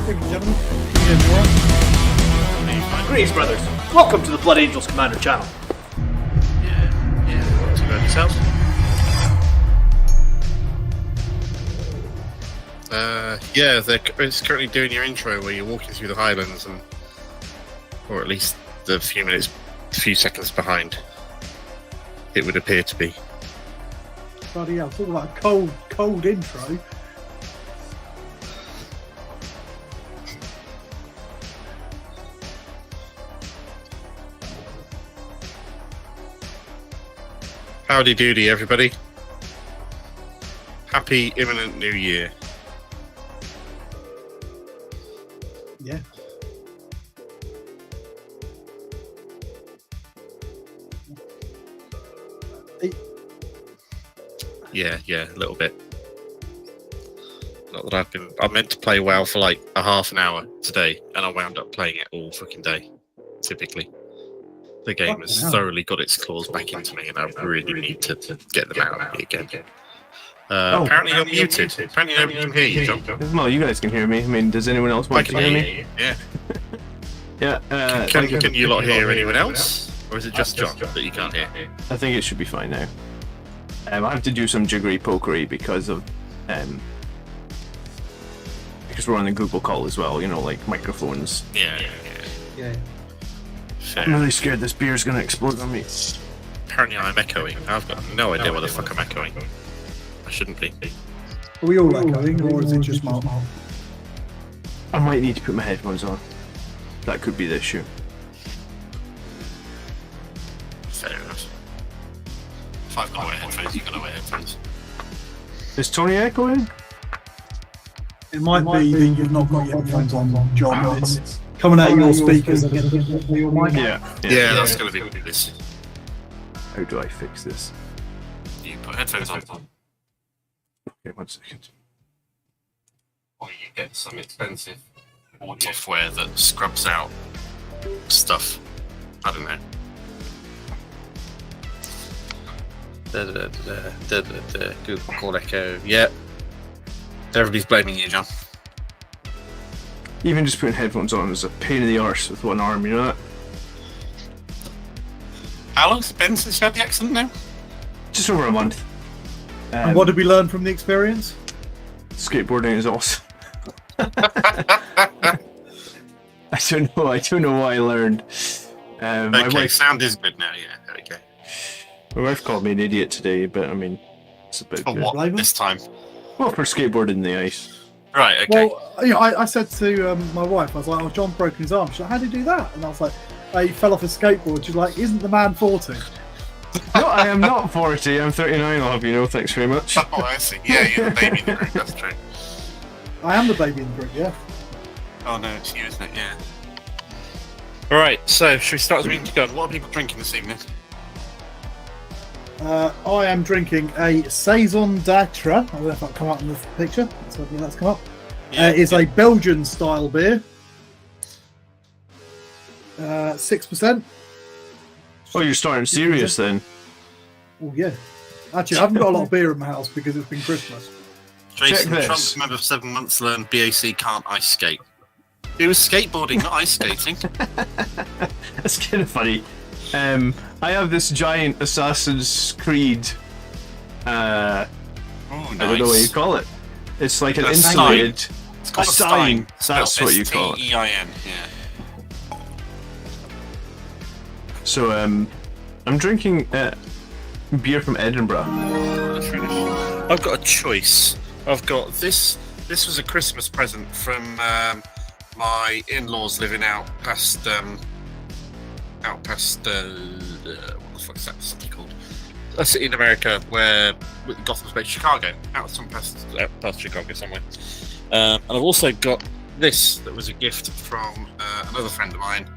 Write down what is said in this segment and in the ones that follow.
Thank you, gentlemen. Can you hear me all right? Greetings, brothers. Welcome to the Blood Angels Commander channel. Yeah. Not too bad yourself? It's currently doing your intro where you're walking through the Highlands, or at least the few seconds behind. It would appear to be. Bloody hell, talk about a cold intro. Howdy doody, everybody. Happy imminent New Year. Yeah. Yeah, a little bit. Not that I meant to play WoW for like a half an hour today, and I wound up playing it all fucking day. Typically, the game has thoroughly got its claws back into me, and I really need to get them out of me again. Apparently you're muted. Apparently nobody can hear you, John. Well, you guys can hear me. I mean, does anyone else want to hear me? Yeah. Yeah. Can you lot hear anyone else? Or is it just John that you can't hear? I think it should be fine now. I have to do some jiggery pokery because we're on a Google call as well, like microphones. Yeah. I'm really scared this beer's gonna explode on me. Apparently I'm echoing. I've got no idea what the fuck I'm echoing. I shouldn't be. Are we all echoing, or is it just Mark? I might need to put my headphones on. That could be the issue. Fair enough. If I've got to wear headphones, you've got to wear headphones. Is Tony echoing? It might be that you've not got your headphones on, John. It's coming out of your speakers. Yeah, that's going to be this. How do I fix this? You put headphones on. Okay, 1 second. Or you get some expensive audio software that scrubs out stuff. I don't know. Google Call Echo. Yeah. Everybody's blaming you, John. Even just putting headphones on is a pain in the arse with one arm, you know that? How long's it been since you had the accident now? Just over a month. And what did we learn from the experience? Skateboarding is awesome. I don't know what I learned. My wife, sound is good now, yeah. There we go. My wife called me an idiot today, but I mean, it's about For good. what this time? Well, for skateboarding in the ice. Right, okay. Well, I said to my wife, I was like, John broke his arm. She's like, how did he do that? And I was like, he fell off his skateboard. She's like, isn't the man 40? No, I am not 40. I'm 39. I'll have you know. Thanks very much. Oh, I see. Yeah, you're the baby in the group. That's true. I am the baby in the group, yeah. Oh no, it's you, isn't it? Yeah. All right. So, should we start as we need to go? What are people drinking this evening? I am drinking a Saison d'Atre. I don't know if that'll come up in the picture. So that's come up. Yeah. It's a Belgian style beer. 6%. Oh, you're starting serious then. Oh yeah. Actually, I haven't got a lot of beer in my house because it's been Christmas. Jason, this. Trump's member of 7 months learned BAC can't ice skate. It was skateboarding, not ice skating. That's kind of funny. I have this giant Assassin's Creed. Oh, nice. I don't know what you call it. It's like an A insulated. It's called a sign. Spelled That's what you call it. Stein, yeah. So I'm drinking beer from Edinburgh. I've got a choice. I've got this. This was a Christmas present from my in-laws living out past what the fuck is that city called? A city in America where Gotham's based, Chicago. Out past Chicago somewhere. And I've also got this that was a gift from another friend of mine.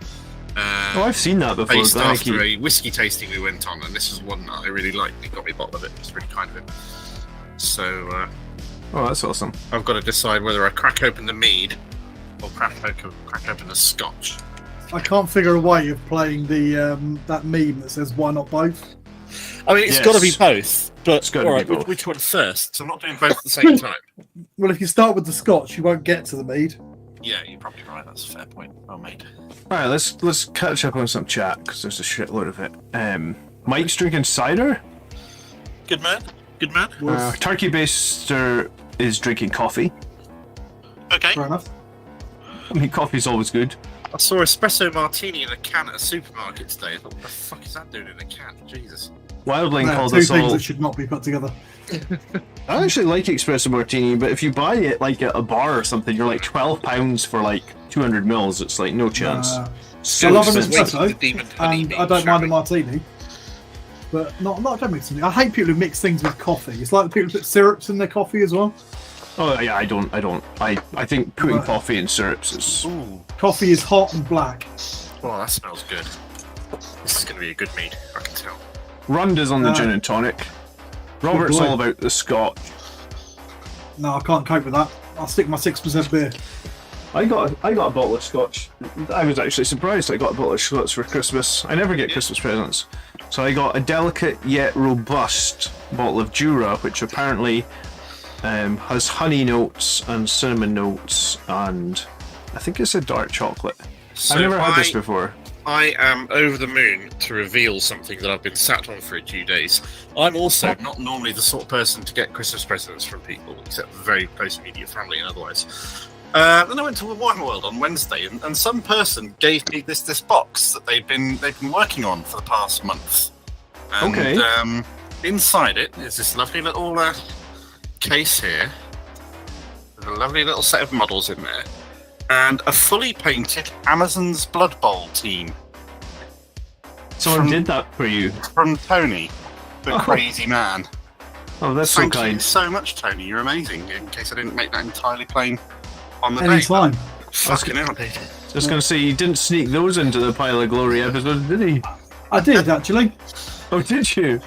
I've seen that before. Based after a whiskey tasting we went on, and this is one that I really liked. He got me a bottle of it. It's really kind of him. So, oh, that's awesome. I've got to decide whether I crack open the mead or crack open the scotch. I can't figure a way of playing the that meme that says "Why not both?" I mean, it's got to be both. But It's gotta all be right, both. which one first? So I'm not doing both at the same time. Well, if you start with the Scotch, you won't get to the mead. Yeah, you're probably right. That's a fair point. Well made. All right, let's catch up on some chat because there's a shitload of it. Mike's drinking cider. Good man. Good man. Turkey Baster is drinking coffee. Okay. Fair enough. I mean, coffee's always good. I saw espresso martini in a can at a supermarket today. I thought, what the fuck is that doing in a can? Jesus. Wildling called Two us things all. that should not be put together. I actually like espresso martini, but if you buy it like at a bar or something, you're like £12 for like 200 mils. It's like no chance. So I love an expensive. espresso, The demon honey and bean I don't mind a sherry. martini. But not don't mix something. I hate people who mix things with coffee. It's like people who put syrups in their coffee as well. Oh yeah, I don't. I think putting Right. coffee in syrups is. Ooh. Coffee is hot and black. Oh, that smells good. This is going to be a good mead, I can tell. Runda's on the gin and tonic. Robert's boy. all about the scotch. No, I can't cope with that. I'll stick my 6% beer. I got a bottle of scotch. I was actually surprised I got a bottle of scotch for Christmas. I never get Christmas presents. So I got a delicate yet robust bottle of Jura, which apparently has honey notes and cinnamon notes, and I think it's a dark chocolate. So I've never had this before. I am over the moon to reveal something that I've been sat on for a few days. I'm also not normally the sort of person to get Christmas presents from people, except very close immediate family and otherwise. Then I went to the Warhammer World on Wednesday, and some person gave me this box that they've been working on for the past month. And, Okay. Inside it is this lovely little case here, with a lovely little set of models in there, and a fully painted Amazon's Blood Bowl team Someone from- did that for you. from Tony, the Oh. crazy man. Oh, that's so Thank you kind. so much, Tony. You're amazing. In case I didn't make that entirely plain on the day. Anytime. Fucking hell, dude. Just gonna say, he didn't sneak those into the Pile of Glory episode, did he? I did, actually. Oh, did you?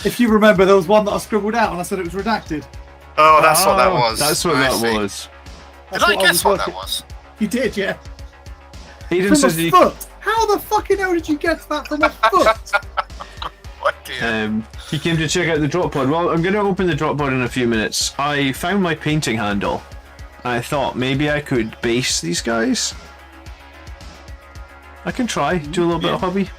If you remember, there was one that I scribbled out and I said it was redacted. Oh, that's what that Oh, was. That's what I that see. was. Did That's I guess was what that working- was? You did, yeah. Hayden From a says he. foot. How the fucking hell did you guess that from a foot? What dear? He came to check out the drop pod. Well, I'm going to open the drop pod in a few minutes. I found my painting handle. I thought maybe I could base these guys. I can try, do a little bit of hobby.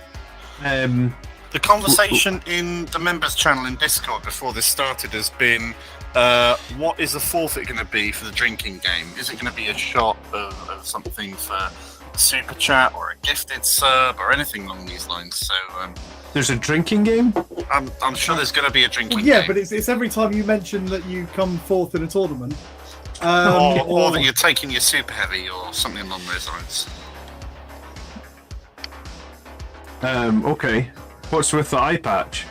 The conversation in the members channel in Discord before this started has been, what is the forfeit going to be for the drinking game? Is it going to be a shot of something for super chat or a gifted sub or anything along these lines? So There's a drinking game? I'm sure there's going to be a drinking Well, yeah, game. but it's every time you mention that you come fourth in a tournament. Or that you're taking your super heavy or something along those lines. Okay. What's with the eye patch?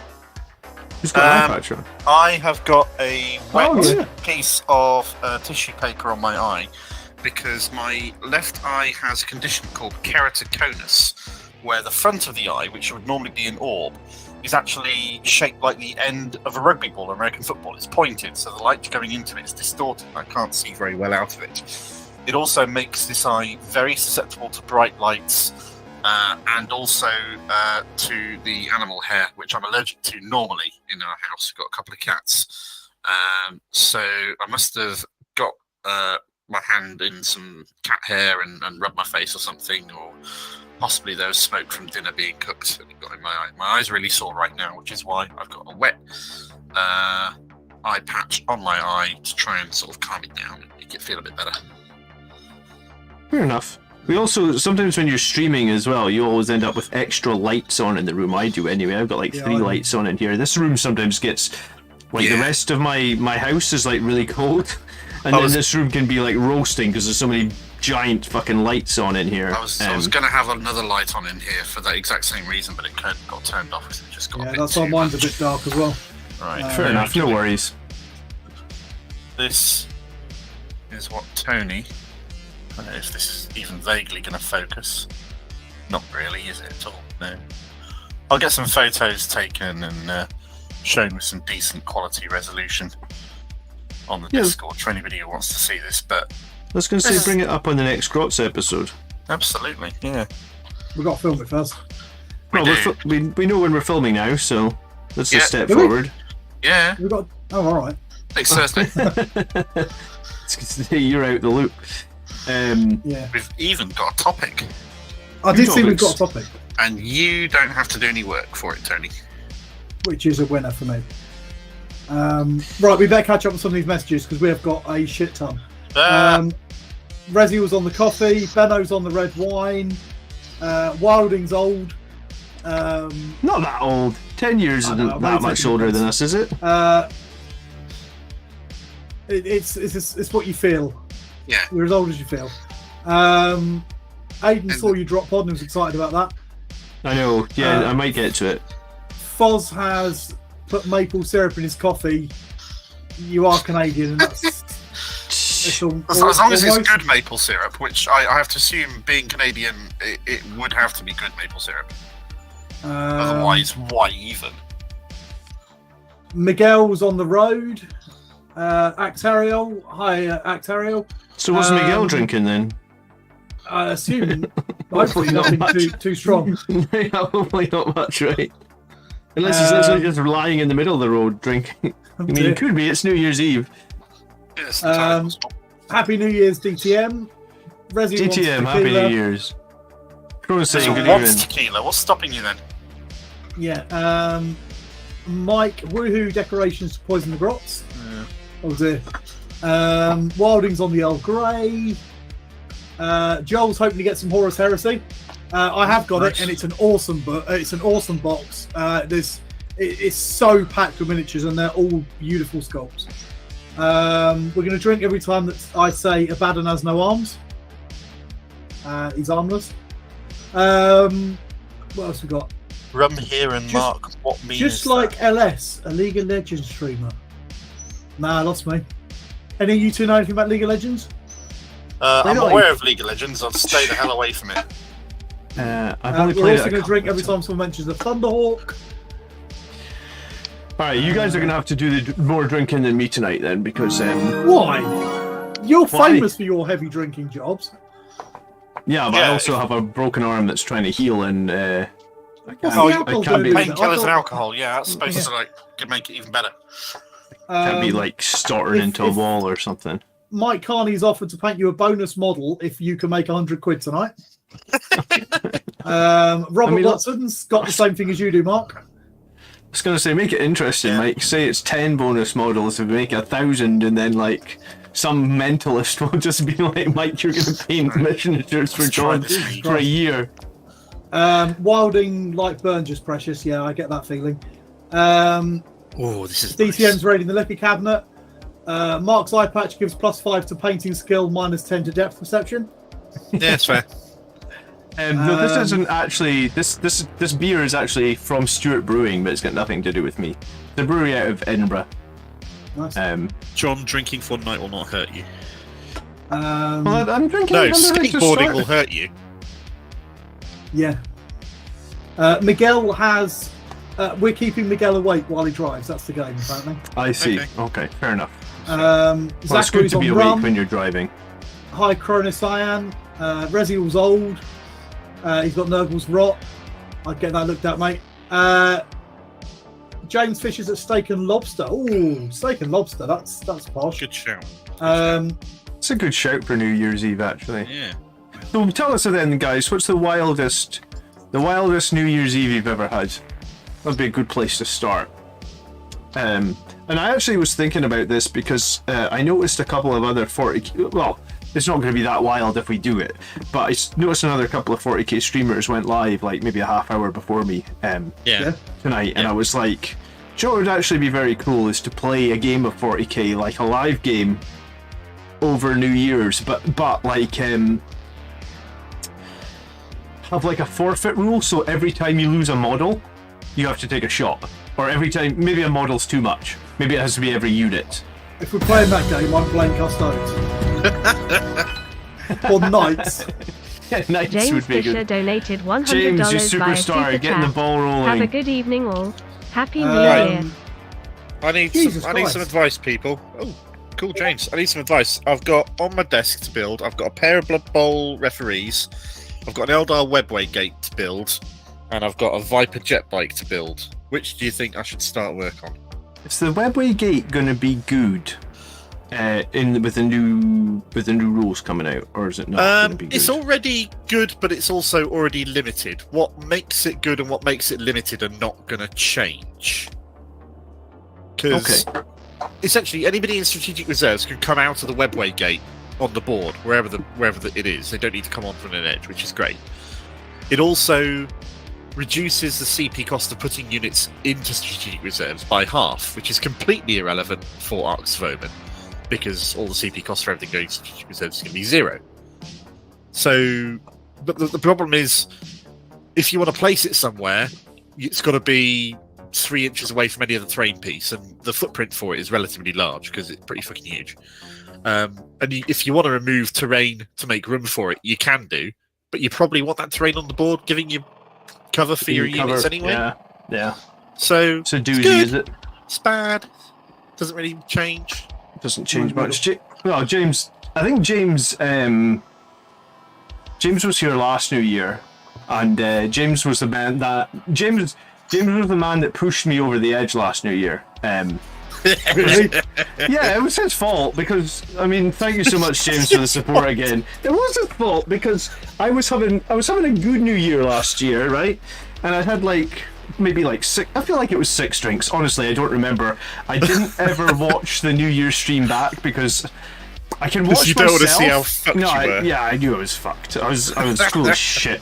Who's got an eye patch on? I have got a wet Oh, yeah. piece of tissue paper on my eye because my left eye has a condition called keratoconus, where the front of the eye, which would normally be an orb, is actually shaped like the end of a rugby ball or American football. It's pointed, so the light going into it is distorted. I can't see very well out of it. It also makes this eye very susceptible to bright lights and also to the animal hair, which I'm allergic to normally in our house. We've got a couple of cats. So I must have got my hand in some cat hair and rubbed my face or something, or possibly there was smoke from dinner being cooked and it got in my eye. My eye's really sore right now, which is why I've got a wet eye patch on my eye to try and sort of calm it down and make it feel a bit better. Fair enough. We also, sometimes when you're streaming as well, you always end up with extra lights on in the room. I do anyway. I've got like Yeah, 3 I do. lights on in here. This room sometimes gets, like the Yeah. rest of my house is like really cold. And I then was- this room can be like roasting because there's so many giant fucking lights on in here. I was going to have another light on in here for that exact same reason, but it got turned off because it just got a Yeah, bit that's too why mine's a much. bit dark as well. Right. Fair enough, no worries. This is what Tony... I don't know if this is even vaguely going to focus. Not really, is it at all? No. I'll get some photos taken and shown with some decent quality resolution on the Yeah. Discord for anybody who wants to see this, but I was going to say, bring it up on the next Grots episode. absolutely, yeah. We've got to film it first. Well, do. we know when we're filming now, so that's a Yeah. step Do we? forward. Yeah, We've got. Oh, all right. next Thursday. It's good to say you're out the loop. Yeah. We've even got a topic, I did see we've topics. got a topic, and you don't have to do any work for it, Tony. which is a winner for me. Right, we better catch up on some of these messages because we have got a shit ton. Resi was on the coffee, Benno's on the red wine, Wilding's old. Not that old. 10 years isn't that much older than us, is it? It's what you feel. Yeah. You're as old as you feel. Aiden saw you drop pod and was excited about that. I know. Yeah, I might get to it. Foz has put maple syrup in his coffee. You are Canadian, and that's As long as it's good maple syrup, which I have to assume, being Canadian, it would have to be good maple syrup. Otherwise, why even? Miguel was on the road. Actariel, hi Actariel. So was Miguel drinking then? I assume hopefully nothing too strong. Probably not much, right? Unless he's literally just lying in the middle of the road drinking. I mean, it could be. It's New Year's Eve. Yes, Happy New Year's, DTM. Resi DTM, Happy New Year's. Crow saying good wants evening. tequila. What's stopping you then? Yeah. Mike, woohoo decorations to poison the grots. Yeah. Oh dear. Wilding's on the Earl Grey. Joel's hoping to get some Horus Heresy. I have got it, and it's an awesome book. It's an awesome box. It's so packed with miniatures, and they're all beautiful sculpts. We're going to drink every time that I say Abaddon has no arms. He's armless. What else we got? Rum here and Mark. What means Just like LS, a League of Legends streamer. Nah, lost me. Any of you two know anything about League of Legends? I'm aware of League of Legends. I'll stay the hell away from it. I've only We're played also it. going to drink every time someone mentions the Thunderhawk. Alright, you guys are going to have to do more drinking than me tonight then, because Why? You're Why? famous for your heavy drinking jobs. yeah, but I Yeah, also have a broken arm that's trying to heal, and What's the Oh, alcohol I can't doing? be- I Painkillers thought- and alcohol. Yeah, that's supposed Supposed to like make it even better. can't be Um, like stuttering into a wall or something. Mike Carney's offered to paint you a bonus model if you can make 100 quid tonight. Robert I mean, Watson's got the same thing as you do, Mark. I was going to say, make it interesting, Yeah. Mike. Say it's 10 bonus models, if we make 1,000, and then like some mentalist will just be like, Mike, you're going to paint miniatures for John this week. for a year. Wilding like burn just precious. Yeah, I get that feeling. Oh, this is DTM's raiding the liquor cabinet. Mark's eye patch gives +5 to painting skill, -10 to depth perception. Yeah, it's fair. No, this isn't actually. This beer is actually from Stewart Brewing, but it's got nothing to do with me. The brewery out of Edinburgh. Nice. John, drinking for night will not hurt you. Well, I'm drinking. No, under the skateboarding start. will hurt you. Yeah. Miguel has. We're keeping Miguel awake while he drives. That's the game, apparently. I see. Okay. Okay, fair enough. Well, Well, it's good to be awake when you're driving. Hi, Cronus Cyan. Resial's old. He's got Nurgle's rot. I'd get that looked at, mate. James Fisher's at Steak and Lobster. Ooh, Steak and Lobster. That's posh. Good shout. It's a good shout for New Year's Eve, actually. Yeah. So tell us then, guys. What's the wildest New Year's Eve you've ever had? That'd be a good place to start. And I actually was thinking about this because I noticed a couple of other 40. Well, it's not going to be that wild if we do it, but I noticed another couple of 40k streamers went live like maybe a half hour before me Yeah. tonight, and I was like, do you know what would actually be very cool is to play a game of 40k, like a live game, over New Year's, but like have like a forfeit rule, so every time you lose a model, you have to take a shot, or every time maybe a model's too much, maybe it has to be every unit. If we're playing that game, I'm playing Custodes. Or Knights. Knights James would be Fisher good. donated $100 James, you via superstar, Super getting the Chat. ball rolling. Have a good evening all. Happy New Right. Year. I need Jesus some Christ. advice, people. Oh, cool, James. I need some advice. I've got on my desk to build. I've got a pair of Blood Bowl referees. I've got an Eldar Webway gate to build, and I've got a Viper jet bike to build. Which do you think I should start work on? Is the Webway gate going to be good? with the new rules coming out, or is it not going to be good? It's already good, but it's also already limited. What makes it good and what makes it limited are not going to change. Because essentially, anybody in strategic reserves can come out of the webway gate on the board, wherever it is. They don't need to come on from an edge, which is great. It also reduces the CP cost of putting units into strategic reserves by half, which is completely irrelevant for Arcs of Omen, because all the CP cost for everything going to strategic reserves is going to be 0. So, but the problem is, if you want to place it somewhere, it's got to be 3 inches away from any other terrain piece, and the footprint for it is relatively large because it's pretty fucking huge. If you want to remove terrain to make room for it, you can do, but you probably want that terrain on the board giving you cover for your units anyway. Yeah. So doozy, is it? It's bad. Doesn't really change. Doesn't change much. Well, James, I think James was here last New Year, and James was the man that James was the man that pushed me over the edge last New Year. Really? Yeah, it was his fault because, I mean, thank you so much, James, for the support again. It was his fault because I was having a good New Year last year, right? And I had maybe 6. I feel like it was 6 drinks. Honestly, I don't remember. I didn't ever watch the New Year stream back because I can watch you myself. don't want to see how fucked you were. I knew I was fucked. I was full of shit.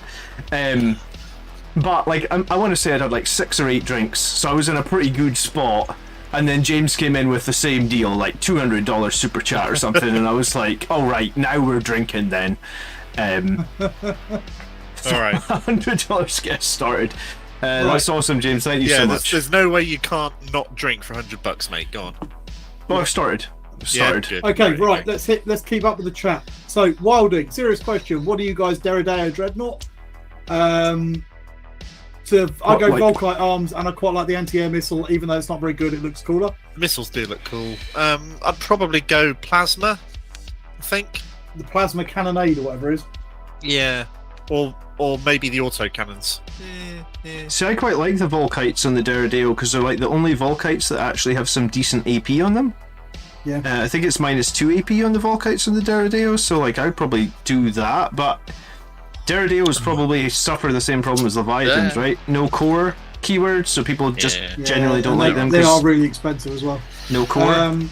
But I want to say I'd had 6 or 8 drinks, so I was in a pretty good spot. And then James came in with the same deal, $200 super chat or something, and I was like, all right, now we're drinking then. All right. $100 gets started. That's awesome, James. Thank you so much. There's no way you can't not drink for $100, mate. Go on. Well, I've started. Good. Okay, right. Let's keep up with the chat. So, Wilding, serious question. What do you guys, Derrideo Dreadnought? I go Volkite arms, and I quite like the anti-air missile, even though it's not very good. It looks cooler. Missiles do look cool. I'd probably go plasma, I think. The plasma cannonade or whatever it is. Yeah. Or maybe the auto cannons. See, I quite like the Volkites on the Derrideo because they're the only Volkites that actually have some decent AP on them. Yeah. I think it's -2 AP on the Volkites on the Derrideo, so I'd probably do that, but Derrideos probably suffer the same problem as Leviathans, right? No core keywords, so people just generally don't like them. They are really expensive as well. No core.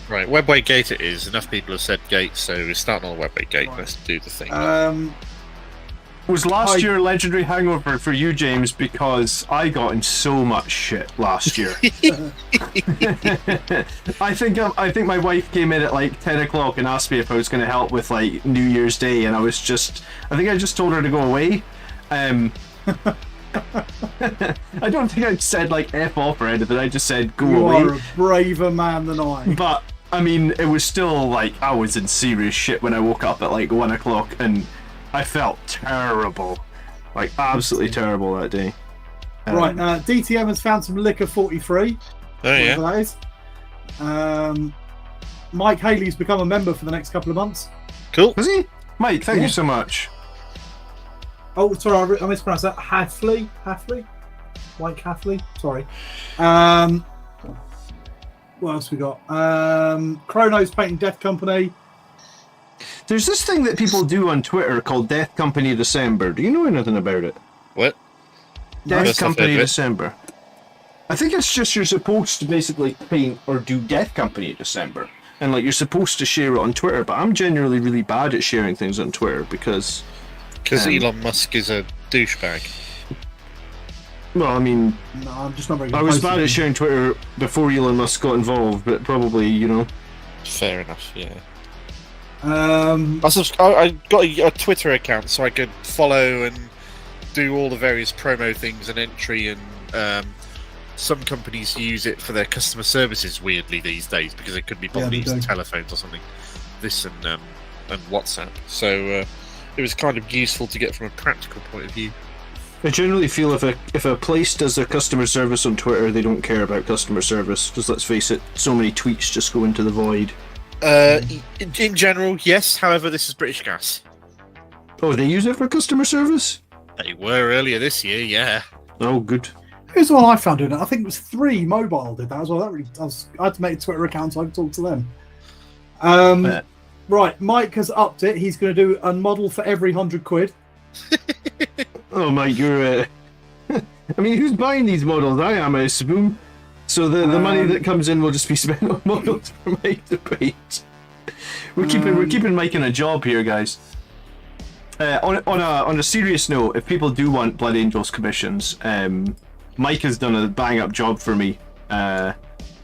Right, webway gate it is. Enough people have said gate, so we're starting on the webway gate. Right. Let's do the thing. Was last year legendary hangover for you, James? Because I got in so much shit last year. I think my wife came in at 10 o'clock and asked me if I was going to help with New Year's Day, and I think I just told her to go away. I don't think I said F off or anything. I just said go away. You are a braver man than I. But I mean, it was still I was in serious shit when I woke up at 1 o'clock and I felt terrible, absolutely terrible that day. Right, DTM has found some liquor 43. Oh yeah. That is. Mike Haley's become a member for the next couple of months. Cool. Was he? Mike, thank you so much. Oh, sorry, I mispronounced that. Halfley? Mike Halfley? Sorry. What else we got? Chrono's Painting Death Company. There's this thing that people do on Twitter called Death Company December. Do you know anything about it? What? Death Company December. I think it's just you're supposed to basically paint or do Death Company December. And you're supposed to share it on Twitter, but I'm generally really bad at sharing things on Twitter because Elon Musk is a douchebag. Well, I mean, no, I'm just not very good. I was bad at sharing Twitter before Elon Musk got involved, but probably, Fair enough, yeah. I got a Twitter account so I could follow and do all the various promo things and entry, and some companies use it for their customer services weirdly these days because they couldn't be bothered using telephones or something. This and WhatsApp. So it was kind of useful to get from a practical point of view. I generally feel if a place does their customer service on Twitter, they don't care about customer service. Because let's face it, so many tweets just go into the void. In general, yes. However, this is British Gas. Oh, they use it for customer service? They were earlier this year, yeah. Oh, good. Who's the one I found doing it? I think it was 3 Mobile did that as well. I had to make a Twitter account so I could talk to them. Right, Mike has upped it. He's going to do a model for every £100. Oh, Mike, you're. I mean, who's buying these models? I am, I assume. So the money that comes in will just be spent on models for Mike to paint. We're keeping Mike in a job here, guys. On a serious note, if people do want Blood Angels commissions, Mike has done a bang up job for me. I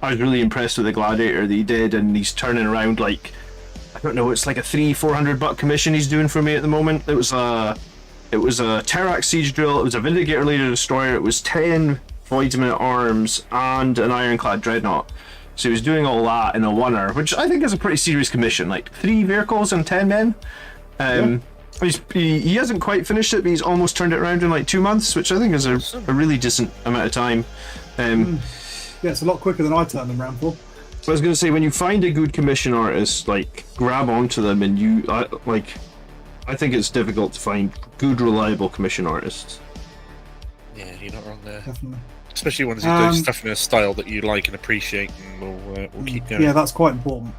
was really impressed with the Gladiator that he did, and he's turning around like, I don't know, it's like a $300-400 commission he's doing for me at the moment. It was a Terrax Siege Drill, it was a Vindicator Leader Destroyer, it was 10 Voidman at Arms, and an Ironclad Dreadnought. So he was doing all that in a oneer, which I think is a pretty serious commission, like 3 vehicles and 10 men. He hasn't quite finished it, but he's almost turned it around in like 2 months, which I think is a really decent amount of time. Yeah, it's a lot quicker than I turned them around for. I was going to say, when you find a good commission artist, like, grab onto them, and I think it's difficult to find good, reliable commission artists. Yeah, you're not wrong there. Definitely. Especially ones who do stuff in a style that you like and appreciate, and will keep going. Yeah, that's quite important.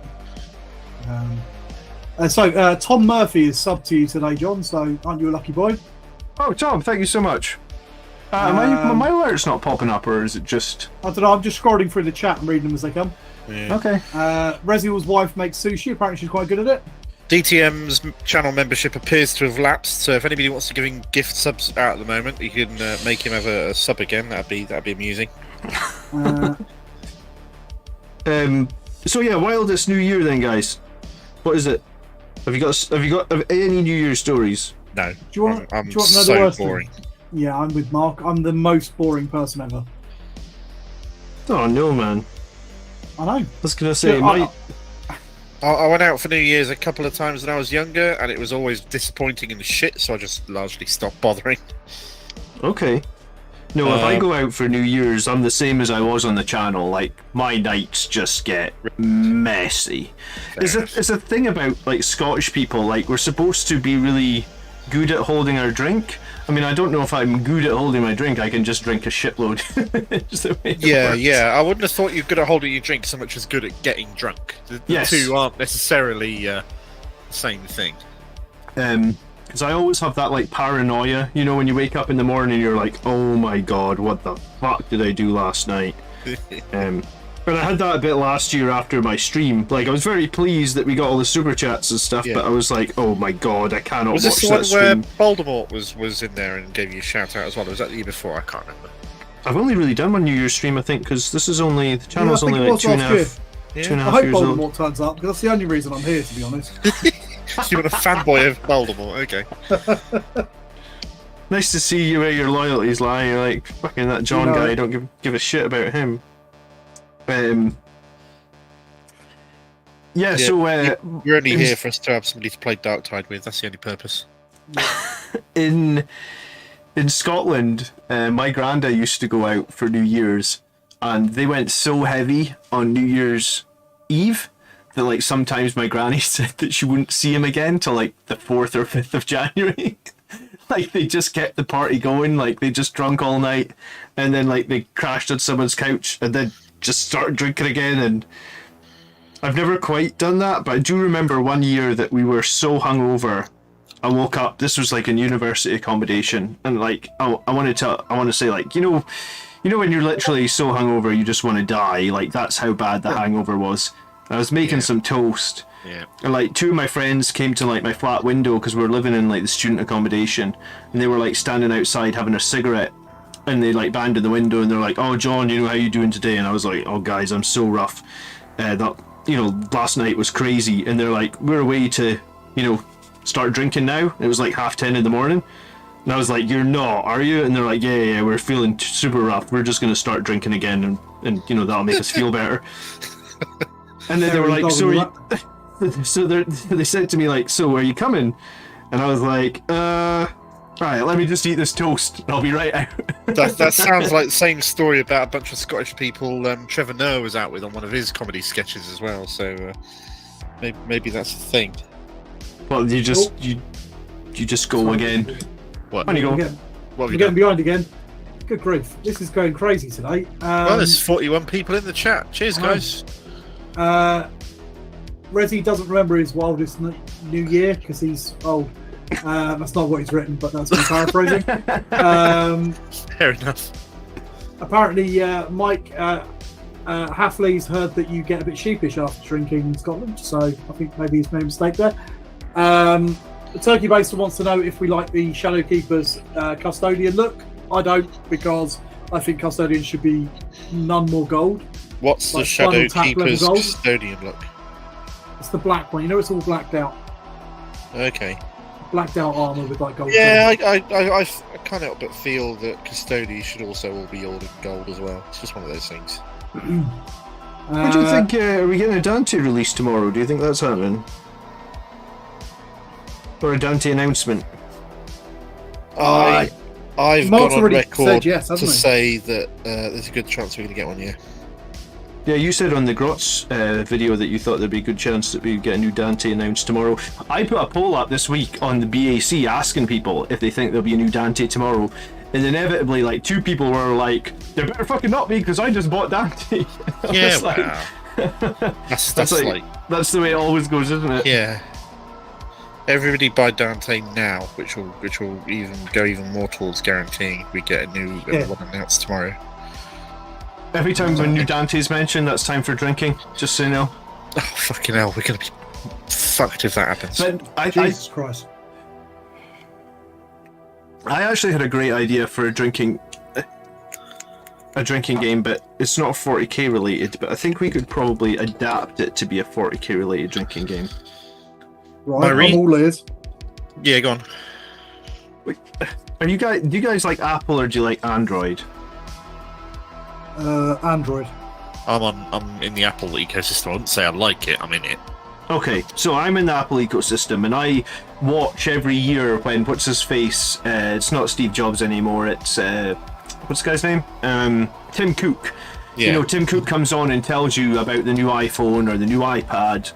So Tom Murphy is subbed to you today, John, so aren't you a lucky boy? Oh, Tom, thank you so much. My alert's not popping up, or is it just... I don't know, I'm just scrolling through the chat and reading them as they come. Yeah. Okay. Resial's wife makes sushi, apparently she's quite good at it. DTM's channel membership appears to have lapsed, so if anybody wants to give him gift subs out at the moment, you can make him have a sub again. That'd be amusing. So yeah, wildest New Year then, guys. What is it? Have you got any New Year stories? No. Do you want I'm to know the so worst boring. thing? Yeah, I'm with Mark. I'm the most boring person ever. Oh no, man. I know. I was gonna say, I went out for New Year's a couple of times when I was younger, and it was always disappointing and shit, so I just largely stopped bothering. Okay. No, if I go out for New Year's, I'm the same as I was on the channel. Like, my nights just get messy. It's a thing about, like, Scottish people. Like, we're supposed to be really good at holding our drink. I mean, I don't know if I'm good at holding my drink. I can just drink a shitload. Just the way it works. Yeah. I wouldn't have thought you're good at holding your drink so much as good at getting drunk. The two aren't necessarily the same thing. Because I always have that, like, paranoia, you know, when you wake up in the morning and you're like, oh my god, what the fuck did I do last night? And I had that a bit last year after my stream. Like, I was very pleased that we got all the super chats and stuff, but I was like, oh my god, I cannot watch that stream. Was this the one where Voldemort was in there and gave you a shout out as well? Or was that the year before? I can't remember. I've only really done one New Year's stream, I think, because this is only, the channel's only like 2.5 years I hope Voldemort turns up, because that's the only reason I'm here, to be honest. You're a fanboy of Voldemort, okay. Nice to see you where your loyalties lie. You're like, fucking that John guy, don't give a shit about him. So you're only here for us to have somebody to play Darktide with. That's the only purpose. In Scotland, my granda used to go out for New Year's, and they went so heavy on New Year's Eve that, like, sometimes my granny said that she wouldn't see him again till like the 4th or 5th of January. Like, they just kept the party going. Like, they just drunk all night, and then, like, they crashed on someone's couch and then just started drinking again. And I've never quite done that, but I do remember one year that we were so hungover. I woke up, this was like in university accommodation, and like I want to say, like, you know when you're literally so hungover you just want to die. Like, that's how bad the hangover was. I was making some toast, and like 2 of my friends came to like my flat window, because we were living in like the student accommodation, and they were like standing outside having a cigarette. And they like banged in the window and they're like, oh John, you know, how you doing today? And I was like, oh guys, I'm so rough. Last night was crazy. And they're like, we're away to, start drinking now. It was like 10:30 in the morning. And I was like, you're not, are you? And they're like, yeah, we're feeling super rough. We're just going to start drinking again, and that'll make us feel better. And then they were like, they said to me like, so are you coming? And I was like, right, let me just eat this toast. I'll be right out. That sounds like the same story about a bunch of Scottish people Trevor Noah was out with on one of his comedy sketches as well. So maybe that's the thing. Well, you just go again. What? On you go. We're getting behind again. Good grief, this is going crazy today. Well, there's 41 people in the chat. Cheers, guys. Resi doesn't remember his wildest New Year because he's old. That's not what he's written, but that's my paraphrasing. Fair enough. Apparently, Mike Hafley's heard that you get a bit sheepish after drinking in Scotland, so I think maybe he's made a mistake there. The Turkey Baster wants to know if we like the Shadowkeeper's custodian look. I don't, because I think custodians should be none more gold. What's Like the Spinal Tap level Shadowkeeper's gold? custodian look? It's the black one. You know, it's all blacked out. Okay. Blacked out armor with like gold. Yeah, I can't help but feel that custodians should also all be all in gold as well. It's just one of those things. What do you think? Are we getting a Dante release tomorrow? Do you think that's happening? Or a Dante announcement? I've Mark's gone on already record said yes, to hasn't he? say that there's a good chance we're going to get one, yeah. Yeah, you said on the Grotz video that you thought there'd be a good chance that we'd get a new Dante announced tomorrow. I put a poll up this week on the BAC asking people if they think there'll be a new Dante tomorrow. And inevitably, like, 2 people were like, "There better fucking not be, because I just bought Dante." Yeah, It's like- wow. That's that's the way it always goes, isn't it? yeah. Everybody buy Dante now, which will even go even more towards guaranteeing we get a new one announced tomorrow. Every time when new Dante's mentioned, that's time for drinking, just so you know. Oh fucking hell, we're gonna be fucked if that happens. But I Jesus Christ. actually had a great idea for a drinking game, but it's not 40k related, but I think we could probably adapt it to be a 40k related drinking game. Right, Marie? I'm all ears. Yeah, go on. Do you guys like Apple or do you like Android? Android. I'm in the Apple ecosystem. I wouldn't say I like it, I'm in it. Okay, so I'm in the Apple ecosystem, and I watch every year when what's his face? It's not Steve Jobs anymore. It's what's the guy's name? Tim Cook. Yeah. You know, Tim Cook comes on and tells you about the new iPhone or the new iPad.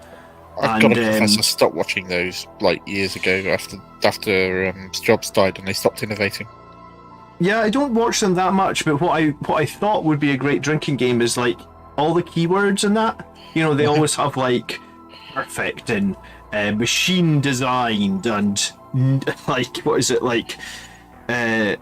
I've got to confess, I stopped watching those like years ago after Jobs died and they stopped innovating. Yeah, I don't watch them that much, but what I thought would be a great drinking game is like all the keywords in that. You know, they always have like perfect and machine designed and like what is it like? They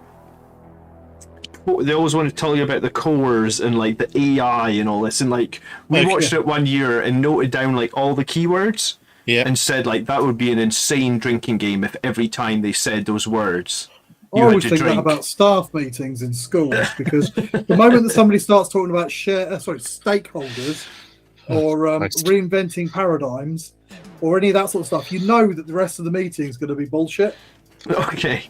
always want to tell you about the cores and like the AI and all this, and like we watched it one year and noted down like all the keywords. Yeah. And said like that would be an insane drinking game if every time they said those words. I always think that about staff meetings in schools, because the moment that somebody starts talking about stakeholders or reinventing paradigms or any of that sort of stuff, you know that the rest of the meeting is going to be bullshit. Okay.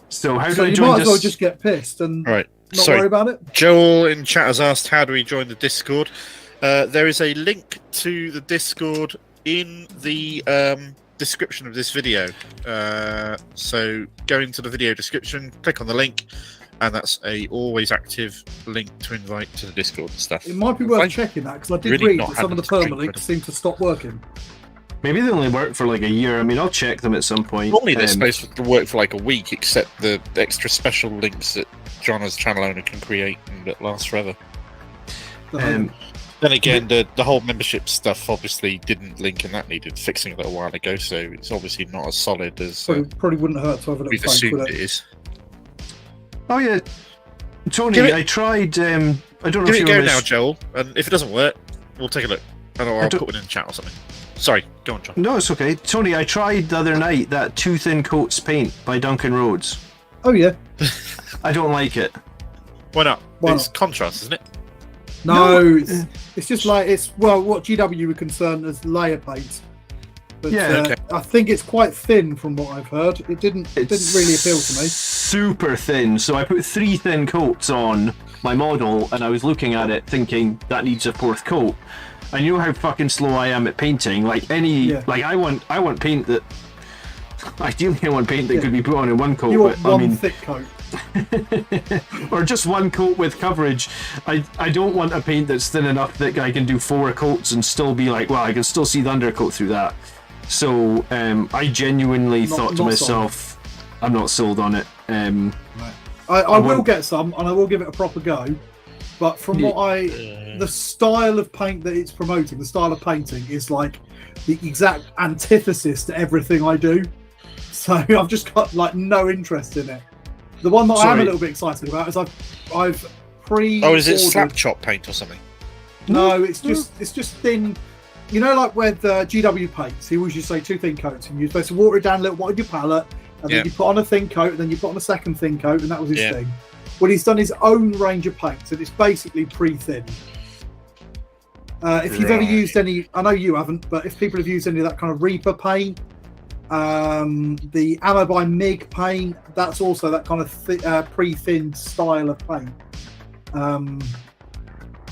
So how do So I you join might this? as well just get pissed and Right. not Sorry. worry about it. Joel in chat has asked, how do we join the Discord? There is a link to the Discord in the description of this video. So go into the video description, click on the link, and that's a always active link to invite to the Discord and stuff. It might be worth checking that, because I did really read not that some of the had them to permalinks seem to stop working. Maybe they only work for like a year. I mean, I'll check them at some point. Normally they're supposed to work for like a week, except the extra special links that John as channel owner can create and that last forever. Then again, the whole membership stuff obviously didn't link, and that needed fixing a little while ago, so it's obviously not as solid as Probably wouldn't hurt to have a we've little fake assumed with it it. is. Oh yeah, Tony, Give it- I tried. I don't know Give if it you a go remember now, this- Joel, and if it doesn't work, we'll take a look. Or I'll put it in the chat or something. Sorry, go on, John. No, it's okay. Tony, I tried the other night that Too Thin Coats paint by Duncan Rhodes. Oh yeah. I don't like it. Why not? Why It's not? contrast, isn't it? No, it's just like what GW were concerned as layer paint. But Yeah, okay. I think it's quite thin from what I've heard. It didn't really appeal to me. Super thin. So I put 3 thin coats on my model, and I was looking at it thinking that needs a 4th coat. And you know how fucking slow I am at painting. Like I want paint that. Ideally, I want paint that could be put on in one coat. You want but, one thick coat. or just one coat with coverage. I don't want a paint that's thin enough that I can do 4 coats and still be like, well, I can still see the undercoat through that. So I genuinely thought to myself, I'm not sold on it. I will get some, and I will give it a proper go. But from what the style of paint that it's promoting, the style of painting is like the exact antithesis to everything I do. So I've just got like no interest in it. The one that I am a little bit excited about is I've pre. Oh, is it slap chop paint or something? No, it's just thin. You know, like with GW paints, he always used to say 2 thin coats, and you're supposed to water it down a little bit on your palette, and then you put on a thin coat, and then you put on a second thin coat, and that was his thing. Well, he's done his own range of paints, and it's basically pre-thin. If you've ever used any, I know you haven't, but if people have used any of that kind of Reaper paint, the Ammo by MiG paint, that's also that kind of pre-thin style of paint.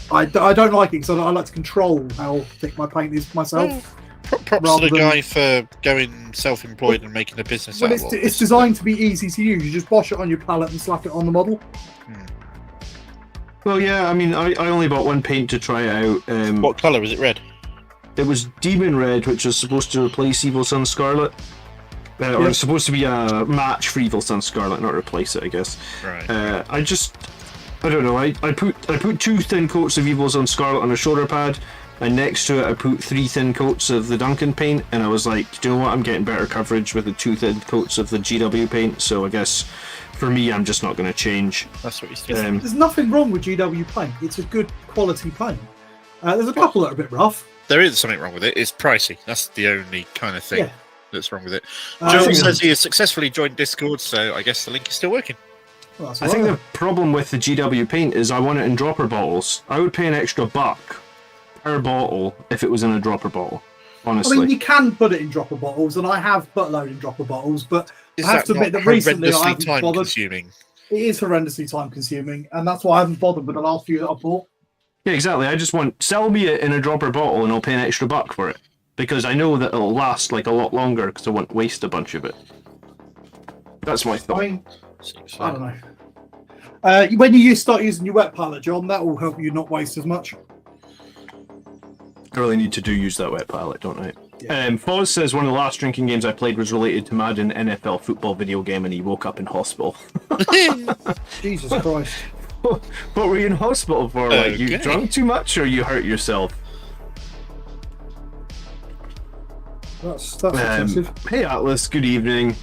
I don't like it because I like to control how thick my paint is myself. Props to the guy for going self-employed and making a business out of it. It's designed to be easy to use. You just wash it on your palette and slap it on the model. Well, yeah, I mean, I only bought one paint to try it out. What colour was it? Red? It was Demon Red, which was supposed to replace Evil Sun Scarlet. Or it's supposed to be a match for Evil Sun Scarlet, not replace it, I guess. Right. I don't know. I put 2 thin coats of Evil Sun Scarlet on a shoulder pad, and next to it I put 3 thin coats of the Duncan paint, and I was like, do you know what? I'm getting better coverage with the 2 thin coats of the GW paint, so I guess for me, I'm just not going to change. That's what you're saying. There's nothing wrong with GW paint. It's a good quality paint. There's a couple that are a bit rough. There is something wrong with it. It's pricey. That's the only kind of thing that's wrong with it. I Joel think- says he has successfully joined Discord, so I guess the link is still working. Well, that's I all think right the problem with the GW paint is I want it in dropper bottles. I would pay an extra $1 per bottle if it was in a dropper bottle. then. Honestly. I mean, you can put it in dropper bottles, and I have put a load in dropper bottles, but Is I have to admit not that recently I horrendously haven't bothered. time-consuming? It is horrendously time consuming, and that's why I haven't bothered with the last few that I bought. Yeah, exactly. I just want sell me it in a dropper bottle and I'll pay an extra $1 for it because I know that it'll last like a lot longer because I won't waste a bunch of it. That's my thought. I mean, I don't know. When you start using your wet palette, John, that will help you not waste as much. I really need to use that wet palette, don't I? Yeah. Foz says one of the last drinking games I played was related to Madden NFL football video game, and he woke up in hospital. Jesus Christ. What were you in hospital for? Like, you Okay. drunk too much, or you hurt yourself? That's excessive. Hey Atlas, good evening.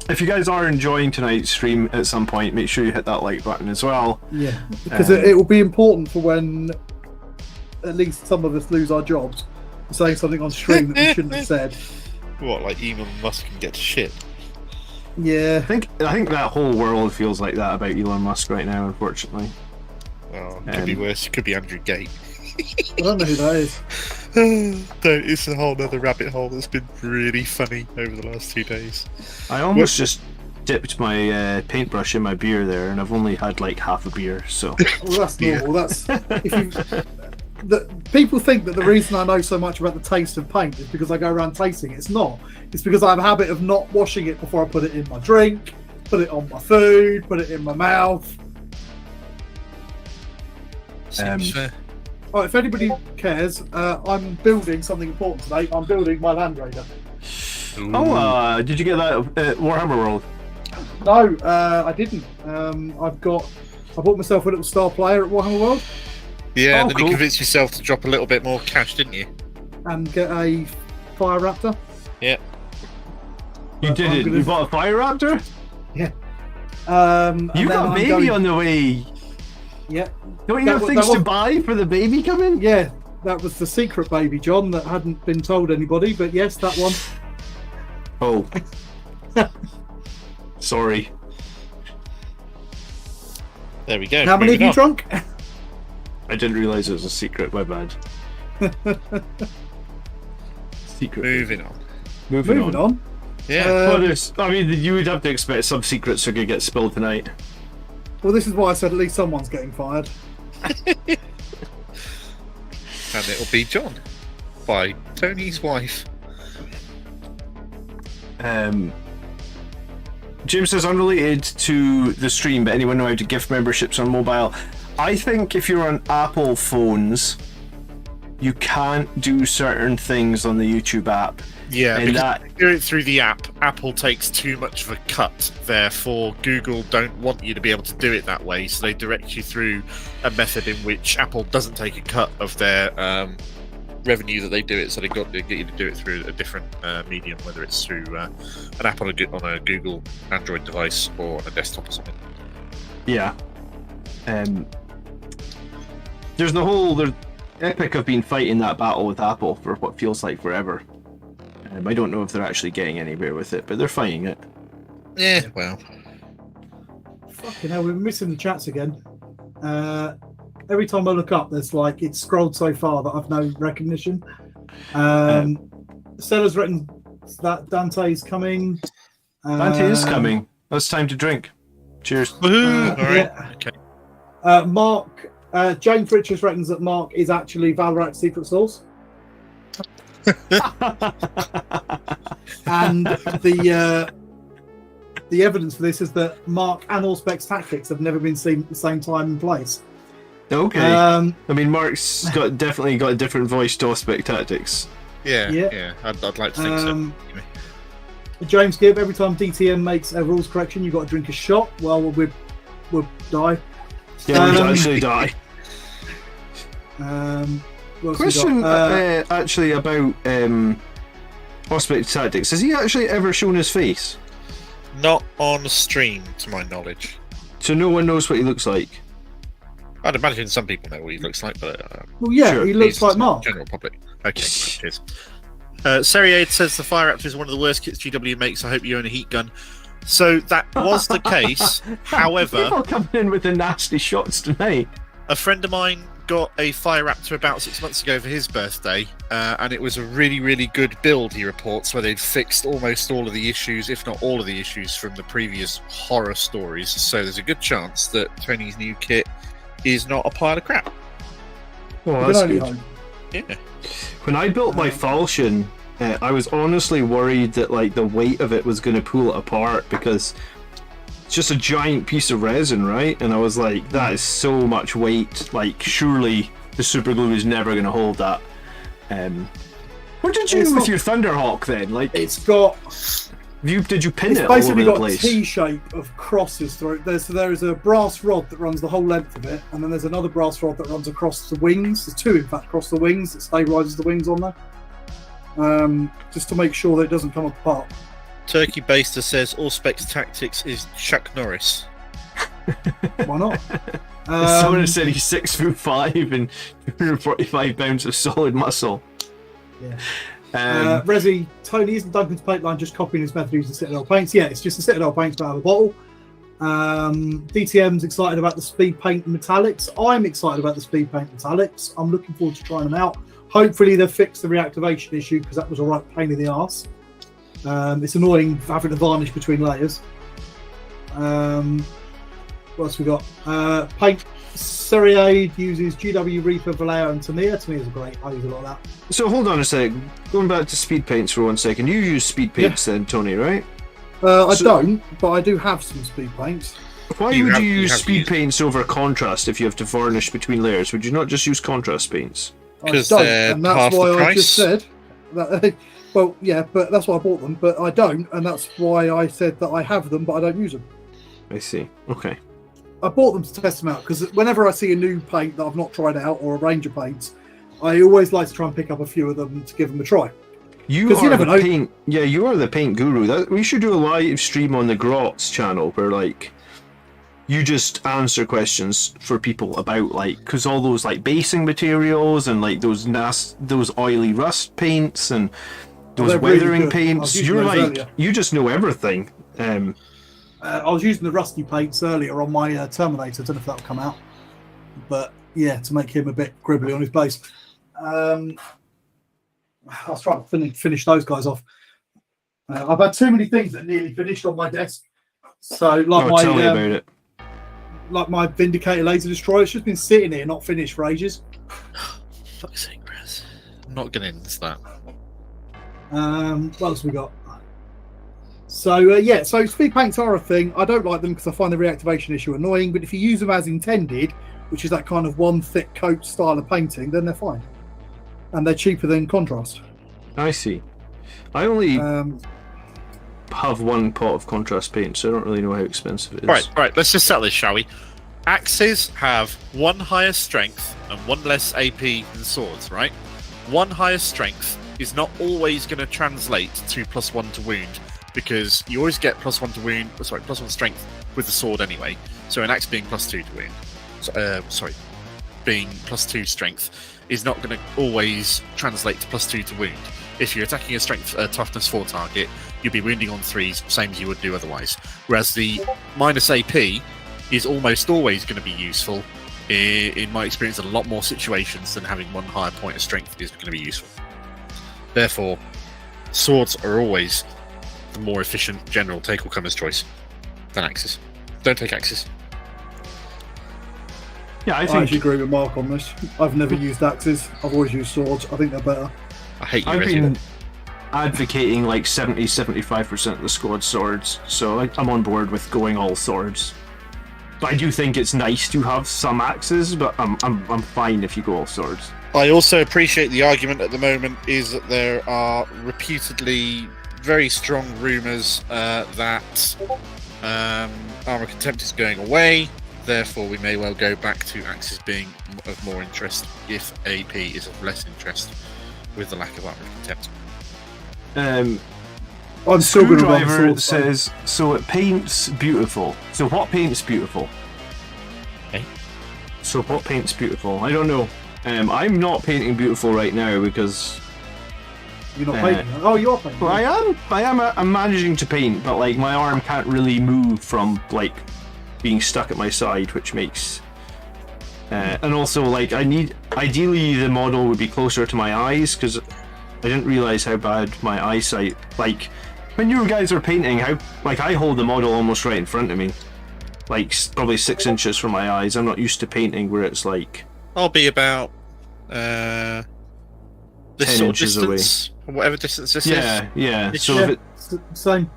If you guys are enjoying tonight's stream at some point, make sure you hit that like button as well. Yeah, because it will be important for when at least some of us lose our jobs. Saying something on stream that we shouldn't have said. What, like Elon Musk can get to shit? Yeah. I think that whole world feels like that about Elon Musk right now, unfortunately. Oh, it could be worse. It could be Andrew Gate. I don't know who that is. It's a whole other rabbit hole that's been really funny over the last 2 days. I almost just dipped my paintbrush in my beer there, and I've only had like half a beer, so. Well, that's normal. That's people think that the reason I know so much about the taste of paint is because I go around tasting it. It's not. It's because I have a habit of not washing it before I put it in my drink, put it on my food, put it in my mouth. Seems fair. Oh, if anybody cares, I'm building something important today. I'm building my Land Raider. Oh, did you get that at Warhammer World? No, I didn't. I bought myself a little star player at Warhammer World Yeah, Oh, then cool. you convinced yourself to drop a little bit more cash, didn't you? and get a Fire Raptor. Yeah. You I'm did it. gonna- You bought a Fire Raptor? And You then got I'm baby going- on the way. Yeah, Don't you That have wa- things that to was- buy for the baby coming? yeah. That was the secret baby, John, that hadn't been told anybody. But yes, that one. Oh. Sorry. There we go. How many have moving you on. drunk? I didn't realise it was a secret, my bad. Secret. Moving on. Moving on. Yeah. Well, I mean, you would have to expect some secrets are going to get spilled tonight. Well, this is why I said at least someone's getting fired. And it'll be John by Tony's wife. James says, unrelated to the stream, but anyone know how to gift memberships on mobile? I think if you're on Apple phones, you can't do certain things on the YouTube app. Yeah, And because that- if you do it through the app, Apple takes too much of a cut. Therefore, Google don't want you to be able to do it that way, so they direct you through a method in which Apple doesn't take a cut of their revenue that they do it, so they get you to do it through a different medium, whether it's through an app on a Google Android device or on a desktop or something. Yeah. There's Epic have been fighting that battle with Apple for what feels like forever. I don't know if they're actually getting anywhere with it, but they're fighting it. Yeah, well. Fucking hell, we're missing the chats again. Every time I look up, there's like it's scrolled so far that I've no recognition. Stella's written that Dante's coming. Dante is coming. It's time to drink. Cheers. Woohoo! All right. Yeah. Okay. Mark, James Richards reckons that Mark is actually Valorant's secret source. And the evidence for this is that Mark and Allspec's tactics have never been seen at the same time and place. Okay. I mean, Mark's definitely got a different voice to Allspec Tactics. Yeah. I'd like to think so. Anyway. James Gibb, every time DTM makes a rules correction, you've got to drink a shot. Well, we'll die. Yeah, we'll actually die. Question actually about Allspec Tactics. Has he actually ever shown his face? Not on stream, to my knowledge. So no one knows what he looks like? I'd imagine some people know what he looks like, but well, yeah, sure. he looks like Mark. General public. Okay, cheers. Seriade says the Fire Raptor is one of the worst kits GW makes. I hope you own a heat gun. So that was the case. However, people coming in with the nasty shots tonight. A friend of mine got a Fire Raptor about 6 months ago for his birthday, and it was a really, really good build. He reports where they'd fixed almost all of the issues, if not all of the issues, from the previous horror stories. So there's a good chance that Tony's new kit is not a pile of crap. Oh, that's good. Yeah. When I built my falchion, I was honestly worried that like the weight of it was going to pull it apart because it's just a giant piece of resin, right? And I was like, that is so much weight. Like, surely the super glue is never going to hold that. What did you do with your Thunderhawk then? Like, it's got. Did you pin It's it all over basically the got a place? T-shape of crosses through it. There is a brass rod that runs the whole length of it, and then there's another brass rod that runs across the wings. There's two, in fact, across the wings that stabilises the wings on there, just to make sure that it doesn't come apart. Turkey Baster says Allspec's Tactics is Chuck Norris. Why not? Someone said he's 6'5" and 245 pounds of solid muscle. Yeah. Resi, Tony, isn't Duncan's paint line just copying his method using Citadel paints? Yeah, it's just the Citadel paints out of a bottle. DTM's excited about the speed paint metallics. I'm excited about the speed paint metallics. I'm looking forward to trying them out. Hopefully they'll fix the reactivation issue because that was a right pain in the arse. It's annoying having to varnish between layers. What else we got? Paint Seriade uses GW Reaper, Vallejo, and Tamiya. Tamiya's great. I use a lot of that. So hold on a sec. Going back to speed paints for 1 second. You use speed paints then, Tony, right? I don't, but I do have some speed paints. Why would you use speed paints over contrast if you have to varnish between layers? Would you not just use contrast paints? Because I don't, they're and that's half why the I price. just said that. Well, yeah, but that's why I bought them. But I don't, and that's why I said that I have them, but I don't use them. I see. Okay. I bought them to test them out because whenever I see a new paint that I've not tried out or a range of paints, I always like to try and pick up a few of them to give them a try. You are the paint. Yeah, you are the paint guru. We should do a live stream on the Grots channel where like you just answer questions for people about like because all those like basing materials and like those oily rust paints and those weathering really paints. You're like earlier. You just know everything. I was using the rusty paints earlier on my Terminator. I don't know if that'll come out, but yeah, to make him a bit gribbly on his base. I was trying to finish those guys off. I've had too many things that nearly finished on my desk. So like tell me about it. Like my Vindicator laser destroyer, it's just been sitting here not finished for ages. Fuck's sake, Chris. I'm not getting into that. What else we got? So so speed paints are a thing. I don't like them because I find the reactivation issue annoying, but if you use them as intended, which is that kind of one thick coat style of painting, then they're fine. And they're cheaper than contrast. I see. I only have one pot of contrast paint, so I don't really know how expensive it is. Right, let's just settle this, shall we? Axes have one higher strength and one less AP than swords, right? one higher strength is not always going to translate to +1 to wound, because you always get +1 to wound. Sorry, +1 strength with the sword anyway. So an axe being +2 to wound. Being +2 strength is not going to always translate to +2 to wound. If you're attacking a strength toughness 4 target, you'll be wounding on 3s, same as you would do otherwise. Whereas the -AP is almost always going to be useful. In my experience, in a lot more situations than having one higher point of strength is going to be useful. Therefore, swords are always the more efficient general take-all-comers choice than axes. Don't take axes. Yeah, I I think actually agree with Mark on this. I've never used axes. I've always used swords. I think they're better. I hate you, I've Resident. been advocating like 70-75% of the squad swords, so I'm on board with going all swords. But I do think it's nice to have some axes, but I'm fine if you go all swords. I also appreciate the argument at the moment is that there are reputedly very strong rumours that Armour Contempt is going away. Therefore, we may well go back to axes being of more interest if AP is of less interest with the lack of Armour Contempt. I'm still going to run Screwdriver swords. says, so it paints beautiful. So what paints beautiful? Okay. So what paints beautiful? I don't know. I'm not painting beautiful right now because You're not painting. Oh, you're painting. well, I'm managing to paint, but like my arm can't really move from like being stuck at my side, which makes and also like ideally the model would be closer to my eyes because I didn't realize how bad my eyesight. Like when you guys are painting, how like I hold the model almost right in front of me, like probably 6 inches from my eyes. I'm not used to painting where it's like I'll be about this 10 sort of inches distance, or whatever distance this is. yeah. So Yeah, if it, same.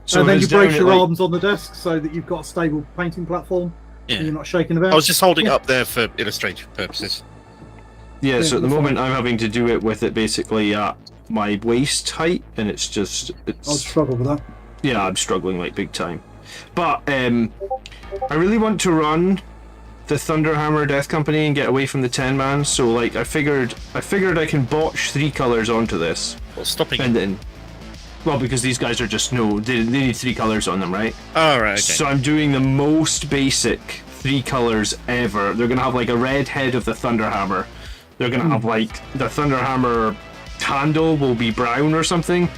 so And if then you it's down brace at, your like- arms on the desk so that you've got a stable painting platform. Yeah. And you're not shaking about. I was just holding it Yeah. up there for illustrative purposes. Yeah, so at the that's moment fine. I'm having to do it with it basically at my waist height, and it's I'll struggle with that. yeah, I'm struggling like big time. But I really want to run the Thunderhammer Death Company and get away from the 10-man. So like I figured I can botch 3 colors onto this, What's stopping and it? then well because these guys are just they need 3 colors on them, right? Oh, right, okay. So I'm doing the most basic 3 colors ever. They're gonna have like a red head of the Thunderhammer. They're gonna have like the Thunderhammer handle will be brown or something,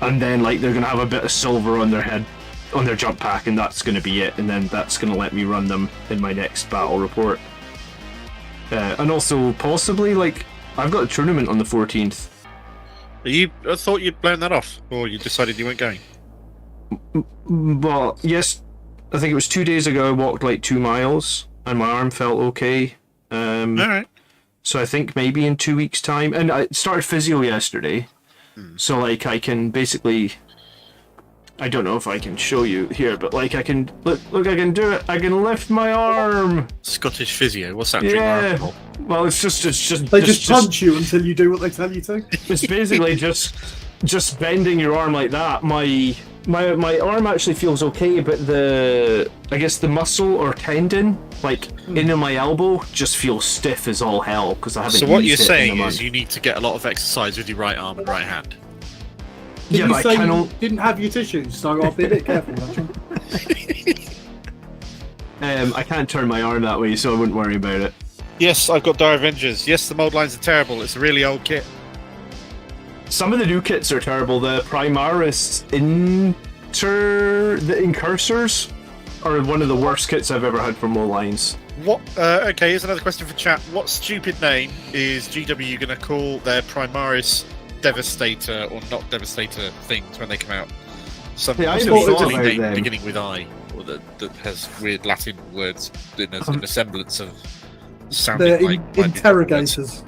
and then like they're gonna have a bit of silver on their head, on their jump pack, and that's gonna be it. And then that's gonna let me run them in my next battle report. And also possibly like I've got a tournament on the 14th. I thought you'd blown that off, or you decided you weren't going. Well, yes, I think it was 2 days ago. I walked like 2 miles, and my arm felt okay. All right. So I think maybe in 2 weeks' time, and I started physio yesterday, so like I can basically, I don't know if I can show you here, but like I can look, I can do it. I can lift my arm. Scottish physio. What's that? Yeah. Remarkable. Well, it's just They just punch you until you do what they tell you to. It's basically just bending your arm like that. My arm actually feels okay, but I guess the muscle or tendon, like in my elbow, just feels stiff as all hell because I haven't. So what used you're it in a saying month. is you need to get a lot of exercise with your right arm and right hand. Did Yeah, you but I say you cannot. didn't have your tissues? So I'll be a bit careful. Actually. I can't turn my arm that way, so I wouldn't worry about it. Yes, I've got Dire Avengers. Yes, the mold lines are terrible. It's a really old kit. Some of the new kits are terrible. The Primaris the Incursors are one of the worst kits I've ever had from Mold Lines. What? Okay, here's another question for chat. What stupid name is GW going to call their Primaris Devastator or not Devastator things when they come out? Some Yeah, I silly never thought silly about name them. beginning with I, or that has weird Latin words in a semblance of sounding They're like might be different words. interrogators.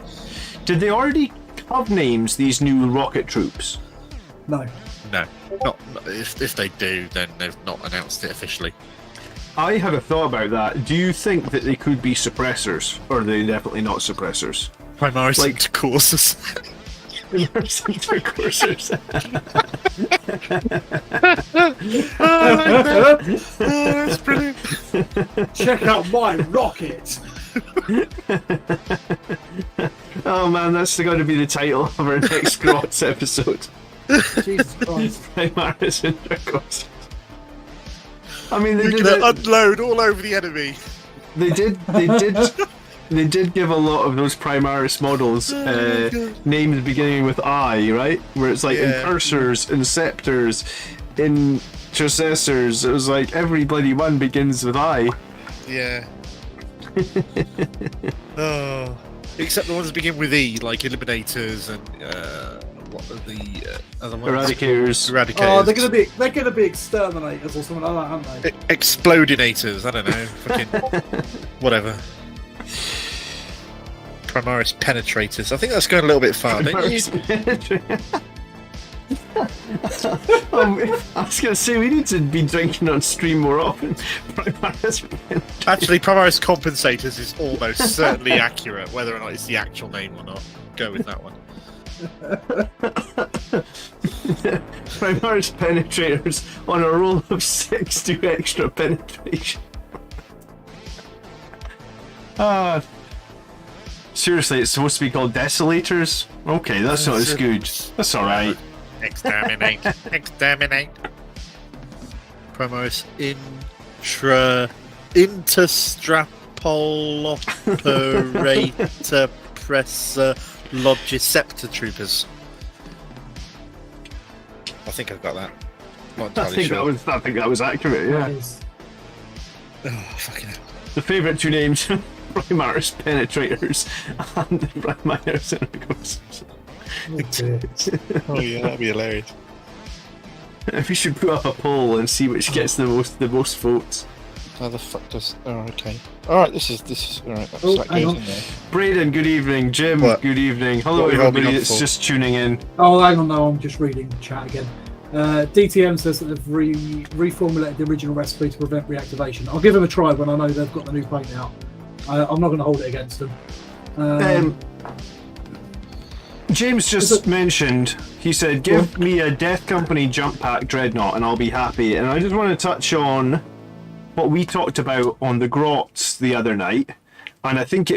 Did they already have names, these new rocket troops? No. No, not if they do, then they've not announced it officially. I had a thought about that. Do you think that they could be suppressors, or are they definitely not suppressors? Primaris Like- intercourses. Intercoursers. That's brilliant. Check out my rocket. Oh man, that's going to be the title of our next Grots episode. Jesus Christ. Primaris and Dragos. I mean, You're gonna unload all over the enemy. They did give a lot of those Primaris models names beginning with I, right? Where it's like Incursors, Inceptors, Intercessors. It was like every bloody one begins with I. Yeah. Oh. Except the ones that begin with E, like Eliminators and what are the other ones? Eradicators. Oh, they're gonna be exterminators or something like that, aren't they? Explodinators. I don't know. Fucking whatever. Primaris penetrators. I think that's going a little bit far. Don't you? I was gonna say we need to be drinking on stream more often. Actually, Primaris compensators is almost certainly accurate, whether or not it's the actual name or not. Go with that one. Primaris penetrators on a roll of 6 do extra penetration. Seriously, it's supposed to be called Desolators? Okay, that's not as good. That's alright. Exterminate. Primaris interstrapoloperator presser logiceptor troopers. I think I've got that. Not entirely sure. I think that was accurate, yeah. Oh, fucking hell. The favourite two names, Primaris penetrators and Primaris Dragos. Oh yeah, that'd be hilarious. If we should put up a poll and see which gets the most votes. How the fuck does? Oh, okay. All right, this is all right. That goes in there. Braden, good evening. Jim, good evening. Hello, everybody that's just tuning in. Oh, hang on, no, I'm just reading the chat again. DTM says that they've reformulated the original recipe to prevent reactivation. I'll give them a try when I know they've got the new paint out. I'm not going to hold it against them. James just mentioned, he said, give me a Death Company jump pack Dreadnought and I'll be happy. And I just want to touch on what we talked about on the Grots the other night. And I think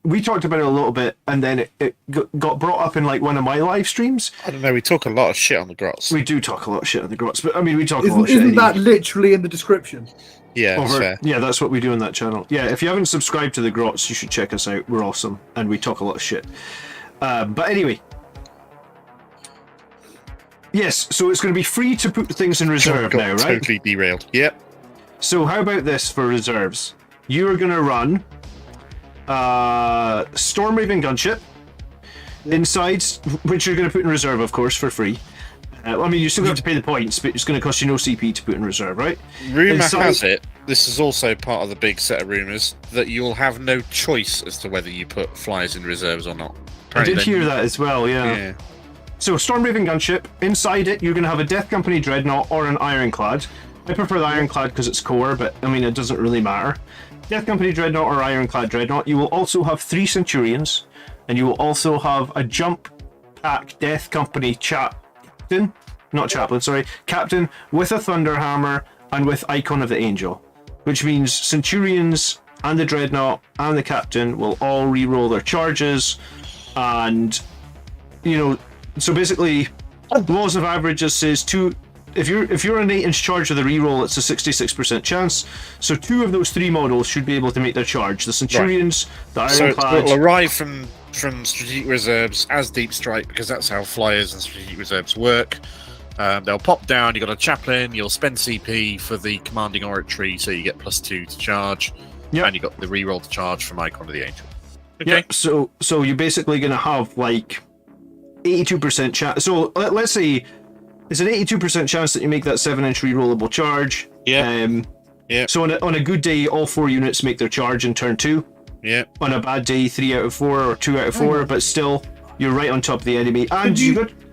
we talked about it a little bit and then it got brought up in like one of my live streams. I don't know, we talk a lot of shit on the Grots. We do talk a lot of shit on the Grots, but I mean, we talk a lot of shit. Isn't that literally in the description? Yeah, that's fair. Yeah, that's what we do on that channel. Yeah, if you haven't subscribed to the Grots, you should check us out. We're awesome and we talk a lot of shit. But anyway, yes, so it's going to be free to put things in reserve now, right? Totally derailed. Yep. So how about this for reserves? You are going to run Storm Raven gunship inside, which you're going to put in reserve, of course, for free. I mean, you still have to pay the points, but it's going to cost you no CP to put in reserve, right? Rumour has it, this is also part of the big set of rumours, that you'll have no choice as to whether you put flyers in reserves or not. Apparently I did hear that as well, yeah. So, Storm Raven gunship, inside it, you're going to have a Death Company Dreadnought or an Ironclad. I prefer the Ironclad because it's core, but, I mean, it doesn't really matter. Death Company Dreadnought or Ironclad Dreadnought. You will also have 3 Centurions, and you will also have a jump pack Death Company Captain with a Thunderhammer and with Icon of the Angel, which means Centurions and the Dreadnought and the Captain will all re-roll their charges, and so basically the laws of averages says if you're an 8-inch charge with a re-roll, it's a 66% chance. So 2 of those 3 models should be able to make their charge. The Centurions, the Ironclad. So it'll arrive from strategic reserves as deep strike, because that's how flyers and strategic reserves work. They'll pop down. You got a chaplain. You'll spend CP for the commanding oratory, so you get +2 to charge. Yep. And you got the re-roll to charge from Icon of the Angel. Okay. Yep. So you're basically going to have like 82% chance. So let's say it's an 82% chance that you make that 7-inch re-rollable charge. Yeah. So on a good day, all 4 units make their charge in turn 2. Yeah. On a bad day, 3 out of 4 or 2 out of 4, but still, you're right on top of the enemy. And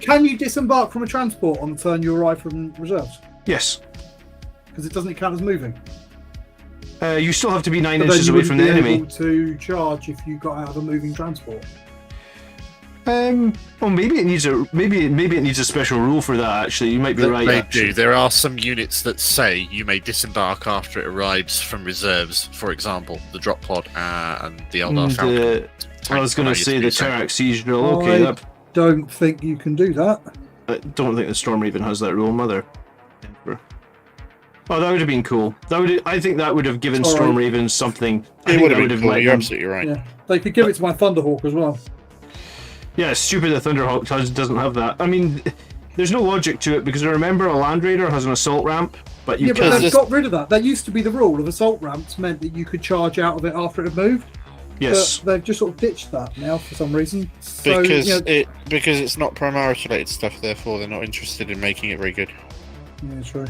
can you disembark from a transport on the turn you arrive from reserves? Yes. Because it doesn't count as moving. You still have to be 9 inches away from the enemy. Able to charge if you got out of a moving transport. Well, maybe it needs a special rule for that. Actually, you might be right. They actually. do. There are some units that say you may disembark after it arrives from reserves. For example, the drop pod and the Eldar Falcon. I was going to say the Terrax Siege drill. Okay, I don't think you can do that. I don't think the Storm Raven has that rule, Mother. Oh, that would have been cool. I think that would have given Storm Ravens something. It would have been cool. You're absolutely right. Yeah, they could give it to my Thunderhawk as well. Yeah, it's stupid that Thunderhawk doesn't have that. I mean, there's no logic to it because I remember a Land Raider has an assault ramp, but you but they've got rid of that. That used to be the rule of assault ramps meant that you could charge out of it after it had moved. Yes. But they've just sort of ditched that now for some reason. So, because it's not Primaris related stuff, therefore they're not interested in making it very good. Yeah, true.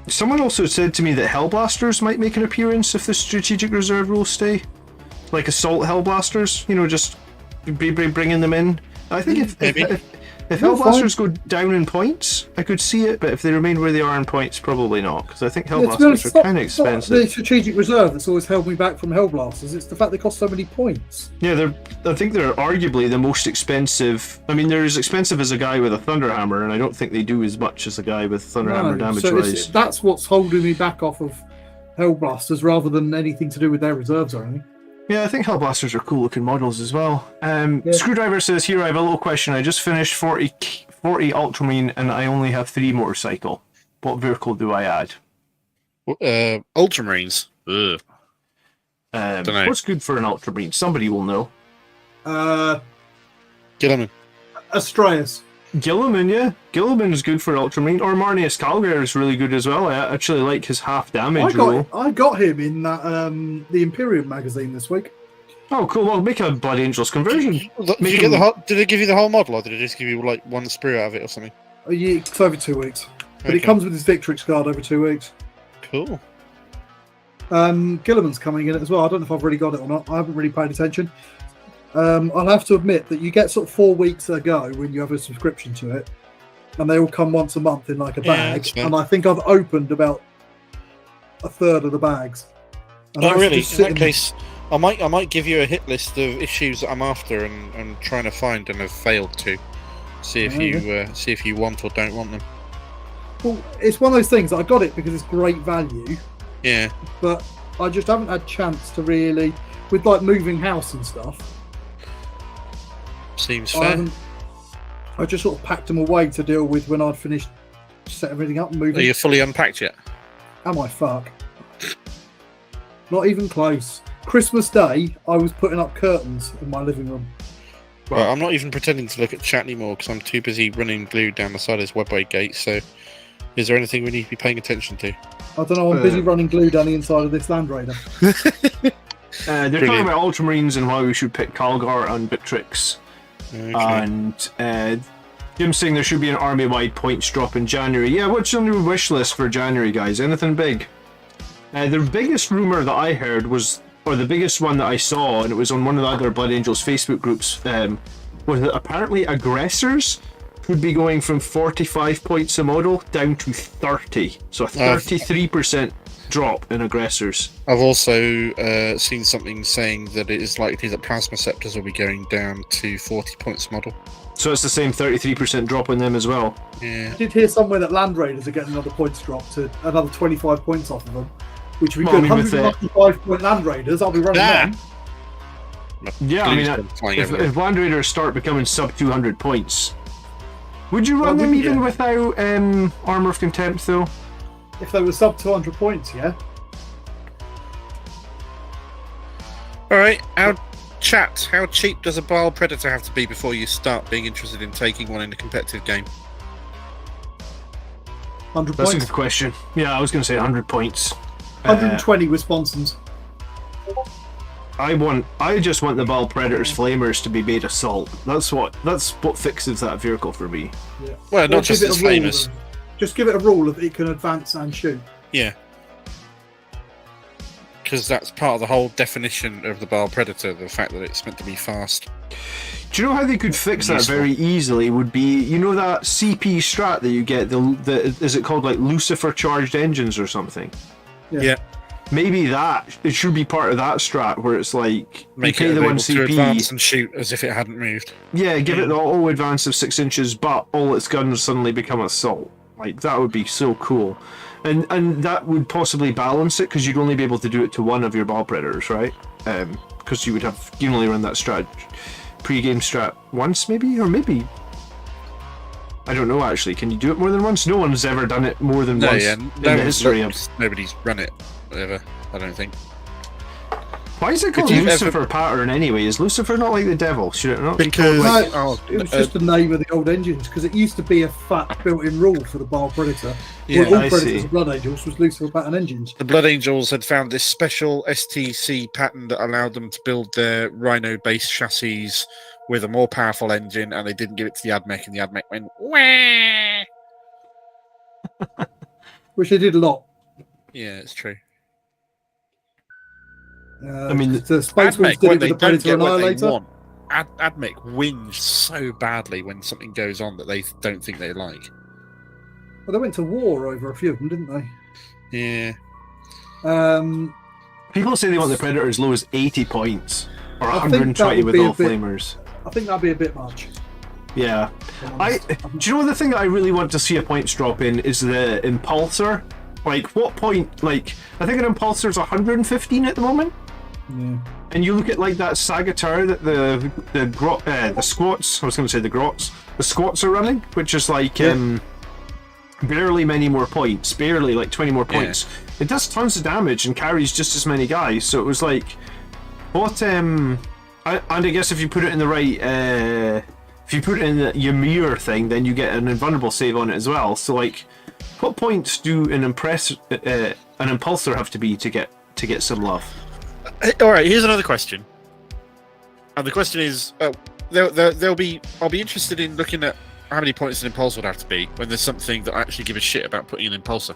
Someone also said to me that Hellblasters might make an appearance if the strategic reserve rules stay. Like assault Hellblasters, just bringing them in. I think if Hellblasters go down in points, I could see it, but if they remain where they are in points, probably not, because I think Hellblasters are kind of expensive. It's the strategic reserve that's always held me back from Hellblasters. It's the fact they cost so many points. Yeah, I think they're arguably the most expensive. I mean, they're as expensive as a guy with a Thunderhammer, and I don't think they do as much as a guy with Thunderhammer damage-wise. So that's what's holding me back off of Hellblasters, rather than anything to do with their reserves or anything. Yeah, I think Hellblasters are cool-looking models as well. Screwdriver says, here I have a little question. I just finished 40 Ultramarine and I only have 3 motorcycle. What vehicle do I add? Ultramarines? Ugh. Dunno. What's good for an Ultramarine? Somebody will know. Gilliman. Astraeus. Gilliman, yeah. Gilliman is good for Ultramarine. Or Marnius Calgar is really good as well. I actually like his half damage rule. I got him in that the Imperium magazine this week. Oh, cool. Well, make a Blood Angels conversion. Did it give you the whole model, or did it just give you like one sprue out of it or something? Yeah, it's over 2 weeks. But it comes with his Victrix card over 2 weeks. Cool. Gilliman's coming in as well. I don't know if I've really got it or not. I haven't really paid attention. I'll have to admit that you get sort of 4 weeks ago when you have a subscription to it, and they all come once a month in like a bag. And I think I've opened about a third of the bags. Oh, really? In that case, I might give you a hit list of issues that I'm after and trying to find and have failed to. See if you want or don't want them. Well, it's one of those things. I got it because it's great value. Yeah. But I just haven't had a chance to really, with like moving house and stuff. Seems fair. I just sort of packed them away to deal with when I'd finished set everything up and moving. Are you fully unpacked yet? Am I fuck? Not even close. Christmas Day, I was putting up curtains in my living room. Well, I'm not even pretending to look at chat anymore because I'm too busy running glue down the side of this webway gate. So, is there anything we need to be paying attention to? I don't know. I'm busy running glue down the inside of this Land Raider. They're talking about Ultramarines and why we should pick Calgar and Victrix. Okay. And Jim's saying there should be an army-wide points drop in January. Yeah, what's on your wish list for January, guys? Anything big? The biggest rumour that I heard was, or the biggest one that I saw, and it was on one of the other Blood Angels Facebook groups, was that apparently aggressors could be going from 45 points a model down to 30. So a 33% drop in aggressors. I've also seen something saying that it is likely that plasma scepters will be going down to 40 points a model. So it's the same 33% drop on them as well. Yeah. I did hear somewhere that Land Raiders are getting another points drop to another 25 points off of them, which would be good. 195 point Land Raiders, I'll be running them. Yeah, I mean, if Land Raiders start becoming sub 200 points, would you run them even without Armor of Contempt, though? If they were sub 200 points, yeah. Alright, how cheap does a Bile Predator have to be before you start being interested in taking one in a competitive game? 100 That's points. a good question. Yeah, I was going to say 100 points. 120 with sponsons. I just want the Bile Predator's flamers to be made assault. That's what fixes that vehicle for me. Yeah. Well, not just its flamers. Just give it a rule of it can advance and shoot. Yeah. Because that's part of the whole definition of the Bile Predator, the fact that it's meant to be fast. Do you know how they could fix that very easily? Would be, that CP strat that you get, is it called like Lucifer charged engines or something? Yeah. maybe that it should be part of that strat where it's like Make you pay it the 1 able to advance CP. and shoot as if it hadn't moved. Yeah, give it the auto advance of 6 inches, but all its guns suddenly become assault. Like that would be so cool, and that would possibly balance it because you'd only be able to do it to one of your ball predators, right? Because you can only run that strat pre-game strat once, maybe, or maybe. I don't know actually. Can you do it more than once? No one's ever done it more than once in the history of. Nobody's run it, whatever. I don't think. Why is it called Lucifer pattern anyway? Is Lucifer not like the devil? Should it not Because be called, No, it was just the name of the old engines because it used to be a fat built-in rule for the Bar Predator. Yeah, all I Predators see. and Blood Angels was Lucifer pattern engines. the Blood Angels had found this special STC pattern that allowed them to build their Rhino-based chassis with a more powerful engine, and they didn't give it to the AdMech, and the AdMech went, wah! Which they did a lot. Yeah, it's true. I mean, the Space Wolves AdMech, did when it they with the don't Predator get what they Annihilator. want, AdMech whinge so badly when something goes on that they don't think they like. Well, they went to war over a few of them, didn't Yeah. they? People say they want the Predator as low as 80 points or I think that 120 would with be a all bit- flamers. I think that'd be a bit much. Yeah. if I'm honest. Do you know the thing that I really want to see a points drop in is the Impulsor? Like, what point? Like, I think an Impulsor's 115 at the moment. Yeah. And you look at like that Sagitar that the squats. I was going to say the grots. The squats are running, which is like barely many more points, barely like 20 more points. It does tons of damage and carries just as many guys. So it was like, what? And I guess if you put it in the right, if you put it in the Ymir thing, then you get an invulnerable save on it as well. So like, what points do an Impulsor have to be to get some love? All right, here's another question. And the question is, I'll be interested in looking at how many points an Impulsor would have to be when there's something that I actually give a shit about putting an Impulsor.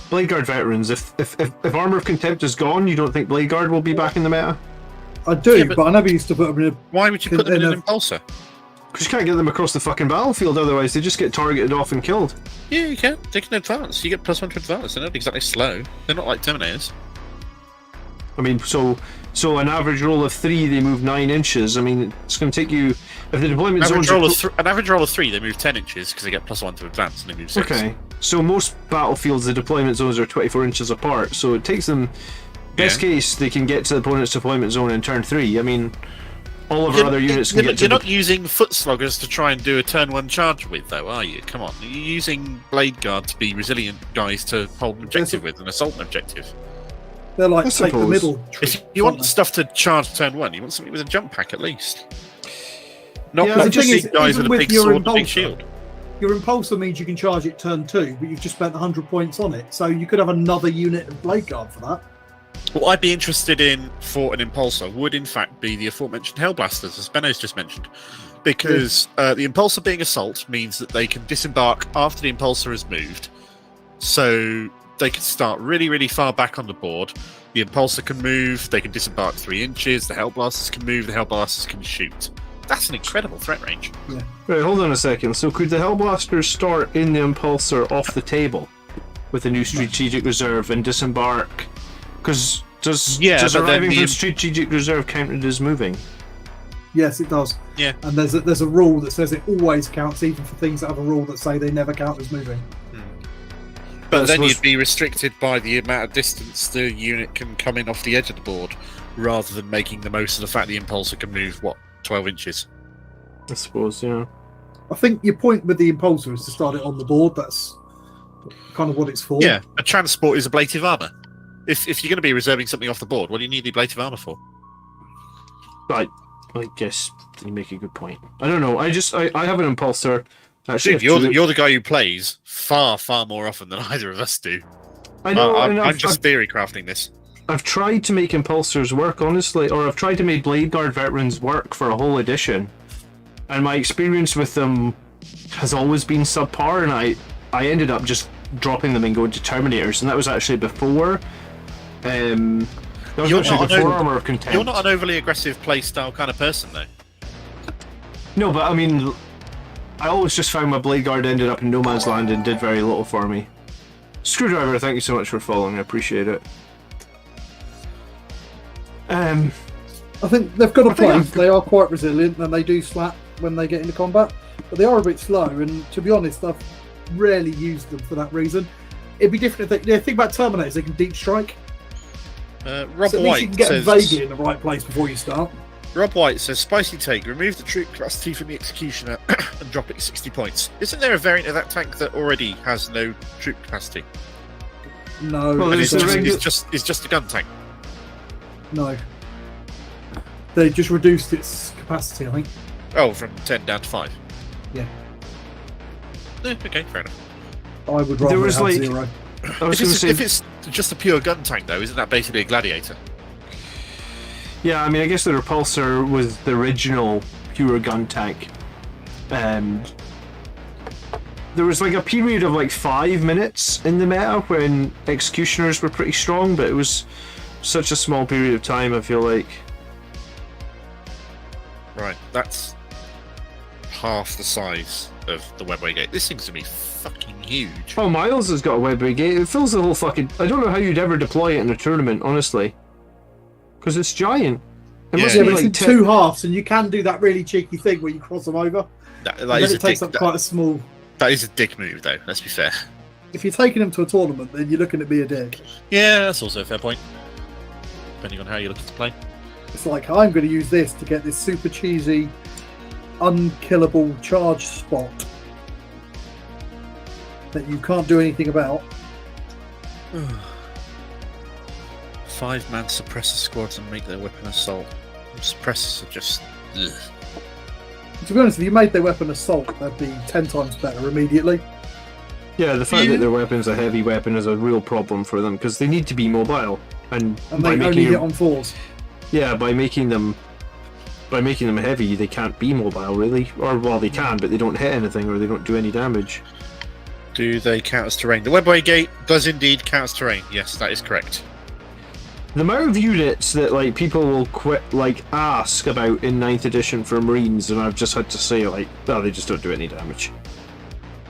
Bladeguard veterans, if Armor of Contempt is gone, you don't think Bladeguard will be back in the meta? I do, Yeah, but- but I never used to put them in a. Why would you put them in In an Impulsor? Because you can't get them across the fucking battlefield, otherwise they just get targeted off and killed. Yeah, you can. They can advance. You get +1 to advance. They're not exactly slow. They're not like Terminators. I mean, so an average roll of 3, they move 9 inches. I mean, it's going to take you... If the deployment zones... An average roll of 3, they move 10 inches because they get +1 to advance and they move 6. Okay, so most battlefields, the deployment zones are 24 inches apart, so it takes them... Best case, they can get to the opponent's deployment zone in turn 3. I mean, all of our other units can get to... You're not using foot sloggers to try and do a turn 1 charge with, though, are you? Come on. You're using Blade Guard to be resilient guys to hold an objective with, and assault an objective. They're like I take the suppose. middle. If you want stuff to charge turn 1, you want something with a jump pack at least. Not Yeah, not the just thing these is, guys even with a with big your sword and a big Impulsor- shield. Your Impulsor means you can charge it turn 2, but you've just spent 100 points on it, so you could have another unit of Blade Guard for that. What I'd be interested in for an Impulsor would, in fact, be the aforementioned Hellblasters, as Benno's just mentioned. Because the Impulsor being assault means that they can disembark after the Impulsor has moved. So they can start really, really far back on the board. The Impulsor can move, they can disembark 3 inches, the Hellblasters can move, the Hellblasters can shoot. That's an incredible threat range. Right, hold on a second. So could the Hellblasters start in the Impulsor off the table with a new strategic reserve and disembark? Because does but then arriving the- from strategic reserve counted as moving? Yes, it does. Yeah. And there's a rule that says it always counts, even for things that have a rule that say they never count as moving. But I then suppose- you'd be restricted by the amount of distance the unit can come in off the edge of the board, rather than making the most of the fact the Impulsor can move, 12 inches? I suppose, yeah. I think your point with the Impulsor is to start it on the board. That's kind of what it's for. Yeah, a transport is ablative armor. If you're going to be reserving something off the board, what do you need the ablative armor for? I guess you make a good point. I don't know. I have an Impulsor. Actually, Dude, you're the guy who plays far more often than either of us do. I know. and I'm I've- just theory crafting this. I've tried to make Impulsors work, honestly, or I've tried to make Blade Guard veterans work for a whole edition, and my experience with them has always been subpar, and I ended up just dropping them and going to Terminators, and that was actually before. That was You're actually not an before over- Armor of Contempt. You're not an overly aggressive play style kind of person, though. No, but I mean, I always just found my Blade Guard ended up in no man's land and did very little for me. Screwdriver, thank you so much for following. I appreciate it. I think they've got a I think place. They are quite resilient and they do slap when they get into combat, but they are a bit slow. And to be honest, I've rarely used them for that reason. It'd be different if they think about Terminators. They can deep strike. Rob So at least White you can get says, Vega in the right place before you start. Rob White says, spicy take, remove the troop capacity from the Executioner and drop it 60 points. Isn't there a variant of that tank that already has no troop capacity? No, Well, And there's it's a just a gun tank. no. They just reduced its capacity, I think. Oh, from 10 down to 5. Yeah. Okay, fair enough. I would rather was, have like- 0. I was going to say, If it's just a pure gun tank, though, isn't that basically a gladiator? yeah, I mean, I guess the Repulsor was the original pure gun tank. There was like a period of like 5 minutes in the meta when Executioners were pretty strong, but it was such a small period of time, I feel like. Right, that's half the size of the Webway Gate. This thing's gonna be fucking huge. Oh, Miles has got a web brigade. It fills the whole fucking... I don't know how you'd ever deploy it in a tournament, honestly. Because it's giant. It must Yeah, be but it's like in 2 halves, and you can do that really cheeky thing where you cross them over. That And then is it takes up quite a small. that is a dick move, though. Let's be fair. If you're taking them to a tournament, then you're looking at me a dick. Yeah, that's also a fair point. Depending on how you're looking to play. It's like I'm going to use this to get this super cheesy, unkillable charge spot that you can't do anything about. 5-man suppressor squads and make their weapon assault. Suppressors are just. Ugh. To be honest, if you made their weapon assault, that'd be 10 times better immediately. Yeah, the fact that their weapon's a heavy weapon is a real problem for them, because they need to be mobile. And And by they making only hit them, on 4s. yeah, by making them heavy, they can't be mobile, really. Or, well, they can, but they don't hit anything, or they don't do any damage. Do they count as terrain? The Webway Gate does indeed count as terrain. Yes, that is correct. The amount of units that like people will ask about in 9th edition for Marines, and I've just had to say they just don't do any damage.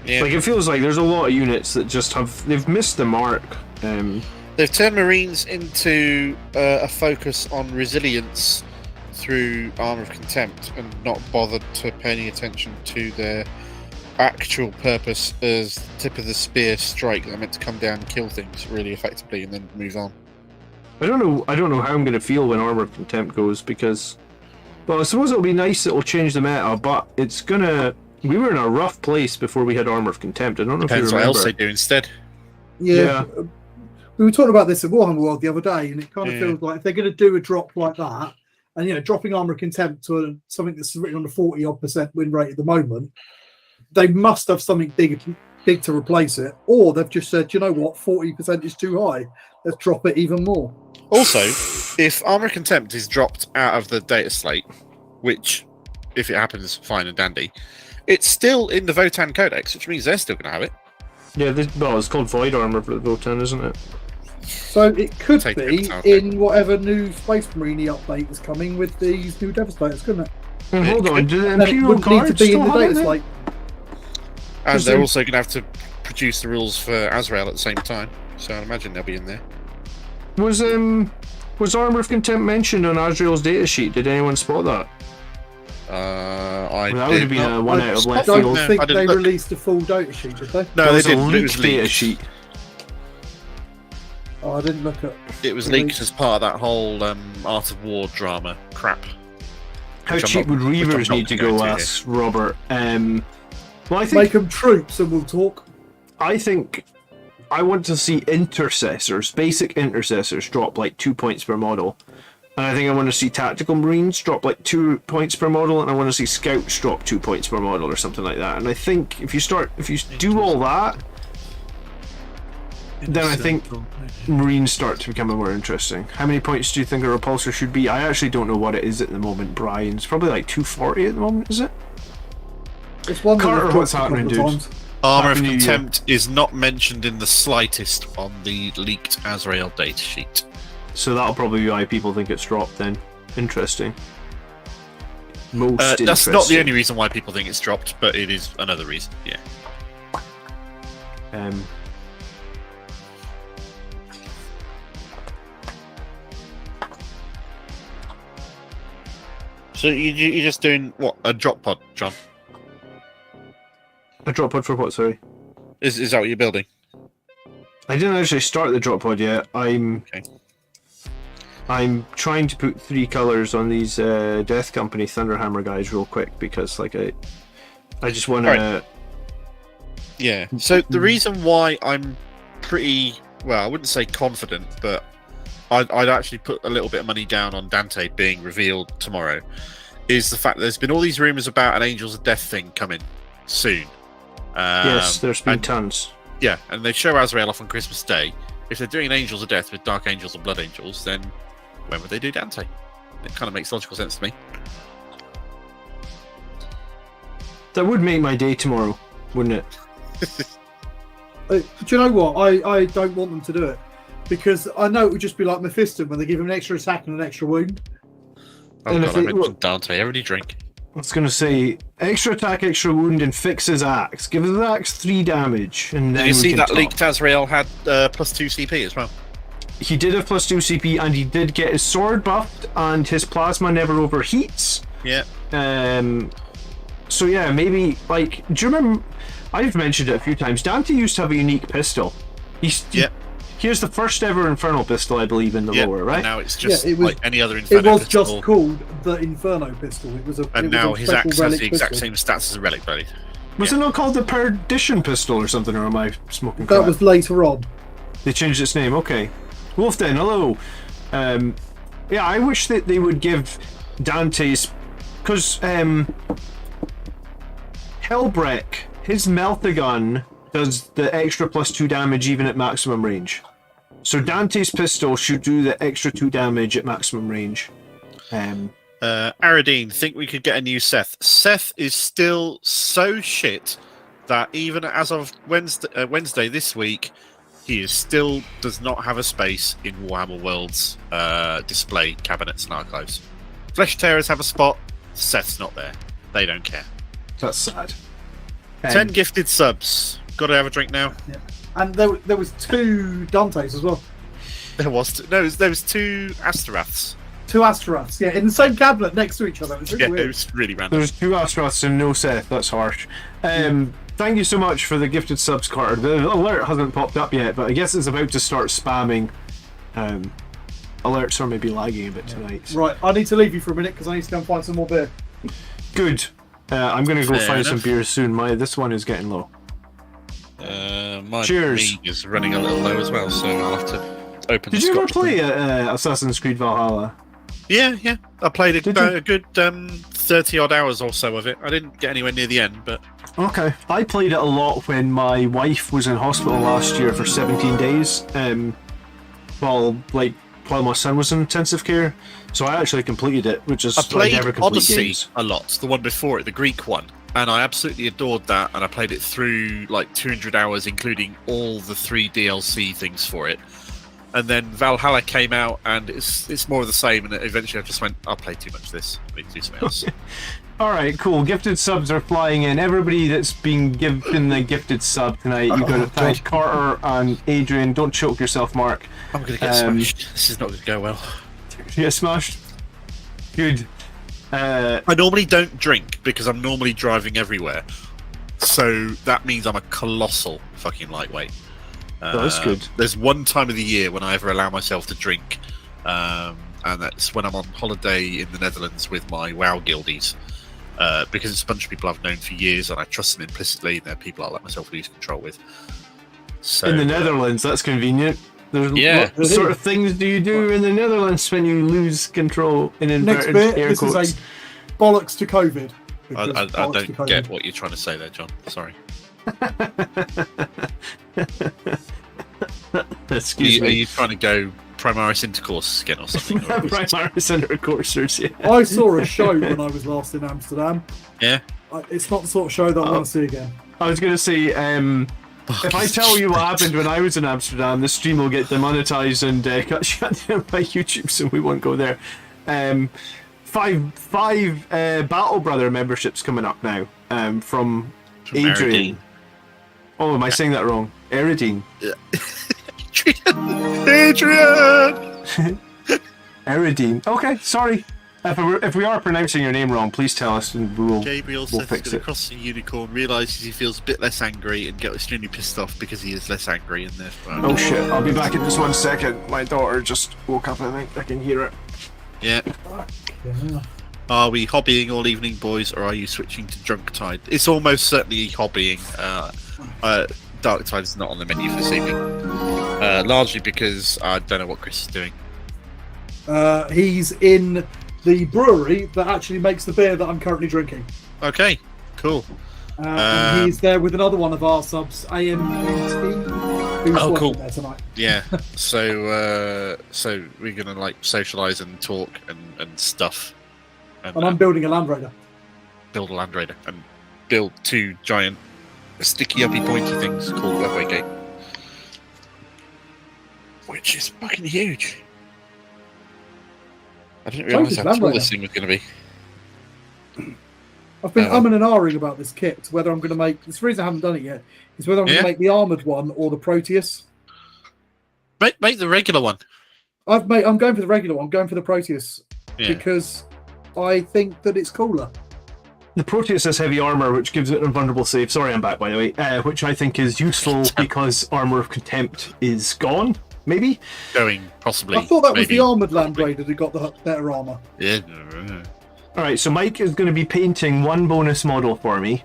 Yeah. Like, it feels like there's a lot of units that just they've missed the mark. They've turned Marines into a focus on resilience through Armour of Contempt and not bothered to pay any attention to their actual purpose as tip of the spear strike that are meant to come down and kill things really effectively and then move on. I don't know how I'm going to feel when Armour of Contempt goes, because, well, I suppose it'll be nice, it'll change the meta, but it's gonna... We were in a rough place before we had Armour of Contempt. I don't know Depends if you what remember. else they do instead. Yeah. We were talking about this at Warhammer World the other day, and it kind of Yeah. feels like if they're going to do a drop like that, and dropping Armour of Contempt to something that's written on a 40% win rate at the moment, they must have something big to replace it, or they've just said, you know what, 40% is too high. Let's drop it even more. Also, if Armour of Contempt is dropped out of the data slate, which, if it happens, fine and dandy, it's still in the Votan Codex, which means they're still going to have it. Yeah, it's called Void Armour for the Votan, isn't it? So it could Take the be Avatar in whatever new Space Marine update is coming with these new Devastators, couldn't it? And hold on, do the And it Imperial wouldn't need to cards be in still the have it data then? slate. And Is they're there- also going to have to produce the rules for Azrael at the same time, so I imagine they'll be in there. Was Armour of Contempt mentioned on Azrael's datasheet? Did anyone spot that? I That would have been a one out of I left don't field. No, think I didn't they look. released a full data sheet, did they? No, That they was a didn't. It leaked was data leaked. sheet. Oh, I didn't look at. It was leaked as part of that whole Art of War drama crap. How Which I'm cheap not- would which I'm Reavers not need to going go? to Asks Robert. Well, I Make think them troops and we'll talk. I want to see intercessors, basic intercessors, drop like 2 points per model. And I think I want to see tactical marines drop like 2 points per model, and I want to see scouts drop 2 points per model or something like that. And I think if you do all that, then I think marines start to become more interesting. How many points do you think a repulsor should be? I actually don't know what it is at the moment, Brian. It's probably like 240 at the moment, is it? It's one that Carter, we've what's dropped a couple happening, of dude? times. Armour of Happy New Year. Contempt is not mentioned in the slightest on the leaked Azrael datasheet. So that'll probably be why people think it's dropped then. Interesting. Most interesting. That's not the only reason why people think it's dropped, but it is another reason. Yeah. So you're just doing what, a drop pod, John? A drop pod for what? Sorry. Is that what you're building? I didn't actually start the drop pod yet. I'm trying to put 3 colors on these Death Company Thunderhammer guys real quick because like I just want to. Right. Yeah. So the reason why I'm pretty well, I wouldn't say confident, but I'd actually put a little bit of money down on Dante being revealed tomorrow, is the fact that there's been all these rumors about an Angels of Death thing coming soon. Yes, there's been tons. Yeah, and they show Azrael off on Christmas Day. If they're doing Angels of Death with Dark Angels and Blood Angels, then when would they do Dante? It kind of makes logical sense to me. That would make my day tomorrow, wouldn't it? Do you know what? I don't want them to do it because I know it would just be like Mephisto when they give him an extra attack and an extra wound. Oh And god, if I it- mentioned Dante. Everybody drink. I was going to say, extra attack, extra wound, and fix his axe. Give his axe 3 damage, and then Did you we see can that talk. leaked Azrael had +2 CP as well? He did have +2 CP, and he did get his sword buffed, and his plasma never overheats. Yeah. So yeah, maybe, like, do you remember, I've mentioned it a few times, Dante used to have a unique pistol. Here's the first ever Infernal pistol, I believe, in the lore, right? And now it's just Yeah, it was- like any other Inferno It was pistol. just called the Inferno pistol. It was a. And it was now a his special axe has relic the exact pistol. same stats as a relic blade. Was it not called the Perdition pistol or something, or am I smoking That crack? was later on. They changed its name, okay. Wolfden, hello. Yeah, I wish that they would give Dante's, because Hellbreak, his Meltagun does the extra +2 damage even at maximum range. So Dante's pistol should do the extra 2 damage at maximum range. Aradine, think we could get a new Seth. Seth is still so shit that even as of Wednesday this week, he is still does not have a space in Warhammer World's display cabinets and archives. Flesh Tearers have a spot. Seth's not there. They don't care. That's sad. 10 gifted subs. Got to have a drink now. Yeah. And there was 2 Dantes as well. There was there was 2 Astaroths. 2 Astaroths, yeah, in the same cabinet next to each other. It was really Yeah, it weird. was really random. There's 2 Astraths and no Seth, that's harsh. Thank you so much for the gifted subs, Carter. The alert hasn't popped up yet, but I guess it's about to start spamming. Alerts are maybe lagging a bit tonight. Right, I need to leave you for a minute because I need to go and find some more beer. Good. I'm going to go Fair find some enough. beers soon. This one is getting low. My Cheers. mead is running a little low as well, so I'll have to open Did the you ever Scotch. play Assassin's Creed Valhalla? Yeah. I played Did you? a good 30 odd hours or so of it. I didn't get anywhere near the end, but Okay. I played it a lot when my wife was in hospital last year for 17 days. While my son was in intensive care, so I actually completed it, which is I played never complete Odyssey games. a lot, the one before it, the Greek one, and I absolutely adored that, and I played it through like 200 hours, including all the 3 DLC things for it. And then Valhalla came out, and it's more of the same, and eventually I just went, I'll play too much of this, I need to do something else. Alright, cool. Gifted subs are flying in. Everybody that's been given the gifted sub tonight, you've got to thank Carter and Adrian. Don't choke yourself, Mark. I'm going to get smashed. This is not going to go well. Get smashed? Good. I normally don't drink because I'm normally driving everywhere. So that means I'm a colossal fucking lightweight. That's good. There's one time of the year when I ever allow myself to drink, and that's when I'm on holiday in the Netherlands with my WoW guildies. Because it's a bunch of people I've known for years and I trust them implicitly, and they're people I let myself lose control with. So, In the Netherlands, that's convenient. Yeah. What sort of things do you do in the Netherlands when you lose control in Next inverted bit, air this quotes? is a bollocks to COVID. I because bollocks to don't COVID. get what you're trying to say there, John. Sorry. Excuse Are me. you trying to go Primaris Intercourse again or something? Or- Primaris intercoursers, yeah. I saw a show when I was last in Amsterdam. yeah? It's not the sort of show that I want to see again. I was going to say, if I tell you what happened when I was in Amsterdam, the stream will get demonetized and shut down by YouTube, so we won't go there. Five Battle Brother memberships coming up now from Adrian. Aradine. Oh, am I saying that wrong? Aradine. Adrian! Aradine. Okay, sorry. If we are pronouncing your name wrong, please tell us and we'll Gabriel we'll says he's fix going it. to cross the unicorn, realises he feels a bit less angry, and get extremely pissed off because he is less angry, and therefore. Oh shit! I'll be back in just 1 second. My daughter just woke up. I think I can hear it. Yeah. Yeah. Are we hobbying all evening, boys, or are you switching to Drunk Tide? It's almost certainly hobbying. Dark Tide is not on the menu for this evening, largely because I don't know what Chris is doing. He's in the brewery that actually makes the beer that I'm currently drinking. Okay, cool. And he's there with another one of our subs, AMT, who's working there tonight. Yeah. So we're gonna like socialise and talk and stuff. And I'm building a Land Raider. Build a Land Raider and build 2 giant sticky uppy pointy things called Webway Gate, which is fucking huge. I didn't realise how tall this thing was going to be. I've been umming and ahhing about this kit, whether I'm going to make. The reason I haven't done it yet is whether I'm going to make the armoured one or the Proteus. Make the regular one. I'm going for the regular one. I'm going for the Proteus because I think that it's cooler. The Proteus has heavy armor, which gives it an invulnerable save. Sorry, I'm back, by the way. Which I think is useful because Armor of Contempt is gone. Maybe going possibly. I thought that was the armoured Land Raider that got the better armour. Yeah. All right, so Mike is going to be painting 1 bonus model for me,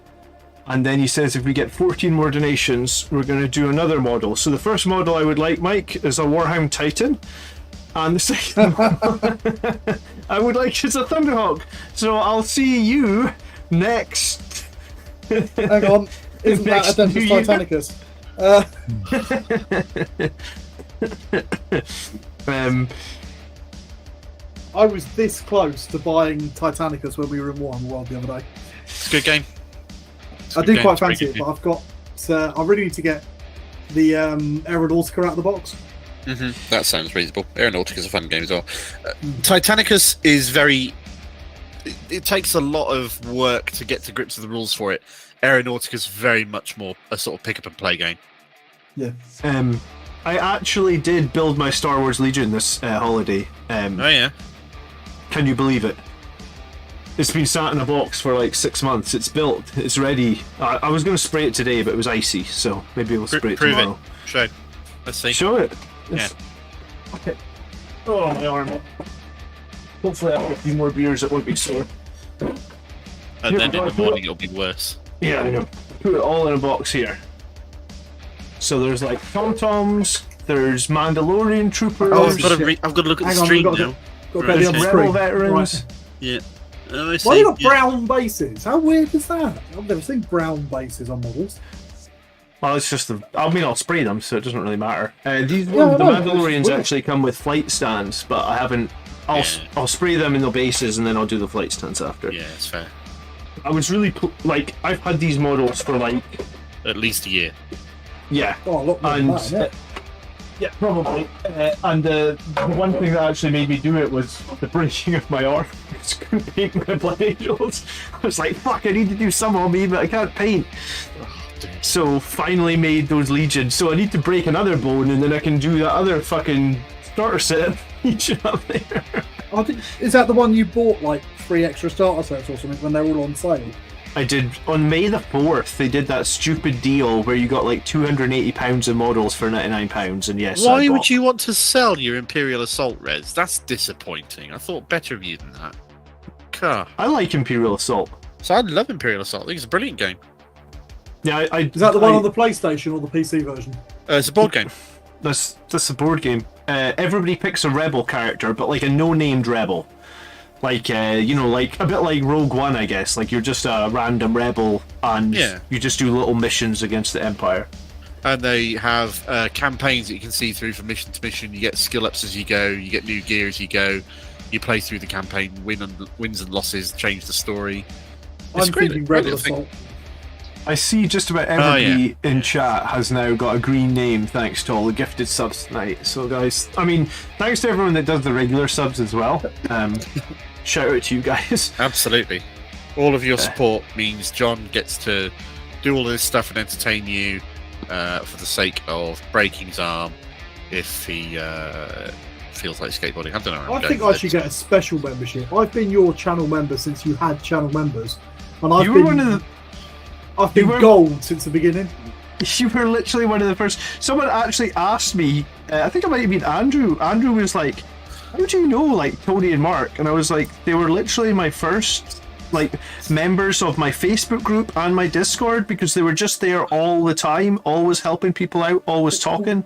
and then he says if we get 14 more donations, we're going to do another model. So the first model I would like, Mike, is a Warhammer Titan, and the second one I would like is a Thunderhawk. So I'll see you next. Hang on, isn't that Adentis Titanicus? I was this close to buying Titanicus when we were in Warhammer World the other day. It's a good game. I do quite fancy it, but I've got. I really need to get the Aeronautica out of the box. That sounds reasonable. Aeronautica is a fun game as well. Titanicus is very. It takes a lot of work to get to grips with the rules for it. Aeronautica is very much more a sort of pick up and play game. Yeah. I actually did build my Star Wars Legion this holiday. Oh yeah. Can you believe it? It's been sat in a box for like 6 months. It's built. It's ready. I was going to spray it today, but it was icy, so maybe we'll spray it tomorrow. Show. Let's see. Show it. Yeah. Okay. Oh, my arm. Hopefully after a few more beers it won't be sore. And then in the morning it'll be worse. Yeah, I know. Put it all in a box here. So there's like Tom-Toms, there's Mandalorian troopers. Oh, I've got to look at the stream now. Got to be on the Rebel screen. veterans. Right. Yeah. Oh, I see. Why you got brown bases? How weird is that? I've never seen brown bases on models. Well, it's just I'll spray them, so it doesn't really matter. These ones, the Mandalorians actually come with flight stands, but I haven't. I'll spray them in the bases, and then I'll do the flight stands after. Yeah, it's fair. I was really I've had these models for like at least a year. Yeah. Oh, look, yeah, probably. And the one thing that actually made me do it was the breaking of my arm. I couldn't paint my blood angels. I was like, fuck, I need to do some on me, but I can't paint. So finally made those legions. So I need to break another bone, and then I can do that other fucking starter set of legion up there. Is that the one you bought like 3 extra starter sets or something when they're all on sale? I did. On May the 4th, they did that stupid deal where you got like £280 of models for £99, and yes, why would you want to sell your Imperial Assault Res? That's disappointing. I thought better of you than that. Car. I like Imperial Assault. So I love Imperial Assault. I think it's a brilliant game. Yeah, is that the one on the PlayStation or the PC version? It's a board game. That's a board game. Everybody picks a rebel character, but like a no-named rebel. Like, like a bit like Rogue One, I guess. Like, you're just a random rebel, and you just do little missions against the Empire. And they have campaigns that you can see through from mission to mission. You get skill ups as you go. You get new gear as you go. You play through the campaign, wins and losses, change the story. I'm thinking Rebel Assault. I see just about everybody in chat has now got a green name thanks to all the gifted subs tonight. So, guys, I mean, thanks to everyone that does the regular subs as well. Shout out to you guys. Absolutely. All of your support means John gets to do all this stuff and entertain you for the sake of breaking his arm if he feels like skateboarding. I don't know. I think I should get a special membership. I've been your channel member since you had channel members, and I've been gold since the beginning. You were literally one of the first. Someone actually asked me. I think it might have been Andrew. Andrew was like, "How do you know like Tony and Mark?" And I was like, "They were literally my first like members of my Facebook group and my Discord because they were just there all the time, always helping people out, always talking."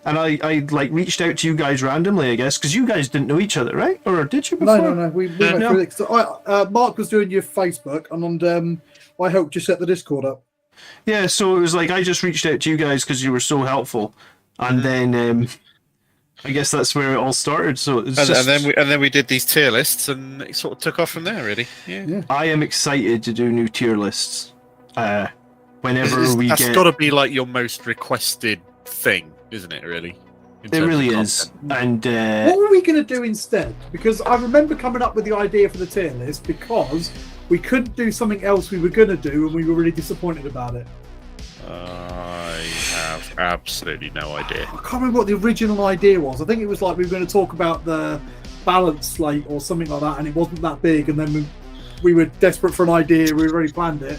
And I like reached out to you guys randomly, I guess, because you guys didn't know each other, right? Or did you before? No. We went through it. So Mark was doing your Facebook, and I helped you set the Discord up. Yeah, so it was like I just reached out to you guys because you were so helpful, and then I guess that's where it all started. So it's and then we did these tier lists, and it sort of took off from there. Really, yeah. I am excited to do new tier lists. Whenever that's got to be like your most requested thing, isn't it? Really, it really is. And what were we going to do instead? Because I remember coming up with the idea for the tier list because we couldn't do something else we were going to do, and we were really disappointed about it. I have absolutely no idea. I can't remember what the original idea was. I think it was like we were going to talk about the balance slate or something like that, and it wasn't that big, and then we were desperate for an idea, we already planned it.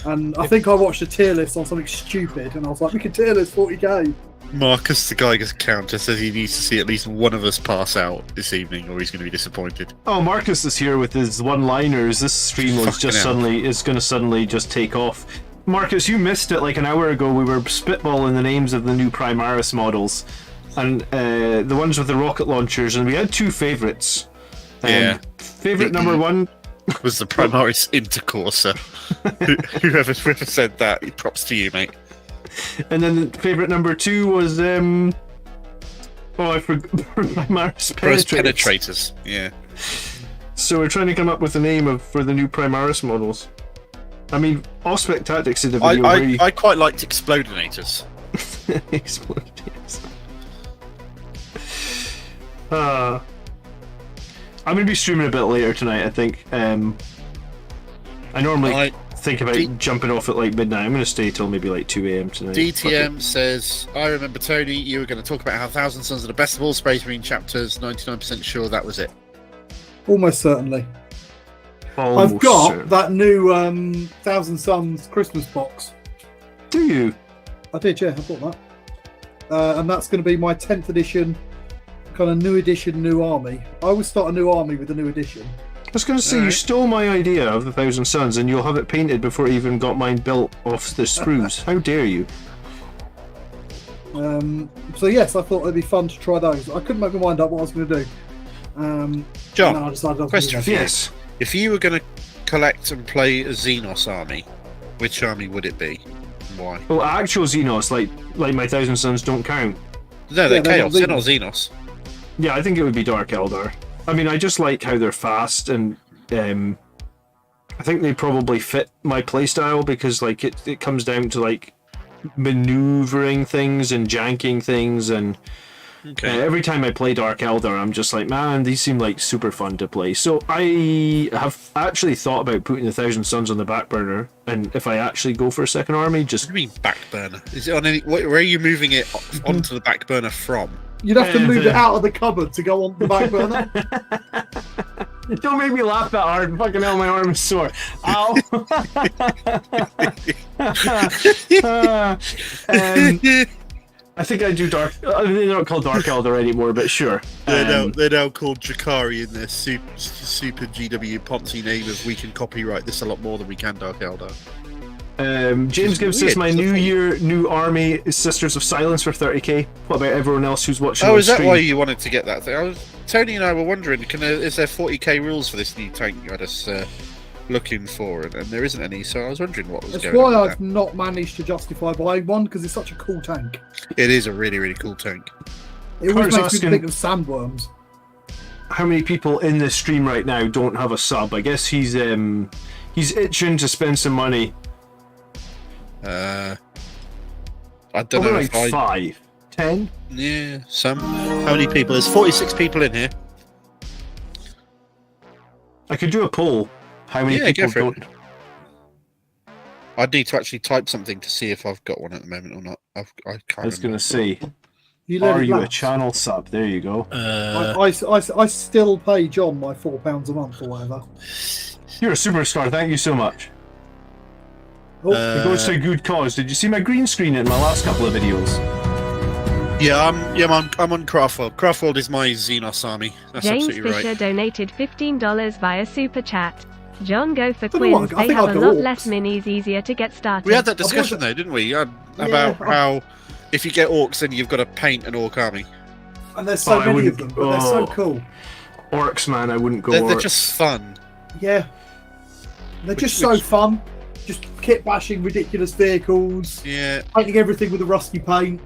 And I think I watched a tier list on something stupid, and I was like, we could tier list 40k. Marcus, the Geiger's counter, says he needs to see at least one of us pass out this evening, or he's going to be disappointed. Oh, Marcus is here with his one-liners. This stream was just going to suddenly just take off. Marcus, you missed it like an hour ago. We were spitballing the names of the new Primaris models, and the ones with the rocket launchers, and we had two favourites. Favorite number one was the Primaris Intercourser. Whoever said that, props to you, mate. And then favorite number two was I forgot. Primaris Penetrators. Yeah. So we're trying to come up with a name for the new Primaris models. I mean, Aspect Tactics did a video where I quite liked Explodinators. Explodinators. I'm going to be streaming a bit later tonight, I think. I normally think about jumping off at like midnight. I'm going to stay till maybe like 2 a.m. tonight. DTM says, I remember, Tony, you were going to talk about how Thousand Sons are the best of all Space Marine chapters. 99% sure that was it. Almost certainly. I've got that new Thousand Sons Christmas box. Do you? I did, yeah. I bought that. And that's going to be my 10th edition, kind of new edition, new army. I always start a new army with a new edition. I was going to say, you stole my idea of the Thousand Sons, and you'll have it painted before I even got mine built off the screws. How dare you? So yes, I thought it'd be fun to try those. I couldn't make my mind up what I was going to do. John, I decided I was question for you. Yes. If you were going to collect and play a Xenos army, which army would it be? And why? Well, actual Xenos, like my Thousand Sons, don't count. No, they're Chaos. They're not Xenos. Yeah, I think it would be Dark Eldar. I mean, I just like how they're fast, and I think they probably fit my playstyle because like it comes down to like maneuvering things and janking things, and every time I play Dark Eldar, I'm just like, man, these seem like super fun to play. So I have actually thought about putting the Thousand Sons on the back burner, and if I actually go for a second army, just... What do you mean back burner? Is it on any? Where are you moving it onto the back burner from? You'd have to move it out of the cupboard to go on the back burner. Don't make me laugh that hard. Fucking hell, my arm is sore. Ow. I think I do Dark... they're not called Dark Eldar anymore, but sure. They're now called Drakari in their super GW Ponzi name of we can copyright this a lot more than we can Dark Eldar. James Gibbs says my new year, new army is Sisters of Silence for 30k. What about everyone else who's watching? Oh, is that why you wanted to get that thing? Tony and I were wondering, is there 40k rules for this new tank you had us looking for? And there isn't any, so I was wondering what was going on. That's why I've not managed to justify buying one, because it's such a cool tank. It is a really, really cool tank. It always makes me think of sandworms. How many people in this stream right now don't have a sub? I guess he's itching to spend some money. I don't know. Like 5, 10? Yeah, some. How many people? There's 46 people in here. I could do a poll. How many people don't? I'd need to actually type something to see if I've got one at the moment or not. I can't. I was going to say. You let Are it you a lapse. channel sub? There you go. I still pay John my £4 a month or whatever. You're a superstar. Thank you so much. Oh, It goes to a good cause. Did you see my green screen in my last couple of videos? I'm on Craftworld. Craftworld is my Xenos army. That's James absolutely Fisher right. donated $15 via Super Chat. John, go for Don't know Quins. what, I They think have I'd a go lot orcs. less minis, easier to get started. We had that discussion though, didn't we? About Yeah. how if you get orcs, then you've got to paint an orc army. and there's so I many wouldn't- of them, but they're so oh. cool. Orcs, man, I wouldn't go They're orcs. just fun. Yeah. They're just so fun. Just kit bashing ridiculous vehicles, Yeah. painting everything with a rusty paint.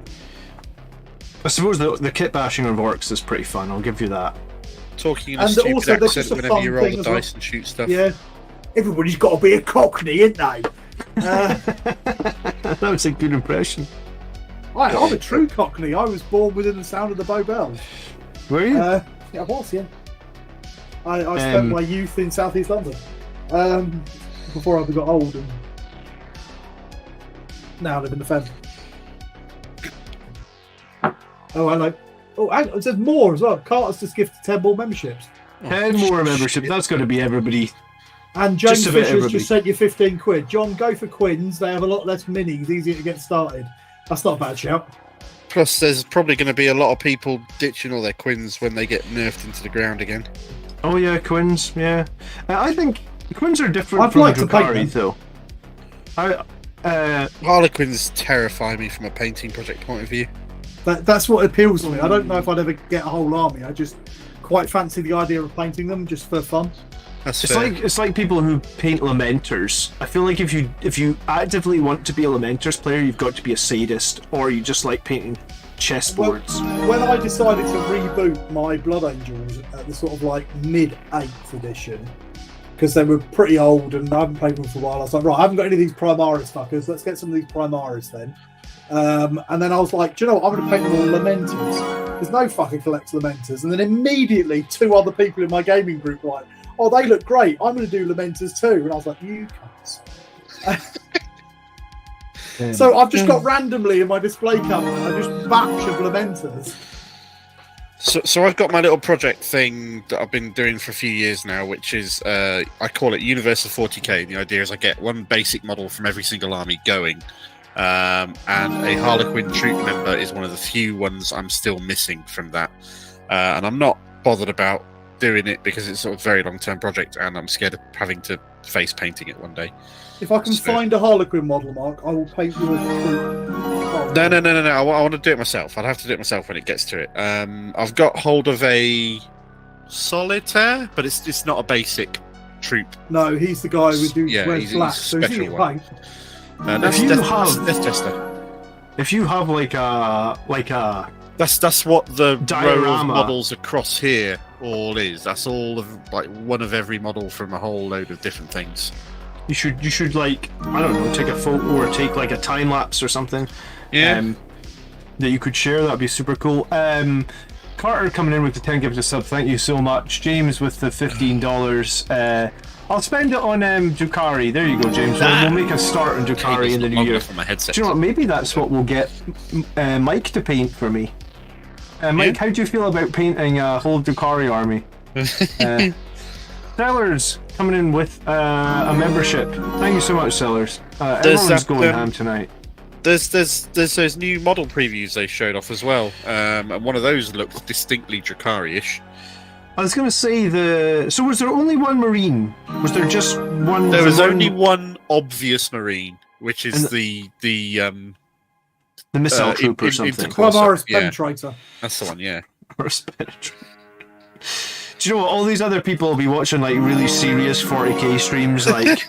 I suppose the kit bashing of orcs is pretty fun. I'll give you that. Talking in a And stupid also, they're just accent a whenever fun you roll thing the as well. dice and shoot stuff. Yeah. Everybody's got to be a cockney, ain't they? That was a good impression. I'm a true cockney. I was born within the sound of the Bow Bells. Were you? Yeah, I was, yeah. I spent my youth in southeast London before I got old, and now I live in the Fen. Oh, hello. Oh, and there's more as well. Carter's just gifted 10 more memberships. 10 more membership. That's got to be everybody. And James Just about Fisher's everybody. just sent you 15 quid. John, go for Quins. They have a lot less minis, easier to get started. That's not a bad shout. Plus, there's probably going to be a lot of people ditching all their Quins when they get nerfed into the ground again. Oh yeah, Quins. Yeah, I think Quins are different I'd from like to paint Drukhari, them. though. Harlequins terrify me from a painting project point of view. That's what appeals to me. I don't know if I'd ever get a whole army. I just quite fancy the idea of painting them just for fun. That's It's fair. it's like people who paint Lamenters. I feel like if you actively want to be a Lamenters player, you've got to be a sadist, or you just like painting chessboards. When I decided to reboot my Blood Angels at the sort of like mid-8th edition, because they were pretty old and I haven't played them for a while, I was like, right, I haven't got any of these Primaris fuckers, let's get some of these Primaris then. And then I was like, do you know what, I'm going to paint them all Lamenters. There's no fucking collect Lamenters. And then immediately 2 other people in my gaming group were like, oh, they look great, I'm going to do Lamenters too. And I was like, you cunts. So I've just got randomly in my display cabinet just a batch of Lamenters. So I've got my little project thing that I've been doing for a few years now, which is I call it Universal 40k. And the idea is I get one basic model from every single army going, and a Harlequin troop member is one of the few ones I'm still missing from that. And I'm not bothered about doing it because it's sort of a very long-term project, and I'm scared of having to face painting it one day. If I can So- find a Harlequin model, Mark, I will paint your troop. No. I want to do it myself. I'd have to do it myself when it gets to it. I've got hold of a solitaire, but it's not a basic troop. No, he's the guy who Yeah, wears he's black, a so he's special in one. paint. That's If you Death have- Tester. If you have like a That's what the row of Diorama. models across here all is. That's all of like one of every model from a whole load of different things. you should like, I don't know, take a photo or take like a time lapse or something. Yeah. That you could share. That'd be super cool. Carter coming in with the 10 gifts of sub. Thank you so much. James with the $15. I'll spend it on Drukhari. There you go, James. We'll make a start on Drukhari in the new year. For my headset. Do you know what? Maybe that's what we'll get Mike to paint for me. Mike, Yeah. how do you feel about painting a whole Drukhari army? Sellers coming in with a membership. Thank you so much, Sellers. Everyone's that, going ham tonight. There's those new model previews they showed off as well, and one of those looked distinctly Drukhari-ish. I was going to say so was there only one Marine? Was there just one? There was one- only one obvious Marine, which is And the missile troop or in- something. intercourse. Primaris Yeah. Penetrator. That's the one, yeah. Or spectrum. Do you know what? All these other people will be watching like really serious 40k streams, like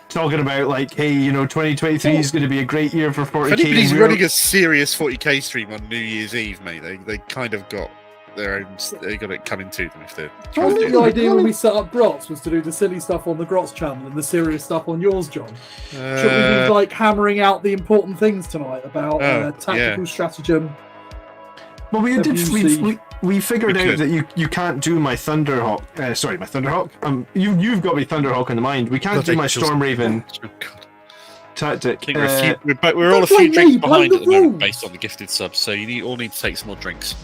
talking about like, hey, 2023 is going to be a great year for 40k. If anybody's and we're- running a serious 40k stream on New Year's Eve, mate, they kind of got their own. They got it coming to them if they're trying to Wasn't do the it. idea when we set up Grots was to do the silly stuff on the Grots channel and the serious stuff on yours, John? Should we be like hammering out the important things tonight about tactical stratagem? Well, we did. WC. We figured We out could. that you can't do my Thunderhawk. Sorry, my Thunderhawk. You've got me Thunderhawk in the mind. We can't do my Storm Raven. Oh, God. Tactic. I think we're all a Don't few blame drinks me, blame behind the at the moment rules. based on the gifted subs, so you all need to take some more drinks.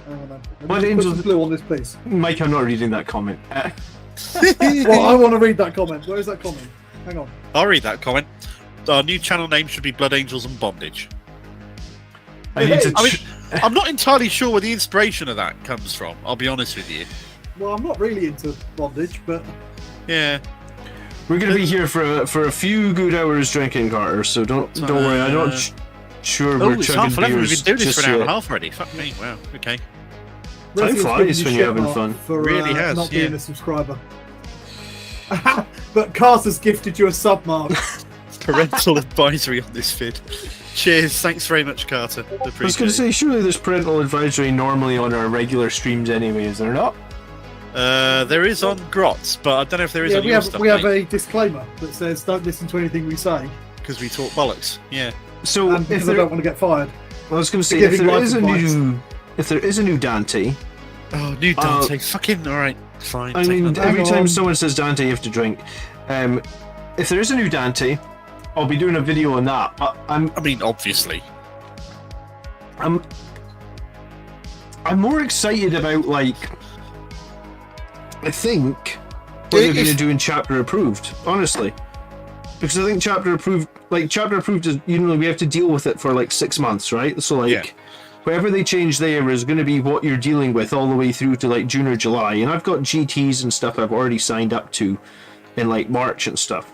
Hang on, then. Let Blood me just put Angels- some glue on this piece. Mike, I'm not reading that comment. Well, I want to read that comment. Where is that comment? Hang on. I'll read that comment. Our new channel name should be Blood Angels and Bondage. I need to. I mean, I'm not entirely sure where the inspiration of that comes from, I'll be honest with you. Well, I'm not really into bondage, but Yeah. We're going to be here for a few good hours drinking, Carter. So don't worry. I'm not sure Oh, we're it's chugging half 11. We've beers been doing this just for an hour and a yet. half already. Fuck me. Wow. Okay. Resi's flies giving you when you're shit, having Mark, fun. For Really has, not being yeah. a subscriber. But Carter's gifted you a sub, Mark. Parental advisory on this vid. Cheers. Thanks very much, Carter. I was going to say, surely there's parental advisory normally on our regular streams anyway, is there not? There is on Grots, but I don't know if there is Yeah, on we your have stuff, we have a disclaimer that says don't listen to anything we say, because we talk bollocks. Yeah. So and if because I there, don't want to get fired. I was going to say, giving if there life is a advice. new Dante, Oh, new Dante. Fucking alright. Fine. I take mean, that. every Hang time on. someone says Dante, you have to drink. If there is a new Dante, I'll be doing a video on that. I mean, obviously. I'm more excited about, like, I think what they're going to do in chapter approved, honestly, because I think chapter approved is, you know, we have to deal with it for like 6 months, right? So like, Yeah. whatever they change there is going to be what you're dealing with all the way through to like June or July, and I've got GTs and stuff I've already signed up to in like March and stuff.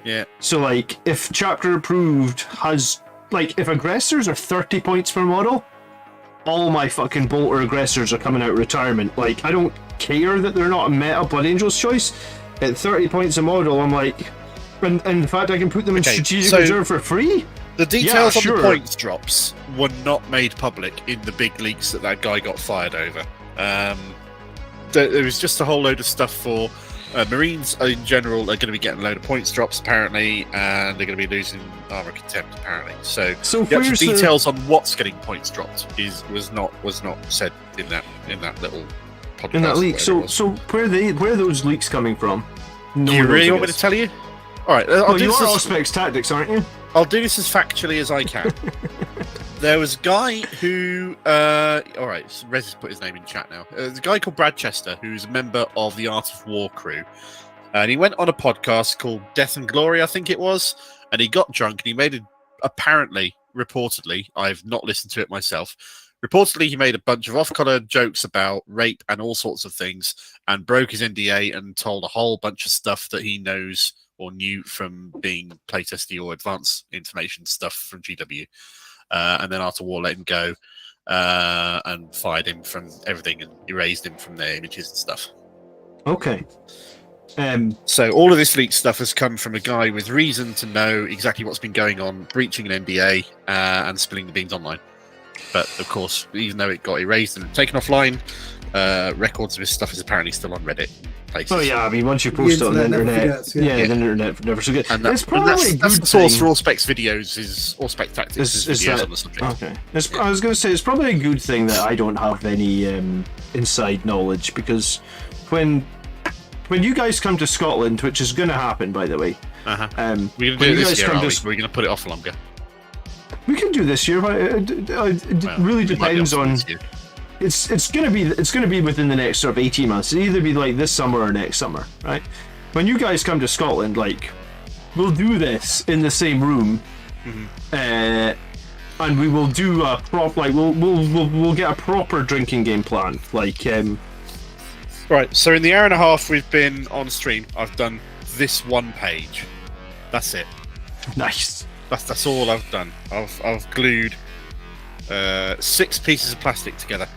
Yeah. So like, if chapter approved has, like, if aggressors are 30 points per model, all my fucking bolter aggressors are coming out of retirement. Like, I don't care that they're not a meta Blood Angel's choice. At 30 points a model, I'm like, and in fact, I can put them in Okay, strategic so- reserve for free. The details on sure. the points drops were not made public in the big leaks that guy got fired over. There was just a whole load of stuff for Marines in general are going to be getting a load of points drops apparently, and they're going to be losing armor contempt apparently. So So the actual where's the- details on what's getting points dropped was not said in that little podcast. in that or leak. whatever So it was. so where are those leaks coming from? No Do you one knows, really I want me to guess. tell you? All right, Well, you are Auspex Tactics, aren't you? I'll do this as factually as I can. There was a guy who, all right, so Rez has put his name in chat now. There's a guy called Brad Chester who's a member of the Art of War crew, and he went on a podcast called Death and Glory, I think it was, and he got drunk and he made reportedly, I've not listened to it myself. Reportedly, he made a bunch of off-color jokes about rape and all sorts of things, and broke his NDA and told a whole bunch of stuff that he knows or knew from being playtesty or advanced information stuff from GW. And then after war, let him go and fired him from everything and erased him from their images and stuff. Okay. So all of this leaked stuff has come from a guy with reason to know exactly what's been going on, breaching an NDA and spilling the beans online. But of course, even though it got erased and taken offline, records of his stuff is apparently still on Reddit. Places. Oh yeah, I mean, once you post it on the internet never internet, forgets, yeah. the internet never forgets. And It's probably a that's good the source thing. for all specs videos is all spec tactics Is videos that- on the subject. Okay. I was going to say, it's probably a good thing that I don't have any inside knowledge, because when you guys come to Scotland, which is going to happen, by the way, Uh-huh. when We're gonna do you it guys this year, come are we? to- We're gonna put it off longer. we can do this year, but it Well, really we might be depends off on. this year. It's gonna be within the next sort of 18 months. It'll either be like this summer or next summer, right? When you guys come to Scotland, like, we'll do this in the same room, and we will do a we'll get a proper drinking game planned. Like, Right, so in the hour and a half we've been on stream, I've done this one page. That's it. nice. That's all I've done. I've glued 6 pieces of plastic together.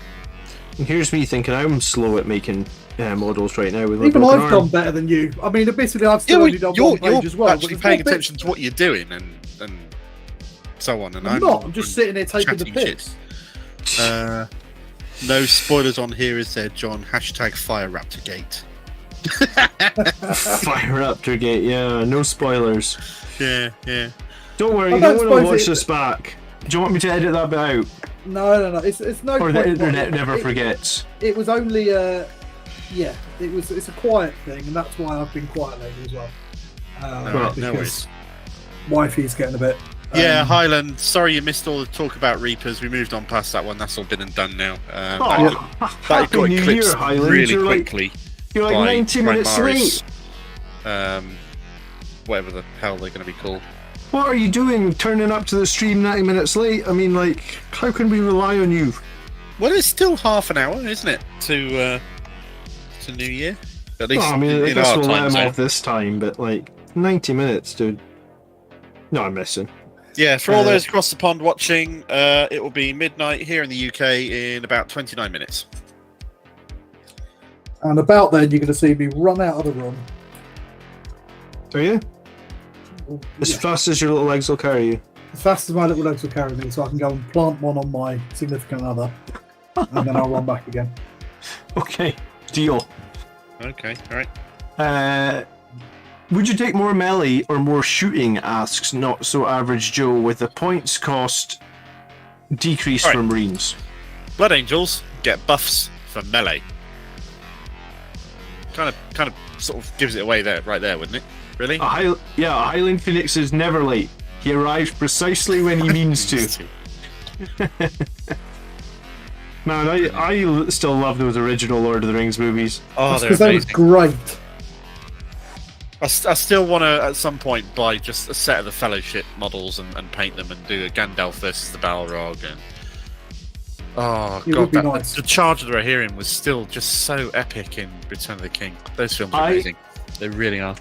And here's me thinking I'm slow at making models right now with my Even broken I've arm. done better than you. I mean, admittedly, I've Yeah, still well, only done you're one page as well. but actually there's paying more bits. attention to what you're doing and so on. And I'm not. I'm just sitting here taking the chatting piss. No spoilers on here, is there, John? Hashtag Fire Raptorgate. Fire Raptor Gate, yeah, no spoilers. Yeah. Don't worry, I you don't don't want to suppose watch it- this back. Do you want me to edit that bit out? No. It's no. Or the point- internet never it- forgets? It was only it's a quiet thing, and that's why I've been quiet lately as well. No Because worries. wifey's getting a bit. Yeah, Highland. Sorry you missed all the talk about Reapers. We moved on past that one. That's all been and done now. That Happy got New eclipsed Year, Highland. really quickly. You're like by 90 minutes Primaris. late. Whatever the hell they're going to be called. What are you doing turning up to the stream 90 minutes late? I mean, like, how can we rely on you? Well, it's still half an hour, isn't it, to New Year? At least I mean, I in guess our we'll let time him zone. off this time, but like 90 minutes, dude. No, I'm missing. Yeah, for all those across the pond watching, it will be midnight here in the UK in about 29 minutes. And about then, you're going to see me run out of the room. Are you? As Yeah, fast as your little legs will carry you. as fast as my little legs will carry me, so I can go and plant one on my significant other, and then I'll run back again. Okay, deal. Okay, all right. Would you take more melee or more shooting? Asks Not So Average Joe, with the points cost decrease Right. from Marines. Blood Angels get buffs for melee. Kind of, sort of gives it away there, right there, wouldn't it? Really? A Highland Phoenix is never late. He arrives precisely when he means to. Man, I still love those original Lord of the Rings movies. Oh, they're Because that was amazing. great. I still want to, at some point, buy just a set of the Fellowship models and paint them and do a Gandalf versus the Balrog. And oh It god, would be nice. the charge of the Rohirrim was still just so epic in Return of the King. Those films are amazing. They really are.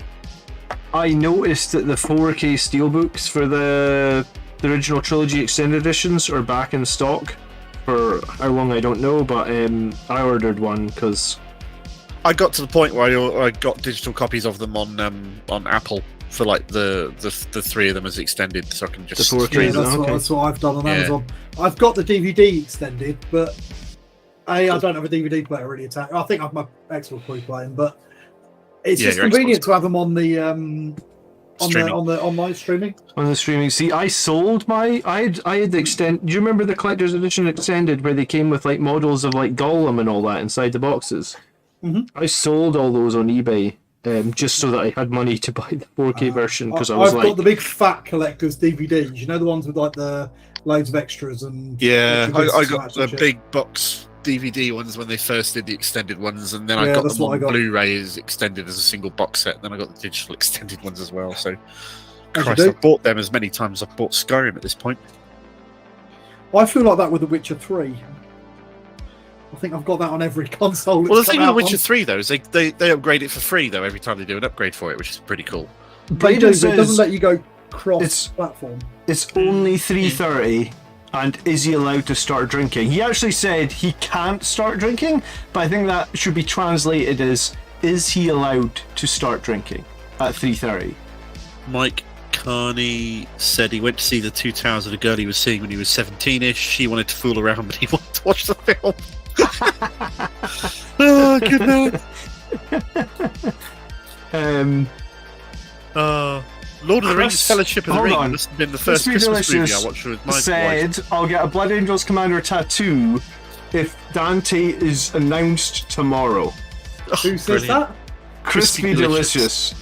I noticed that the 4K steelbooks for the original trilogy extended editions are back in stock. For how long I don't know, but I ordered one because I got to the point where I got digital copies of them on Apple for like the three of them as extended, so I can just The 4K. Yeah, Crazy, that's, okay. that's what I've done on Yeah. Amazon. I've got the DVD extended, but I don't have a DVD player really attached. I think I have my Xbox pre-playing, but it's Yeah, just your convenient Xbox. to have them on the Streaming. on the online streaming. on the streaming. See, I sold my. I had the extend. Do you remember the collector's edition extended where they came with like models of like Gollum and all that inside the boxes? Mhm. I sold all those on eBay just so that I had money to buy the 4K version because I was I've like, got the big fat collector's DVDs. You know, the ones with like the loads of extras and Yeah, extra I discs got and the shit. big box DVD ones when they first did the extended ones, and then I Yeah, got that's them what I on got. Blu-ray as extended as a single box set. Then I got the digital extended ones as well. So, As you Christ, do. I've bought them as many times as I've bought Skyrim at this point. I feel like that with The Witcher 3. I think I've got that on every console. Well, the it's thing come with out Witcher on. 3 though is they upgrade it for free though every time they do an upgrade for it, which is pretty cool. They do, Braden but it says doesn't let you go It's- cross-platform. it's only 3:30, and is he allowed to start drinking? He actually said he can't start drinking, but I think that should be translated as, is he allowed to start drinking at 3:30? Mike Carney said he went to see the Two Towers of the girl he was seeing when he was 17-ish. She wanted to fool around, but he wanted to watch the film. Oh, good man. Lord of the Rings, Chris, Fellowship of the hold Ring on. must have been the first Crispy Christmas movie I Delicious watched with my wife. said, I'll get a Blood Angels Commander tattoo if Dante is announced tomorrow. Who says brilliant. that? Crispy Crispy Delicious.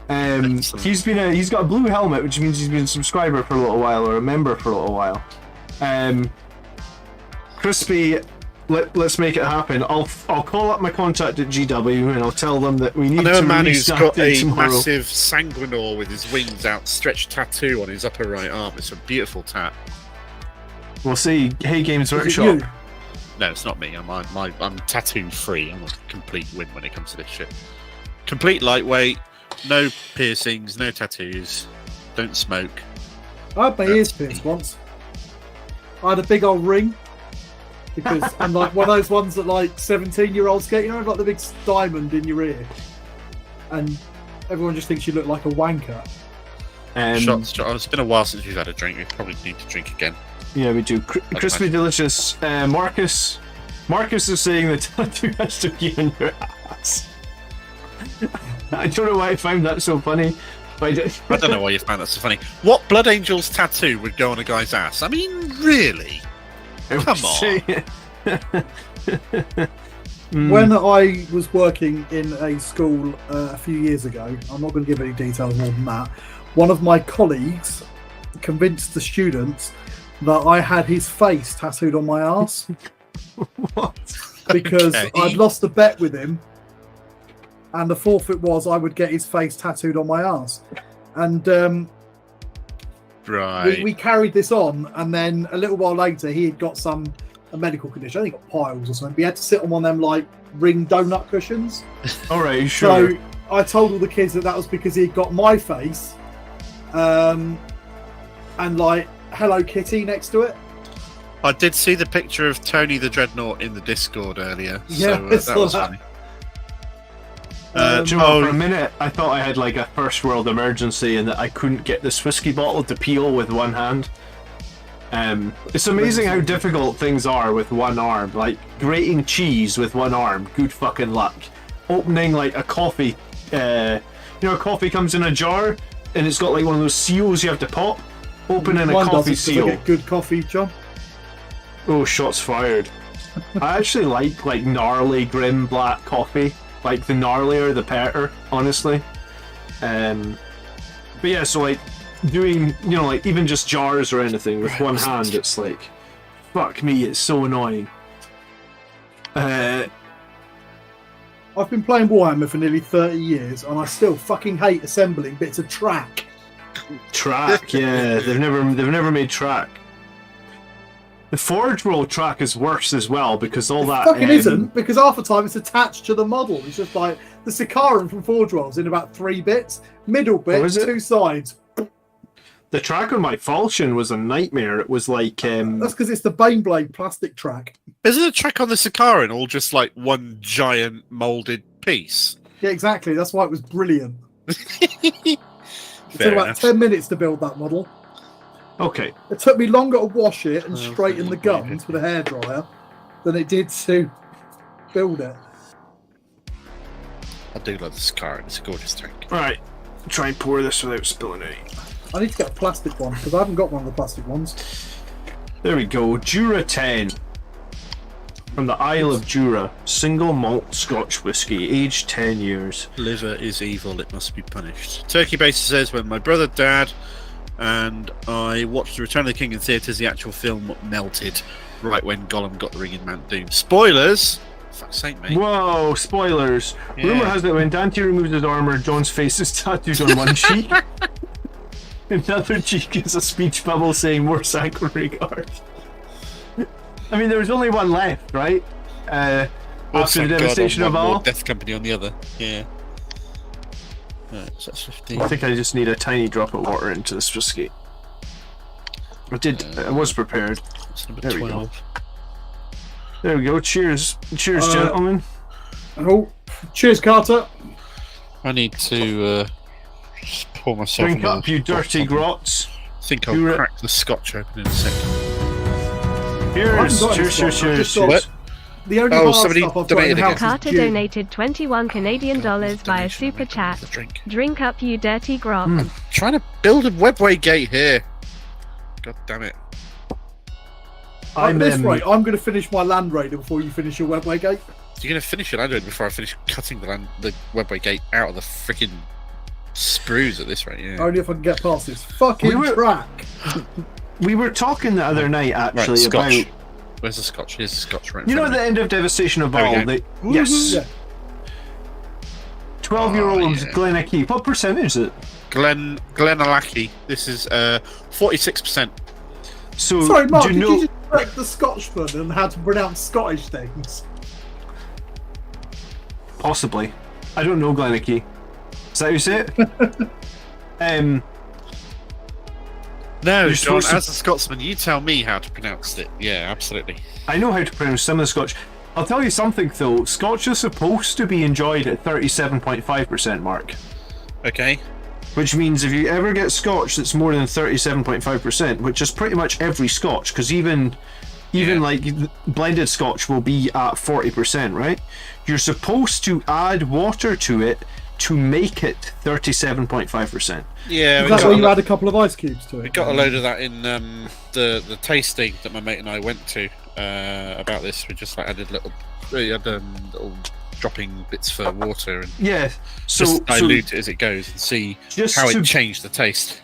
Excellent. He's got a blue helmet, which means he's been a subscriber for a little while or a member for a little while. Crispy, let's make it happen. I'll call up my contact at GW and I'll tell them that we I need know to a man release who's got Dante a tomorrow. massive sanguinor with his wings outstretched tattoo on his upper right arm. It's a beautiful tat. We'll see. Hey Games Is it Workshop. you? No, it's not me. I'm tattoo free. I'm a complete win when it comes to this shit. Complete lightweight, no piercings, no tattoos, don't smoke. I had my ears pierced once. I had a big old ring because I'm like one of those ones that like 17-year-olds get. You know, like the big diamond in your ear, and everyone just thinks you look like a wanker. Shots. It's been a while since we've had a drink. We probably need to drink again. Yeah, we do. Crispy Delicious. Marcus is saying the tattoo has to be on your ass. I don't know why I found that so funny. But I don't know why you found that so funny. What Blood Angel's tattoo would go on a guy's ass? I mean, really? Come on. When I was working in a school a few years ago, I'm not going to give any details more than that. one of my colleagues convinced the students that I had his face tattooed on my arse. What? Because Okay. I'd lost a bet with him, and the forfeit was I would get his face tattooed on my arse. And Right. we carried this on, and then a little while later he had got a medical condition. I think he got piles or something. But he had to sit on one of them like ring donut cushions. All right, sure. So I told all the kids that was because he had got my face, and like Hello Kitty next to it. I did see the picture of Tony the Dreadnought in the Discord earlier. Yeah, so, I that saw was that. funny. Do you know, for a minute, I thought I had like a first world emergency and that I couldn't get this whiskey bottle to peel with one hand. It's amazing how difficult things are with one arm. Like grating cheese with one arm, good fucking luck. Opening like a coffee, coffee comes in a jar and it's got like one of those seals you have to pop. Opening a Mine coffee doesn't, 'cause I seal. get good coffee, John. Oh, shots fired. I actually like gnarly grim black coffee. Like the gnarlier the better, honestly. But yeah, so like doing, like even just jars or anything with one hand, it's like, fuck me, it's so annoying. I've been playing Warhammer for nearly 30 years, and I still fucking hate assembling bits of track. Track, yeah, they've never made track. The Forge World track is worse as well because all that Fucking isn't, because half the time it's attached to the model. It's just like the Sikaran from Forge World's in about 3 bits, middle bit, is it? 2 sides. The track on my falchion was a nightmare. It was like That's because it's the Baneblade plastic track. Isn't a track on the Sikaran all just like one giant moulded piece? Yeah, exactly. That's why it was brilliant. It took Fair about enough. 10 minutes to build that model. okay. It took me longer to wash it and Oh, straighten the God. guns with a hairdryer than it did to build it. I do love the Sikaran. It's a gorgeous tank. Right. Try and pour this without spilling any. I need to get a plastic one because I haven't got one of the plastic ones. There we go. Jura 10. From the Isle of Jura. Single malt Scotch whiskey. Aged 10 years. Liver is evil. It must be punished. Turkey Baser says, when my brother, dad, and I watched The Return of the King in theatres, the actual film melted right when Gollum got the ring in Mount Doom. Spoilers! Fuck's sake, mate. Whoa, spoilers. Yeah. Rumour has it when Dante removes his armour, John's face is tattooed on one cheek. Another cheek is a speech bubble saying more sanctuary guard. I mean, there was only one left, right? Oh, After the thank God, devastation on of one more all. Death Company on the other. Yeah. Right, so that's 15. I think I just need a tiny drop of water into this whiskey. I was prepared. That's number There we go. 12. There we go. Cheers. Cheers, gentlemen. Oh, cheers, Carter. I need to just pour myself Drink another up, you dirty grots. I think I'll Do it. crack the scotch open in a second. Cheers. got any Cheers, cheers, Scotch. I've cheers, just got- cheers. The only Oh, hard somebody stuff I've got in donated the again. house Carter is gin. donated 21 Canadian dollars via Super Chat. The drink. Drink up, you dirty grog. Trying to build a webway gate here. God damn it. At this rate, I'm going to finish my Land Raider before you finish your Webway Gate. You're going to finish it, Android, before I finish cutting the webway gate out of the freaking sprues at this rate, yeah. Only if I can get past this fucking track. We were talking the other night, Right, actually, scotch. about... Where's the scotch? Here's the scotch right in You know, front at of the end of Devastation of There we All, go. yes, Yeah. 12-year-old Oh, yeah. Glenachie. What percentage is it? Glenalaki. This is 46%. So, Sorry, Mark, do did you know... you just correct the Scotchman and how to pronounce Scottish things? Possibly. I don't know Glenachie. Is that how you say it? No, You're John, supposed to- as a Scotsman, you tell me how to pronounce it. Yeah, absolutely. I know how to pronounce some of the Scotch. I'll tell you something, though. Scotch is supposed to be enjoyed at 37.5% mark. Okay. Which means if you ever get Scotch that's more than 37.5%, which is pretty much every Scotch, because even like blended Scotch will be at 40%, right? You're supposed to add water to it to make it 37.5%. Yeah, Is that why you add a couple of ice cubes to it? we got a load of that in the tasting that my mate and I went to about this. We just like added little dropping bits for water and Yeah. So just dilute it as it goes and see how it changed the taste.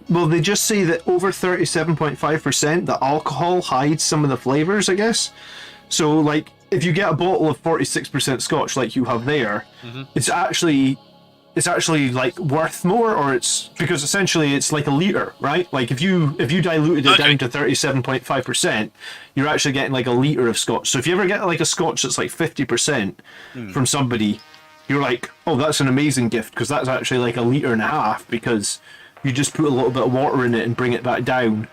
Well, they just say that over 37.5%, the alcohol hides some of the flavors, I guess. So, like, if you get a bottle of 46% Scotch, like you have there, it's actually like worth more, or it's because essentially it's like a liter, right? Like if you diluted it down to 37.5%, you're actually getting like a liter of Scotch. So if you ever get like a Scotch that's like 50% from somebody, you're like, oh, that's an amazing gift, because that's actually like a liter and a half, because you just put a little bit of water in it and bring it back down.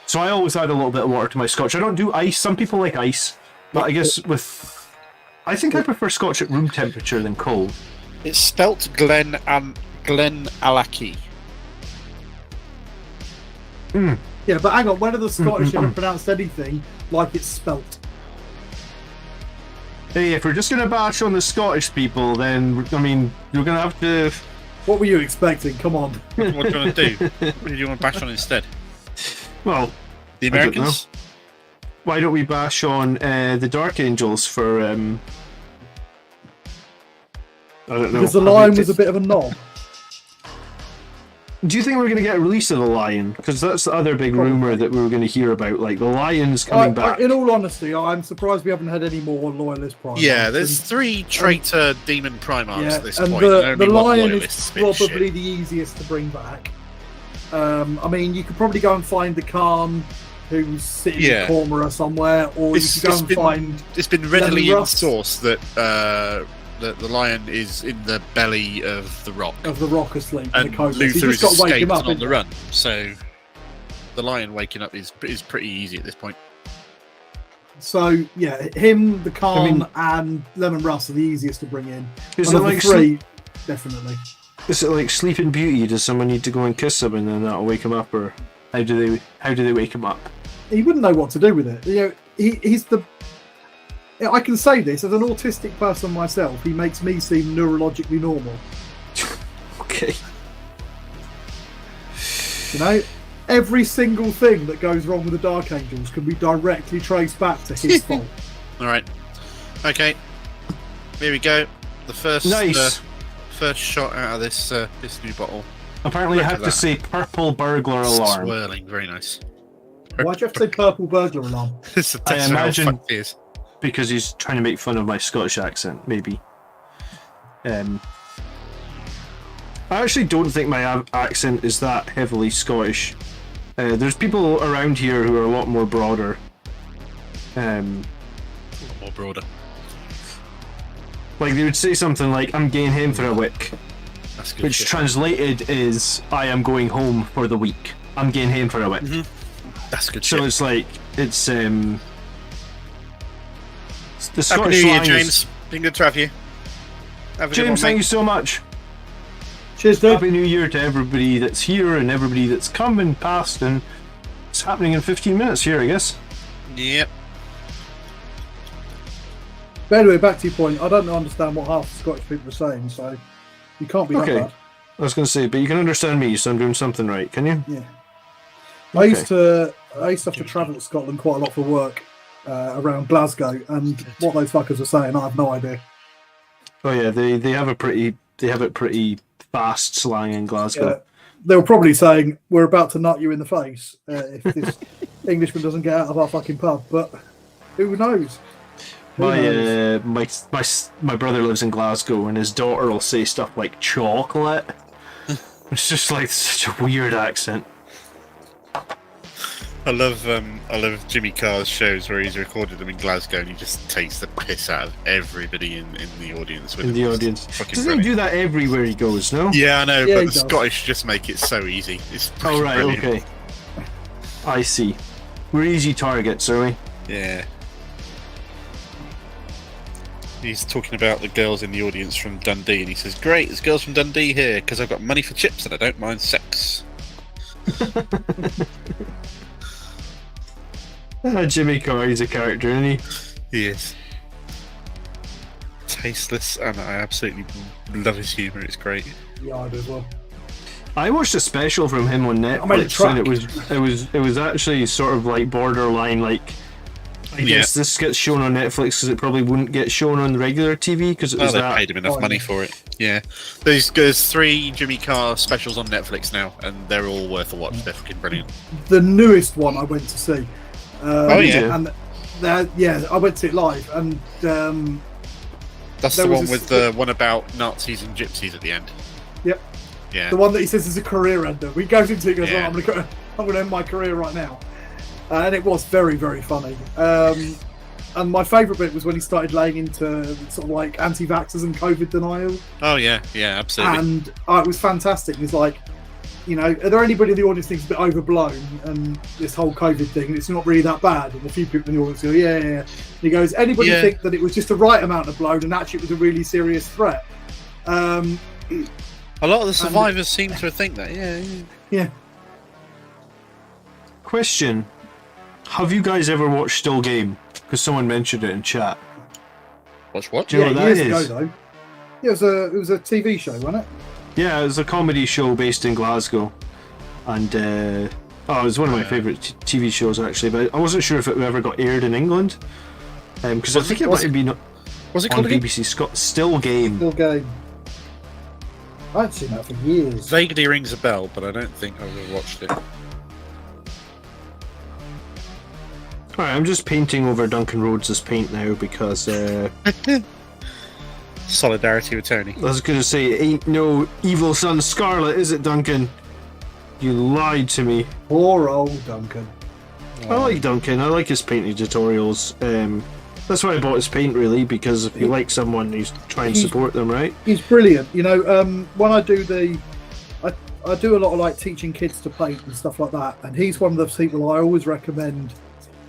So I always add a little bit of water to my Scotch. I don't do ice. Some people like ice, but I guess I think I prefer Scotch at room temperature than cold. It's spelt Glen Allachie. Yeah, but hang on, when are the Scottish ever pronounced anything like it's spelt? Hey, if we're just going to bash on the Scottish people, then, I mean, you're going to have to... What were you expecting? Come on. What do you want to do? What do you want to bash on instead? Well, The Americans? Why don't we bash on the Dark Angels for... I don't know. Because the Lion was a bit of a knob. Do you think we're going to get a release of the Lion? Because that's the other big rumour that we were going to hear about. Like, the Lion's coming back. In all honesty, I'm surprised we haven't had any more Loyalist Primarchs. Yeah, there's 3 traitor demon Primarchs at this and point. The Lion is is probably the easiest to bring back. I mean, you could probably go and find the Khan who's sitting in a corner or somewhere, or you could go and find... It's been readily Lemon in source that the Lion is in the belly of the Rock. Of the Rock asleep. And the Luther is got to wake escaped him up, and on the run. So the Lion waking up is pretty easy at this point. So, yeah, him, the Khan, and Lemon Russ are the easiest to bring in. Is And it of the like three, definitely. Is it like Sleeping Beauty? Does someone need to go and kiss him and then that'll wake him up, or how do they wake him up? He wouldn't know what to do with it. You know, he's the... I can say this, as an autistic person myself, he makes me seem neurologically normal. Okay. You know, every single thing that goes wrong with the Dark Angels can be directly traced back to his fault. Alright. Okay. Here we go. The first first shot out of this new bottle. Apparently, I have to say purple burglar alarm. Swirling, very nice. Why'd you have to say purple burglar alarm? It's a I test of how imagine fucked it is. because he's trying to make fun of my Scottish accent, maybe. I actually don't think my accent is that heavily Scottish. There's people around here who are a lot more broader. A lot more broader. Like they would say something like, "I'm going home for a week," That's good. which shit. translated is, "I am going home for the week. I'm going home for a week." That's good So shit. it's like it's the Happy Scottish New Year, slang is- James. Been good to have you. Have a good James, one, thank mate. you so much. Cheers, dude. Happy New Year to everybody that's here and everybody that's come and passed, and it's happening in 15 minutes here, I guess. Yep. But anyway, back to your point, I don't understand what half the Scottish people are saying, so you can't be that Okay. bad. I was going to say, but you can understand me, so I'm doing something right, can you? Yeah. I used to have to travel to Scotland quite a lot for work around Glasgow, and what those fuckers are saying, I have no idea. Oh yeah, they have it pretty fast slang in Glasgow. Yeah. They were probably saying, we're about to nut you in the face if this Englishman doesn't get out of our fucking pub, but who knows? Who knows? My brother lives in Glasgow, and his daughter will say stuff like chocolate. It's just like such a weird accent. I love Jimmy Carr's shows where he's recorded them in Glasgow and he just takes the piss out of everybody in the audience. With In him. the It's audience, fucking doesn't he brilliant. do that everywhere he goes? No. Yeah, I know, Yeah, but he the does. Scottish just make it so easy. It's Oh fucking right, brilliant. okay. I see. We're easy targets, are we? Yeah. He's talking about the girls in the audience from Dundee, and he says, "Great, there's girls from Dundee here because I've got money for chips and I don't mind sex." Jimmy Carr, he's a character, isn't he? He is tasteless, and I absolutely love his humour. It's great. Yeah, I do as well. I watched a special from him on made a Netflix, track. and it was actually sort of like borderline, like I guess this gets shown on Netflix because it probably wouldn't get shown on regular TV because it was they that. paid him enough money for it. Yeah, there's 3 Jimmy Carr specials on Netflix now, and they're all worth a watch. They're fucking brilliant. The newest one I went to see. Yeah. And I went to see it live, and That's the one with the one about Nazis and gypsies at the end. Yep. Yeah. The one that he says is a career ender. We goes into it and goes, Yeah. "Oh, I'm going to end my career right now," and it was very, very funny. And my favourite bit was when he started laying into sort of like anti-vaxxers and COVID denial. Oh yeah, absolutely. And it was fantastic. He's like, are there anybody in the audience thinks it's a bit overblown and this whole COVID thing, it's not really that bad? And a few people in the audience go, yeah. And he goes, anybody think that it was just the right amount of blown and actually it was a really serious threat? A lot of the survivors seem to think that, Yeah. Question: have you guys ever watched Still Game? Because someone mentioned it in chat. Watch what? Do you know what that years is? ago though. Yeah, it was a TV show, wasn't it? Yeah, it was a comedy show based in Glasgow, and it was one of my favourite TV shows actually. But I wasn't sure if it ever got aired in England, because I think it might have been Was it on called again? BBC Scott. Still Game. Still Game. I haven't seen that for years. Vaguely rings a bell, but I don't think I've ever watched it. Alright, I'm just painting over Duncan Rhodes' paint now because Solidarity with Tony. I was going to say, it ain't no evil son Scarlet, is it, Duncan? You lied to me. Poor old Duncan. I like Duncan. I like his painting tutorials. That's why I bought his paint, really, because if you like someone, you try and support them, right? He's brilliant. When I do I do a lot of like teaching kids to paint and stuff like that, and he's one of the people I always recommend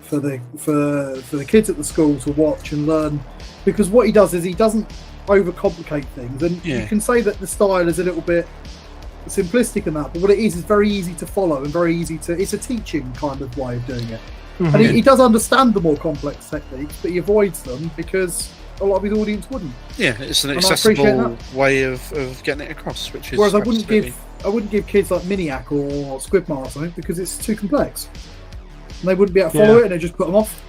for the kids at the school to watch and learn, because what he does is he doesn't overcomplicate things, and you can say that the style is a little bit simplistic and that, but what it is very easy to follow and very easy to. It's a teaching kind of way of doing it. And he does understand the more complex techniques, but he avoids them because a lot of his audience wouldn't. Yeah, it's an And accessible way of getting it across, which is. Whereas I wouldn't give kids like Miniac or Squidmar or something because it's too complex. And they wouldn't be able to follow it, and they just put them off.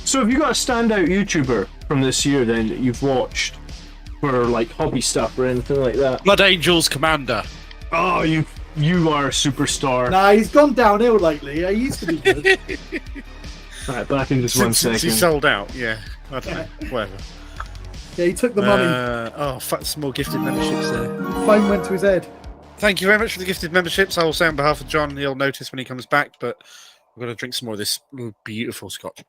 So have you got a standout YouTuber from this year then that you've watched for like hobby stuff or anything like that? Blood Angels Commander. Oh, you are a superstar. Nah, he's gone downhill lately. He used to be good. Right, back in just one Since he second. sold out, I don't know, whatever. Yeah, he took the money. Some more gifted memberships there. Phone went to his head. Thank you very much for the gifted memberships. I will say on behalf of John, he'll notice when he comes back, but we're going to drink some more of this beautiful scotch.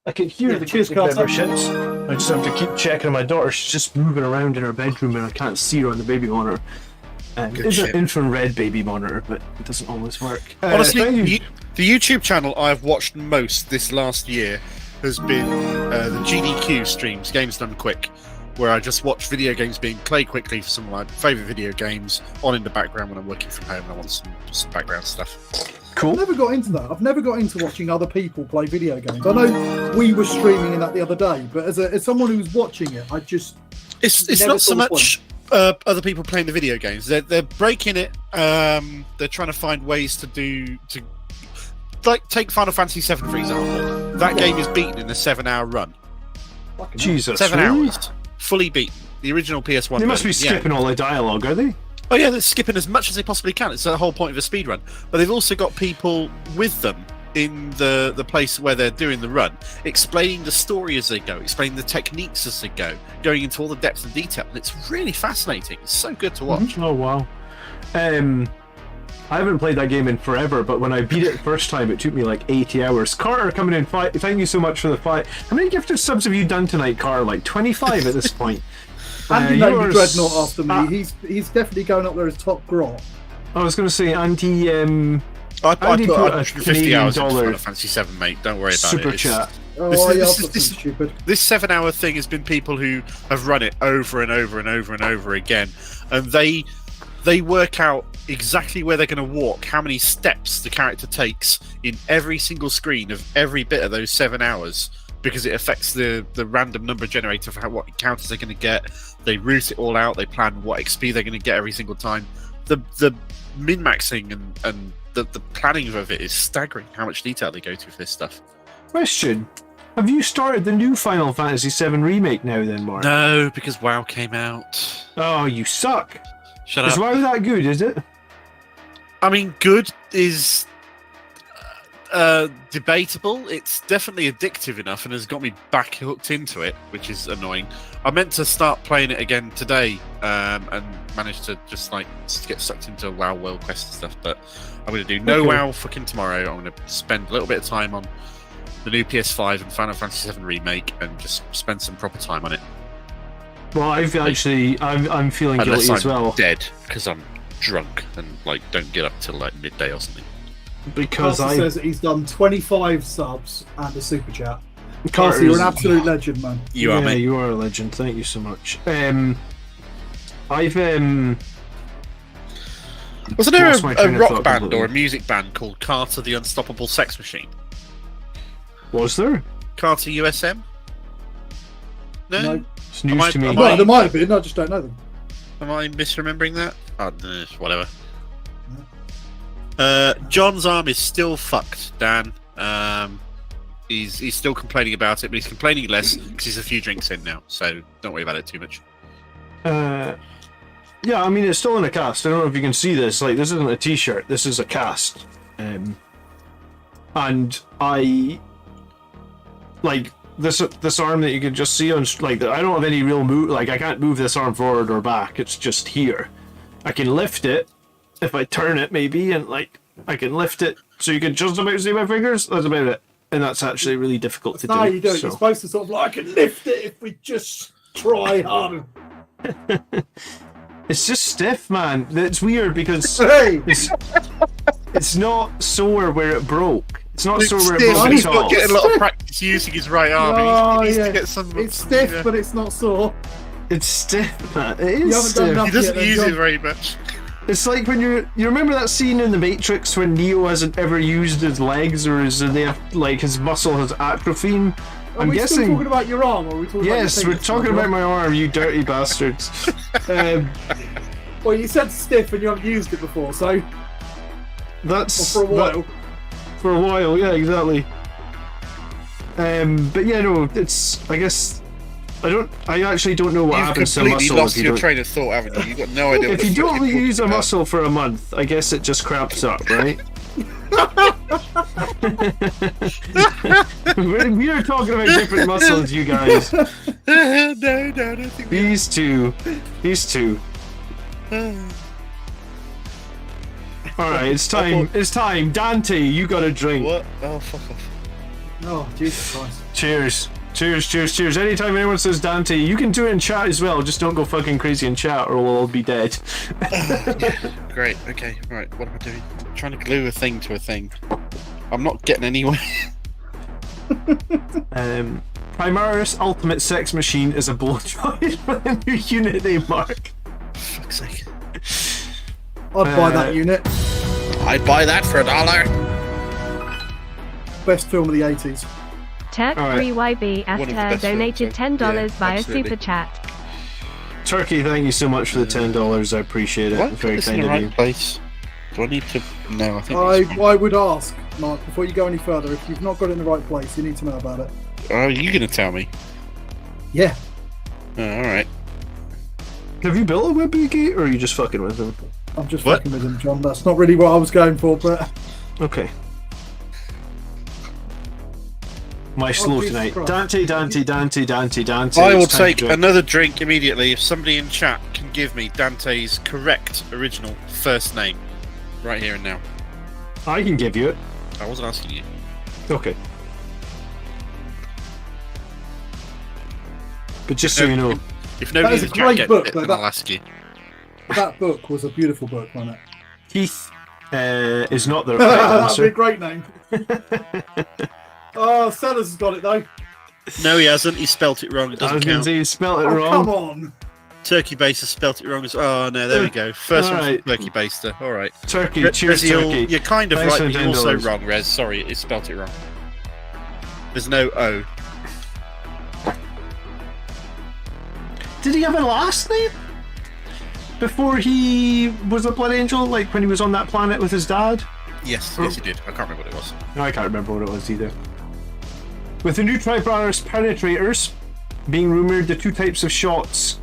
I can hear the cheers, gifted Carter. memberships. I just have to keep checking. My daughter's just moving around in her bedroom and I can't see her on the baby monitor. And Good it's an shit. infrared baby monitor, but it doesn't always work. Honestly, thank you. the YouTube channel I've watched most this last year has been the GDQ streams, Games Done Quick, where I just watch video games being played quickly for some of my favourite video games on in the background when I'm working from home and I want some background stuff. Cool. I've never got into that. I've never got into watching other people play video games. I know we were streaming in that the other day, but as someone who's watching it, I just It's never not so saw the much other people playing the video games. They're breaking it. They're trying to find ways to like take Final Fantasy VII for example. That game is beaten in a 7-hour run. fucking Jesus. 7 really? hours, fully beaten. The original PS1. They must be version, yeah. skipping all the dialogue, are they? Oh yeah, they're skipping as much as they possibly can. It's the whole point of a speed run. But they've also got people with them in the place where they're doing the run, explaining the story as they go, explaining the techniques as they go, going into all the depth and detail. And it's really fascinating. It's so good to watch. Oh wow. I haven't played that game in forever, but when I beat it the first time, it took me like 80 hours. Carter coming in, thank you so much for the fight. How many gifted subs have you done tonight, Carter? Like 25 at this point. Andy named me yours- Dreadnought after me. He's definitely going up there as top grot. I was going to say Andy. I Andy put put 150 Canadian hours into dollar Final Fantasy VII, mate. Don't worry about super it. chat. Oh, This is- yeah, this I've is- got this- something stupid. This 7-hour thing has been people who have run it over and over and over and over again, and they work out exactly where they're going to walk, how many steps the character takes in every single screen of every bit of those 7 hours, because it affects the random number generator for what encounters they're going to get. They route it all out. They plan what XP they're going to get every single time. The min-maxing and the planning of it is staggering. How much detail they go to for this stuff. Question: have you started the new Final Fantasy VII remake now, then, Mark? No, because WoW came out. Oh, you suck. Shut Is up. WoW that good? Is it? I mean, good is debatable. It's definitely addictive enough and has got me back hooked into it, which is annoying. I meant to start playing it again today and managed to just get sucked into WoW World Quest and stuff, but I'm going to do no WoW fucking tomorrow. I'm going to spend a little bit of time on the new PS5 and Final Fantasy VII Remake and just spend some proper time on it. Well, I'm feeling Unless guilty as I'm well. dead because I'm drunk and don't get up till midday or something. Because Carter I says that he's done 25 subs and a super chat. Carter's- Carter, you're an absolute legend, man. You are, mate. you are a legend. Thank you so much. I've Wasn't there lost my a train of rock thought band completely. or a music band called Carter the Unstoppable Sex Machine? Was there? Carter USM? No? It's news Am I- to me. am Well, there might have been, I just don't know them. Am I misremembering that? Oh, no, whatever. John's arm is still fucked, Dan. He's still complaining about it, but he's complaining less because he's a few drinks in now, so don't worry about it too much. Yeah, I mean, it's still in a cast. I don't know if you can see this. Like, this isn't a t-shirt. This is a cast. And I... Like, this arm that you can just see on... Like, I don't have any real move... Like, I can't move this arm forward or back. It's just here. I can lift it if I turn it, maybe, and, like, I can lift it so you can just about see my fingers. That's about it. And that's actually really difficult to That's not how do. you do it. so. You're supposed to sort of I can lift it if we just try hard. It's just stiff, man. It's weird because Hey! it's not sore where it broke. It's not sore where it Stiff, broke and at he's all. not getting a lot of practice using his right arm. Oh, He needs yeah. to get some. It's stiff, yeah. but it's not sore. It's stiff, man. It You is haven't done stiff. enough. He doesn't Yeah, then use John- it very much. It's like when you remember that scene in The Matrix when Neo hasn't ever used his legs or his muscle has atrophied. Are I'm we still guessing. talking about your arm, or are we talking Yes, about your we're talking about my arm, you dirty bastards. Well, you said stiff and you haven't used it before, so... That's Or for a while. For a while, yeah, exactly. But yeah, no, it's. I guess I actually don't know what You've happens to a completely muscle lost if you your don't. train of thought, haven't you? You've got no idea. If what you the fuck don't you're use a talking about. muscle for a month, I guess it just cramps up, right? we are talking about different muscles, you guys. No, I don't think These two. All right, it's time. It's time. Dante, you got a drink. What? Oh, fuck off. Oh, Jesus Christ. Cheers. Cheers. Anytime anyone says Dante, you can do it in chat as well. Just don't go fucking crazy in chat or we'll all be dead. Great, okay, right, what am I doing? I'm trying to glue a thing to a thing. I'm not getting anywhere. Primaris Ultimate Sex Machine is a blowjob for the new unit name, Mark. Fuck's sake. I'd buy that unit. I'd buy that for $1. Best film of the 80s. Turk3YB One of the after best donated films, $10 yeah, via absolutely. super chat. Turkey, thank you so much for the $10. I appreciate it. Do I put Very this in kind the of right you. place? Do I need to... No, I think it's fine. I would ask, Mark, before you go any further, if you've not got it in the right place, you need to know about it. Oh, are you going to tell me? Yeah. Oh, alright. Have you built a webby gate or are you just fucking with him? I'm just What? fucking with him, John. That's not really what I was going for, but... Okay. My slow Jesus tonight. Christ. Dante. I will It's time to take drink. another drink immediately if somebody in chat can give me Dante's correct original first name. Right here and now. I can give you it. I wasn't asking you. Okay. But just so you know, If nobody is in a the chat great gets book, it, though, then that- I'll ask you. That book was a beautiful book, wasn't it? Keith is not the right That'd be a answer. great name. Oh, Sellers has got it, though. No, he hasn't. He spelt it wrong. It I doesn't was going to count. say you spelled it Oh, come wrong. on. Turkey Baster spelt it wrong. Oh, no, there we go. First one Alright. from Turkey Baster. All right. Turkey, cheers, Rez, Turkey. you're kind of Thanks right, for but you're also $10. wrong, Rez. Sorry, it spelt it wrong. There's no O. Did he have a last name? before he was a Blood Angel? Like when he was on that planet with his dad? Yes, yes, he did. I can't remember what it was. No, I can't remember what it was either. With the new Tribarus penetrators being rumoured, the two types of shots,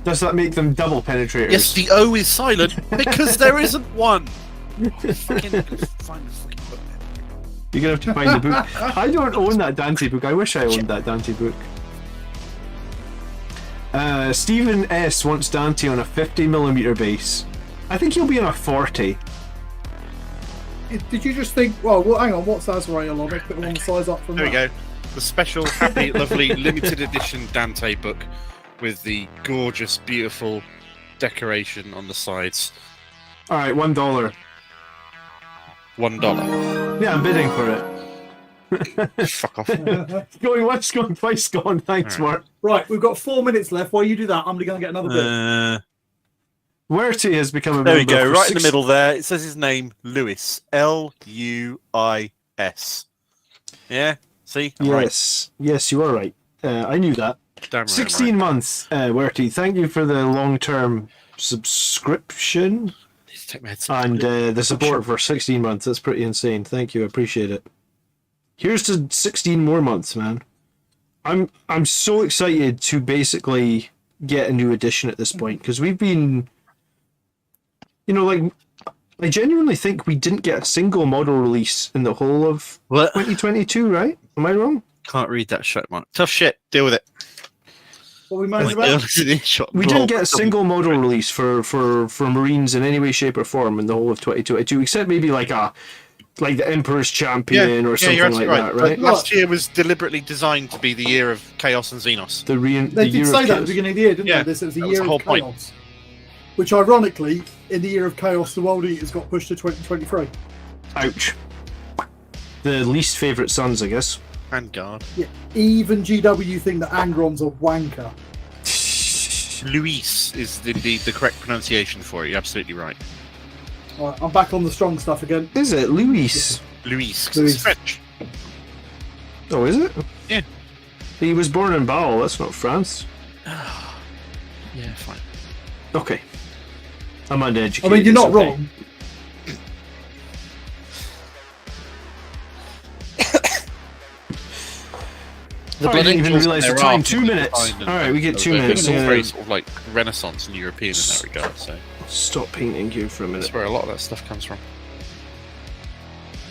does that make them double penetrators? Yes, the O is silent because there isn't one. Fucking find the fucking book. You're gonna have to find the book. I don't own that Dante book. I wish I owned that Dante book. Stephen S wants Dante on a 50mm base. I think he'll be on a 40. Did you just think? Well, hang on. What's Azrael on it? Put one size up from There we that. go. The special, happy, lovely, limited edition Dante book with the gorgeous, beautiful decoration on the sides. All right, $1. $1. Yeah, I'm bidding for it. Fuck off. Going once, going twice, gone. Thanks, Mark. Right, we've got 4 minutes left. While you do that, I'm going to get another bit. Werty has become a There we member go, for right in the middle there. It says his name, Lewis. Luis. Yeah? See? I'm right. Yes, you are right. I knew that. Damn right, 16 months, Werty. Thank you for the long-term subscription Take my head and the support for 16 months. That's pretty insane. Thank you. I appreciate it. Here's to 16 more months, man. I'm so excited to basically get a new edition at this point because we've been, you know, like I genuinely think we didn't get a single model release in the whole of What? 2022, right? Am I wrong? Can't read that shit, man. Tough shit. Deal with it. What are we moaning about? We didn't get a single model release for Marines in any way, shape, or form in the whole of 2022, except maybe like the Emperor's Champion or something you're like absolutely that, right? Last year was deliberately designed to be the year of Chaos and Xenos. They did say that at the beginning of the year, didn't Yeah, they? This was the that was year the whole of point. chaos. Which, ironically, in the year of chaos, the World Eaters got pushed to 2023. Ouch. The least favourite sons, I guess. And guard. Yeah. Even GW think that Angron's a wanker. Luis is indeed the correct pronunciation for it. You're absolutely right. Right, I'm back on the strong stuff again. Is it Luis? Luis, 'cause Luis. it's French. Oh, is it? Yeah. He was born in Bâle. That's not France. Yeah, fine. Okay. I'm uneducated. I mean, you're it's not okay. wrong. I didn't even realise the time. 2 minutes. All Alright, we get 2 minutes. It's all Yeah. very sort of like Renaissance and European in that regard. So Stop painting here for a minute. that's where a lot of that stuff comes from.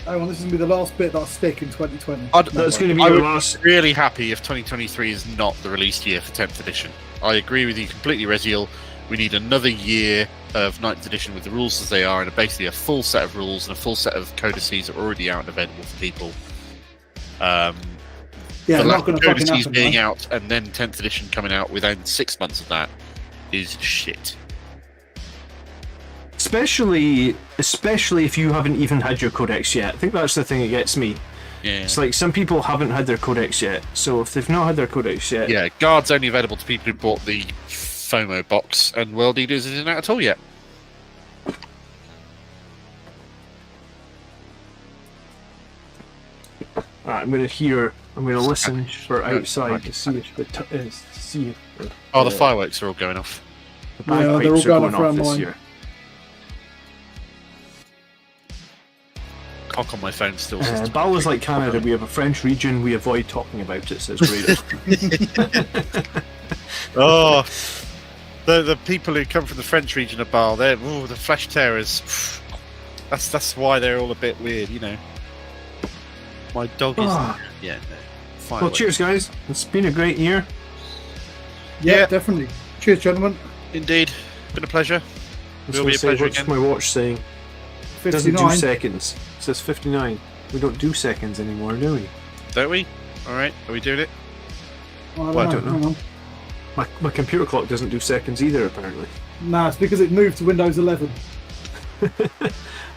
Hang on, this is going to be the last bit that I stick in 2020. That's going to be I your would last. be really happy if 2023 is not the release year for 10th edition. I agree with you completely, Reziel. We need another year of 9th edition with the rules as they are, and basically a full set of rules and a full set of codices that are already out and available for people. Yeah, the not lack going of to fucking codices happen. being man. out and then 10th edition coming out within 6 months of that is shit. Especially if you haven't even had your codex yet. I think that's the thing that gets me. Yeah. It's like some people haven't had their codex yet. So if they've not had their codex yet, Yeah, Guard's only available to people who bought the FOMO box, and World Eaters isn't out at all yet. Alright, I'm going to listen for outside to see if Oh, the fireworks are all going off. the Yeah, bagpipes they're all are going going off off around this mine. year. Cock on my phone still. says Bâle is like Canada. We have a French region. We avoid talking about it, says Grado. Oh, the people who come from the French region of Bâle, they're the flesh terrors. That's why they're all a bit weird, you know. My dog is yeah. No. Well, Fireworks. cheers, guys. It's been a great year. Yeah, definitely. Cheers, gentlemen. Indeed, been a pleasure. I was Will gonna be a say, pleasure what's again. my watch saying? It doesn't do 59. seconds. It says 59. We don't do seconds anymore, do we? Don't we? All right, are we doing it? I Well, I don't don't know. Hang on. My computer clock doesn't do seconds either, apparently. Nah, it's because it moved to Windows 11.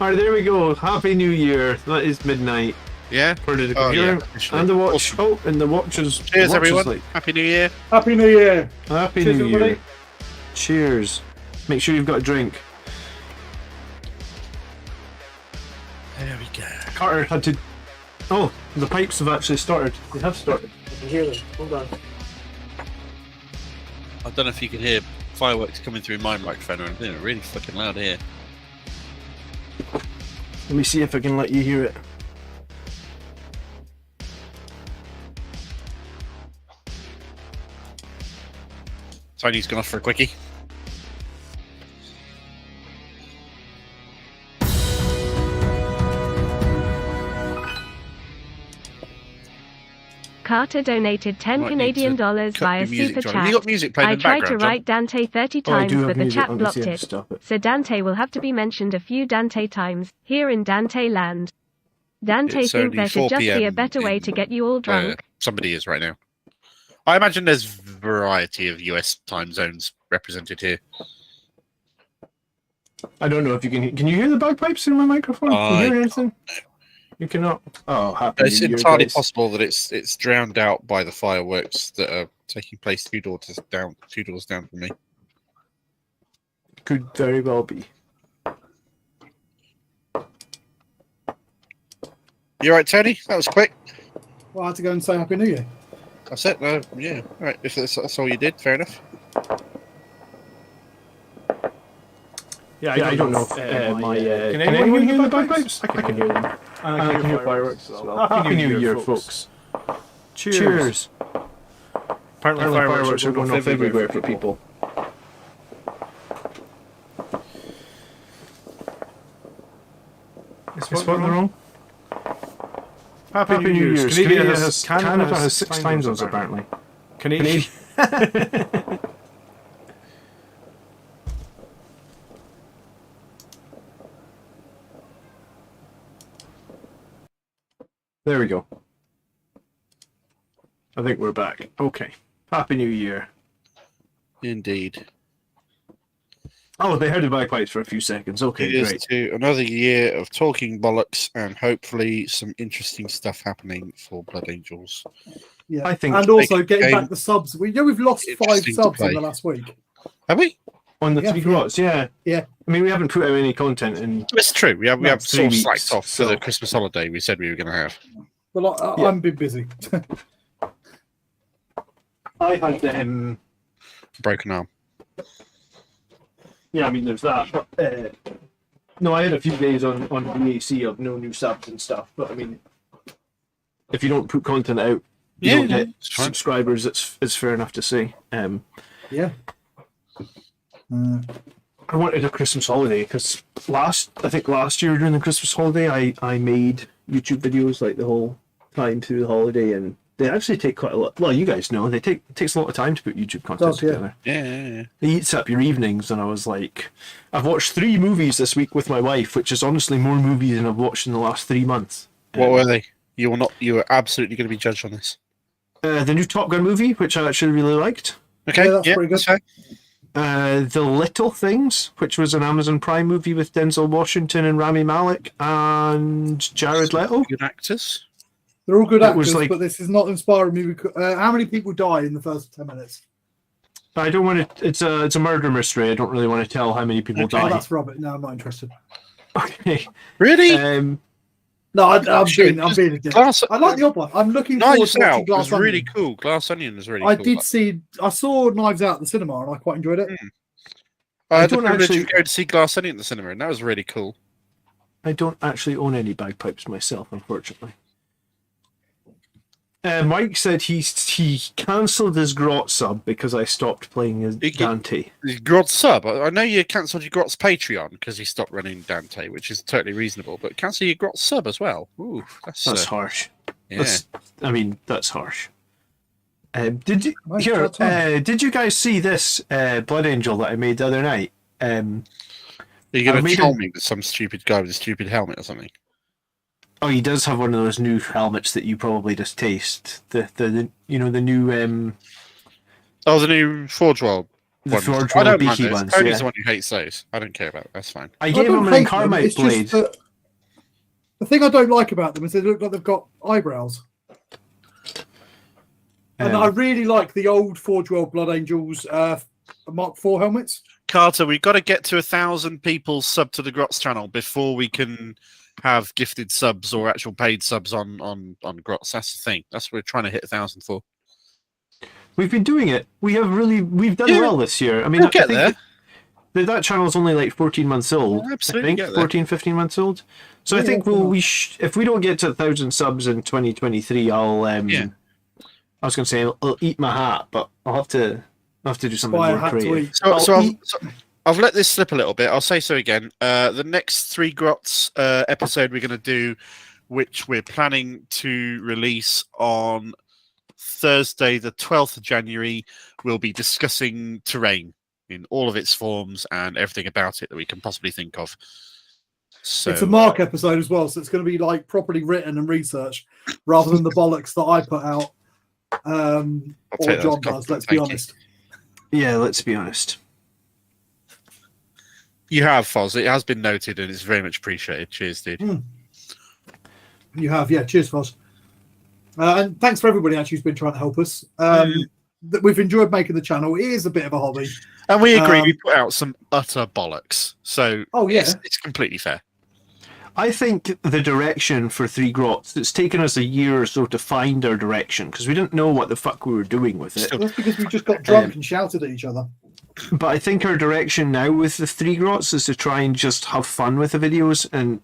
Alright, there we go. Happy New Year. That is midnight. Yeah. For the Oh, computer. yeah, officially. And the watch. Awesome. Oh, and the watch is. Cheers, the watch is everyone. like, Happy New Year. Happy New Year. Happy Cheers, New everybody. Year. Cheers. Make sure you've got a drink. There we go. Carter had to. Oh, the pipes have actually started. They have started. I can hear them. Hold on. I don't know if you can hear fireworks coming through my microphone, and they're really fucking loud here. Let me see if I can let you hear it. Tiny's gone off for a quickie. Carter donated 10 Might need Canadian to dollars cut via your music, Super John. Chat. Have you got music playing I in the tried to background, John? write Dante 30 Oh, I times, do have but the music. chat Let me blocked see if I it. stop it. So Dante will have to be mentioned a few Dante times, here in Dante land. Dante It's think only there should 4 just be a PM better way in to get you all drunk. Somebody is right now. I imagine there's variety of US time zones represented here. I don't know if you can. Can you hear the bagpipes in my microphone? Can you hear anything? You cannot. Oh, happy It's New Year, entirely guys. possible that it's drowned out by the fireworks that are taking place two doors down from me. Could very well be. You all right, Tony? That was quick. Well, I had to go and say Happy New Year. That's it. Yeah. All right. If that's all you did, fair enough. Yeah, I don't know if can anyone hear the bagpipes? I can hear them. And I can hear fireworks as well. Happy New Year, folks. Cheers. Apparently fireworks are going off everywhere for people. Is what wrong? Happy New Year's. Canada has 6 time zones apparently. Canadian. There we go. I think we're back. Okay. Happy New Year. Indeed. Oh, they heard the bagpipes for a few seconds. Okay, It is great. to another year of talking bollocks and hopefully some interesting stuff happening for Blood Angels. Yeah, I think and also getting game- back the subs. We've lost 5 Interesting to subs in play. the last week. Have we? On the Yeah, 3 yeah. grots, yeah. Yeah. I mean, we haven't put out any content in. It's true. We have No, sort of 3 slacked weeks, off for so- the Christmas holiday we said we were going to have. Well, Yeah. I'm been busy. I had Broken arm. yeah, I mean, there's that. But, no, I had a few days on VAC of no new subs and stuff. But I mean, if you don't put content out, you don't get it's fine. subscribers. It's fair enough to say. Yeah. I wanted a Christmas holiday because I think last year during the Christmas holiday, I made YouTube videos like the whole time through the holiday, and they actually take quite a lot. Well, you guys know it takes a lot of time to put YouTube content Does, yeah. together. Yeah. It eats up your evenings, and I was like, I've watched 3 movies this week with my wife, which is honestly more movies than I've watched in the last 3 months. What were they? You were absolutely going to be judged on this. The new Top Gun movie, which I actually really liked. Okay, Yeah, that's pretty good. that's fine. The Little Things, which was an Amazon Prime movie with Denzel Washington and Rami Malek and Jared Leto. Good actors. They're all good It was actors, like- but this is not inspiring me. How many people die in the first 10 minutes? I don't want to. It's a murder mystery. I don't really want to tell how many people Oh, die. that's Robert. No, I'm not interested. Okay. Really? No, I'm Sure, being a dick. Glass. I like the odd one. I'm looking forward Knives to watching Out Glass was really Onion. cool. Glass Onion was really I cool. did see. I saw Knives Out at the cinema, and I quite enjoyed it. I had the don't privilege actually- of going to see Glass Onion at the cinema, and that was really cool. I don't actually own any bagpipes myself, unfortunately. Mike said he cancelled his Grot sub because I stopped playing as Dante. Grot's sub. I know you cancelled your Grot's Patreon because he stopped running Dante, which is totally reasonable. But cancel your Grot's sub as well. Ooh, that's harsh. yeah. That's harsh. Did you Nice, here? that's fine. Did you guys see this Blood Angel that I made the other night? Are you I going to made troll a- me with some stupid guy with a stupid helmet or something? Oh, he does have one of those new helmets that you probably just taste. The new Oh, the new Forge World. the ones. Forge I World don't mind beaky those. ones. Cody's Yeah. the one who hates those. I don't care about that. That's fine. I I gave don't him an hate them, Incarnate it's just blade. that the thing I don't like about them is they look like they've got eyebrows. And I really like the old Forge World Blood Angels Mark IV helmets. Carter, we've got to get to 1,000 people sub to the Grots channel before we can have gifted subs or actual paid subs on Grots. That's the thing. That's what we're trying to hit 1,000 for. We've been doing it. We've done well this year. I mean, We'll get I think there. that channel's only like 14 months old. We'll absolutely I get think there. 14, 15 months old. So I think if we don't get to 1,000 subs in 2023, I was going to say I'll eat my hat, but I'll have to do something Buy a more hat to creative. eat. So I've let this slip a little bit. I'll say so again. The next 3 Grots episode we're going to do, which we're planning to release on Thursday, the 12th of January, we'll be discussing terrain in all of its forms and everything about it that we can possibly think of. So, It's a Mark episode as well, so it's going to be like properly written and researched rather than the bollocks that I put out. Or John does, let's be honest. Yeah, let's be honest. You have, Foz. It has been noted and it's very much appreciated. Cheers, dude. You have, yeah. Cheers, Foz. And thanks for everybody actually who's been trying to help us. We've enjoyed making the channel. It is a bit of a hobby. And we agree, we put out some utter bollocks. So it's completely fair. I think the direction for 3 Grots, it's taken us a year or so to find our direction because we didn't know what the fuck we were doing with it. That's because we just got drunk and shouted at each other. But I think our direction now with the 3 Grots is to try and just have fun with the videos and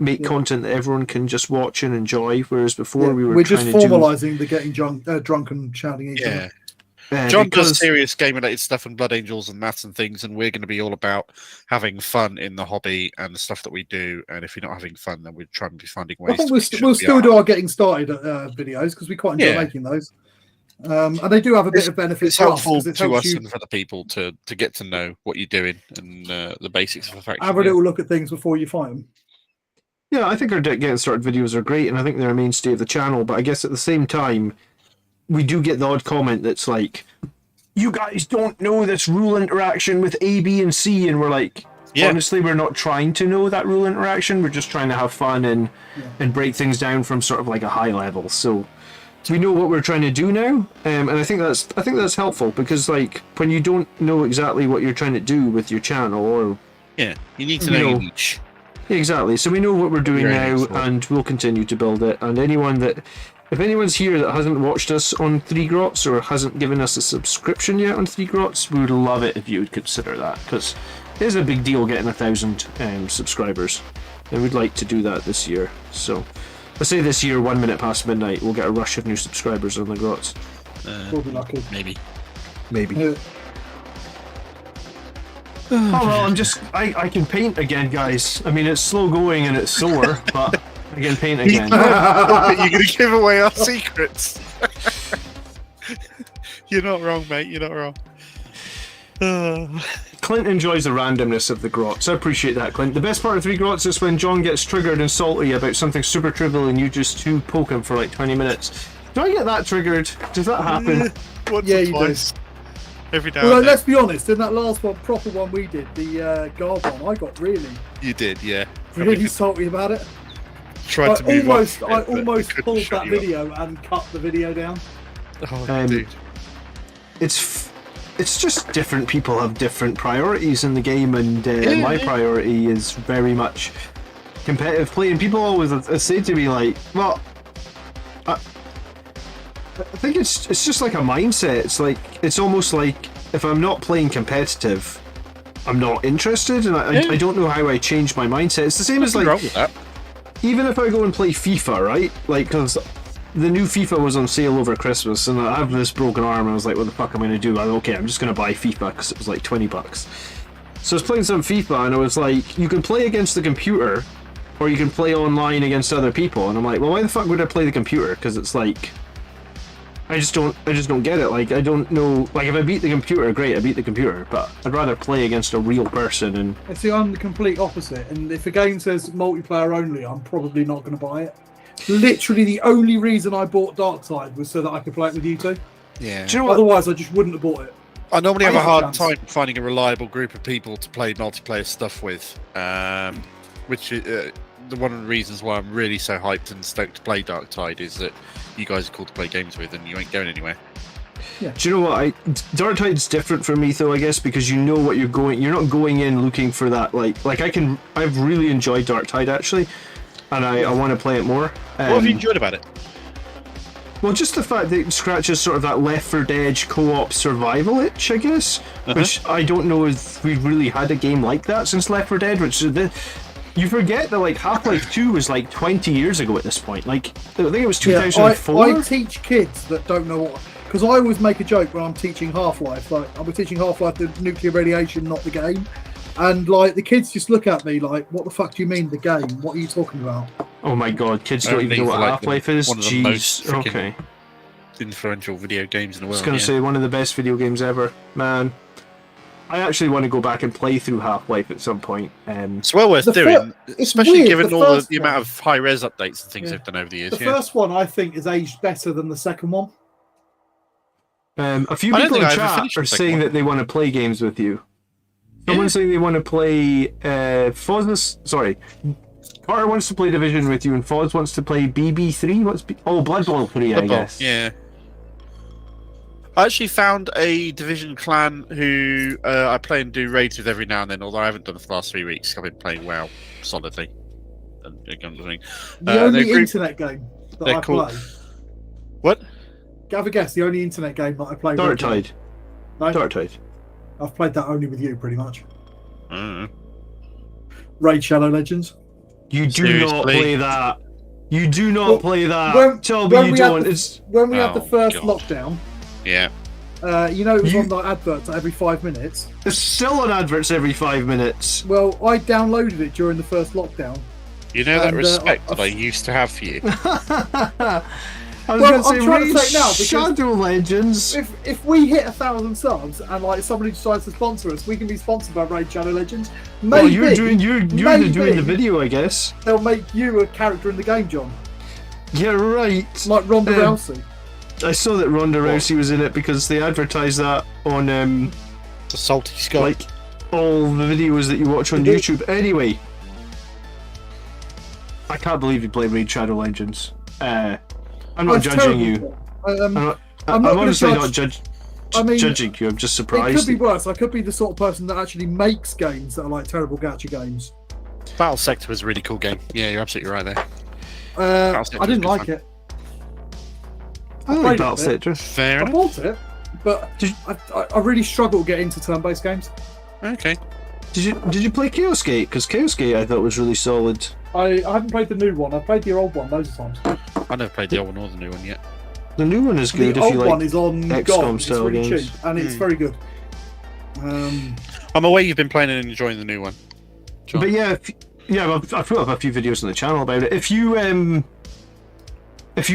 make content that everyone can just watch and enjoy. Whereas before we're just formalising the getting drunk and shouting at each other. John does serious game-related stuff and Blood Angels and maths and things, and we're going to be all about having fun in the hobby and the stuff that we do. And if you're not having fun, then we're trying to be finding ways. I think we'll still do our getting started videos because we quite enjoy making those. And they do have a bit of benefit. It's helpful to us and for the people to get to know what you're doing and the basics of the faction. Have a little look at things before you fight them. Yeah, I think our getting started videos are great, and I think they're a mainstay of the channel. But I guess at the same time, we do get the odd comment that's like, you guys don't know this rule interaction with A, B, and C, and we're like, honestly, we're not trying to know that rule interaction. We're just trying to have fun and break things down from sort of like a high level. So we know what we're trying to do now, and I think that's helpful because like when you don't know exactly what you're trying to do with your channel, or you need to know your niche. Exactly. So we know what we're doing now, and we'll continue to build it. And if anyone's here that hasn't watched us on 3 Grots or hasn't given us a subscription yet on 3 Grots, we would love it if you would consider that, because it is a big deal getting 1,000 subscribers, and we'd like to do that this year. So let's say this year, 1 minute past midnight, we'll get a rush of new subscribers on the Grots. We'll be lucky. Maybe. Oh well, I can paint again, guys. I mean, it's slow going and it's sore, but I can paint again. You're going to give away our secrets. You're not wrong, mate. You're not wrong. Clint enjoys the randomness of the Grots. I appreciate that, Clint. The best part of 3 Grots is when John gets triggered and salty about something super trivial and you just poke him for like 20 minutes. Do I get that triggered? Does that happen? You do. Every now well, and let's be honest, in that last one, proper one we did, the guard one, I got really... You did, yeah. Really salty about it. Tried to move off it, I almost pulled shut that you up. video and cut the video down. Oh, dude. It's just different people have different priorities in the game, and my priority is very much competitive play. And people always say to me like, well, I think it's just like a mindset. It's like, it's almost like if I'm not playing competitive, I'm not interested, and I don't know how I change my mindset. It's the same as like, wrong with that. Even if I go and play FIFA, right? Like, because the new FIFA was on sale over Christmas, and I have this broken arm, and I was like, what the fuck am I going to do? I'm just going to buy FIFA, because it was like $20. So I was playing some FIFA, and I was like, you can play against the computer, or you can play online against other people, and I'm like, well, why the fuck would I play the computer? Because it's like, I just don't get it. Like, I don't know. Like, if I beat the computer, great, I beat the computer. But I'd rather play against a real person. And see, I'm the complete opposite. And if a game says multiplayer only, I'm probably not going to buy it. Literally, the only reason I bought Darkside was so that I could play it with you two. Yeah. Do you know what? Otherwise, I just wouldn't have bought it. I normally have a hard time finding a reliable group of people to play multiplayer stuff with, which is one of the reasons why I'm really so hyped and stoked to play Darktide is that you guys are cool to play games with and you ain't going anywhere. Yeah. Do you know what? Darktide's different for me though, I guess, because you know what you're not going in looking for that. Like I've really enjoyed Darktide actually, and I want to play it more. What have you enjoyed about it? Well, just the fact that it scratches sort of that Left 4 Dead co-op survival itch, I guess, which I don't know if we've really had a game like that since Left 4 Dead, which is you forget that like Half-Life 2 was like 20 years ago at this point. Like, I think it was 2004. I teach kids that don't know what... Because I always make a joke when I'm teaching Half-Life. Like, I'll be teaching Half-Life the nuclear radiation, not the game. And like the kids just look at me like, "What the fuck do you mean the game? What are you talking about?" Oh my god, kids don't even know what Half-Life is. One of the most okay. influential video games in the world. I was going to say one of the best video games ever, man. I actually want to go back and play through Half-Life at some point. It's well worth doing, especially given all the amount of high-res updates and things they've done over the years. The first one, I think, is aged better than the second one. A few people in chat are saying that they want to play games with you. Someone's saying they want to play Carter wants to play Division with you, and Foz wants to play BB3. Blood Bowl 3, I guess. Yeah. I actually found a Division clan who I play and do raids with every now and then, although I haven't done it for the last 3 weeks. I've been playing WoW solidly. The only internet game that I play. What? Have a guess. The only internet game that I play. Dark Tide. No? Dark Tide. I've played that only with you, pretty much. Raid Shadow Legends. You do not play that. You do not play that. Tell me you don't. When we had the first lockdown. Yeah. You know, it was on the adverts every 5 minutes. It's still on adverts every 5 minutes. Well, I downloaded it during the first lockdown. You know that respect that I used to have for you. I was going to say, trying to say now, because Shadow Legends. If we hit 1,000 subs and like somebody decides to sponsor us, we can be sponsored by Raid Shadow Legends. Maybe, well, you're doing the video, I guess. They'll make you a character in the game, John. Yeah, right. Like Ronda Rousey. I saw that Ronda Rousey was in it because they advertised that on the Salty Scott. Like all the videos that you watch on YouTube. Anyway, I can't believe you play Raid Shadow Legends. I'm not judging you. I'm honestly not judging you. I'm just surprised. It could be worse. I could be the sort of person that actually makes games that are like terrible gacha games. Battle Sector was a really cool game. Yeah, you're absolutely right there. I didn't like it. I like Battle Sector. Fair enough. I bought it, but I really struggle to get into turn-based games. Okay. Did you play Chaos Gate? Because Chaos Gate I thought was really solid. I haven't played the new one. I've played the old one loads of times. I never played the old one or the new one yet. The new one is good if you like. The old one is on XCOM style games. Cheap, and it's very good. I'm aware you've been playing and enjoying the new one, John. But I've put up a few videos on the channel about it. If you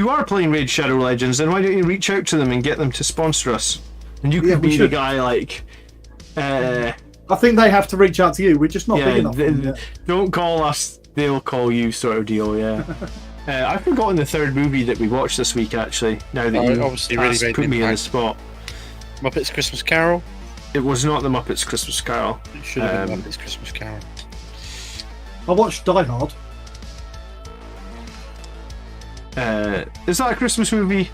are playing Raid Shadow Legends, then why don't you reach out to them and get them to sponsor us? And you could be the guy like. I think they have to reach out to you. We're just not big enough. Don't call us. They'll call you, sort of deal. Yeah. I've forgotten the third movie that we watched this week. Actually, now that you obviously really put me in the spot. Muppets Christmas Carol. It was not the Muppets Christmas Carol. It should have been Muppets Christmas Carol. I watched Die Hard. Is that a Christmas movie?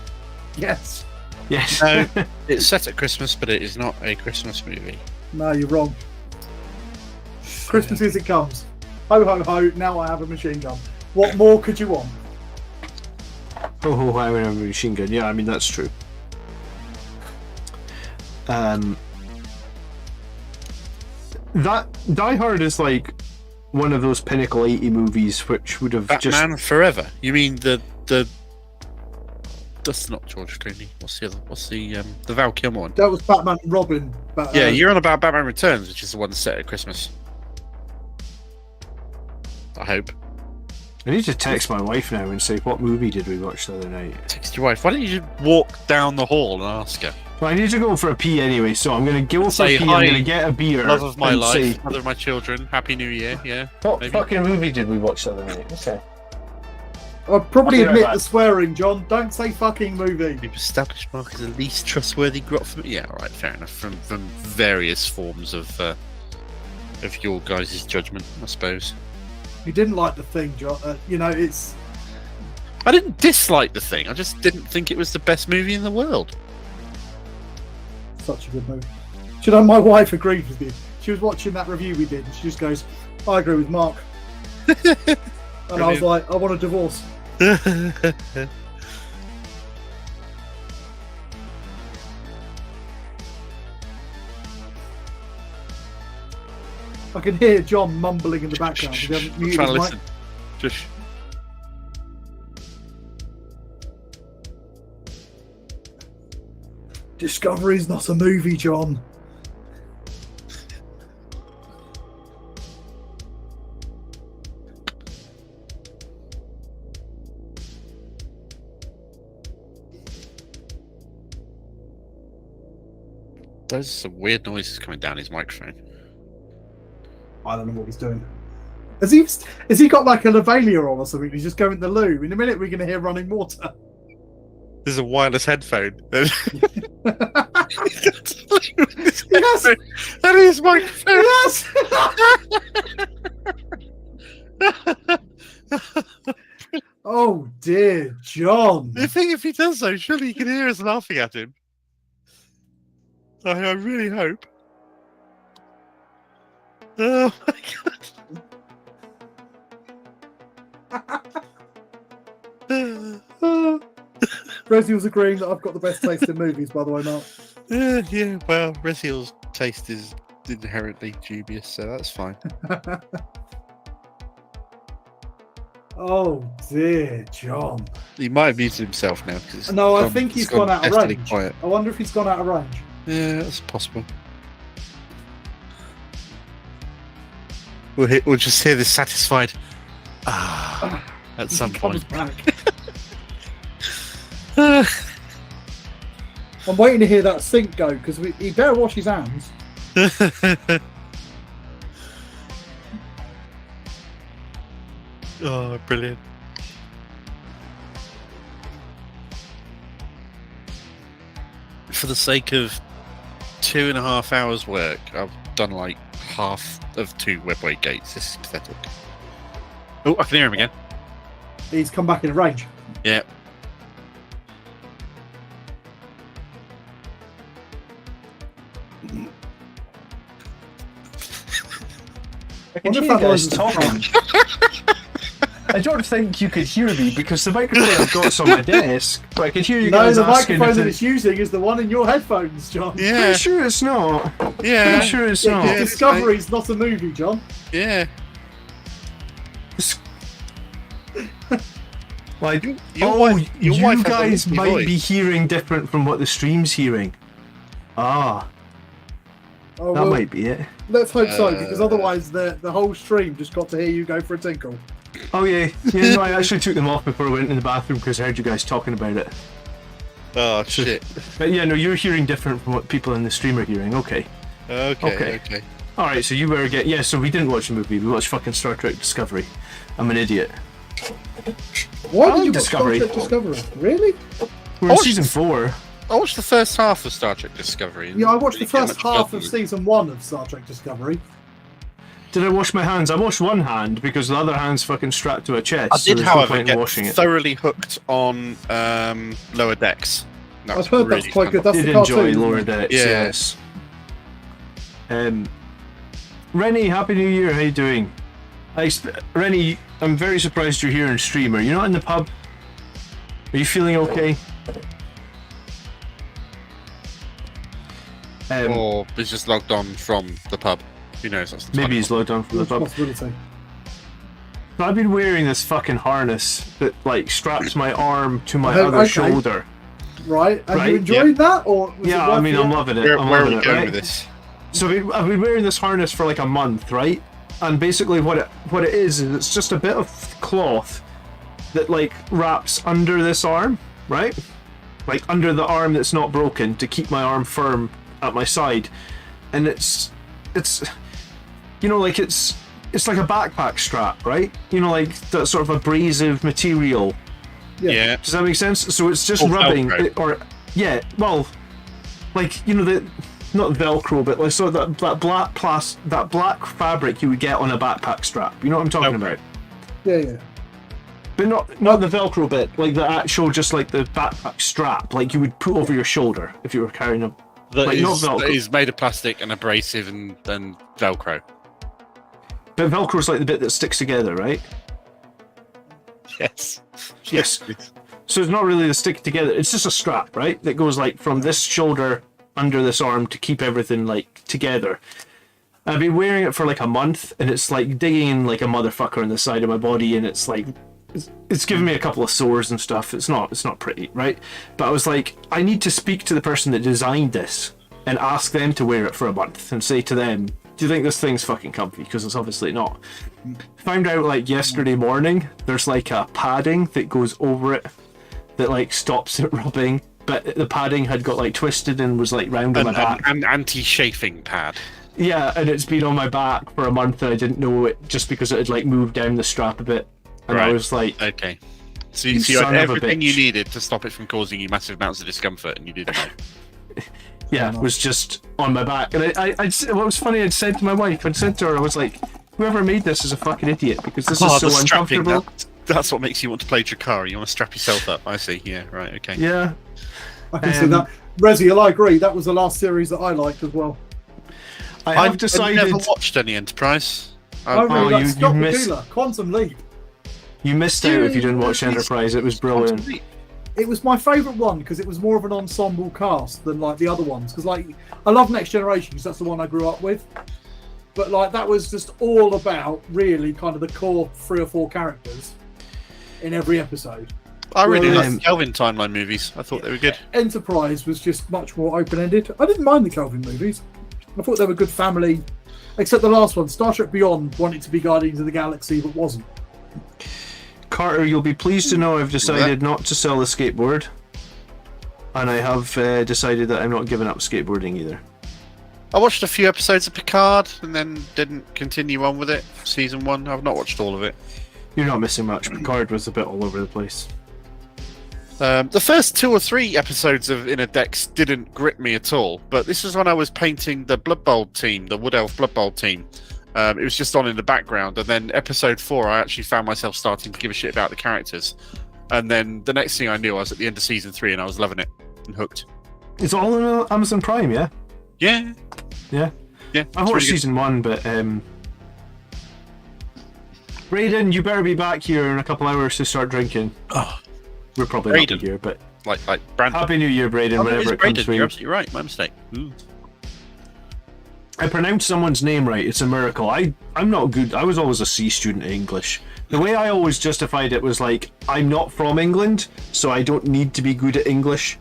Yes. Yes. No, it's set at Christmas, but it is not a Christmas movie. No, you're wrong. Christmas as it comes. Ho ho ho! Now I have a machine gun. What more could you want? Oh, I have a machine gun. Yeah, I mean that's true. That Die Hard is like one of those pinnacle 80 movies which would have Batman Forever. You mean the that's not George Clooney. What's the Val Kilmer one? That was Batman and Robin. Yeah, you're on about Batman Returns, which is the one set at Christmas. I hope. I need to text my wife now and say, what movie did we watch the other night? Text your wife. Why don't you just walk down the hall and ask her? Well, I need to go for a pee anyway, so I'm going to go for a pee. I'm going to get a beer. Love of my life, mother of my children, Happy New Year. Yeah. What fucking movie did we watch the other night? Okay. I'll probably admit the swearing, John. Don't say fucking movie. We've established Mark as the least trustworthy grot from it. Yeah, alright, fair enough. From various forms of your guys' judgment, I suppose. You didn't like The Thing, John. It's... I didn't dislike The Thing. I just didn't think it was the best movie in the world. Such a good movie. Do you know, my wife agreed with you. She was watching that review we did, and she just goes, I agree with Mark. And I was like, I want a divorce. I can hear John mumbling in the background. He hasn't I'm muted trying to his mic. listen. Just. Discovery's not a movie, John. There's some weird noises coming down his microphone. I don't know what he's doing. Has he got like a lavalier on or something? He's just going to the loo. In a minute, we're going to hear running water. This is a wireless headphone. Yes. That is microphone. Yes. Oh dear, John. The thing, if he does so, surely you can hear us laughing at him. I really hope. Oh my god. Resi was agreeing that I've got the best taste in movies, by the way, Mark. Yeah, well, Resiel's taste is inherently dubious, so that's fine. Oh dear, John. He might have muted himself now. Cause No, I think he's gone out of deathly range. quiet. I wonder if he's gone out of range. Yeah, that's possible. We'll just hear this satisfied at some He comes point. back. I'm waiting to hear that sink go because he better wash his hands. Oh, brilliant. For the sake of 2.5 hours work, I've done like half of 2 webway gates. This is pathetic. Oh, I can hear him again. He's come back in range. Yeah. I can Wonder hear if you that guys was talking. I don't think you could hear me because the microphone I've got's on my desk, but I could hear you No, guys the asking microphone if that it- it's using is the one in your headphones, John. Yeah. Pretty sure it's not. Yeah. Pretty sure it's Yeah, not. 'cause Discovery's not a movie, John. Yeah. Like, Your wife you has a guys lovely might voice. be hearing different from what the stream's hearing. Ah, Oh, that well, might be it. let's hope so, because otherwise the whole stream just got to hear you go for a tinkle. Oh yeah, no, I actually took them off before I went in the bathroom because I heard you guys talking about it. Oh, shit. But yeah, no, you're hearing different from what people in the stream are hearing. Okay. Okay. Alright, so you better get... Yeah, so we didn't watch the movie. We watched fucking Star Trek Discovery. I'm an idiot. Why I did like you Discovery. watch Star Trek Discovery? Really? We're in Oh, season 4. I watched the first half of Star Trek Discovery. and Yeah, I watched the didn't get first much half further. of season 1 of Star Trek Discovery. Did I wash my hands? I washed one hand because the other hand's fucking strapped to a chest. I so did, there's no however, point in get washing it. thoroughly hooked on Lower Decks. That was I've heard really that's quite fun. good. That's Did the enjoy cartoon. Lower isn't it? Decks, Yeah. yes. Rennie, Happy New Year, how you doing? Rennie, I'm very surprised you're here in stream. Are you not in the pub? Are you feeling okay? Or he's just logged on from the pub. Who knows? That's the Maybe he's logged on from the That's a pub. possibility. I've been wearing this fucking harness that like straps my arm to my Oh, other okay. shoulder. Right? And Right, you enjoyed that? Or was Yeah, it worth I mean, it? I'm loving it. Where I'm are loving we it, going right? with this? So I've been wearing this harness for like a month, right? And basically what it is it's just a bit of cloth that like wraps under this arm, right? Like under the arm that's not broken to keep my arm firm at my side. And it's you know, like it's like a backpack strap, right? You know, like that sort of abrasive material. Yeah. Does that make sense? So it's just Or rubbing, Velcro. or yeah, well, like you know the not Velcro, but like so that black fabric you would get on a backpack strap. You know what I'm talking Velcro. about? Yeah. But not the Velcro bit, like the actual, just like the backpack strap, like you would put over your shoulder if you were carrying a. That Like, not Velcro. that is made of plastic and abrasive and Velcro. But Velcro's like the bit that sticks together, right? Yes. Yes. So it's not really the stick together. It's just a strap, right? That goes like from this shoulder under this arm to keep everything like together. I've been wearing it for like a month, and it's like digging in like a motherfucker on the side of my body, and it's like it's giving me a couple of sores and stuff. It's not pretty, right? But I was like, I need to speak to the person that designed this and ask them to wear it for a month and say to them, do you think this thing's fucking comfy? Because it's obviously not. Found out like yesterday morning, there's like a padding that goes over it that like stops it rubbing, but the padding had got like twisted and was like round on my back. An anti-chafing pad. Yeah, and it's been on my back for a month and I didn't know it just because it had like moved down the strap a bit. And I was like, okay. So you had everything you needed to stop it from causing you massive amounts of discomfort, and you didn't know. Yeah, it was just on my back. And what was funny, I'd said to my wife, I'd said to her, I was like, whoever made this is a fucking idiot, because this is so uncomfortable. That's what makes you want to play Drakari. You want to strap yourself up. I see. Yeah, right, okay. Yeah. I can see that. Resi, I agree. That was the last series that I liked as well. I've never watched any Enterprise. You missed Quantum Leap. You missed out if you didn't watch Enterprise. It was brilliant. It was my favourite one because it was more of an ensemble cast than like the other ones. Because like I love Next Generation because that's the one I grew up with. But like that was just all about really kind of the core 3 or 4 characters in every episode. I really liked the Kelvin timeline movies. I thought they were good. Enterprise was just much more open-ended. I didn't mind the Kelvin movies. I thought they were good family, except the last one, Star Trek Beyond, wanted to be Guardians of the Galaxy, but wasn't. Carter, you'll be pleased to know I've decided not to sell the skateboard. And I have decided that I'm not giving up skateboarding either. I watched a few episodes of Picard and then didn't continue on with it. Season 1, I've not watched all of it. You're not missing much. Picard was a bit all over the place. The first 2 or 3 episodes of Inner Decks didn't grip me at all, but this is when I was painting the Blood Bowl team, the Wood Elf Blood Bowl team. It was just on in the background, and then episode 4 I actually found myself starting to give a shit about the characters. And then the next thing I knew, I was at the end of season 3 and I was loving it and hooked. It's all on Amazon Prime, yeah? Yeah. I watched season 1, but Brayden, you better be back here in a couple hours to start drinking. Oh, we're probably Brayden. not here, but like Brandon. Happy New Year, Brayden. Whenever it comes through. You're absolutely right. My mistake. Ooh. I pronounced someone's name right. It's a miracle. I'm not good. I was always a C student in English. The way I always justified it was like, I'm not from England, so I don't need to be good at English.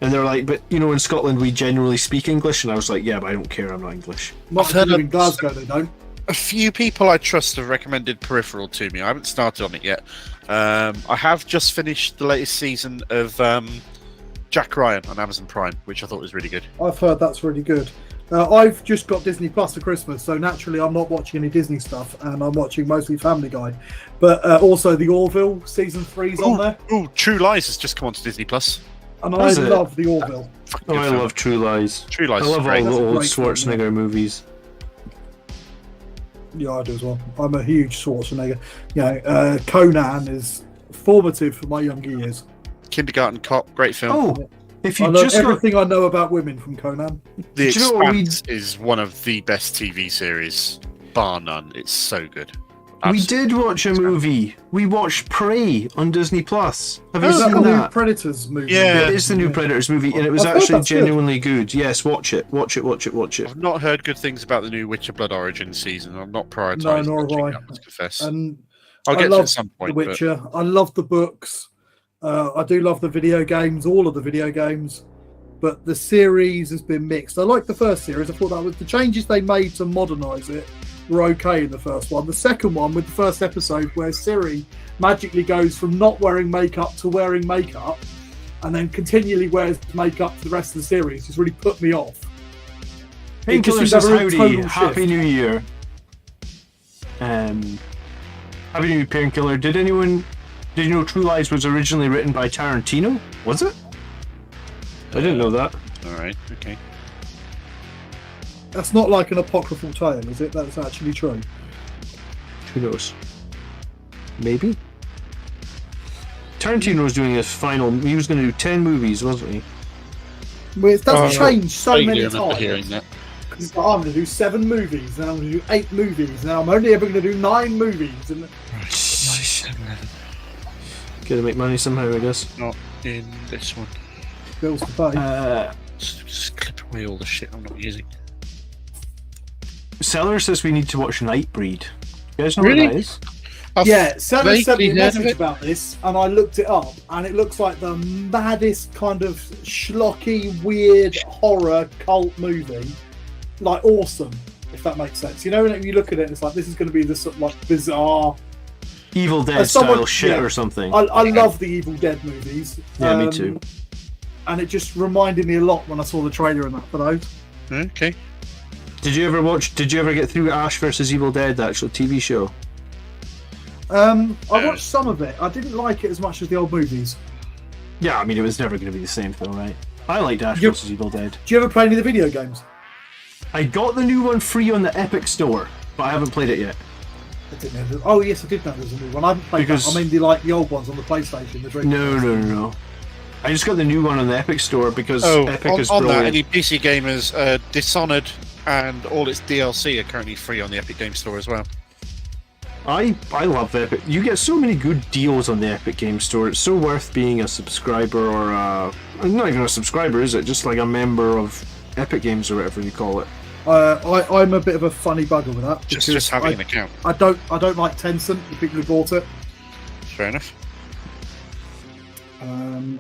And they're like, but you know, in Scotland we generally speak English, and I was like, yeah, but I don't care. I'm not English. Not in Glasgow, they don't. A few people I trust have recommended Peripheral to me. I haven't started on it yet. I have just finished the latest season of Jack Ryan on Amazon Prime, which I thought was really good. I've heard that's really good. I've just got Disney Plus for Christmas, so naturally I'm not watching any Disney stuff, and I'm watching mostly Family Guy. But also the Orville season 3's on there. Ooh, True Lies has just come onto Disney Plus. And I love the Orville. Oh, I love True Lies. True Lies. I love all the old Schwarzenegger Schwarzenegger movies. Yeah, I do as well. I'm a huge Schwarzenegger. Yeah, Conan is formative for my younger years. Kindergarten Cop, great film. Oh, if I you know just everything I know about women from Conan. The Do you know what Expanse is one of the best TV series, bar none. It's so good. We did watch a movie. We watched Prey on Disney Plus. Have you Is that seen the new that? Predators movie? Yeah. It is the new Predators movie, and it was I've heard actually that's genuinely good. Yes, watch it. Watch it. I've not heard good things about the new Witcher Blood Origin season. I'm not prioritising. No, nor have I. I must confess. And I'll I get to it love at some point. The Witcher. I love the books. I do love the video games, all of the video games. But the series has been mixed. I like the first series. I thought that was the changes they made to modernise it were okay in the first one. The second one, with the first episode where Ciri magically goes from not wearing makeup to wearing makeup and then continually wears makeup for the rest of the series, just really put me off. Painkiller just says seems to have a howdy, total happy shift. New Year. Happy New Year, Painkiller. Did you know True Lies was originally written by Tarantino? Was it? I didn't know that. Alright, okay. That's not like an apocryphal tale, is it? That's actually true. Who knows? Maybe? Tarantino was doing his final... He was going to do 10 movies, wasn't he? Well, that's changed so I many remember hearing times. that. It's like, I'm going to do 7 movies, now I'm going to do 8 movies, now I'm only ever going to do 9 movies. And Gotta make money somehow, I guess. Not in this one. bills to pay. Just clip away all the shit I'm not using. Seller says we need to watch Nightbreed. You guys know Really? what that is? Yeah, Seller sent me a vaguely heard of message it. about this, and I looked it up, and it looks like the maddest kind of schlocky, weird horror cult movie. Like, awesome, if that makes sense. You know, when you look at it, and it's like, this is going to be this sort of like bizarre. Evil Dead As someone- style shit yeah. or something. I love the Evil Dead movies. Yeah, me too. And it just reminded me a lot when I saw the trailer and that for those. Okay. Did you ever get through Ash vs Evil Dead, the actual TV show? I watched some of it. I didn't like it as much as the old movies. Yeah, I mean, it was never going to be the same thing, right? I liked Ash You- vs Evil Dead. Do you ever play any of the video games? I got the new one free on the Epic Store, but I haven't played it yet. I didn't know. Oh yes, I did know there was a new one. I haven't played Because- that. I mean, the old ones on the PlayStation. The No. I just got the new one on the Epic Store because Epic is on that, brilliant. any PC gamers, Dishonored and all its DLC are currently free on the Epic Game Store as well. I love Epic. You get so many good deals on the Epic Game Store. It's so worth being a subscriber or not even a subscriber, is it? Just like a member of Epic Games or whatever you call it. I'm a bit of a funny bugger with that. Just because having an account. I don't like Tencent, the people who bought it. Fair enough.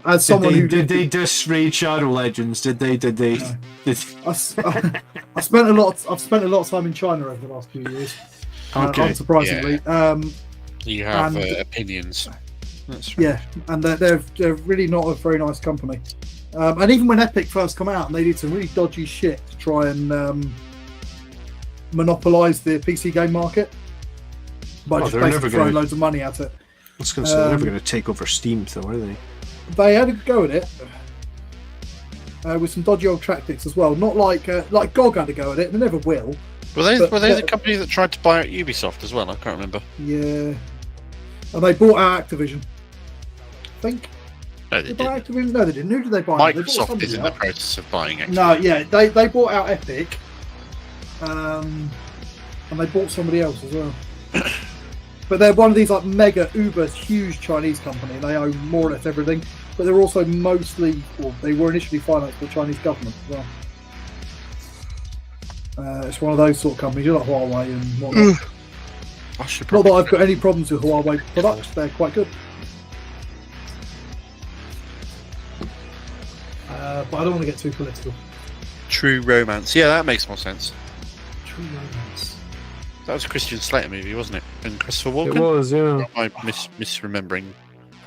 As someone who Did they diss Raid Shadow Legends? Did they? I spent a lot. I've spent a lot of time in China over the last few years. Okay. Unsurprisingly. You have And- opinions. That's right. Yeah, and they're really not a very nice company. And even when Epic first come out, and they did some really dodgy shit to try and monopolise the PC game market by just they're basically never throwing gonna- loads of money at it. I was going to say they're never going to take over Steam, though, are they? They had a go at it with some dodgy old tactics as well. Not like GOG had a go at it. They never will. Were they But- the company that tried to buy out Ubisoft as well? I can't remember. Yeah, and they bought out Activision. I think No, they they buy didn't. Activision. No, they didn't. Who did they buy? They bought Microsoft somebody is in the out. process of buying it. No, yeah, they bought out Epic, and they bought somebody else as well. But they're one of these like mega uber huge Chinese company. They own more or less everything, but they're also mostly, well, they were initially financed by the Chinese government as well. It's one of those sort of companies, you know, like Huawei and whatnot. I should Not that probably I've got any problems with Huawei products; they're quite good. But I don't want to get too political. True Romance. Yeah, that makes more sense. True romance. That was a Christian Slater movie, wasn't it? And Christopher Walken? It was, yeah. Or am I misremembering?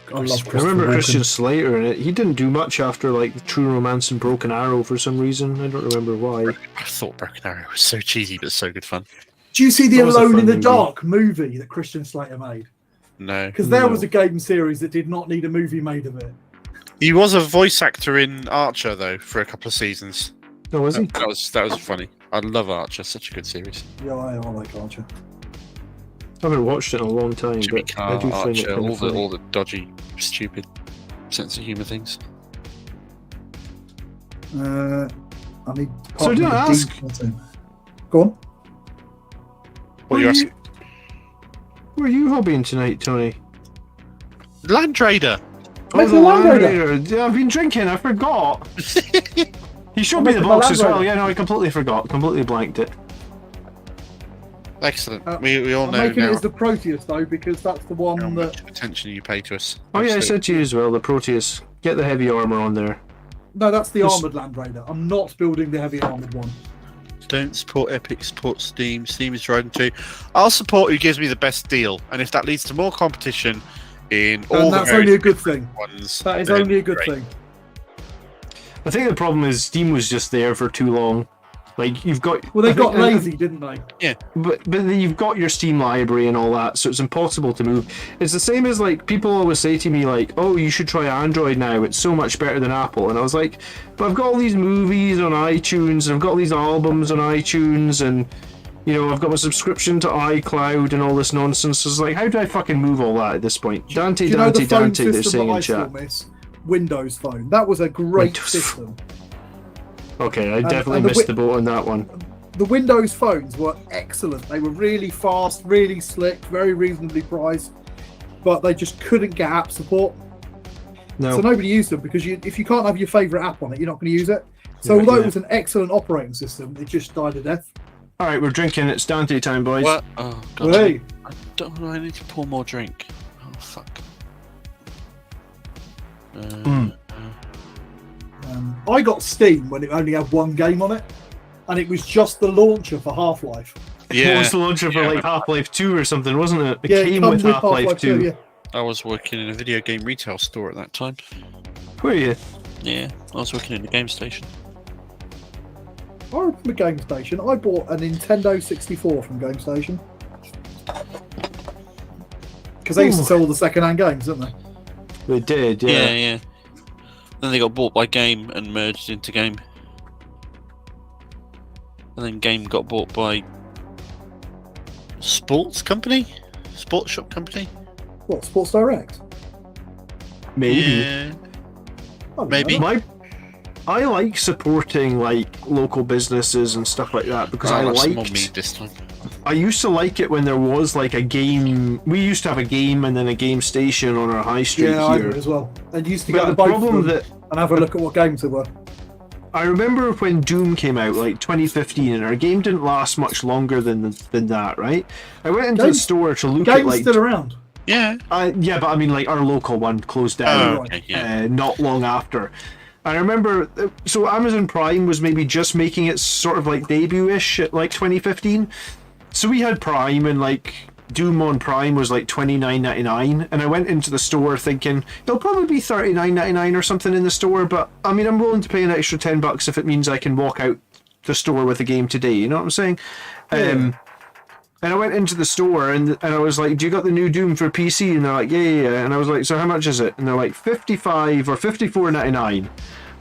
I love I Christopher remember Walken. Christian Slater in it. He didn't do much after like True Romance and Broken Arrow for some reason. I don't remember why. I thought Broken Arrow was so cheesy but so good fun. Do you see the That was a Alone fun in the movie. Dark movie that Christian Slater made? No. Because there No. was a game series that did not need a movie made of it. He was a voice actor in Archer though for a couple of seasons. Oh, was he? That was funny. I love Archer, such a good series. Yeah, I like Archer. I haven't watched it in a long time, Jimmy but Carr, I do find it Archer, kind all of the funny. all the dodgy, stupid sense of humour things. I need. So did I ask- Go on. What are you asking? Who are you hobbying tonight, Tony? Land Raider. Make the the Land Land Raider. Raider. Yeah, I've been drinking. I forgot. He showed I'm me the making my box Land as well. Raider. Yeah, no, I completely forgot. Completely blanked it. Excellent. Uh, we all I'm know making it now as the Proteus though, because that's the how one much that. attention you pay to us. Oh yeah, I So- said to you as well. The Proteus. Get the heavy armor on there. No, that's the This- armored Land Raider. I'm not building the heavy armored one. Don't support Epic, support Steam. Steam is driving too. I'll support who gives me the best deal, and if that leads to more competition in all And the that's only a various good thing. ones, That is then only a good great. thing. I think the problem is Steam was just there for too long. Like you've got. Well, they I think- got lazy, didn't they? But then you've got your Steam library and all that, so it's impossible to move. It's the same as like people always say to me like, "Oh, you should try Android now. It's so much better than Apple." And I was like, "But I've got all these movies on iTunes, and I've got all these albums on iTunes, and you know, I've got my subscription to iCloud and all this nonsense." So it's like, how do I fucking move all that at this point? Dante, Do you know the Dante, phone Dante. They're system saying that in I still chat. miss? Windows Phone. That was a great Windows system. Okay, I definitely and the missed the boat on that one. The Windows phones were excellent. They were really fast, really slick, very reasonably priced, but they just couldn't get app support. No. So nobody used them because if you can't have your favourite app on it, you're not going to use it. So Yeah, although yeah. it was an excellent operating system, it just died a death. All right, we're drinking. It's Dante time, boys. What? Oh god. Hey, I need to pour more drink. Oh fuck. I got Steam when it only had one game on it, and it was just the launcher for Half-Life. It was the launcher for like Half-Life 2 or something, wasn't it? It came comes with Half-Life 2. yeah. I was working in a video game retail store at that time. Were you? Yeah, I was working in the game station. I remember Game Station. I bought a Nintendo 64 from Game Station. Because they used to sell all the second-hand games, didn't they? They did, yeah. Yeah. Then they got bought by Game and merged into Game. And then Game got bought by Sports shop company. What, Sports Direct? Maybe. Yeah. I don't Maybe. know. I like supporting like local businesses and stuff like that because I that's more liked. me this time. I used to like it when there was like a game. We used to have a game and then a game station on our high street Yeah, I here. do as well. And used to But go to the both problem of them that and have a look at what games they were. I remember when Doom came out, like 2015, and our game didn't last much longer than that, right? I went into the Games- store to look at Games like. still around. Yeah. Yeah, but I mean, like our local one closed down. Oh, okay, yeah. Not long after. I remember, so Amazon Prime was maybe just making its sort of like debut-ish at like 2015. So we had Prime, and like Doom on Prime was like $29.99, and I went into the store thinking it'll probably be $39.99 or something in the store, but I mean I'm willing to pay an extra $10 if it means I can walk out the store with a game today. You know what I'm saying? Yeah. And I went into the store and I was like, "Do you got the new Doom for PC?" And they're like, "Yeah." And I was like, "So how much is it?" And they're like, $55 or $54.99.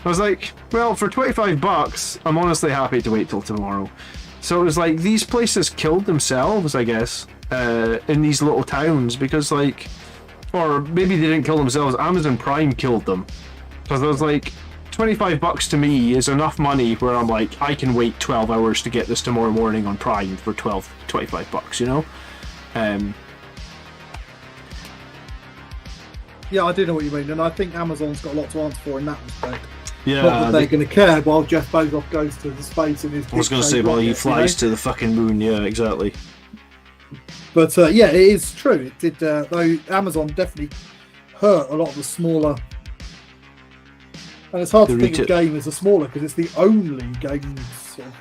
I was like, "Well, for $25, I'm honestly happy to wait till tomorrow." So it was like these places killed themselves, I guess, in these little towns because like, or maybe they didn't kill themselves. Amazon Prime killed them because I was like, $25 to me is enough money where I'm like, I can wait 12 hours to get this tomorrow morning on Prime for $25, you know? Yeah, I do know what you mean, and I think Amazon's got a lot to answer for in that respect. Yeah. Not that they're going to care while Jeff Bezos goes to the space in his. I was going to say, well, he flies to the fucking moon, yeah, exactly. But yeah, it is true. It did, though Amazon definitely hurt a lot of the smaller. And it's hard to think of game as a smaller because it's the only game, sort of,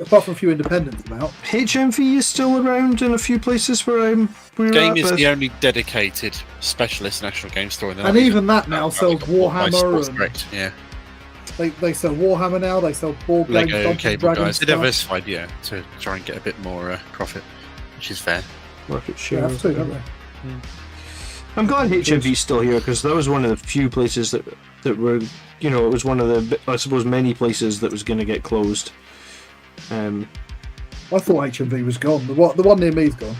apart from a few independents about. HMV is still around in a few places where we're Game at, is but the only dedicated specialist national game store in the And even that now sells Warhammer. Direct, yeah. They sell Warhammer now. They sell board games, Lego Dungeons cable Dragons guys. They stuff. diversified, yeah, to try and get a bit more profit, which is fair. market They share. have to, don't they? I'm glad HMV's still here because that was one of the few places that were, you know, it was one of the, I suppose, many places that was going to get closed. I thought HMV was gone. The one near me's gone.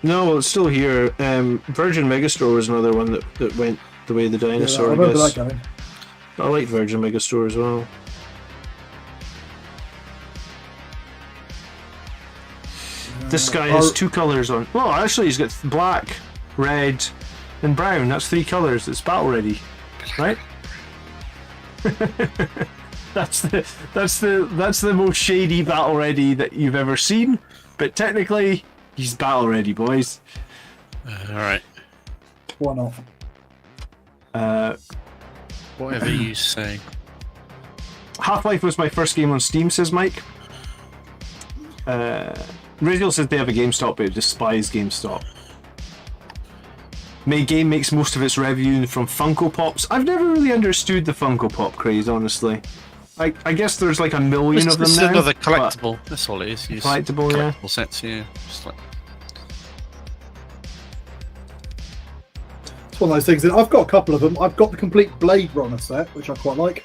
No, well, it's still here. Virgin Megastore was another one that went the way of the dinosaur. I I remember guess. that going. I like Virgin Megastore as well. This guy has two colours on. Well, actually, he's got black, red, and brown. That's three colours. It's battle ready, right? that's the most shady battle ready that you've ever seen. But technically, he's battle ready, boys. All right. Why not? Whatever you say. Half-Life was my first game on Steam, says Mike. Radial says they have a GameStop, but it despises GameStop. Game makes most of its revenue from Funko Pops. I've never really understood the Funko Pop craze, honestly. I guess there's like a million of them It's now. another collectible. That's all it is. Use Collectible, yeah. collectible sets, yeah. Just like... It's one of those things. That I've got a couple of them. I've got the complete Blade Runner set, which I quite like.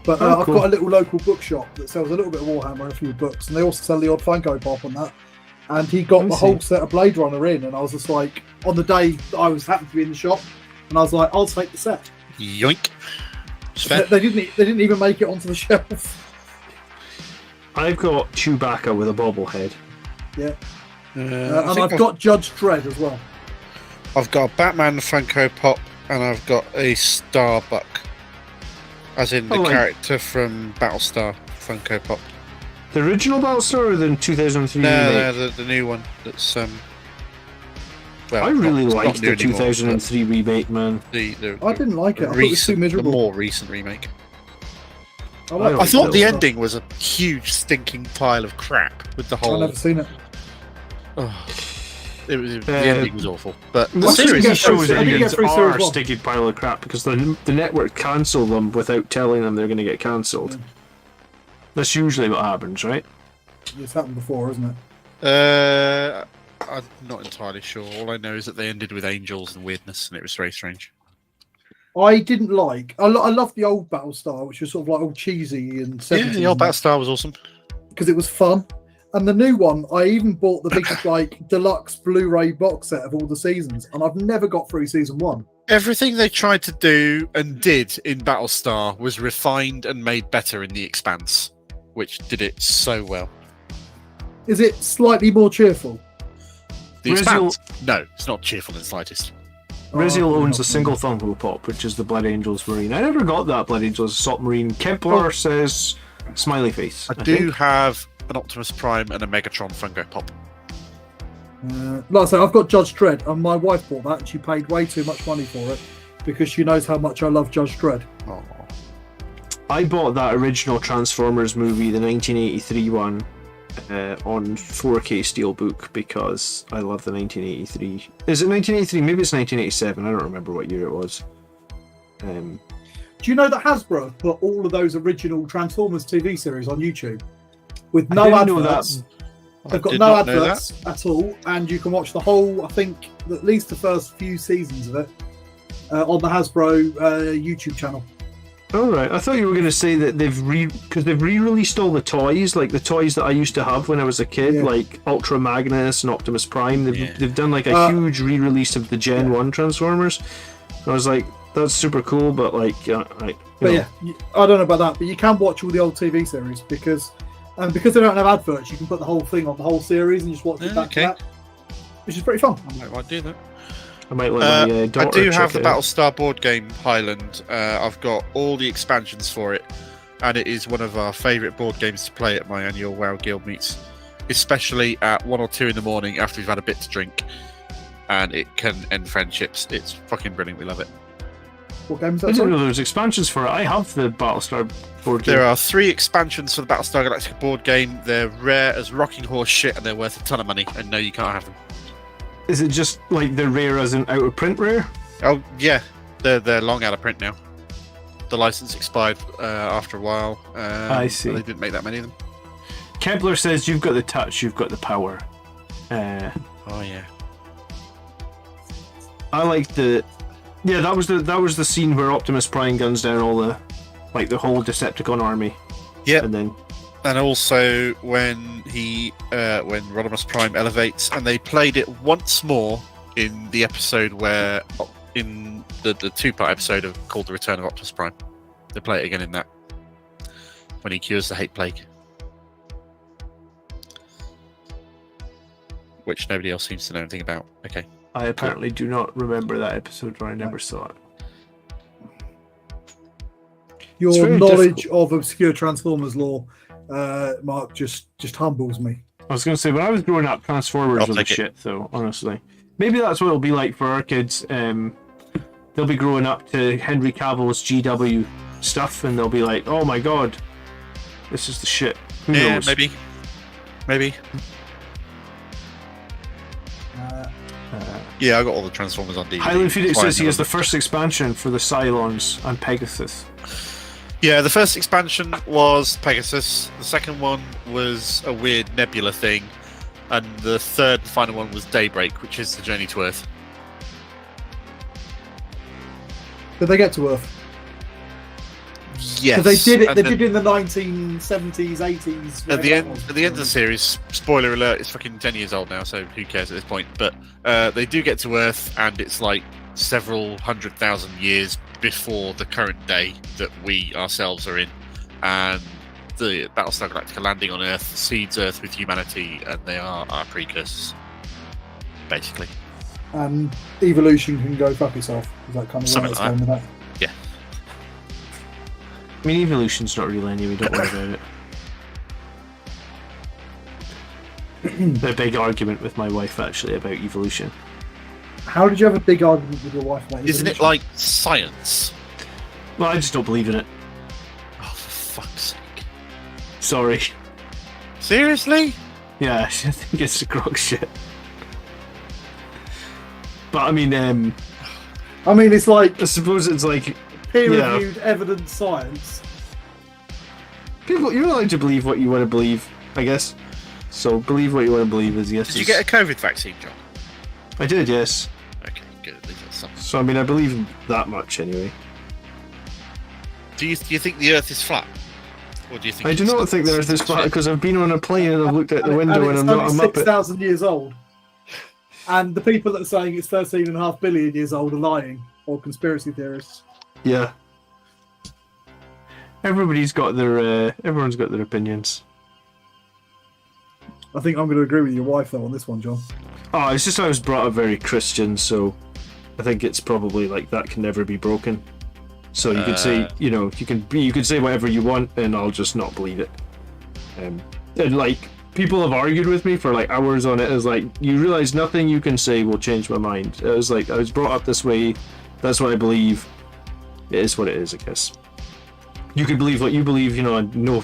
But I've cool. got a little local bookshop that sells a little bit of Warhammer and a few books, and they also sell the odd Funko Pop on that. And he got the whole set of Blade Runner in, and I was just like, on the day that I was happened to be in the shop, and I was like, I'll take the set. Yoink. It's fair. They didn't even make it onto the shelf. I've got Chewbacca with a bobblehead. Yeah. I And think I've got Judge Dredd as well. I've got a Batman Funko Pop and I've got a Starbuck, as in the Oh, like- character from Battlestar Funko Pop. The original Battlestar or the 2003 remake? No, the new one. That's I really liked the anymore, 2003 remake, man. I didn't like it. I thought it was too the miserable. more recent remake. like I thought the stuff. ending was a huge stinking pile of crap with the I've whole. never seen it. The ending was awful, but the Most series TV shows I didn't get endings through are series a one. sticky pile of crap because the network cancel them without telling them they're going to get cancelled. That's usually what happens, right? It's happened before, isn't it? I'm not entirely sure. All I know is that they ended with angels and weirdness, and it was very strange. I didn't like. I love the old Battlestar, which was sort of like all cheesy and 70s. Yeah, the old Battlestar was awesome. because it was fun. And the new one, I even bought the big like deluxe Blu-ray box set of all the seasons, and I've never got through season 1. Everything they tried to do and did in Battlestar was refined and made better in The Expanse, which did it so well. Is it slightly more cheerful? The Expanse? No, it's not cheerful in the slightest. Rizziel owns a single Funko Pop, which is the Blood Angels Marine. I never got that Blood Angels Assault Marine. Kempler says smiley face. I do have an Optimus Prime and a Megatron Funko Pop. Like I say, I've got Judge Dredd, and my wife bought that, and she paid way too much money for it because she knows how much I love Judge Dredd. Oh. I bought that original Transformers movie, the 1983 one, on 4K Steelbook because I love the 1983. Is it 1983? Maybe it's 1987. I don't remember what year it was. Do you know that Hasbro have put all of those original Transformers TV series on YouTube with no didn't know adverts? that. They've got did no not know adverts at all, and you can watch the whole, I think, at least the first few seasons of it on the Hasbro YouTube channel. All right, I thought you were going to say that they've re-released all the toys, like the toys that I used to have when I was a kid, Yeah. like Ultra Magnus and Optimus Prime. They've done like a huge re-release of the Gen 1 Transformers. I was like, that's super cool, but like, I Yeah, I don't know about that, but you can watch all the old TV series because they don't have adverts. You can put the whole thing on the whole series and just watch it back to back, which is pretty fun. I might do that. I might let my daughter I do check have the it out. Battlestar board game Highland. I've got all the expansions for it, and it is one of our favourite board games to play at my annual WoW Guild meets, especially at 1 or 2 in the morning after we've had a bit to drink, and it can end friendships. It's fucking brilliant. We love it. What games I are didn't know that? there was expansions for it. I have the Battlestar board game. There are 3 expansions for the Battlestar Galactica board game. They're rare as rocking horse shit, and they're worth a ton of money. And no, you can't have them. Is it just like they're rare as in out of print rare? Oh yeah, they're long out of print now. The license expired after a while. I see. They didn't make that many of them. Kempler says you've got the touch, you've got the power. Oh yeah. I like the. Yeah, that was the scene where Optimus Prime guns down all the, like the whole Decepticon army. Yeah. And then And also when when Rodimus Prime elevates, and they played it once more in the episode where, in the 2-part episode called The Return of Optimus Prime. They play it again in that, when he cures the hate plague. Which nobody else seems to know anything about. Okay. I apparently do not remember that episode, or I never saw it. It's Your very knowledge difficult. of obscure Transformers lore, Mark, just humbles me. I was going to say, when I was growing up, Transformers I'll was the take it. shit, though, honestly. Maybe that's what it'll be like for our kids. They'll be growing up to Henry Cavill's GW stuff, and they'll be like, oh my god, this is the shit. Who Yeah, knows? maybe. Yeah, I got all the Transformers on DVD. Highland Phoenix That's why I says he know has the them. first expansion for the Cylons and Pegasus. Yeah, the first expansion was Pegasus. The second one was a weird nebula thing. And the third and final one was Daybreak, which is the Journey to Earth. Did they get to Earth? Yes. Because they did it. and They then did it in the 1970s, 80s. At the end of the series, spoiler alert, it's fucking 10 years old now, so who cares at this point? But they do get to Earth, and it's like several 100,000 years before the current day that we ourselves are in. And the Battlestar Galactica landing on Earth seeds Earth with humanity, and they are our precursors, basically. And evolution can go fuck itself. Is that kind of Something where it's like going with that? Yeah. I mean, evolution's not real anyway, don't worry about it. a big argument with my wife actually about evolution. How did you have a big argument with your wife about Isn't it evolution? like science? Well, I just don't believe in it. Oh, for fuck's sake. Sorry. Seriously? Yeah, I think it's a crock shit. But I mean, it's like I suppose it's like peer-reviewed evidence science. people. You're allowed to believe what you want to believe, I guess. So believe what you want to believe is yes. Did you get a COVID vaccine, John? I did, yes. Okay, good. At least that's something. So I mean, I believe that much anyway. Do you think the Earth is flat? Or do you think I do not think the Earth is flat because I've been on a plane and I've looked out the window and it's I'm not a only muppet. 6,000 years old. And the people that are saying it's 13.5 billion years old are lying, or conspiracy theorists. Yeah. Everybody's got their. Everyone's got their opinions. I think I'm going to agree with your wife though on this one, John. Oh, it's just I was brought up very Christian, so I think it's probably like that can never be broken. So you could say, you know, you could say whatever you want, and I'll just not believe it. And like people have argued with me for like hours on it. It's like you realize nothing you can say will change my mind. It was like I was brought up this way. That's what I believe. It is what it is, I guess. You could believe what you believe, you know. And no.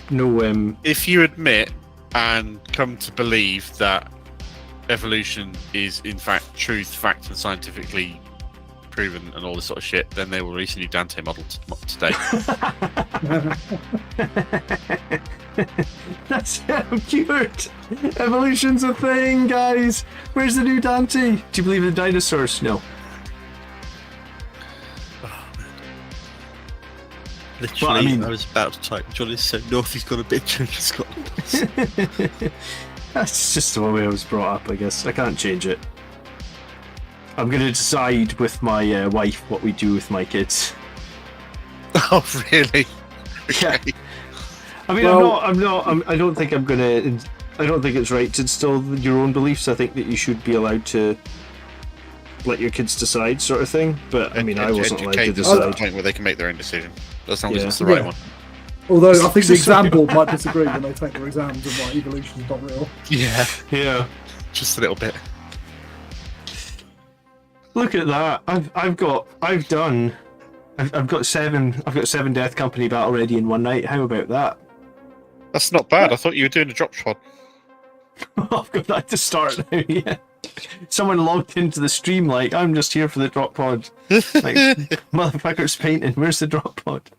If you admit and come to believe that evolution is in fact truth, fact, and scientifically proven and all this sort of shit, then they will release a new Dante model today. That's so cute. Evolution's a thing, guys. Where's the new Dante? Do you believe in dinosaurs? No. Literally, Well, I mean- was about to type, John is so north, he's got a bit of Scotland. That's just the way I was brought up, I guess. I can't change it. I'm going to decide with my wife what we do with my kids. Oh, really? Yeah. Okay. I mean, Well- I don't think I'm going to. I don't think it's right to instill your own beliefs. I think that you should be allowed to let your kids decide, sort of thing. But I mean, I wasn't allowed to Educate them to the decide. point where they can make their own decision, as long as Yeah. it's the right Yeah. one. Although I think the exam board might disagree when they take their exams and like evolution is not real. Yeah, Yeah. just a little bit. Look at that! I've got 7 Death Company battle ready in one night. How about that? That's not bad. I thought you were doing a drop pod. I've got that to start now. Yeah. Someone logged into the stream like I'm just here for the drop pod. Like motherfucker's painting. Where's the drop pod?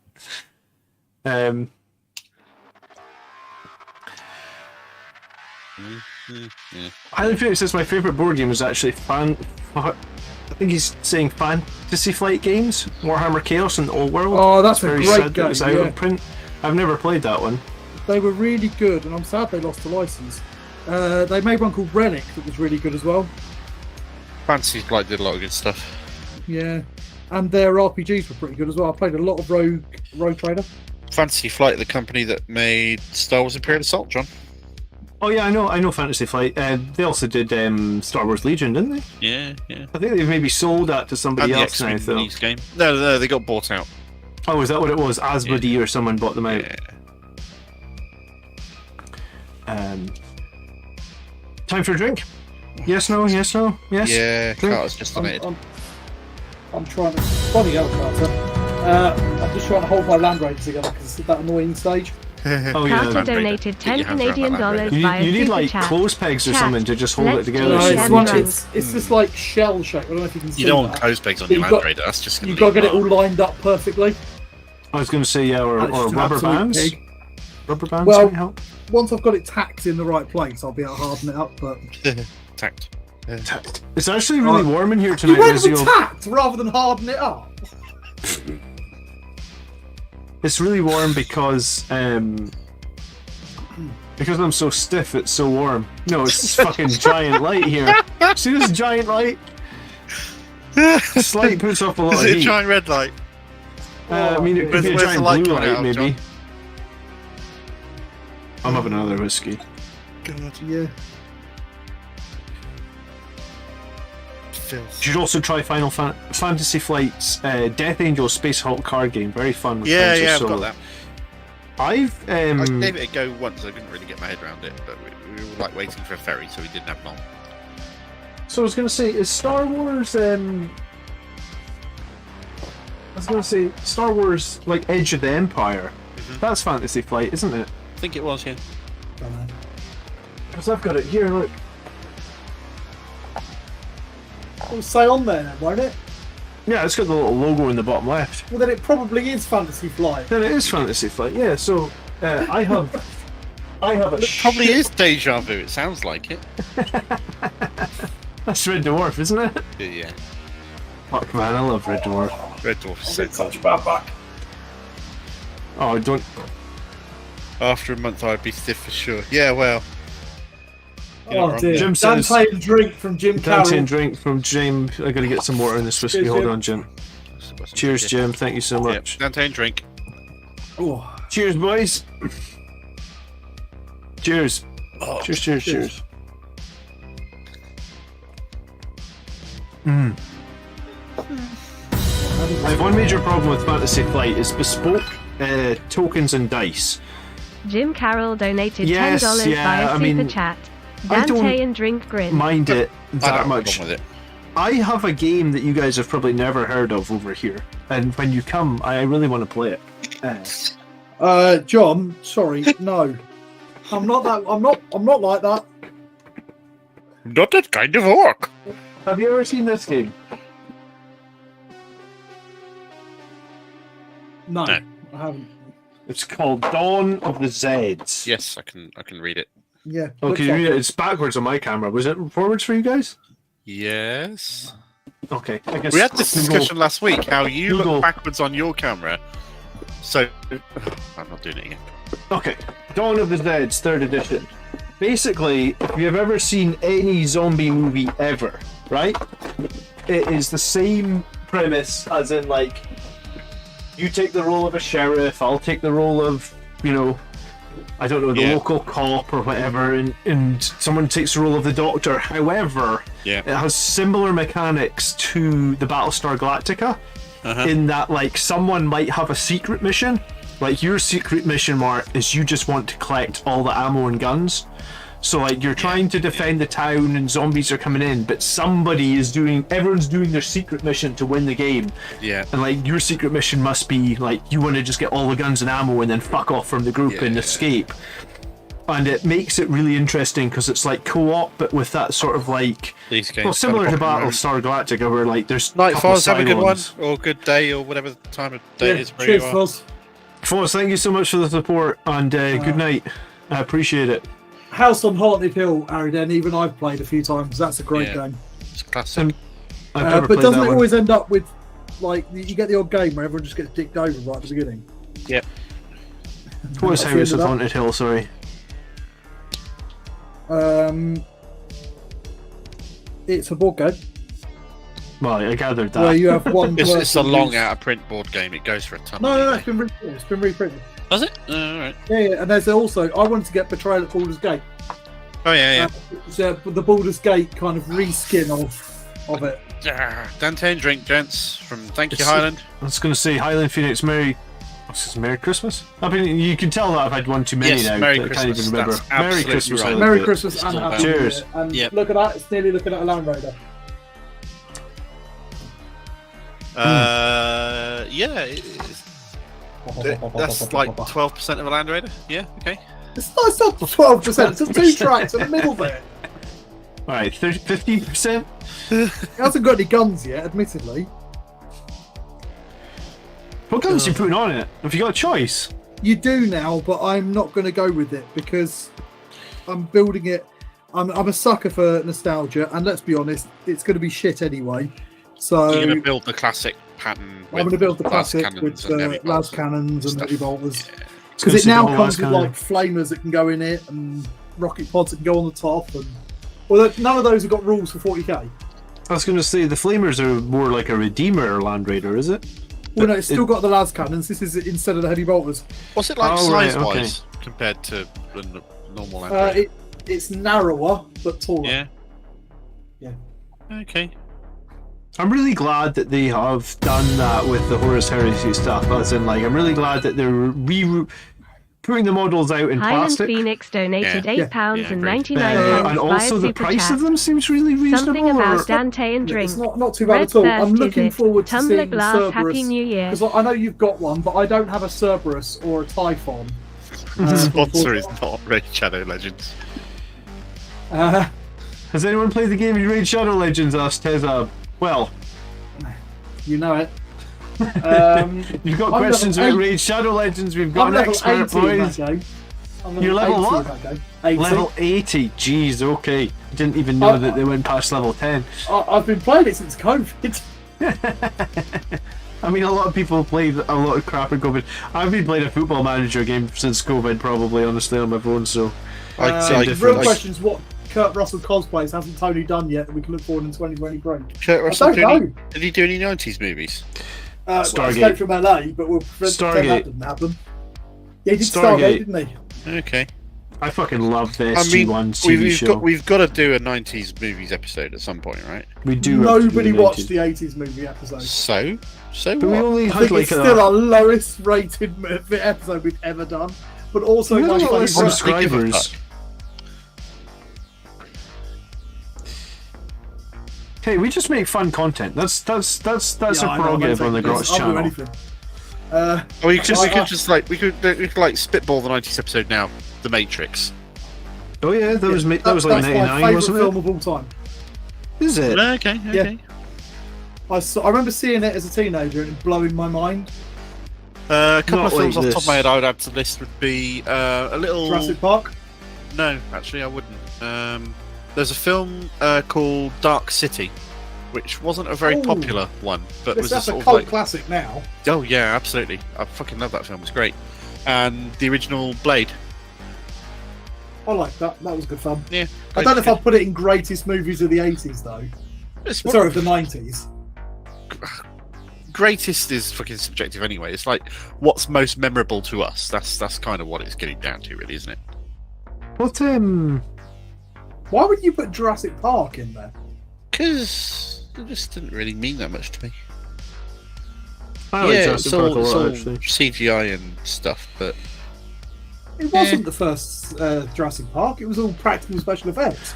Highly Phoenix says my favourite board game is actually I think he's saying Fantasy Flight Games, Warhammer Chaos and Old World. Oh, that's a Very great sad that it was game, out yeah. of print. I've never played that one. They were really good, and I'm sad they lost the license. They made one called Relic that was really good as well. Fantasy Flight did a lot of good stuff. Yeah, and their RPGs were pretty good as well. I played a lot of Rogue Trader. Fantasy Flight, the company that made Star Wars Imperial Assault, John. Oh yeah, I know Fantasy Flight. They also did Star Wars Legion, didn't they? Yeah. I think they've maybe sold that to somebody And the else now, X-Wing though. Leagues game. No, they got bought out. Oh, is that what it was? Asmodee or someone bought them out. Yeah. Time for a drink? Yes, no, yes, no, yes? Yeah, Drink? Carter's just on it. I'm trying to. Funny hell, Carter. I'm just trying to hold my land rates together because it's that annoying stage. Oh, Carter yeah. donated Get your 10 hands around Canadian that dollars You via need super like chat. clothes pegs or Chat. something to just hold Let's it together. do No, it. so it's, you one, can- it's just like shell shape. I don't know if you can see You don't want that. clothes pegs on But your you've Land got- Raider. That's just going You've got to get it all lined up perfectly. I was going to say, yeah, or That's just an rubber absolute bands. pig. Rubber bands Well- might help. Once I've got it tacked in the right place, I'll be able to harden it up. But tacked. It's actually really warm in here you tonight. went Lizzie. with tacked rather than harden it up. It's really warm because I'm so stiff. It's so warm. No, it's this fucking giant light here. See this giant light? This light puts off a lot Is of it a heat. giant red light? I mean, it could Where's- be a where's the giant light blue coming light, out of, maybe. John? I'm having another whiskey. God, Yeah. filth. You should also try Fantasy Flight's Death Angel Space Hulk card game. Very fun. With Yeah, friends or I've solo. got that. I've I gave it a go once. I couldn't really get my head around it, but we were like waiting for a ferry, so we didn't have long. So I was going to say, is Star Wars? I was going to say Star Wars like Edge of the Empire. That's Fantasy Flight, isn't it? I think it was, yeah. Because I've got it here. Look. It'll say on there then, won't it? Yeah, it's got the little logo in the bottom left. Well, then it probably is Fantasy Flight. Then it is Fantasy Flight. Yeah. So I have a. It probably is deja vu. It sounds like it. That's Red Dwarf, isn't it? Yeah. Fuck man, I love Red Dwarf. Red Dwarf is so cool. Such a bad back. Oh, don't. After a month, I'd be stiff for sure. Yeah, well. You're not Oh wrong dear. there. Jim says- Dante and drink from Jim Dante Carroll. and drink from Jim. I gotta get some water in this whiskey. Cheers, Hold Jim. on, Jim. What's Cheers, it? Jim. Thank you so Yep. much. Dante and drink. Oh, Cheers, boys. Cheers. Oh, Cheers, cheers, Cheers. cheers. I have one major problem with Fantasy Flight is bespoke tokens and dice. Jim Carroll donated Yes, $10 yeah, via I Super mean, Chat. I don't Dante and drink grin. Mind it I don't that have a much. problem with it. I have a game that you guys have probably never heard of over here, and when you come, I really want to play it. John, sorry, no. I'm not like that. Not that kind of orc. Have you ever seen this game? No, No. I haven't. It's called Dawn of the Zeds. Yes, I can read it. Yeah. Okay, looks like it. it's backwards on my camera. Was it forwards for you guys? Yes. Okay, I guess We had this discussion last week. How you Google. look backwards on your camera. So I'm not doing it again. Okay, Dawn of the Zeds, 3rd edition. Basically, if you've ever seen any zombie movie ever, right? It is the same premise as in, like, you take the role of a sheriff, I'll take the role of, you know, I don't know, the Yeah. local cop or whatever, and someone takes the role of the doctor. However, Yeah. it has similar mechanics to the Battlestar Galactica, in that, like, someone might have a secret mission. Like, your secret mission, Mark, is you just want to collect all the ammo and guns. So, like, you're trying to defend the town and zombies are coming in, but everyone's doing their secret mission to win the game. Yeah. And, like, your secret mission must be, like, you want to just get all the guns and ammo and then fuck off from the group and escape. And it makes it really interesting because it's, like, co-op, but with that sort of, like... These games. Well, similar to kind of popular. Battlestar Galactica, where, like, there's... a couple Nightfalls, have a good one, Cylons. or good day, or whatever the time of day Yeah, it is where cheers, you are. Foz. Foz, thank you so much for the support, and good night. I appreciate it. House on Haunted Hill, Ariden, even I've played a few times. That's a great Yeah. game. It's a classic. I've never But played doesn't that it one. always end up with, like, you get the odd game where everyone just gets dicked over right at the beginning? Yep. What was Not House feeling of that. Haunted Hill, sorry. It's a board game Well, I gathered where that. you have one. It's a person long who's- out of print board game. It goes for a ton. No, of no, money. it's been reprinted. It's been reprinted. Does it? Alright. Yeah, and there's also I wanted to get Betrayal at Baldur's Gate. Oh yeah, It's the Baldur's Gate kind of reskin of it. yeah. Dante and drink, gents. From Thank You It's- Highland. I was going to say Highland Phoenix, Merry Christmas? I mean, you can tell that I've had one too many Yes, now. Merry I can't Christmas, even remember. that's Merry absolutely Christmas, right. Highland Merry Phoenix. Christmas and Still Happy there. New Cheers. Year. And Yep. look at that, it's nearly looking at a Land Raider. Yeah. That's like 12% of a Land Raider. Yeah. Okay. It's not 12%, it's just 2 tracks in the middle there. Alright, 15%? It hasn't got any guns yet, admittedly. What guns are you putting on it? Have you got a choice? You do now, but I'm not going to go with it because I'm building it. I'm a sucker for nostalgia, and let's be honest, it's going to be shit anyway. So You're gonna build the classic pattern. I'm going to build the las classic cannons with and heavy las bolts cannons and stuff. heavy bolters. Yeah. Because it now Consider comes with las like flamers that can go in it and rocket pods that can go on the top. And well, none of those have got rules for 40k. I was going to say the Flamers are more like a Redeemer Land Raider, is it? Well, no, it's still got the las cannons. This is instead of the heavy bolters. What's it like Oh, right, size-wise compared to the normal Land Raider? It's narrower but taller. Yeah. Yeah. Okay. I'm really glad that they have done that with the Horus Heresy stuff. As in, like, I'm really glad that they're putting the models out in Highland plastic. Phoenix donated Yeah. £8.99 And also via the Super price Chat. of them seems really reasonable. Something about or- Dante and drink. It's not too bad Red at all. Thirst I'm is looking it. forward to Tumbler seeing glass, Cerberus. Happy New Year. Because I know you've got one, but I don't have a Cerberus or a Typhon. The sponsor is not Raid Shadow Legends. Has anyone played the game Raid Shadow Legends? Asked Tezab. Well, You know it. you've got I'm questions level about 8. Raid Shadow Legends. We've got I'm an level expert, 80 in boys. that game. I'm You're level 80 what? in that game. 80. Level 80. Jeez, okay. Didn't even know that they went past level 10. I've been playing it since COVID. I mean, a lot of people played a lot of crap in COVID. I've been playing a Football Manager game since COVID, probably, honestly, on my phone, so... The real question is what Kurt Russell cosplays hasn't Tony done yet that we can look forward in 2023? Kurt Russell, I don't know. did he do any 90s movies? Stargate. Escape from LA, but we'll pretend that didn't happen. Yeah, he did Stargate, didn't he? Okay. I fucking love the I mean, SG-1 TV show. we've got to do a 90s movies episode at some point, right? We do. have to do Nobody the watched 90s. the 80s movie episode. So But we what? only I had think like it's still our lowest rated episode we've ever done. But also We my had a lot of favourite. subscribers. Hey, we just make fun content. That's a prerogative on the Grotz channel. Anything. Or we could I- just like spitball the 90s episode now, The Matrix. Oh yeah, that was like that's my 99, favourite wasn't film it? of all time. Is it? Okay. Yeah. I remember seeing it as a teenager and it blowing my mind. A couple Not of films like off the top of my this. head I would add to the list would be a little. Jurassic Park. No, actually, I wouldn't. There's a film called Dark City, which wasn't a very Ooh. popular one, but was a That's a sort of cult like. classic now. Oh yeah, absolutely. I fucking love that film. It's great. And the original Blade. I like that. That was good fun. Yeah. I don't know if I'll put it in greatest movies of the 80s though. It's Sorry, of the 90s. Greatest is fucking subjective anyway. It's like what's most memorable to us. That's kind of what it's getting down to, really, isn't it? What Why would you put Jurassic Park in there? Because it just didn't really mean that much to me. I like yeah, Jurassic it's Park all, a it's lot, all actually. CGI and stuff, but It wasn't the first Jurassic Park. It was all practical special effects.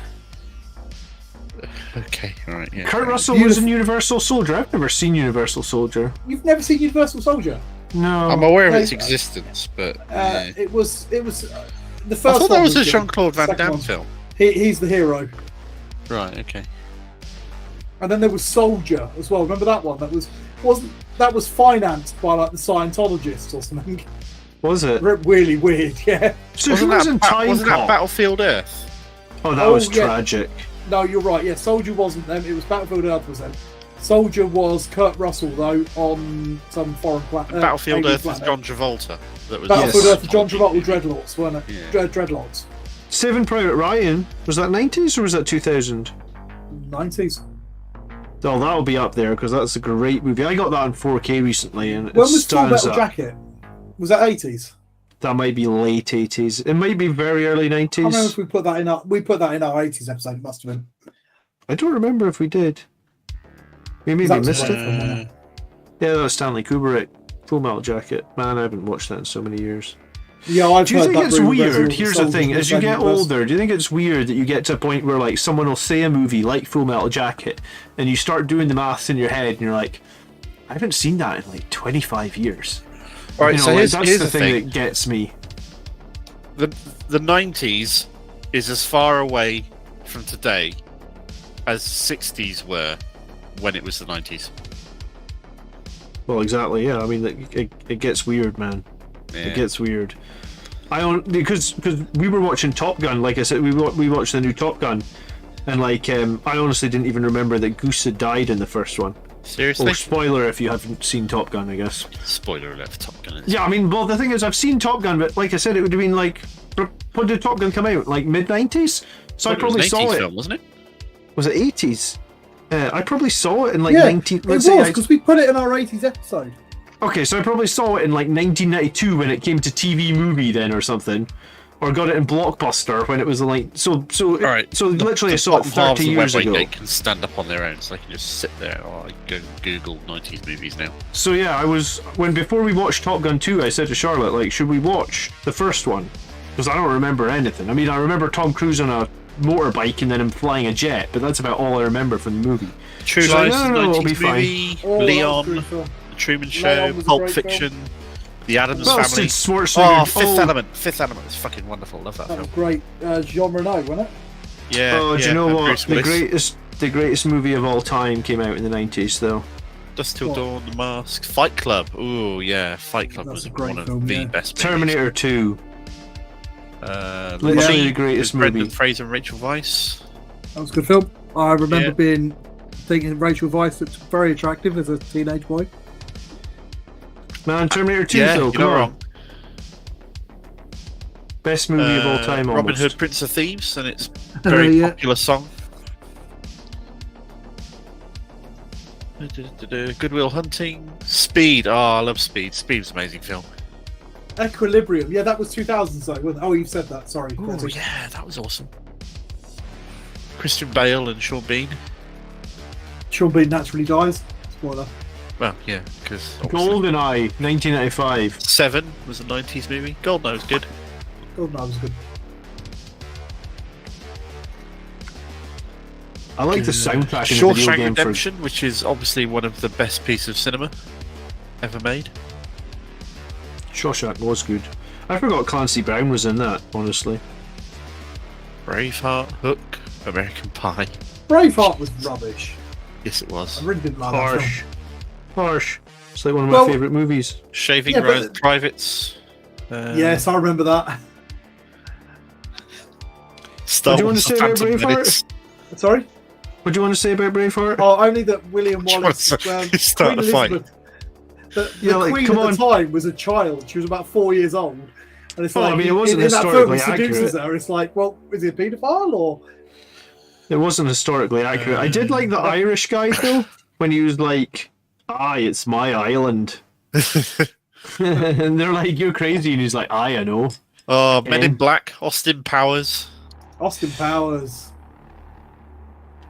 okay, all right, yeah. Kurt Russell was in Universal Soldier. I've never seen Universal Soldier. You've never seen Universal Soldier? No. I'm aware of its Okay. existence, but yeah. It was the first. I thought that one was a good. Jean-Claude Van Second Damme one- film. He's the hero. Right, okay. And then there was Soldier as well. Remember that one? That was financed by like the Scientologists or something. Was it? Really weird, yeah. So who was in Time wasn't that Cop? Battlefield Earth? Oh, that Oh, was yeah. tragic. No, you're right. Yeah, Soldier wasn't them. It was Battlefield Earth was them. Soldier was Kurt Russell though on some foreign planet. Battlefield Earth was John Travolta. That was Battlefield Yes. Earth was John Travolta with dreadlocks, weren't it? Yeah. Dreadlocks. Saving Private Ryan, was that 90s or was that 2000? 90s. Oh, that'll be up there because that's a great movie. I got that in 4K recently, and it When was Full stands Metal up. Jacket? Was that 80s? That might be late 80s. It might be very early I remember 90s. if we put that in our 80s episode. It must have been. I don't remember if we did. We maybe That was missed a great it. film, wasn't it? Yeah, that was Stanley Kubrick. Full Metal Jacket. Man, I haven't watched that in so many years. Yeah, I've Do you heard think that it's rumour that weird? all Here's the soldiers thing: were as you get same universe. older, do you think it's weird that you get to a point where like someone will say a movie like Full Metal Jacket, and you start doing the maths in your head, and you're like, I haven't seen that in like 25 years. All right, You know, so like, here's that's the the thing thing. that gets me. The 90s is as far away from today as 60s were when it was the 90s. Well, exactly. Yeah, I mean, it gets weird, man. Yeah. It gets weird. Because we were watching Top Gun. Like I said, we watched the new Top Gun, and like I honestly didn't even remember that Goose had died in the first one. Seriously? Or spoiler if you haven't seen Top Gun, I guess. Spoiler alert for Top Gun. Yeah, I mean, well, the thing is, I've seen Top Gun, but like I said, it would have been like, when did Top Gun come out? Like mid-90s? So I probably saw it. Film, wasn't it? Was it 80s? I probably saw it in like Yeah, 19. it Let's was say because we put it in our 80s episode. okay, so I probably saw it in like 1992 when it came to TV movie then or something, or got it in Blockbuster when it was like so. Alright. So literally, I The saw it top halves 30 of years Webway ago. Gate can stand up on their own, so they can just sit there. Or I go Google 90s movies now. So yeah, before we watched Top Gun 2, I said to Charlotte, like, should we watch the first one? Because I don't remember anything. I mean, I remember Tom Cruise on a motorbike and then him flying a jet, but that's about all I remember from the movie. True She's like, Lies, no, it'll be 90s fine. movie, Oh, that was a Leon, great film. The Truman Leon Show, was a Pulp great Fiction, The Addams Well, Family. since Schwarzenegger. Oh, Fifth Element. Fifth Element is fucking wonderful. Love that That film. was great. Jean Reno, wasn't it? Yeah. Oh, do yeah, you know and what? Bruce Willis. The greatest movie of all time came out in the 90s, though. Dust Till What? Dawn, The Mask, Fight Club. Ooh, yeah, Fight Club That's was a great one of film, the yeah. best movies. Terminator 2. Literally Money the greatest with Brendan movie. Fraser and Rachel Weisz. That was a good film. I remember Yeah. thinking Rachel Weisz looked very attractive as a teenage boy. Man, Terminator 2, Yeah, though, you're come not on. wrong. Best movie of all time, almost. Robin Hood, Prince of Thieves, and its very Yeah. popular song. Goodwill Hunting, Speed. Oh, I love Speed. Speed's an amazing film. Equilibrium. Yeah, that was 2000. So, oh, you've said that. Sorry. Oh yeah, that was awesome. Christian Bale and Sean Bean. Sean Bean naturally dies. Spoiler. Well, yeah, because GoldenEye, 1995. Seven was a 90s movie. Goldeneye was good. Oh, no, that was good. I like the soundtrack in the video Shawshank game for... Redemption, which is obviously one of the best pieces of cinema ever made. Shawshank was good. I forgot Clancy Brown was in that, honestly. Braveheart, Hook, American Pie. Braveheart was rubbish. Yes, it was. I really didn't like that film. Harsh. Harsh. It's like one of my Well- favourite movies. Shaving Yeah, but- Ryan Privates. Yes, I remember that. Star What do you want Wars to say The about Phantom Braveheart? Menace. Sorry? What do you want to say about Braveheart? Oh, only that William Which Wallace. one's- you start Queen the fight. Elizabeth. The Yeah, like, Queen come at the on. time was a child. She was about 4 years old. And it's Well, I like, mean, it wasn't in that film, he historically seduces accurate. her. It's like, well, is he a paedophile or? It wasn't historically accurate. I did like the Irish guy, though, when he was like, aye, it's my island. And they're like, you're crazy. And he's like, aye, I know. Oh, Men in Um, Black, Austin Powers. Austin Powers.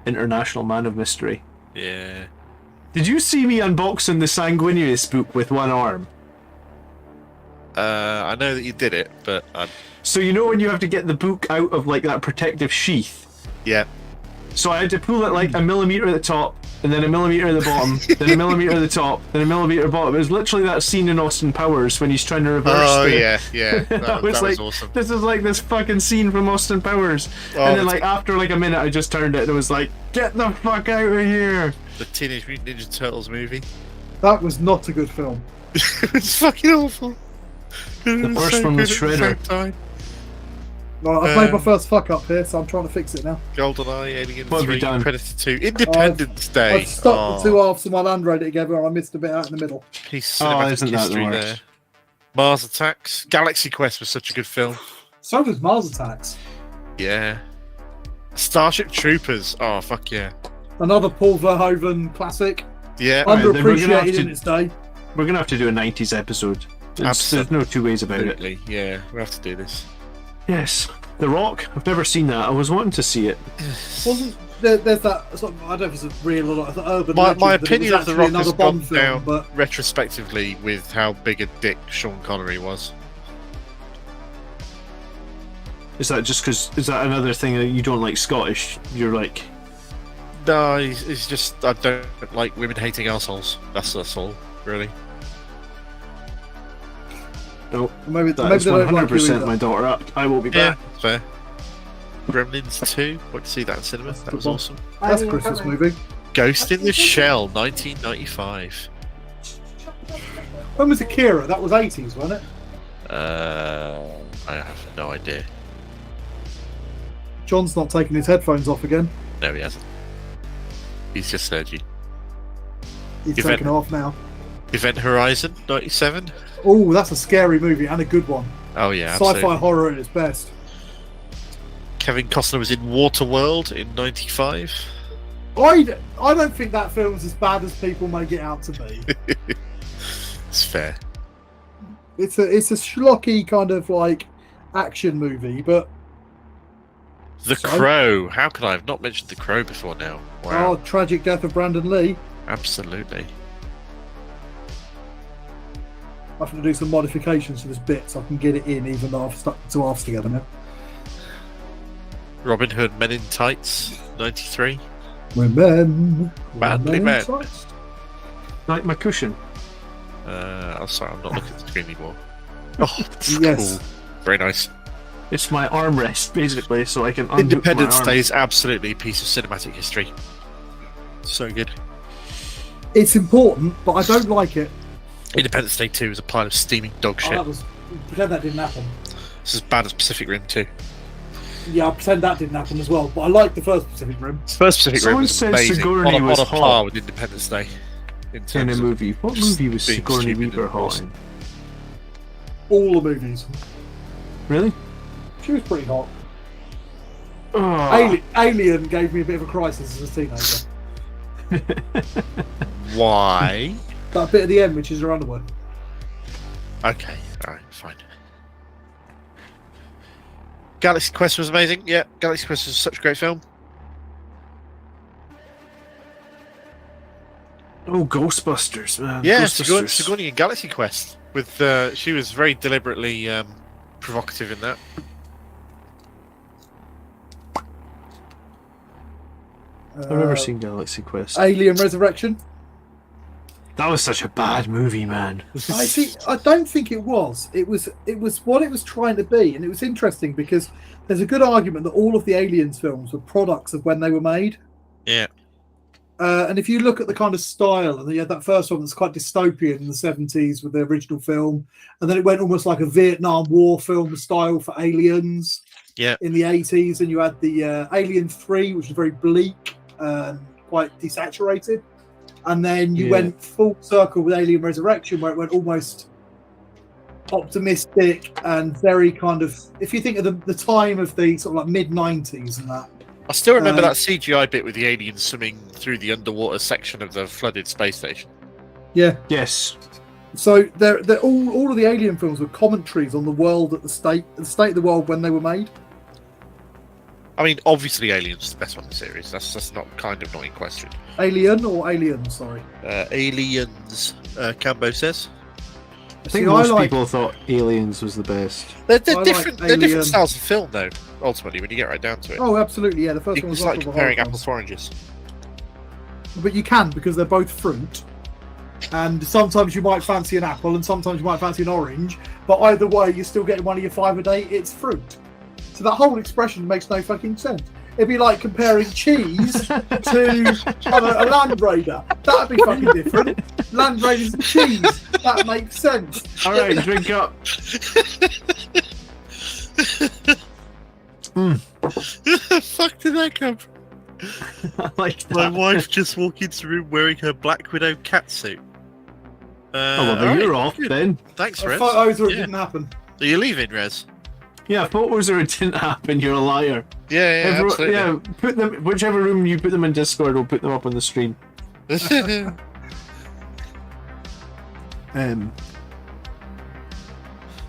International Man of Mystery. Yeah. Did you see me unboxing the Sanguinius book with one arm? I know that you did it, but So you know when you have to get the book out of like that protective sheath? yeah. So I had to pull it like a millimeter at the top, and then a millimeter at the bottom, then a millimeter at the top, then a millimeter at the bottom. It was literally that scene in Austin Powers when he's trying to reverse Oh the... yeah. That was like, awesome. this is like this fucking scene from Austin Powers. Oh, and then that's- like after like a minute I just turned it and it was like, get the fuck out of here! The Teenage Mutant Ninja Turtles movie. That was not a good film. It's fucking awful. The first one was Shredder. Well, I've made my first fuck up here, so I'm trying to fix it now. GoldenEye, Alien What have you 3, done? Predator 2, Independence Day. I've stuck the two halves of my Land Rover together and I missed a bit out in the middle. Piece Oh, of cinematic isn't that the history worst? there. Mars Attacks, Galaxy Quest was such a good film. So was Mars Attacks. Yeah. Starship Troopers. Oh fuck yeah. Another Paul Verhoeven classic. Yeah. Alright, then we're gonna have Underappreciated to- in its day. We're gonna have to do a 90s episode. There's no two ways about it. Absolutely. Yeah, we have to do this. Yes. The Rock? I've never seen that. I was wanting to see it. Wasn't there's that sort of, I don't know if it's a real or not, urban My legend that it was opinion of The actually Rock another has Bond gone film, down but retrospectively with how big a dick Sean Connery was. Is that just because? Is that another thing that you don't like Scottish? You're like, No, it's just I don't like women hating assholes. That's all, really. no, maybe that maybe is they don't like you 100% either. my daughter up. I will be Yeah, back. fair. Gremlins 2. Went to see that in cinema. That was awesome. That's a Christmas movie. Ghost in the Shell, 1995. When was Akira? That was 80s, wasn't it? I have no idea. John's not taking his headphones off again. No, he hasn't. He's just heard you. He's Event- taking off now. Event Horizon, 97. Oh, that's a scary movie and a good one. Oh yeah, Sci-fi absolutely. horror at its best. Kevin Costner was in Waterworld in 95. I don't think that film's as bad as people make it out to be. It's fair. It's a schlocky kind of like action movie, but The Crow. How could I have not mentioned The Crow before now? Wow. tragic death of Brandon Lee. Absolutely. I have to do some modifications to this bit so I can get it in, even though I've stuck the two halves together now. Robin Hood Men in Tights, 93. We're men. Badly men. Like my cushion. I'm sorry, I'm not looking at the screen anymore. Oh, that's Yes. cool. Very nice. It's my armrest, basically, so I can unhook Independence my arm. Day is absolutely a piece of cinematic history. So good. It's important, but I don't like it. Independence Day 2 is a pile of steaming dog shit. Pretend that didn't happen. It's as bad as Pacific Rim 2. Yeah, I pretend that didn't happen as well, but I like the first Pacific Rim. First Pacific Rim Someone was said amazing. Sigourney On was a par hot. with Independence Day. In In terms a of movie. What movie was being Sigourney stupid Weaver and hot awesome. in? All the movies. Really? She was pretty hot. Oh. Alien gave me a bit of a crisis as a teenager. Why? That bit at the end, which is her underwear. Okay, alright, fine. Galaxy Quest was amazing. Yeah, Galaxy Quest was such a great film. Oh, Ghostbusters, man. Yeah, Ghostbusters. Sigourney in Galaxy Quest. With she was very deliberately provocative in that. I've never seen Galaxy Quest. Alien Resurrection. That was such a bad movie, man. I don't think it was. It was what it was trying to be, and it was interesting because there's a good argument that all of the Aliens films were products of when they were made. Yeah. And if you look at the kind of style, and you had that first one that's quite dystopian in the 70s with the original film, and then it went almost like a Vietnam War film style for Aliens. Yeah. In the 80s, and you had the Alien 3, which was very bleak and quite desaturated. And then you went full circle with Alien Resurrection, where it went almost optimistic and very kind of, if you think of the time of the sort of like mid-90s and that. I still remember that CGI bit with the aliens swimming through the underwater section of the flooded space station. Yeah. Yes. So they're all of the Alien films were commentaries on the world at the state of the world when they were made. I mean, obviously Aliens is the best one in the series. That's not in question. Alien or Aliens, sorry. Aliens, Cambo says. I think most people thought Aliens was the best. They're I different. like They're different Alien. styles of film, though. Ultimately, when you get right down to it, Oh, absolutely, yeah. The first one was it's like the comparing horror apples to oranges. films. But you can, because they're both fruit. And sometimes you might fancy an apple, and sometimes you might fancy an orange. But either way, you're still getting one of your 5 a day. It's fruit. So that whole expression makes no fucking sense. It'd be like comparing cheese to a Land Raider. That'd be fucking different. Land Raiders and cheese. That makes sense. All right, drink up. The fuck did that come from? I like that. My wife just walked into the room wearing her Black Widow catsuit. Oh, well, then you're off then. Thanks, Rez. Photos where it didn't happen. Are you leaving, Rez? Yeah, photos or it didn't happen. You're a liar. Yeah, absolutely. Yeah, put them. Whichever room you put them in Discord, we'll put them up on the stream.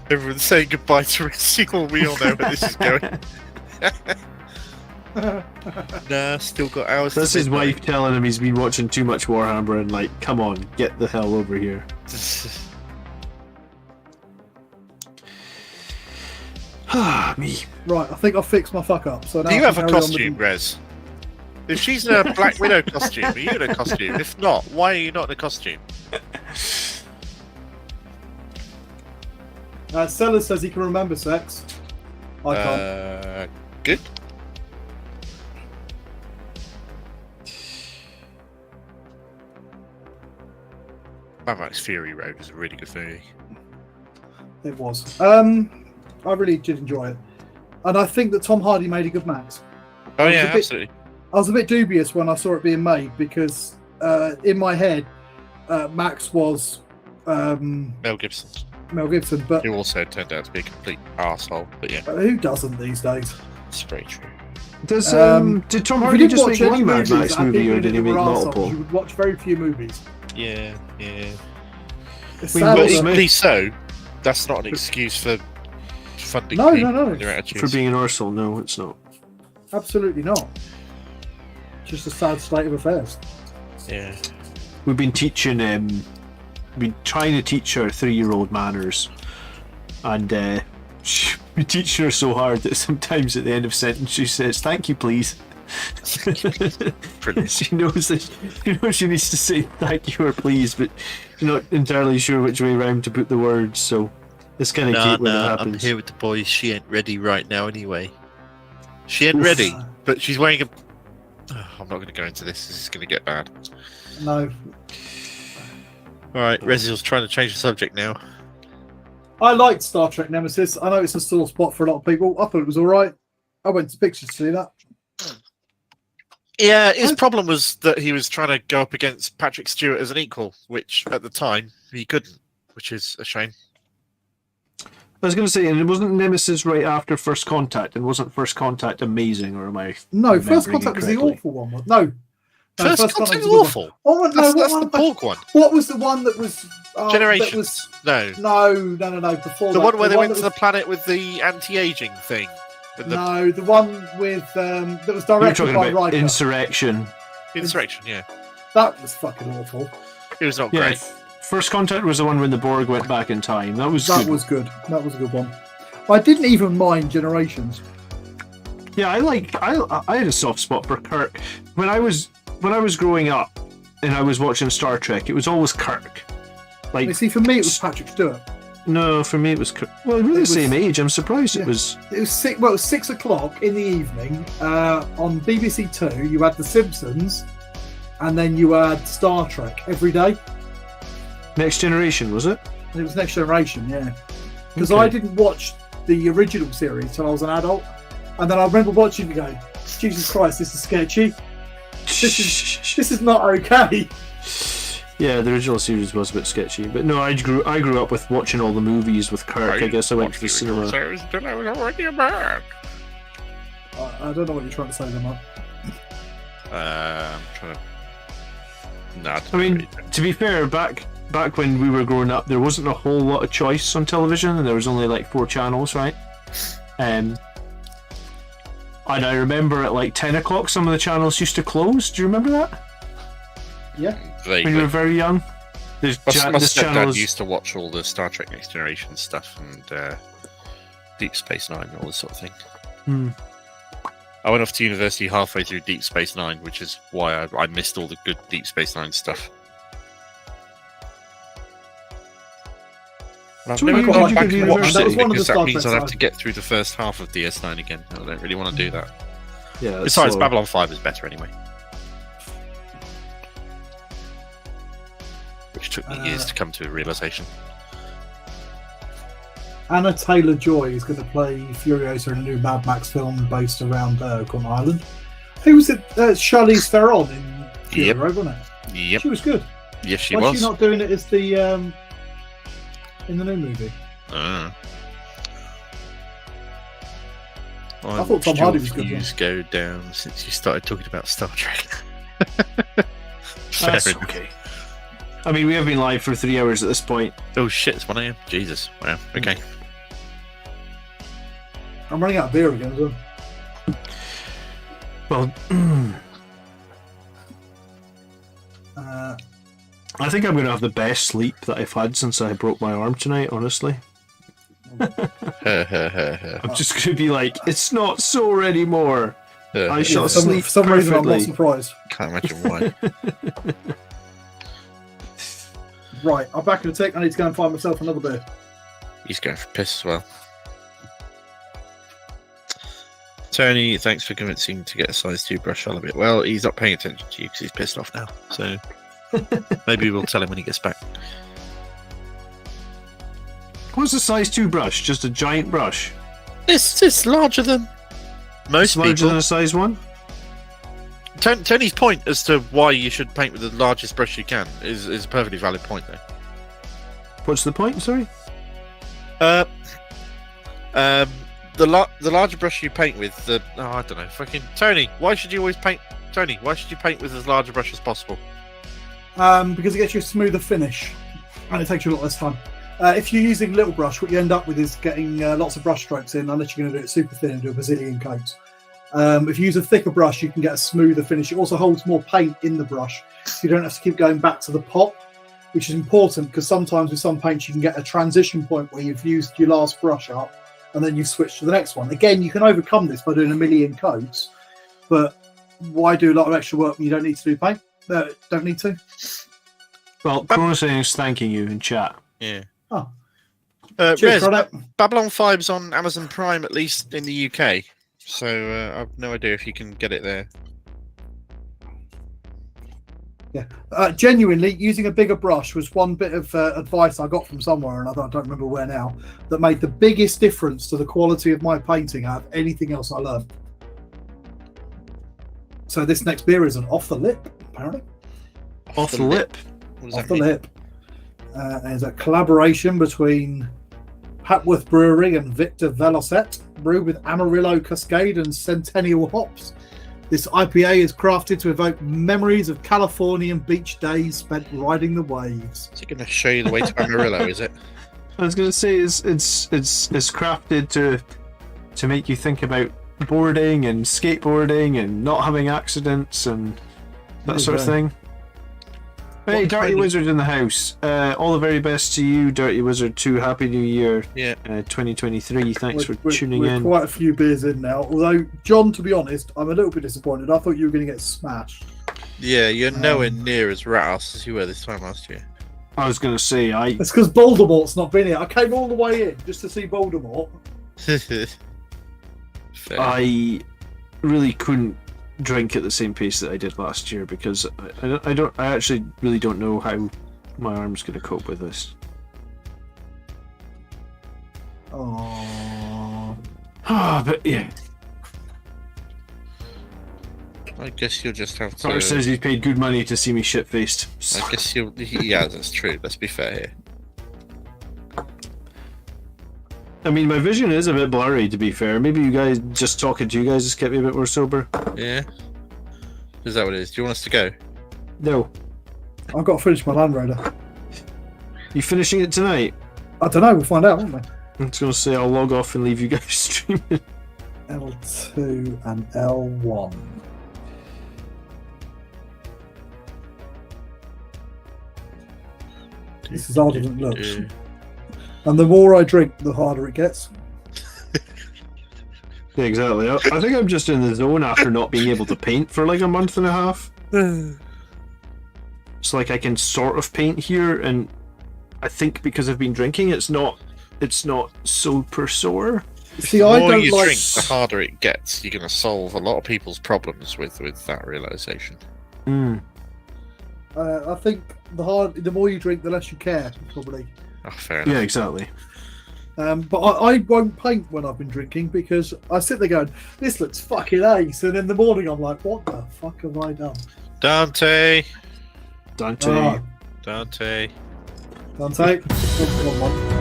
Everyone's saying goodbye to Rez. Well, we all know where this is going. Nah, still got hours. That's to his midnight. wife telling him he's been watching too much Warhammer and like, come on, get the hell over here. Me. Right, I think I've fixed my fuck up. So now Do you I have can a carry on with costume, the- Rez? If she's in a Black Widow costume, are you in a costume? If not, why are you not in a costume? Sellers says he can remember sex. I can't. Good. Mad Max Fury Road is a really good movie. It was. I really did enjoy it, and I think that Tom Hardy made a good Max. Oh was yeah, a bit- absolutely. I was a bit dubious when I saw it being made because in my head, Max was Mel Gibson, Mel Gibson, but who also turned out to be a complete arsehole. But yeah, who doesn't these days? it's very true. Did Tom If Hardy you didn't just watch make any one Mad movies Max and movie, people or did he that make were arseholes, multiple? You would watch very few movies. Yeah. It's Wait, sad Will that- Smith- Equally so, that's not an excuse for funding No, people no. and their attitudes. For being an arsehole, no, it's not. Absolutely not. Just a sad state of affairs. Yeah. We've been teaching, been trying to teach her 3-year-old manners, and we teach her so hard that sometimes at the end of a sentence she says, "Thank you, please." Brilliant. She knows she needs to say thank you or please, but she's not entirely sure which way around to put the words. So it's kind of cute when that I'm happens. here with the boys. She ain't ready right now anyway. She ain't ready, but she's wearing a... Oh, I'm not going to go into this. This is going to get bad. No. Alright, Rezil's trying to change the subject now. I liked Star Trek Nemesis. I know it's a sore spot for a lot of people. I thought it was alright. I went to pictures to see that. Yeah, his problem was that he was trying to go up against Patrick Stewart as an equal, which at the time he couldn't, which is a shame. I was going to say, and it wasn't Nemesis right after First Contact, and wasn't First Contact amazing, or am I? No, First remembering Contact was the incorrectly? awful one. No. First Contact Contact was was the good awful. one. Oh, no, That's what the Borg one. What was the one that was... Generations. No. Before The that, one where they went that to the planet with the anti-aging thing. With the No, the one with that was You're directed talking by about Riker. Insurrection. insurrection, yeah. That was fucking awful. It was not Yeah, great. First Contact was the one when the Borg went back in time. That was That good. was good. That was a good one. I didn't even mind Generations. Yeah, I had a soft spot for Kirk. When I was growing up and I was watching Star Trek, it was always Kirk. Like, You see, for me, it was Patrick Stewart. no, for me it was Kirk. Well, we're the was- same age. I'm surprised Yeah. it was. It was 6 o'clock in the evening on BBC Two. You had The Simpsons, and then you had Star Trek every day. Next Generation, was it? And it was Next Generation, yeah. Because Okay. I didn't watch the original series till I was an adult, and then I remember watching it going, Jesus Christ, this is sketchy. This is not okay. Yeah, the original series was a bit sketchy, but no, I grew up with watching all the movies with Kirk. I guess I went to the cinema. I don't know what you're trying to say there, Mark. I'm trying to... No, I mean, to be fair, back when we were growing up, there wasn't a whole lot of choice on television, and there was only like 4 channels, right? And I remember at like 10 o'clock, some of the channels used to close. Do you remember that? Yeah. When you were very young? This My channel stepdad is... used to watch all the Star Trek Next Generation stuff and Deep Space Nine and all this sort of thing. Hmm. I went off to university halfway through Deep Space Nine, which is why I missed all the good Deep Space Nine stuff. I've So never you- gone did you back go to and watched university? That was it one of the because that Star means Trek I'd have to side. get through the first half of DS9 again. I don't really want to do that. Yeah, it's Besides, slow. Babylon 5 is better anyway. Which took me years to come to a realization. Anna Taylor-Joy is going to play Furiosa in a new Mad Max film based around Coney Island. Who was it? Charlize Theron in Yep. Fury, wasn't it? Yep. She was good. Yes, she Why is was. she not doing it as the in the new movie? I thought Tom Hardy was good, Views go down since you started talking about Star Trek. That's Fair enough. okay. I mean, we have been live for 3 hours at this point. Oh shit, it's 1 AM. Jesus. Wow. Okay. I'm running out of beer again as well. Well, Uh, I think I'm going to have the best sleep that I've had since I broke my arm tonight, honestly. I'm just going to be like, it's not sore anymore. I shall for sleep some reason, I'm not perfectly. surprised. Can't imagine why. Right, I'm back in the tick. I need to go and find myself another beer. He's going for piss as well. Tony, thanks for convincing to get a size 2 brush on a bit. Well, he's not paying attention to you because he's pissed off now. So maybe we'll tell him when he gets back. What's a size 2 brush? Just a giant brush? It's larger than most It's larger people. than a size 1? Tony's point as to why you should paint with the largest brush you can is a perfectly valid point, though. What's the point, sorry? The larger brush you paint with, I don't know, fucking Tony. Why should you always paint? Tony, why should you paint with as large a brush as possible? Because it gets you a smoother finish, and it takes you a lot less time. If you're using little brush, what you end up with is getting lots of brush strokes in, unless you're going to do it super thin and do a bazillion coats. If you use a thicker brush, you can get a smoother finish. It also holds more paint in the brush, so you don't have to keep going back to the pot, which is important because sometimes with some paints you can get a transition point where you've used your last brush up and then you switch to the next one. Again, you can overcome this by doing a million coats, but why do a lot of extra work when you don't need to do paint? Don't need to. Well, Chronos is thanking you in chat. Yeah. Oh. Rez, Cheers, product. Babylon 5's on Amazon Prime, at least in the UK. So I've no idea if you can get it there. Yeah, genuinely, using a bigger brush was one bit of advice I got from somewhere, and I don't remember where now, that made the biggest difference to the quality of my painting out of anything else I learned. So this next beer is an off the lip, apparently. Off the lip? What does Off that the mean? lip. There's a collaboration between Hatworth Brewery and Victor Velocet, brewed with Amarillo, Cascade, and Centennial hops. This IPA is crafted to evoke memories of Californian beach days spent riding the waves. Is it going to show you the way to Amarillo, is it? I was going to say it's crafted to make you think about boarding and skateboarding and not having accidents and that sort of thing. Hey, What Dirty kind of- Wizard in the house. All the very best to you, Dirty Wizard 2. Happy New Year, Yeah. 2023. Thanks for tuning we're in. quite a few beers in now. Although, John, to be honest, I'm a little bit disappointed. I thought you were going to get smashed. Yeah, you're nowhere near as rat-ass as you were this time last year. I was going to say, It's because Voldemort's not been here. I came all the way in just to see Voldemort. Fair. I really couldn't drink at the same pace that I did last year because I actually really don't know how my arm's going to cope with this. Oh, But yeah, I guess you'll just have to... Carter says he paid good money to see me shit-faced. I guess you'll... Yeah, that's true. Let's be fair here. I mean, my vision is a bit blurry, to be fair. Maybe you guys, just talking to you guys, just kept me a bit more sober. Yeah? Is that what it is? Do you want us to go? No. I've got to finish my Land Raider. You finishing it tonight? I don't know. We'll find out, won't we? I'm just going to say I'll log off and leave you guys streaming. L2 and L1. This is harder than it looks. And the more I drink, the harder it gets. Yeah, exactly. I think I'm just in the zone after not being able to paint for like a month and a half. It's like I can sort of paint here, and I think because I've been drinking, it's not super sore. See, The I more don't you like. drink, the harder it gets. You're going to solve a lot of people's problems with that realization. I think the more you drink, the less you care, probably. Oh, fair enough. Yeah, exactly. But I won't paint when I've been drinking because I sit there going, "This looks fucking ace," and in the morning I'm like, "What the fuck have I done?" Dante! Dante. Oh, Dante. Dante. Come on.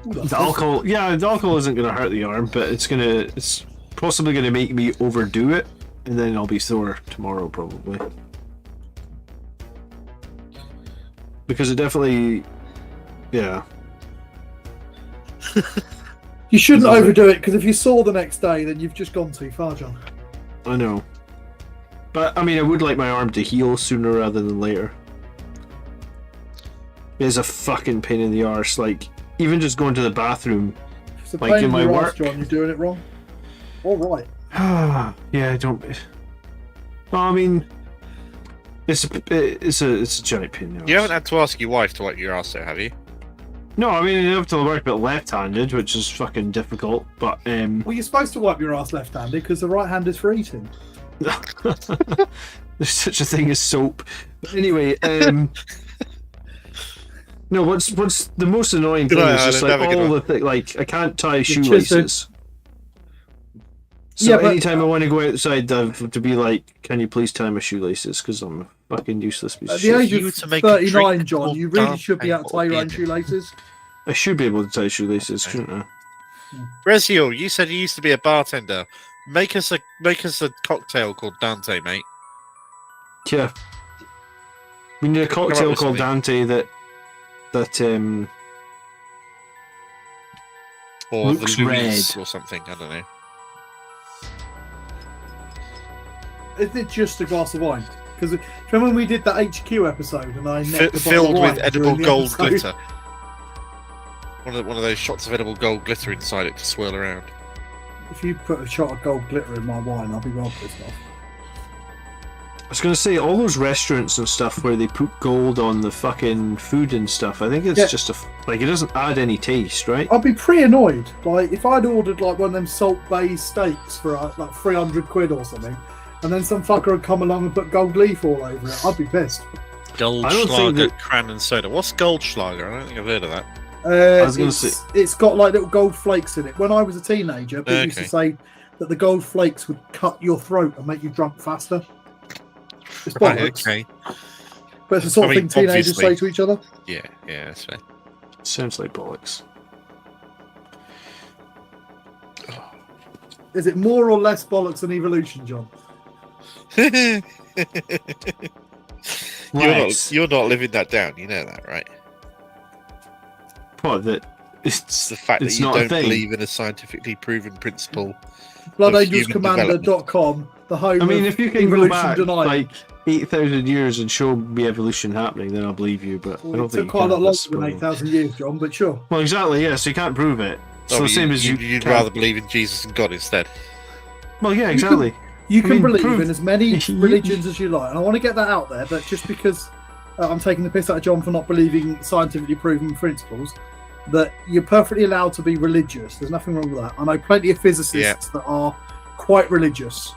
Ooh, that's The alcohol, yeah, the alcohol isn't going to hurt the arm, but it's possibly going to make me overdo it, and then I'll be sore tomorrow probably. Because it definitely, yeah. You shouldn't overdo it because if you saw the next day, then you've just gone too far, John. I know. But, I mean, I would like my arm to heal sooner rather than later. It's a fucking pain in the arse. Like, even just going to the bathroom. It's a Like pain in my your arse, work. John. You're doing it wrong. All right. Yeah, I don't... Well, I mean... It's a giant pain in the arse. You haven't had to ask your wife to wipe your ass out, have you? No, I mean, you have to work a bit left-handed, which is fucking difficult, but, Well, you're supposed to wipe your ass left-handed because the right hand is for eating. there's such a thing as soap. But anyway, no, what's the most annoying thing Good is just Ireland, like have a good all one. the thing, like, I can't tie chisel. shoelaces. So Yeah, but- anytime I want to go outside, I have to be like, can you please tie my shoelaces? Because I'm a fucking useless piece At of the shit. age You of to make a 39, drink John, called you really Dante should be able to tie your own or shoelaces. I should be able to tie shoelaces, shouldn't I? Rezio, you said you used to be a bartender. Make us a cocktail called Dante, mate. Yeah. We need a cocktail with called something. Dante that Or looks the Louise red. or something. I don't know. Isn't it just a glass of wine? Because remember when we did that HQ episode and I necked a bottle Filled of with wine edible during the gold episode? glitter. One of those shots of edible gold glitter inside it to swirl around. If you put a shot of gold glitter in my wine, I'll be well pissed off. I was going to say, all those restaurants and stuff where they put gold on the fucking food and stuff, I think it's just it doesn't add any taste, right? I'd be pretty annoyed. Like, if I'd ordered like one of them Salt Bay steaks for like 300 quid or something, and then some fucker had come along and put gold leaf all over it, I'd be pissed. Goldschlager, Cran and Soda. What's Goldschlager? I don't think I've heard of that. I was going to say, It's got like little gold flakes in it. When I was a teenager, people used to say that the gold flakes would cut your throat and make you drunk faster. It's Right, bollocks. okay. But it's the sort I of mean, thing teenagers obviously. say to each other. Yeah, that's fair. sounds like bollocks. Is it more or less bollocks than evolution, John? You're not living that down. You know that, right? What, that It's the fact that it's you not a don't thing. believe in a scientifically proven principle. BloodAngelsCommander.com, the home I mean, of if you can go evolution back denied. like 8,000 years and show me evolution happening, then I'll believe you. But I Well, don't it think took you quite a can lot at longer this than point. 8,000 years, John, but sure. Well, exactly, yeah. So you can't prove it. So Oh, the same as you'd can't- rather believe in Jesus and God instead. Well, yeah, exactly. You can mean, believe prove- in as many religions as you like. And I want to get that out there, but just because I'm taking the piss out of John for not believing scientifically proven principles, that you're perfectly allowed to be religious. There's nothing wrong with that. I know plenty of physicists that are quite religious.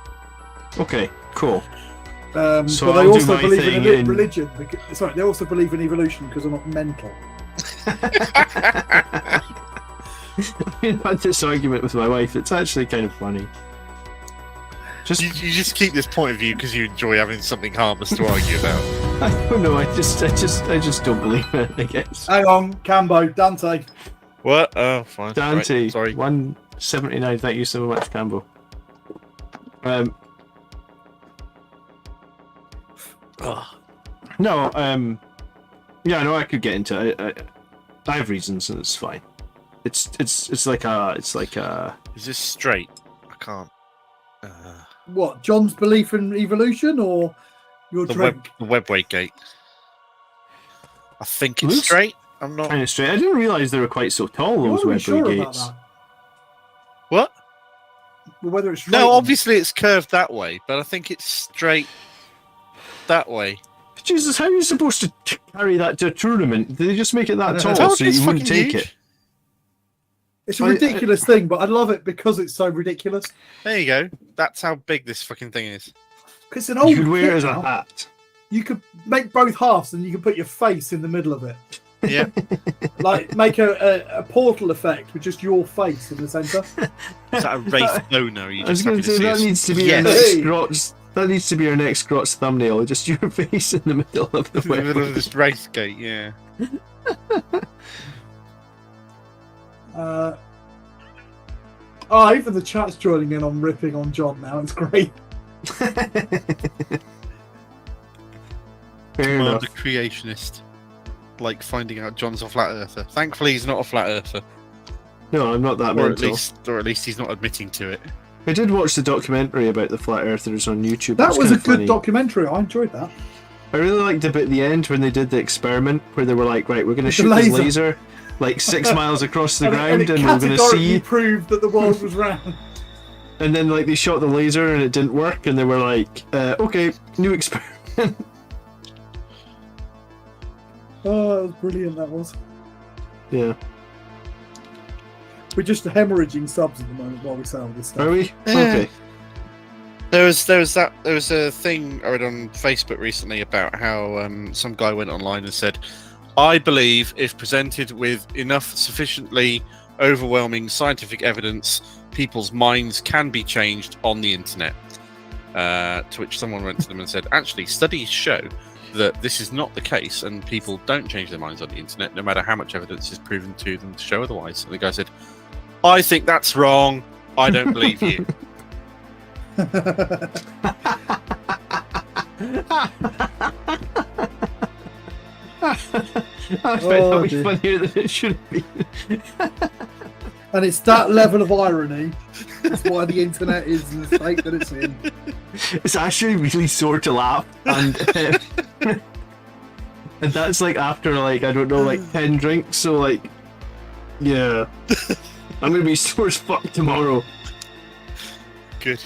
Okay, cool. But So they I'll do also my believe thing in in- religion. Sorry, they also believe in evolution because they're not mental. I've had this argument with my wife. It's actually kind of funny. Just, You just keep this point of view because you enjoy having something harmless to argue about. I don't know. I just don't believe it. I guess. Hang on, Cambo, Dante. What? Oh, fine. Dante, Right, sorry. 179. Thank you so much, Campbell. No. Yeah, no, I could get into it. I have reasons, and it's fine. It's like a. Is this straight? I can't. What, John's belief in evolution or your drink? The webway gate. I think it's Looks straight. I'm not. Kind of straight. I didn't realise they were quite so tall. I'm Those not really web sure about gates. that. What? Well, whether it's straight No, or not. obviously it's curved that way, but I think it's straight that way. Jesus, how are you supposed to carry that to a tournament? Did they just make it that tall Told so you it's you wouldn't fucking take huge. it? It's a ridiculous thing, but I love it because it's so ridiculous. There you go. That's how big this fucking thing is. It's an old You could wear kit it as a now. hat. You could make both halves and you can put your face in the middle of it. Yeah. Like, make a portal effect with just your face in the centre. Is that a Wraith boner? You I was just going happy to say see that us? needs to be Yes. our next Hey. Grot's. That needs to be our next Grot's thumbnail. Just your face in the middle of the in the middle web. of this Wraith gate. Yeah. Even the chat's joining in on ripping on John now. It's great. Fair I'm enough. a creationist. Like finding out John's a flat earther. Thankfully, he's not a flat earther, No, I'm not that or at mental. least he's not admitting to it. I did watch the documentary about the flat earthers on YouTube. That It was kinda a good funny. documentary. I enjoyed that. I really liked the bit at the end when they did the experiment where they were like, right, we're going to The shoot this laser. laser like 6 miles across the and ground it and we're going to categorically see. proved that the world was round. And then like they shot the laser and it didn't work and they were like, okay, new experiment. Oh, that was brilliant. That was. Yeah. We're just hemorrhaging subs at the moment while we say all this stuff. Are we? Yeah. Okay. There was a thing I read on Facebook recently about how some guy went online and said, "I believe if presented with enough sufficiently overwhelming scientific evidence, people's minds can be changed on the internet." To which someone went to them and said, "Actually, studies show that this is not the case, and people don't change their minds on the internet, no matter how much evidence is proven to them to show otherwise." And the guy said, "I think that's wrong. I don't believe you." I find that be funnier than it should be. And it's that level of irony. That's why the internet is in the state that it's in. It's actually really sore to laugh, and and that's like after like I don't know like 10 drinks. So like, yeah, I'm gonna be sore as fuck tomorrow. Good.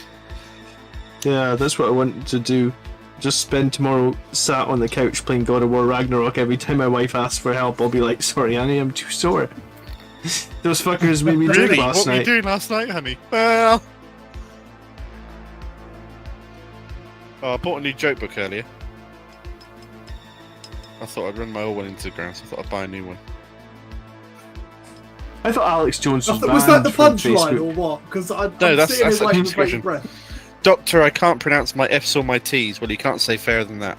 Yeah, that's what I want to do. Just spend tomorrow sat on the couch playing God of War Ragnarok. Every time my wife asks for help, I'll be like, "Sorry, Annie, I'm too sore." Those fuckers made me drink Really? last What were you night. doing last night, honey? Well, I bought a new joke book earlier. I thought I'd run my old one into the ground, so I thought I'd buy a new one. I thought Alex Jones was Was that the banned from punchline Facebook. or what? Because I'm that's sitting the here waiting with description. bated breath. Doctor, I can't pronounce my F's or my T's. Well, you can't say fairer than that.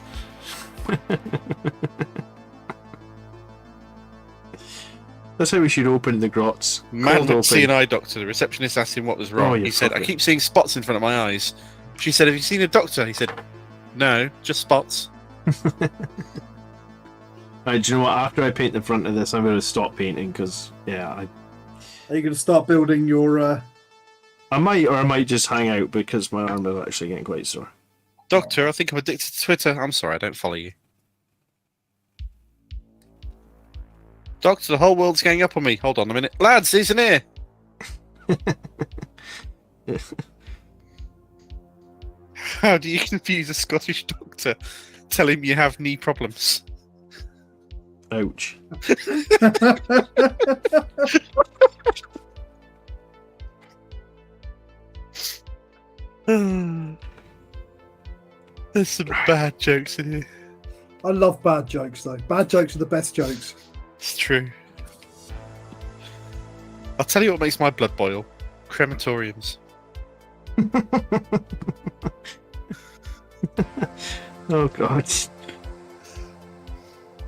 That's how we should open the grots. Man Cold went open. to see an eye doctor. The receptionist asked him what was wrong. Oh, you He said, I fucker. keep seeing spots in front of my eyes. She said, have you seen a doctor? He said, no, just spots. Right, do you know what? After I paint the front of this, I'm going to stop painting because, yeah, Are you going to start building your... I might just hang out because my arm is actually getting quite sore. Doctor, I think I'm addicted to Twitter. I'm sorry, I don't follow you. Doctor, the whole world's gang up on me. Hold on a minute. Lads, he's in here. How do you confuse a Scottish doctor? Tell him you have knee problems. Ouch. There's some bad jokes in here. I love bad jokes, though. Bad jokes are the best jokes. It's true. I'll tell you what makes my blood boil. Crematoriums. Oh, God.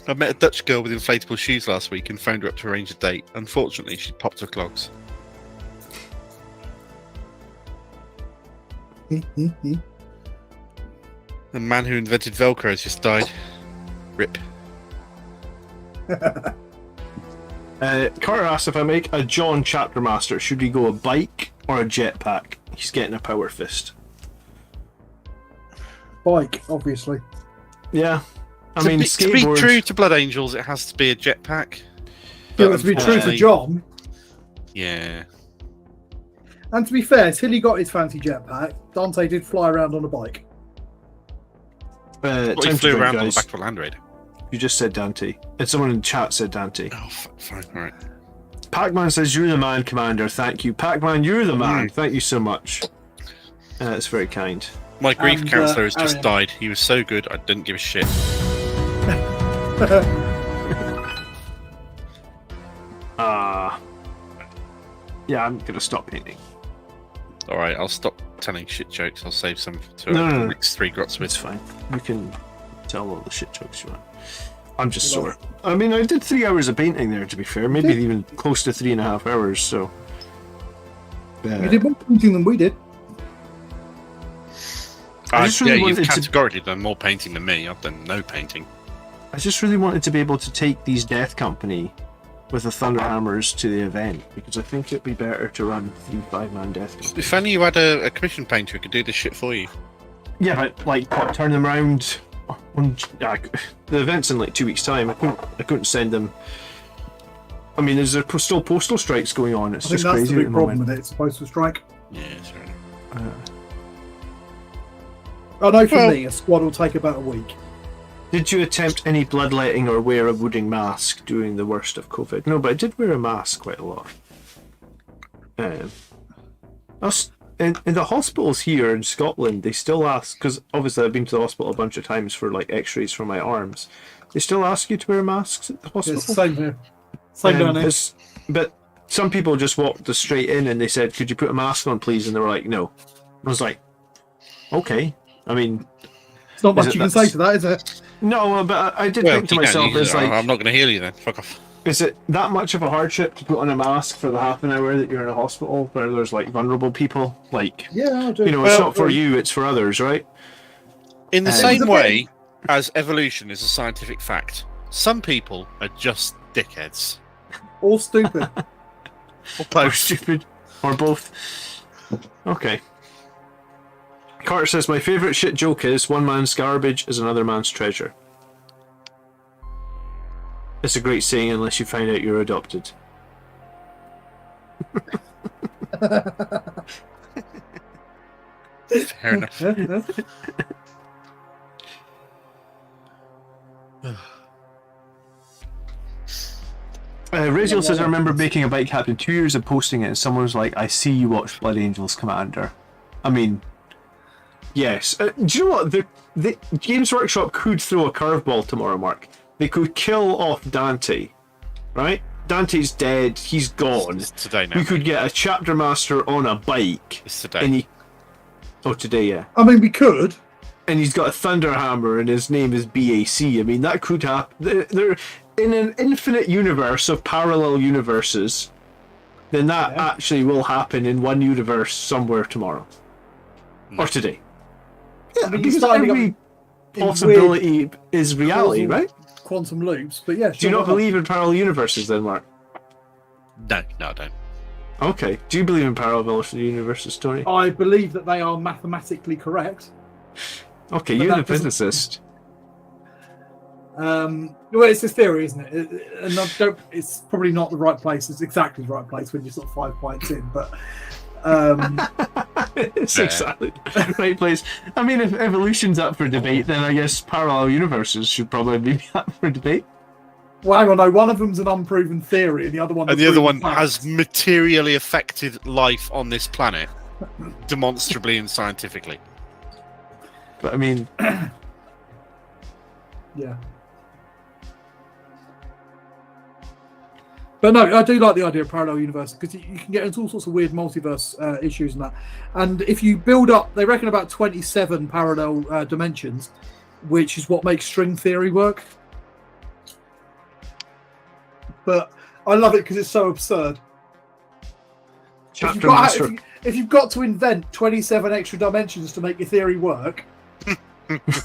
I met a Dutch girl with inflatable shoes last week and phoned her up to arrange a date. Unfortunately, she popped her clogs. The man who invented Velcro has just died. Rip. Carter asks if I make a John chapter master, should we go a bike or a jetpack? He's getting a power fist. Bike, obviously. Yeah. I To mean, be skateboard. true to Blood Angels, it has to be a jetpack. But to be true to unfortunately- John, Yeah. and to be fair, till he got his fancy jetpack, Dante did fly around on a bike. Well, he time to flew drink, around on the guys. back of a Land Raider. You just said Dante. And someone in chat said Dante. Oh, fine, alright. Pac-Man says, you're the man, Commander. Thank you. Pac-Man, you're the man. Thank you so much. That's very kind. My grief And, counsellor has just Arian. died. He was so good, I didn't give a shit. Yeah, I'm going to stop painting. Alright, I'll stop telling shit jokes. I'll save some to No, no, the no. next 3 grots with. It's fine. You can tell all the shit jokes you want. I'm just sore. I mean, I did 3 hours of painting there, to be fair. Maybe even close to 3.5 hours, so... You did more painting than we did. I just really yeah, you've wanted to- categorically done more painting than me. I've done no painting. I just really wanted to be able to take these Death Company with the Thunderhammers to the event, because I think it'd be better to run 3 5-man Death Company. If only you had a commission painter who could do this shit for you. Yeah, but like what, turn them around. The event's in like 2 weeks' time. I couldn't send them. I mean, there's still postal strikes going on. It's I think just that's crazy the at big the problem moment. with it. It's supposed to strike. Yeah, sorry. I know for Well- me, a squad will take about a week. Did you attempt any bloodletting or wear a wooden mask during the worst of COVID? No, but I did wear a mask quite a lot. In the hospitals here in Scotland, they still ask, because obviously I've been to the hospital a bunch of times for like x-rays for my arms, they still ask you to wear masks at the hospital. It's the same here. Same down here. But some people just walked us straight in and they said, could you put a mask on please? And they were like, no. I was like, okay. I mean, It's not is much it you can that's- say to that, is it? no, but I did Well, think to you can, myself, you- it's like, I'm not going to heal you then. Fuck off. is it that much of a hardship to put on a mask for the half an hour that you're in a hospital where there's like vulnerable people? Like, Yeah, I do. you know, it's not for you, it's for others, right? In the Um, same It's a way as evolution is a scientific fact, Some people are just dickheads. Or stupid. Or Or both. stupid. Or both. Okay. Carter says, my favourite shit joke is, one man's garbage is another man's treasure. It's a great saying unless you find out you're adopted. Fair enough. Raziel says, I remember making a bike captain 2 years and posting it, and someone was like, I see you watched Blood Angels, Commander. I mean, yes. Do you know what? The Games Workshop could throw a curveball tomorrow, Mark. They could kill off Dante, right? Dante's dead, he's gone. It's today now. We could get a chapter master on a bike. It's today. And today, yeah. I mean, we could. And he's got a Thunderhammer and his name is BAC. I mean, that could happen. They're in an infinite universe of parallel universes, then that actually will happen in one universe somewhere tomorrow. Or today. Yeah, I mean, because you're starting every in possibility is reality, causal right? Quantum loops, but yeah. Do you not believe in parallel universes then, Mark? No, I don't. Okay. Do you believe in parallel universes, Tony? I believe that they are mathematically correct. Okay, but you're the that doesn't- physicist. Well, it's a theory, isn't it? And I don't. It's probably not the right place. It's exactly the right place when you're sort of 5 points in, but. It's Yeah. exactly the right place. I mean, if evolution's up for debate, then I guess parallel universes should probably be up for debate. Well, hang on, no. One of them's an unproven theory, and the other one. And the other one proven has fact. materially affected life on this planet, demonstrably and scientifically. But I mean, Yeah. But no, I do like the idea of parallel universe because you can get into all sorts of weird multiverse issues and that. And if you build up, they reckon about 27 parallel dimensions, which is what makes string theory work. But I love it because it's so absurd. chapter master. If you've got to invent 27 extra dimensions to make your theory work, That's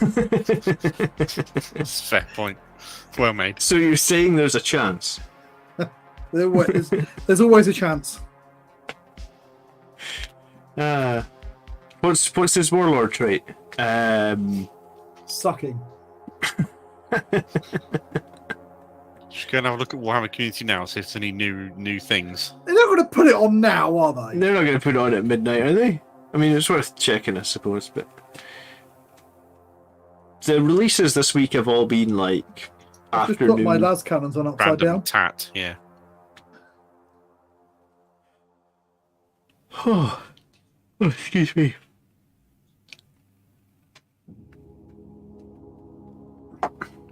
a fair point. Well made. So you're saying there's a chance? there's always a chance. What's his warlord trait? Sucking. Just go and have a look at Warhammer Community now, see if there's any new things. They're not going to put it on now, are they? They're not going to put it on at midnight, are they? I mean, it's worth checking, I suppose. But the releases this week have all been like I've just afternoon. got my las cannons on upside Random down. tat, yeah. Oh, excuse me.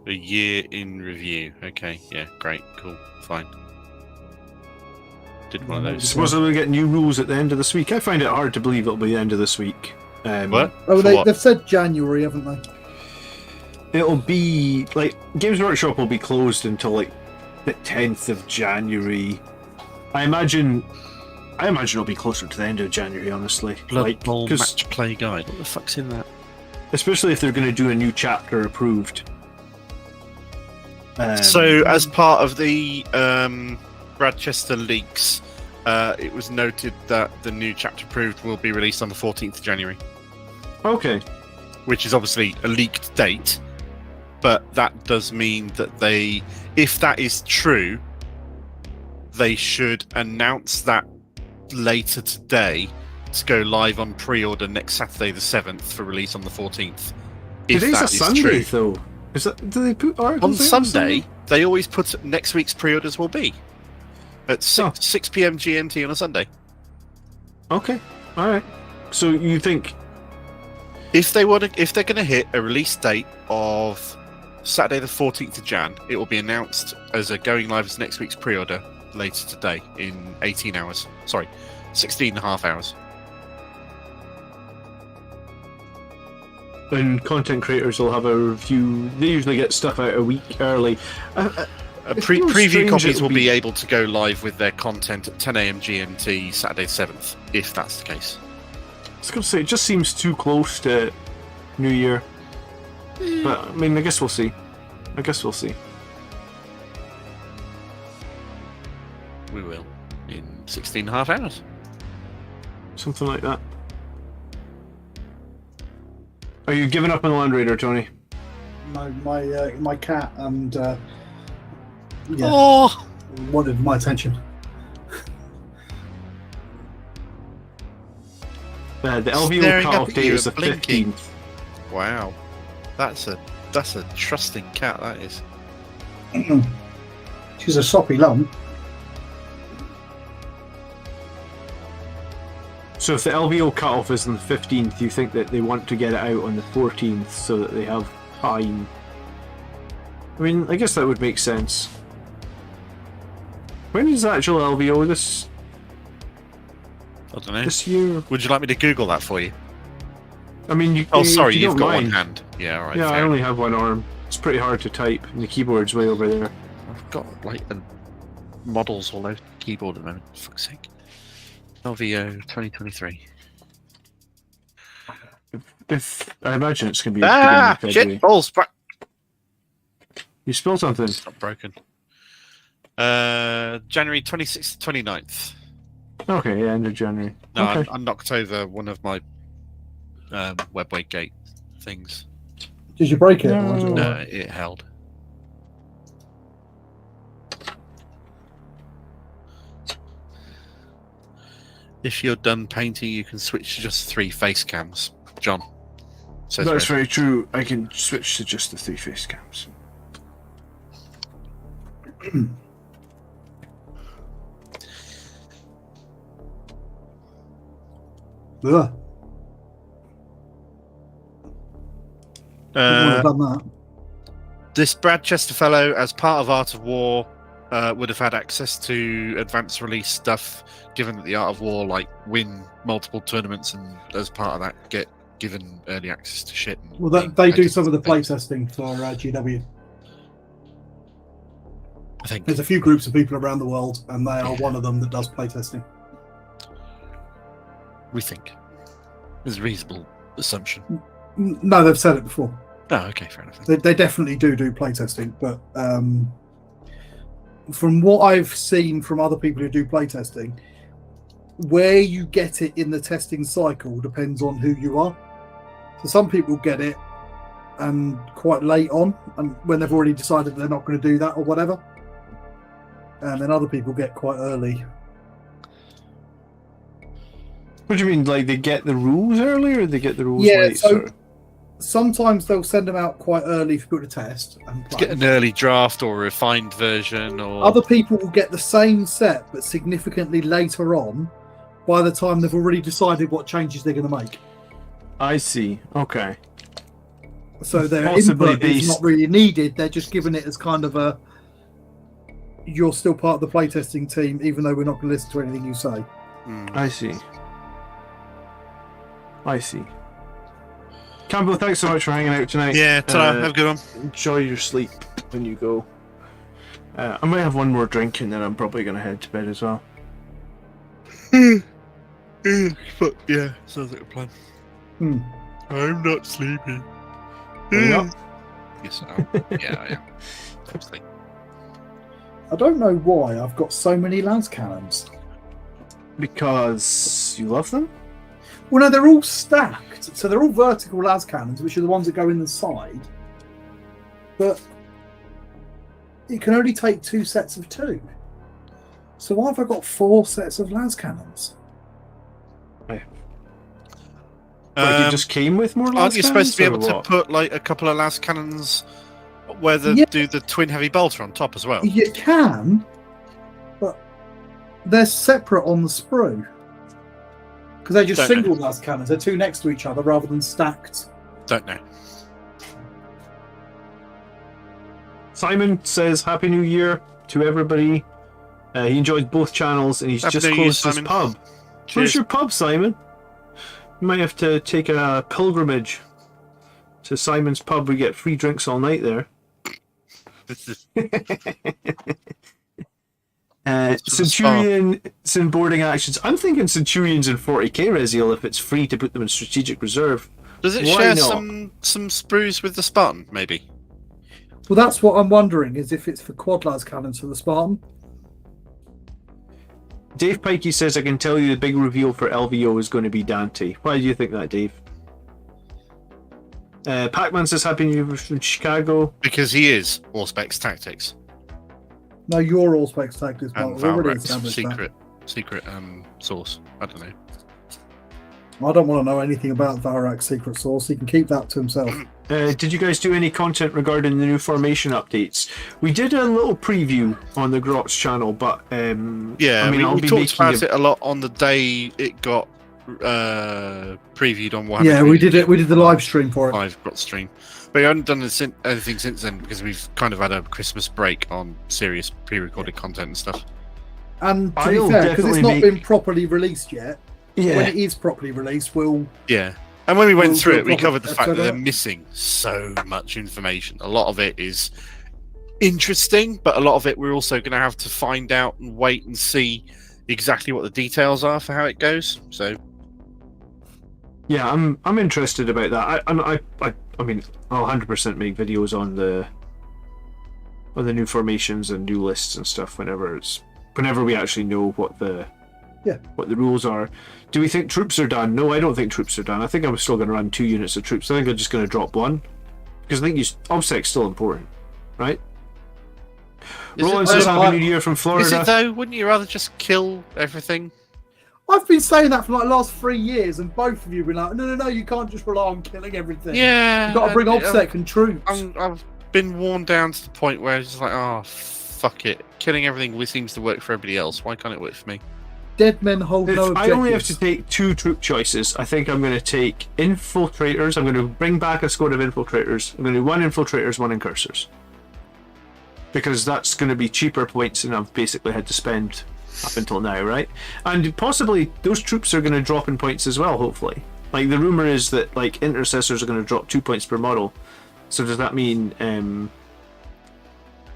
A year in review. Okay, yeah, great, cool, fine. Did one of those. Supposedly we get new rules at the end of this week. I find it hard to believe it'll be the end of this week. What? Oh, For what? they've said January, haven't they? It'll be like Games Workshop will be closed until like the 10th of January. I imagine it'll be closer to the end of January, honestly. Blood Bowl 'cause match play guide. What the fuck's in that? especially if they're going to do a new chapter approved. So, as part of the Bradchester leaks, it was noted that the new chapter approved will be released on the 14th of January, Okay. which is obviously a leaked date. But that does mean that if that is true, they should announce that later today to go live on pre-order next Saturday the 7th for release on the 14th. If Today's that a is Sunday, true. though. Is that? Do they put On articles out Sunday, they always put next week's pre-orders will be at 6, Oh. 6 p.m. GMT on a Sunday. Okay. All right. So you think? If they're going to hit a release date of Saturday the 14th of Jan, it will be announced as a going live as next week's pre-order later today in 18 hours. Sorry, 16 and a half hours. And content creators will have a review. They usually get stuff out a week early. It feels Preview strange copies it'll will be able to go live with their content at 10 a.m. GMT Saturday the 7th, if that's the case. I was going to say, it just seems too close to New Year. But, I mean, I guess we'll see. we will in 16 and a half hours. Something like that. Are you giving up on Land Raider, Tony? No, my cat and Oh, wanted my attention. The LVO Staring up cut-off at date you is the and blinking. 15th. wow, that's a trusting cat. That is. She's a soppy lump. So if the LVO cut-off is on the 15th, you think that they want to get it out on the 14th so that they have time? I mean, I guess that would make sense. When is the actual LVO this I don't know. this year? Would you like me to Google that for you? I mean, you. Oh, if sorry, you you've don't got mind. one hand. Yeah, all right. Yeah, I fair. only have one arm. It's pretty hard to type, and the keyboard's way over there. I've got like models all over the keyboard at the moment. For fuck's sake. LVO 2023. If I imagine it's going to be Ah, beginning of shit, February. balls. You spilled something. It's not broken. January 26th to 29th. Okay, yeah, end of January. No, Okay. I knocked over one of my webway gate things. Did you break it? No. Or was it all No, right? it held. If you're done painting, you can switch to just 3 face cams. John. Says That's Red. very true. I can switch to just the 3 face cams. Ugh. Wouldn't have done that. This Brad Chester fellow, as part of Art of War, would have had access to advanced release stuff, given that the Art of War win multiple tournaments, and as part of that, get given early access to shit. And Well, they do painted some of the things. playtesting for GW. I think. There's a few groups of people around the world, and they are one of them that does playtesting. We think. Is a reasonable assumption. No, they've said it before. Oh, okay, fair enough. They definitely do playtesting, but from what I've seen from other people who do playtesting, where you get it in the testing cycle depends on who you are. So some people get it and quite late on, and when they've already decided they're not going to do that or whatever, and then other people get quite early. What do you mean, like they get the rules early, or they get the rules Yeah, late? so- sort of? Sometimes they'll send them out quite early for people to test and play. Get an early draft or a refined version, or Other people will get the same set but significantly later on, by the time they've already decided what changes they're going to make. I see. Okay. So their Possibly input is based- not really needed. They're just giving it as kind of a, you're still part of the playtesting team, even though we're not going to listen to anything you say. I see. I see. Campbell, thanks so much for hanging out tonight. yeah, ta-ra, have a good one. Enjoy your sleep when you go. I might have one more drink and then I'm probably going to head to bed as well. But yeah, sounds like a plan. Hmm. I'm not sleeping. Are you not? Yes, I am. Yeah, I am. Obviously. I don't know why I've got so many las cannons. Because you love them? Well, no, they're all stacked. So they're all vertical las cannons, which are the ones that go in the side. But it can only take 2 sets of 2. So why have I got 4 sets of las cannons? Like it just came with more aren't you supposed to be able cannons, or to what? put like a couple of las cannons where Yeah. do the twin heavy bolter on top as well? You can, but they're separate on the sprue. Because they're just Don't know. single las cannons. They're 2 next to each other rather than stacked. Don't know. Simon says Happy New Year to everybody. He enjoyed both channels and he's Happy just New Year, closed his Simon. pub. Cheers. Where's your pub, Simon? You might have to take a pilgrimage to Simon's pub. We get free drinks all night there. Centurion in boarding actions. I'm thinking Centurions in 40k Reziel if it's free to put them in strategic reserve. Does it Why share not? some sprues with the Spartan? Maybe. Well, that's what I'm wondering, is if it's for quad las cannons for the Spartan. Dave Pikey says, I can tell you the big reveal for LVO is going to be Dante. Why do you think that, Dave? Pac-Man says, Happy New Year from Chicago. Because he is All Specs Tactics. No, you're all specs tactics, but And we've already Valrak's established secret source. I don't know. that. I don't want to know anything about Valrak's secret source. He can keep that to himself. Did you guys do any content regarding the new formation updates? We did a little preview on the Grotz channel, but Yeah, I mean, we I'll be talked making about it a lot on the day it got previewed on Warhammer. Yeah, we did it. We did the live stream for it. Live got stream, but we haven't done anything since then because we've kind of had a Christmas break on serious pre-recorded content and stuff. And to I'll be fair, because it's definitely not been properly released yet, when yeah, it is properly released, we'll... Yeah, and when we went We'll through do a it, we proper covered the fact that episode they're on it. missing so much information. A lot of it is interesting, but a lot of it we're also going to have to find out and wait and see exactly what the details are for how it goes. So yeah, I'm interested about that. I mean, I'll 100% make videos on the new formations and new lists and stuff whenever we actually know what the rules are. Do we think troops are done? No, I don't think troops are done. I think I'm still going to run 2 units of troops. I think I'm just going to drop 1 because I think OBSEC's still important, right? Roland says Happy New Year from Florida. is it though? Wouldn't you rather just kill everything? I've been saying that for like the last 3 years, and both of you have been like, no, you can't just rely on killing everything. Yeah, You've got to bring OBSEC and troops. I've been worn down to the point where it's just like, oh, fuck it. Killing everything seems to work for everybody else. Why can't it work for me? Dead men hold no If objectives. I only have to take 2 troop choices, I think I'm going to take infiltrators. I'm going to bring back a squad of infiltrators. I'm going to do 1 infiltrators, 1 incursors. Because that's going to be cheaper points than I've basically had to spend up until now, right? And possibly those troops are going to drop in points as well, hopefully. Like, the rumour is that, like, intercessors are going to drop 2 points per model. So does that mean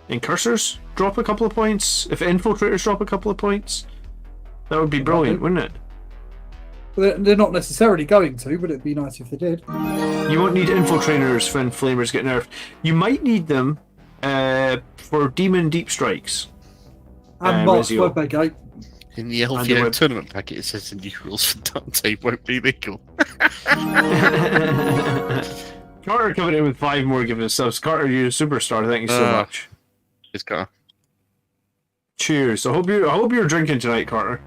incursors drop a couple of points? If infiltrators drop a couple of points? That would be brilliant, wouldn't it? They're not necessarily going to, but it'd be nice if they did. You won't need infiltrators when flamers get nerfed. You might need them for demon deep strikes. And Mark's Rezio. Webber Gate. In the And the LVO web- tournament packet, it says the new rules for Dante won't be legal. Carter coming in with 5 more giving us subs. Carter, you're a superstar. Thank you so much. It's got. Cheers. I hope you're drinking tonight, Carter.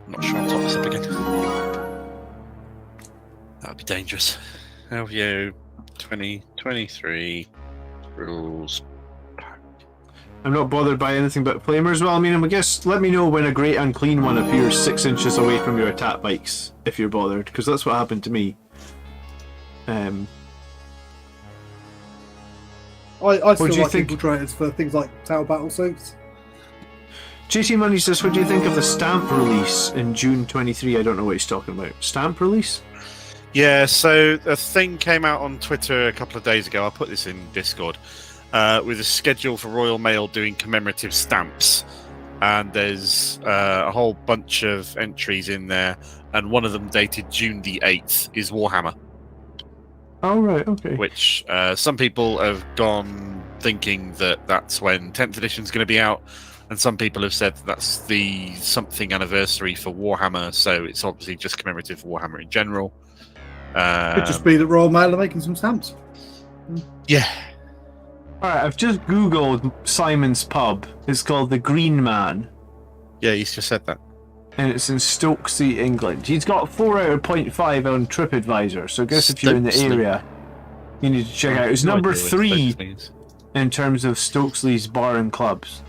I'm not sure I'll top this up again. That would be dangerous. LVO 2023 rules. I'm not bothered by anything but flamers. Well, I mean, I guess let me know when a great unclean one appears 6 inches away from your attack bikes, if you're bothered, because that's what happened to me. I still do you like think? infiltrators for things like tower battle suits. JT Money says, what do you think of the stamp release in June 23? I don't know what he's talking about. Stamp release? Yeah, so a thing came out on Twitter a couple of days ago. I'll put this in Discord. With a schedule for Royal Mail doing commemorative stamps. And there's a whole bunch of entries in there. And one of them dated June the 8th is Warhammer. Oh, right, okay. Which some people have gone thinking that that's when 10th edition is going to be out. And some people have said that's the something anniversary for Warhammer. So it's obviously just commemorative for Warhammer in general. Could just be that Royal Mail are making some stamps. Yeah. Alright, I've just googled Simon's pub. It's called the Green Man, Yeah, he's just said that. and it's in Stokesay, England. He's got 4 out of 0.5 on TripAdvisor, so I guess if you're in the Stokesley. area, you need to check out. It's No number idea where 3 Stokesley is. in terms of Stokesley's bar and clubs.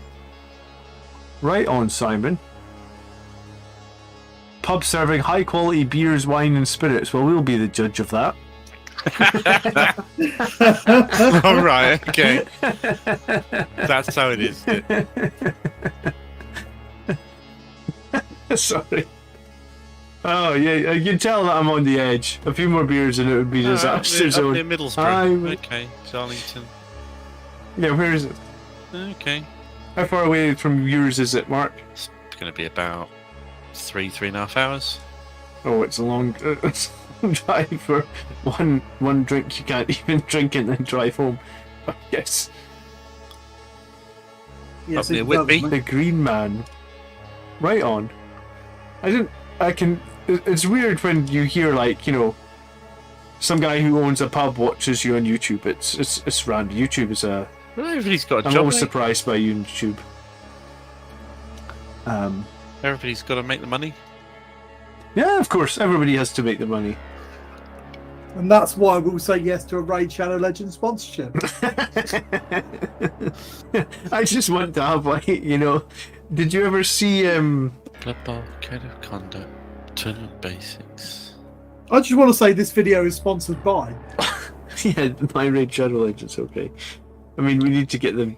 Right on, Simon. Pub serving high quality beers, wine, and spirits. Well, we'll be the judge of that. All right, okay. That's how it is. Sorry. Oh, yeah, you can tell that I'm on the edge. A few more beers and it would be disaster Up zone. near Middlesbrough. I- Okay, Darlington. Yeah, where is it? Okay. How far away from yours is it, Mark? It's going to be about 3.5 hours. Oh, it's a long drive for one drink you can't even drink and then drive home. Oh, yes. Up it near does, Whitby. mate. The Green Man. Right on. It's weird when you hear, like, you know, some guy who owns a pub watches you on YouTube. It's random. YouTube is a... Well, everybody's got a I'm job. always mate. surprised by YouTube. Everybody's got to make the money. Yeah, of course. Everybody has to make the money. And that's why we'll say yes to a Raid Shadow Legends sponsorship. I just want to have, like, you know... Did you ever see... Blood Bowl, Code of Conduct, Tournament Basics. I just want to say this video is sponsored by. Yeah, my Raid Shadow Legends, okay. I mean, we need to get them...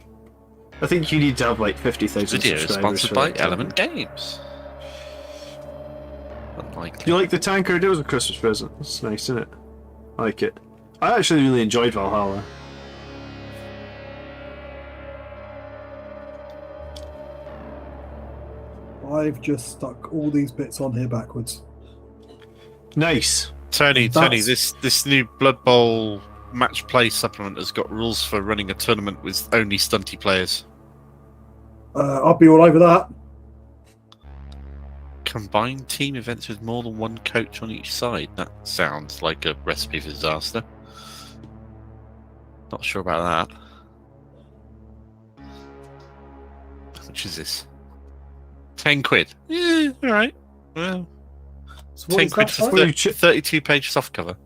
I think you need to have, like, 50,000 Video is subscribers. sponsored for by it. Element Games. Unlikely. You like the tankard? It was a Christmas present. It's nice, isn't it? I like it. I actually really enjoyed Valhalla. I've just stuck all these bits on here backwards. Nice. Tony, That's- this new Blood Bowl match play supplement has got rules for running a tournament with only stunty players. I'll be all over that. Combined team events with more than one coach on each side. That sounds like a recipe for disaster. Not sure about that. How much is this? 10 quid. Yeah, alright. Well, So what 10 is quid that, for sorry? 32-page softcover.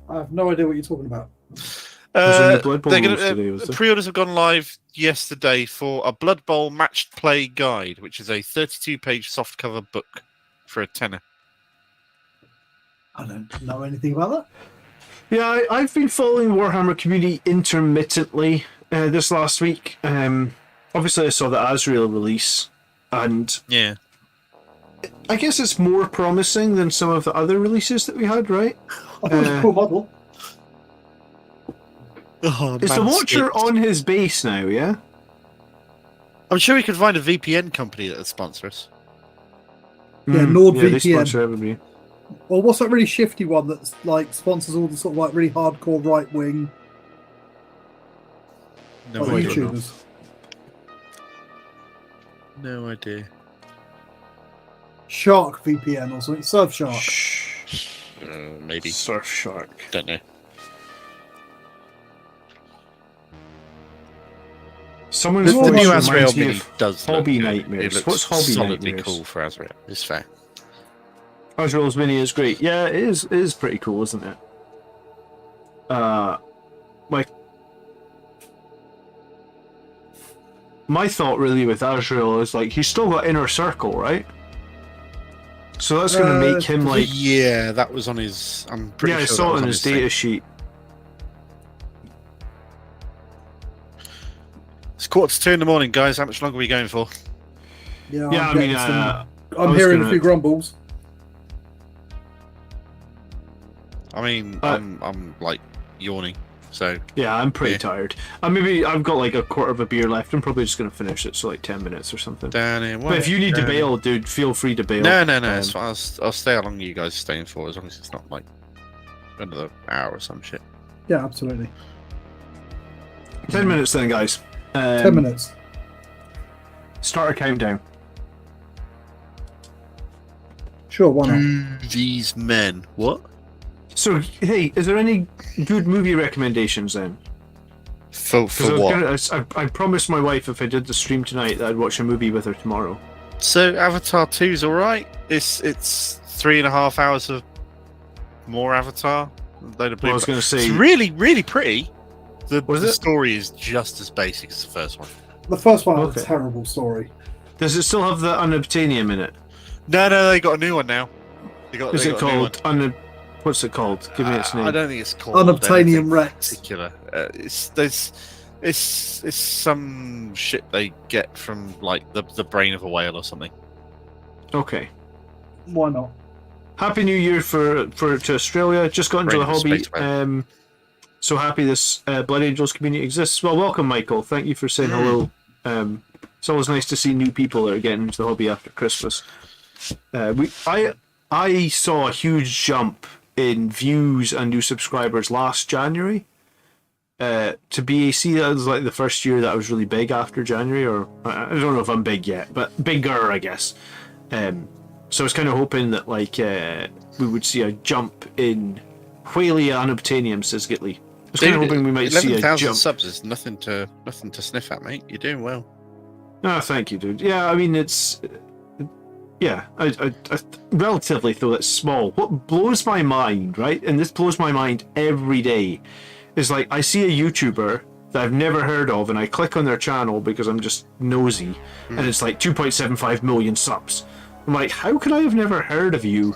I have no idea what you're talking about. Was there any Blood Bowl they're rules gonna, today, was there? pre-orders have gone live yesterday for a Blood Bowl matched play guide, which is a 32-page softcover book for a tenner. I don't know anything about that. Yeah, I've been following Warhammer community intermittently this last week. Obviously, I saw the Azrael release, and Yeah. I guess it's more promising than some of the other releases that we had, right? I thought it was a cool model. Oh, Is the Watcher on his base now, yeah? I'm sure we could find a VPN company that would sponsor us. Yeah, Mm, NordVPN. Yeah, they sponsor everybody. Or what's that really shifty one that's like sponsors all the sort of like really hardcore right wing No like, idea. YouTubers? No idea. Shark VPN or something. Surfshark. Maybe. Surfshark. Don't know. Someone's The Well, new reminds Azrael me mini of does Hobby look good. Nightmares. It looks What's Hobby solidly Nightmares? cool for Azrael. It's fair. Azrael's mini is great. Yeah, it is. It is pretty cool, isn't it? My thought really with Azrael is like he's still got inner circle, right? So that's going to make him like Yeah, that was on his. I'm pretty yeah, I sure saw that it was on on his thing. data sheet. It's 1:45 in the morning, guys. How much longer are we going for? Yeah, Yeah, I I'm mean, getting some- I I'm was hearing gonna- a few grumbles. I mean, I'm like yawning. So yeah, I'm pretty Yeah. tired. I've got like a quarter of a beer left. I'm probably just going to finish it, so like 10 minutes or something. down here. But if you need to bail, dude, feel free to bail. No. Um, It's fine. I'll stay how long you guys are staying for, as long as it's not like another hour or some shit. Yeah, absolutely. 10 minutes then, guys. 10 minutes. Start a countdown. Sure, why not? These men. What? So, hey, is there any good movie recommendations then? For 'Cause what? I promised my wife if I did the stream tonight that I'd watch a movie with her tomorrow. So Avatar 2's alright. It's 3.5 hours of more Avatar. Well, I was going to say, It's really, really pretty. The Was it? story is just as basic as the first one. The first one had Okay. a terrible story. does it still have the unobtainium in it? No, they got a new one now. Is they it got a new one. called what's it called? Give me its name. I don't think it's called Unobtainium anything Rex. particular. It's some shit they get from like the brain of a whale or something. Okay. Why not? Happy New Year to Australia. Just got into Brain the of a hobby. space whale. So happy this Blood Angels community exists. Well, welcome, Michael. Thank you for saying hello. It's always nice to see new people that are getting into the hobby after Christmas. I saw a huge jump in views and new subscribers last January. to BAC, that was like the first year that I was really big after January, or I don't know if I'm big yet, but bigger, I guess. So I was kind of hoping that like we would see a jump in Whaley Unobtainium, says Gitley. I was kind of hoping we might see a 11,000 jump. subs is nothing to sniff at, mate. You're doing well. Oh, thank you, dude. Yeah, I mean, it's... Yeah, I relatively, though, it's small. What blows my mind, right, and this blows my mind every day, is like, I see a YouTuber that I've never heard of, and I click on their channel because I'm just nosy, and it's like 2.75 million subs. I'm like, how could I have never heard of you?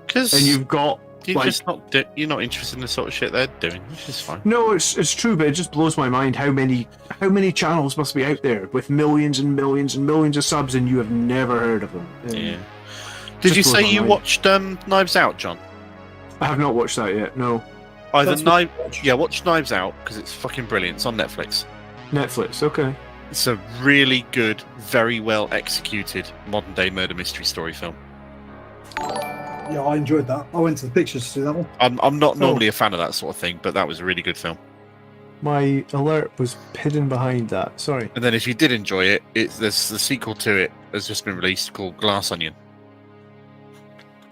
Because And you've got... you're like, just not you're not interested in the sort of shit they're doing, which is fine. No, it's true, but it just blows my mind how many channels must be out there with millions and millions and millions of subs, and you have never heard of them. Yeah. Did you just say blows my you mind. watched Knives Out, John? I have not watched that yet. No, Either That's what- watch Knives Out because it's fucking brilliant. It's on Netflix. Netflix. Okay. It's a really good, very well executed modern day murder mystery story film. Yeah, I enjoyed that. I went to the pictures to see that one. I'm not normally a fan of that sort of thing, but that was a really good film. My alert was hidden behind that. Sorry. And then if you did enjoy it, there's the sequel to it has just been released called Glass Onion.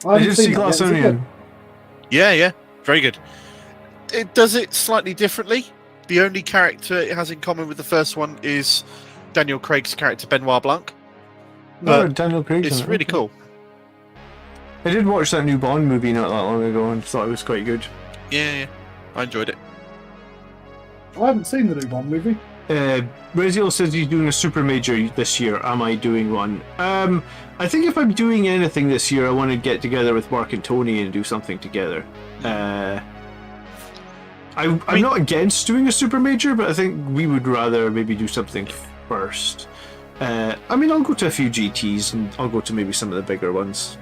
I I haven't did seen see that Glass yet. Is it Onion. Yeah, very good. It does it slightly differently. The only character it has in common with the first one is Daniel Craig's character Benoit Blanc. No, Daniel Craig. It's really cool. I did watch that new Bond movie not that long ago and thought it was quite good. Yeah, I enjoyed it. good? I haven't seen the new Bond movie. Reziel says he's doing a super major this year. Am I doing one? I think if I'm doing anything this year, I want to get together with Mark and Tony and do something together. I'm not against doing a super major, but I think we would rather maybe do something first. I mean, I'll go to a few GTs and I'll go to maybe some of the bigger ones.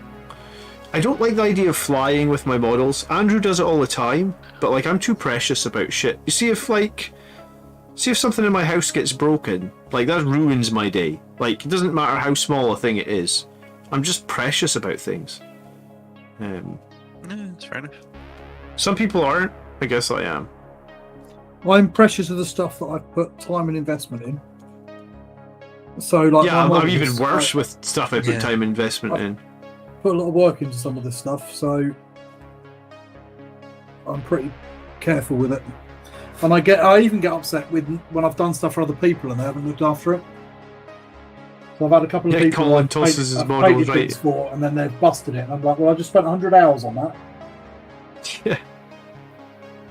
I don't like the idea of flying with my models. Andrew does it all the time, but like I'm too precious about shit. You see if something in my house gets broken, like that ruins my day. Like it doesn't matter how small a thing it is. I'm just precious about things. Yeah, that's fair enough. Some people aren't. I guess I am. I'm precious of the stuff that I've put time and investment in. So, like, Yeah, my I'm even models, worse I with stuff I put time and investment in. put a lot of work into some of this stuff, so I'm pretty careful with it. And I even get upset when I've done stuff for other people and they haven't looked after it. So I've had a couple of Yeah, people Colin I've tosses his I've models, paid right? bits for, and then they've busted it. And I'm like, well, I just spent 100 hours on that. Yeah.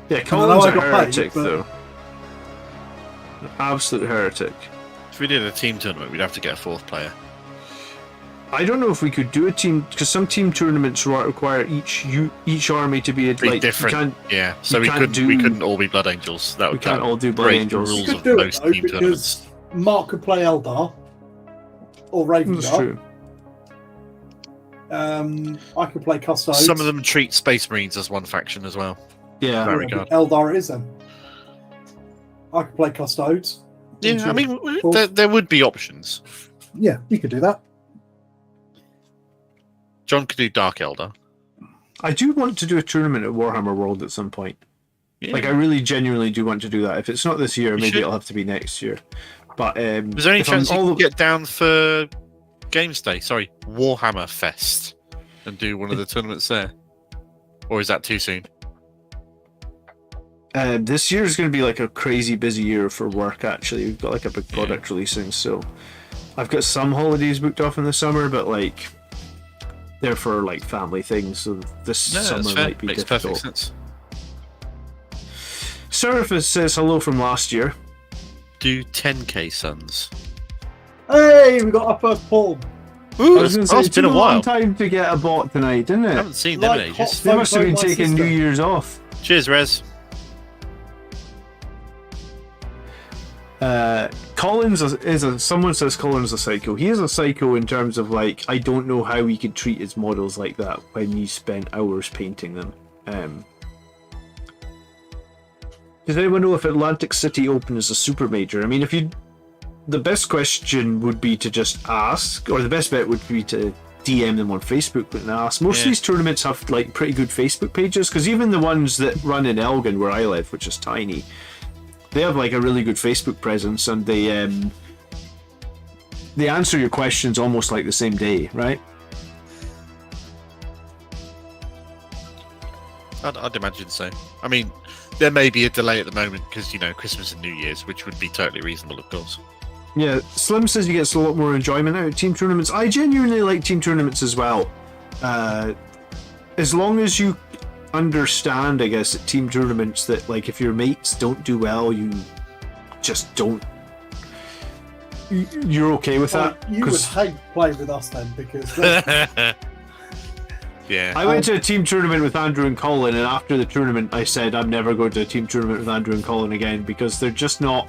Yeah, I Colin's know a I got paid, heretic, but- though. An absolute heretic. If we did a team tournament, we'd have to get a fourth player. I don't know if we could do a team, because some team tournaments require each army to be Be like different. You can't, Yeah, so you we can't couldn't all be Blood Angels. That we would can't that all do Blood break Angels. the You rules could of do it most though, team tournaments. because Mark could play Eldar or That's Ravengard. true. I could play Custodes. Some of them treat Space Marines as one faction as well. Yeah. Very good. Eldar it is then. I could play Custodes. Yeah, I mean, Cool. there would be options. Yeah, we could do that. John could do Dark Eldar. I do want to do a tournament at Warhammer World at some point. Yeah. Like, I really genuinely do want to do that. If it's not this year, We maybe should. it'll have to be next year. But Was there any if I'm chance you all could get down for Games Day? Sorry, Warhammer Fest, and do one of the tournaments there? Or is that too soon? This year is going to be like a crazy busy year for work. Actually, we've got like a big product releasing, so I've got some holidays booked off in the summer, but like they're for like family things. So this No, summer that's fair. might be Makes difficult. perfect sense. Surface says hello from last year. Do 10k Suns. Hey, we got our first poll. I was going to say, it's it been took a a long while. time to get a bot tonight, didn't I it? haven't seen them in Like ages. hot They must have been photo, my taking New sister. Year's off. Cheers, Rez. Someone says Colin's a psycho. He is a psycho in terms of like, I don't know how he could treat his models like that when he spent hours painting them. Does anyone know if Atlantic City Open is a super major? I mean, the best question would be to just ask, or the best bet would be to DM them on Facebook and ask. Most of these tournaments have like pretty good Facebook pages, because even the ones that run in Elgin, where I live, which is tiny, They have like a really good Facebook presence, and they answer your questions almost like the same day, right? I'd imagine so. I mean, there may be a delay at the moment because, Christmas and New Year's, which would be totally reasonable, of course. Yeah, Slim says he gets a lot more enjoyment out of team tournaments. I genuinely like team tournaments as well. As long as you understand, I guess, at team tournaments that, like, if your mates don't do well, you just don't. You're okay with that? You would hate playing with us then, because yeah. I went to a team tournament with Andrew and Colin, and after the tournament, I said I'm never going to a team tournament with Andrew and Colin again because they're just not.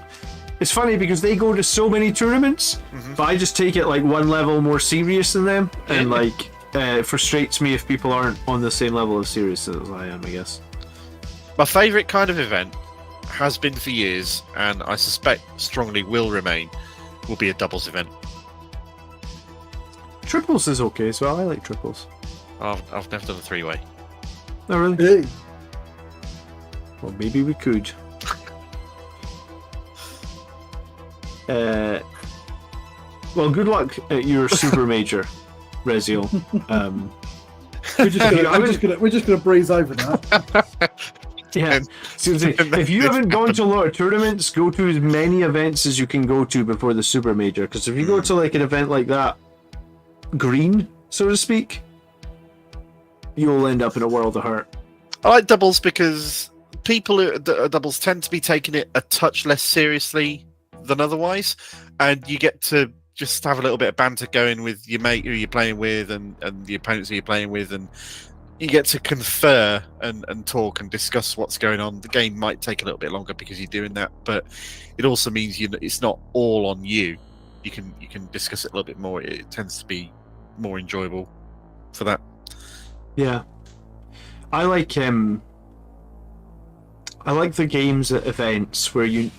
It's funny because they go to so many tournaments, but I just take it like one level more serious than them, and like. It frustrates me if people aren't on the same level of seriousness as I am, I guess. My favourite kind of event has been for years, and I suspect strongly will remain, will be a doubles event. Triples is okay as well. I like triples. I've never done a three-way. Oh, really? hey, Well, maybe we could. Well, good luck at your super major. Reziel. we're just gonna breeze over that. Yeah. Seriously, if you haven't gone to a lot of tournaments, go to as many events as you can go to before the super major. Because if you go to like an event like that, green, so to speak, you'll end up in a world of hurt. I like doubles because people at doubles tend to be taking it a touch less seriously than otherwise, and you get to just have a little bit of banter going with your mate who you're playing with and the opponents who you're playing with, and you get to confer and talk and discuss what's going on. The game might take a little bit longer because you're doing that, but it also means it's not all on you. You can discuss it a little bit more. It tends to be more enjoyable for that. Yeah. I like the games at events where you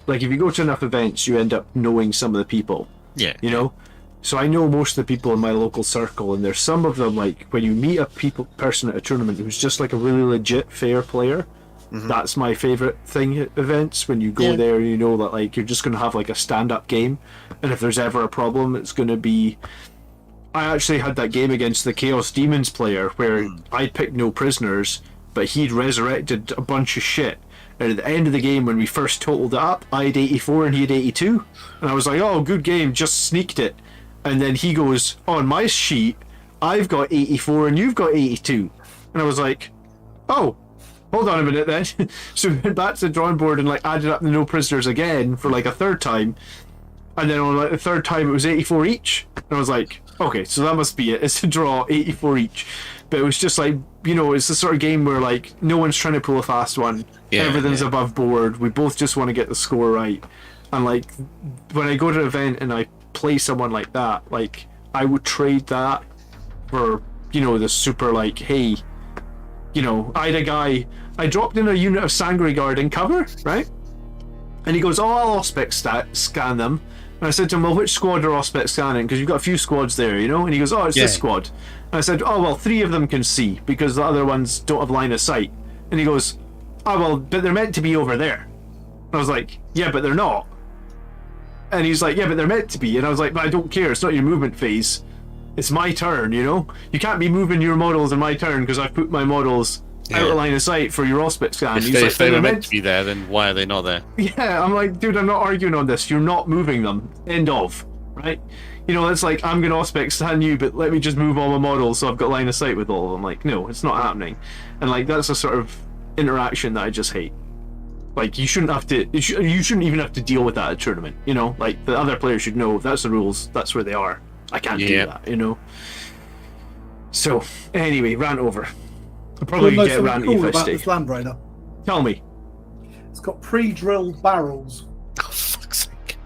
like, if you go to enough events you end up knowing some of the people. Yeah. So I know most of the people in my local circle, and there's some of them, like, when you meet a person at a tournament who's just like a really legit fair player, that's my favorite thing at events. When you go there, you know that like you're just going to have like a stand-up game, and if there's ever a problem, it's going to be. I actually had that game against the Chaos Demons player where I picked no prisoners, but he'd resurrected a bunch of shit. And at the end of the game, when we first totaled it up, I had 84 and he had 82. And I was like, oh, good game, just sneaked it. And then he goes, on my sheet, I've got 84 and you've got 82. And I was like, oh, hold on a minute then. So we went back to the drawing board and like added up the no prisoners again for like a third time. And then on like the third time, it was 84 each. And I was like, okay, so that must be it. It's a draw, 84 each. But it was just like, it's the sort of game where like no one's trying to pull a fast one. Everything's above board. We both just want to get the score right. And like when I go to an event and I play someone like that, like I would trade that for, the super like, hey, I had a guy, I dropped in a unit of Sangre Guard in cover, right? And he goes, oh, I'll Auspex scan them. And I said to him, well, which squad are Auspex scanning? Because you've got a few squads there, And he goes, oh, it's this squad. And I said, oh, well, 3 of them can see because the other ones don't have line of sight. And he goes, oh, well, but they're meant to be over there. And I was like, yeah, but they're not. And he's like, yeah, but they're meant to be. And I was like, but I don't care. It's not your movement phase. It's my turn, You can't be moving your models in my turn because I've put my models out of line of sight for your Auspex scan. If they were meant to be there, then why are they not there? Yeah, I'm like, dude, I'm not arguing on this. You're not moving them. End of. Right? It's like, I'm going to Auspex scan you, but let me just move all my models so I've got line of sight with all of them. Like, no, it's not happening. And like, that's a sort of interaction that I just hate. Like, you shouldn't even have to deal with that at a tournament, Like, the other players should know that's the rules, that's where they are. I can't do that, So, anyway, rant over. I'll probably get ranty cool if I about stay. this Land Raider. Tell me. It's got pre-drilled barrels. Oh, fuck's sake.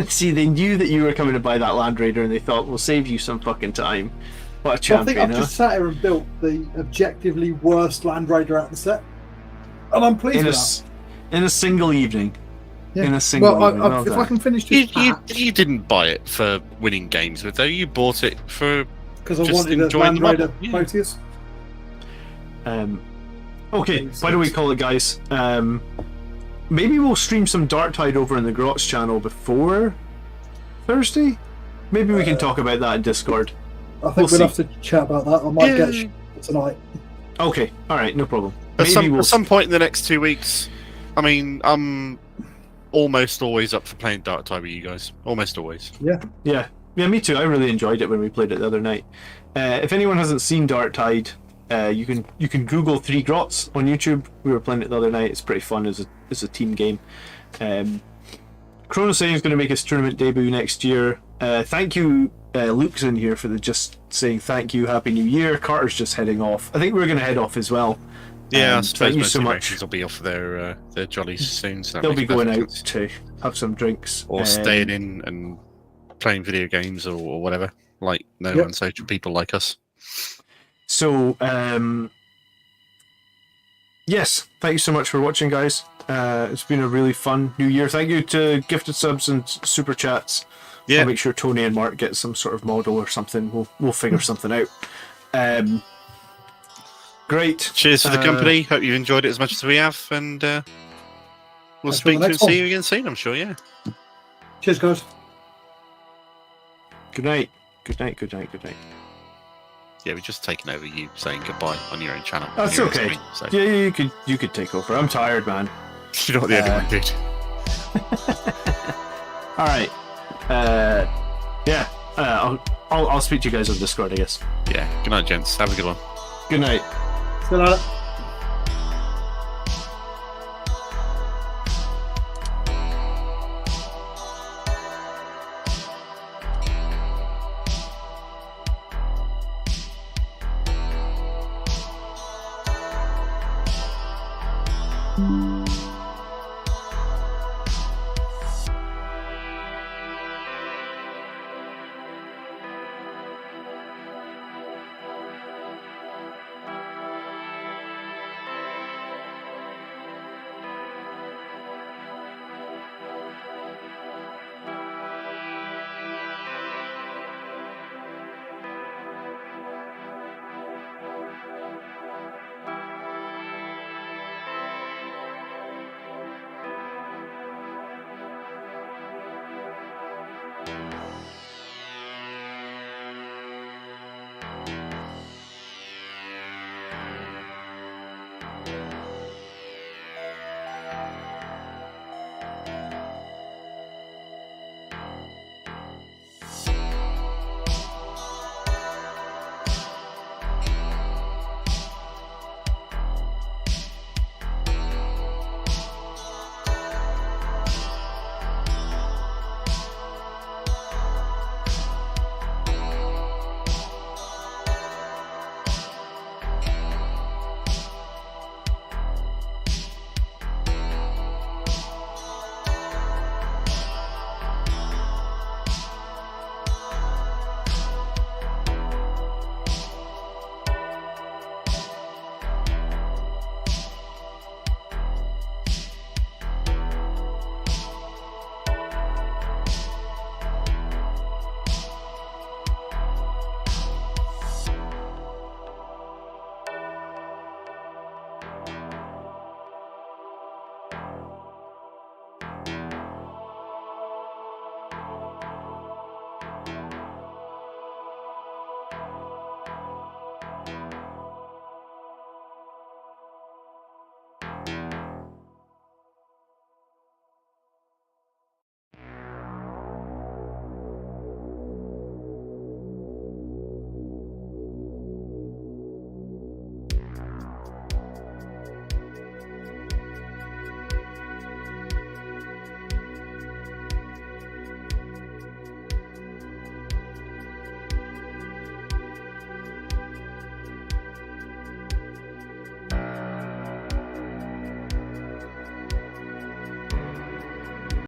See, they knew that you were coming to buy that Land Raider and they thought, we'll save you some fucking time. What a champion, I think I've just sat here and built the objectively worst Land Raider out of the set. And I'm pleased with that. In a single evening. Yeah. In a single evening. If I can finish this You didn't buy it for winning games with, though. You bought it for because I just wanted a enjoying Land the Raider model. Yeah. Proteus. Okay, why don't we call it, guys? Maybe we'll stream some Darktide over in the Grots channel before Thursday? Maybe we can talk about that in Discord. I think we'll have to chat about that. I might get tonight. Okay, alright, no problem. At some point in the next 2 weeks, I mean, I'm almost always up for playing Darktide with you guys. Almost always. Yeah, me too. I really enjoyed it when we played it the other night. If anyone hasn't seen Darktide, you can Google 3 Grots on YouTube. We were playing it the other night. It's pretty fun as a team game. Chronos is going to make his tournament debut next year. Thank you, Luke's in here for just saying thank you, Happy New Year. Carter's just heading off. I think we're going to head off as well. Yeah, I suppose thank you so much. Will be off their jollies soon. So they'll be going out to have some drinks or staying in and playing video games or whatever, like unsocial people like us. So, yes, thank you so much for watching, guys. It's been a really fun New Year. Thank you to gifted subs and super chats. Yeah, I'll make sure Tony and Mark get some sort of model or something. We'll figure something out. Great. Cheers for the company. Hope you enjoyed it as much as we have, and we'll speak to and see you again soon, I'm sure. Yeah. Cheers, guys. Good night. Good night. Good night. Good night. Yeah, we're just taking over you saying goodbye on your own channel. That's okay. Screen, so. Yeah, you could take over. I'm tired, man. You're not the only one, dude. All right. Yeah. I'll speak to you guys on Discord, I guess. Yeah. Good night, gents. Have a good one. Good night. See you later.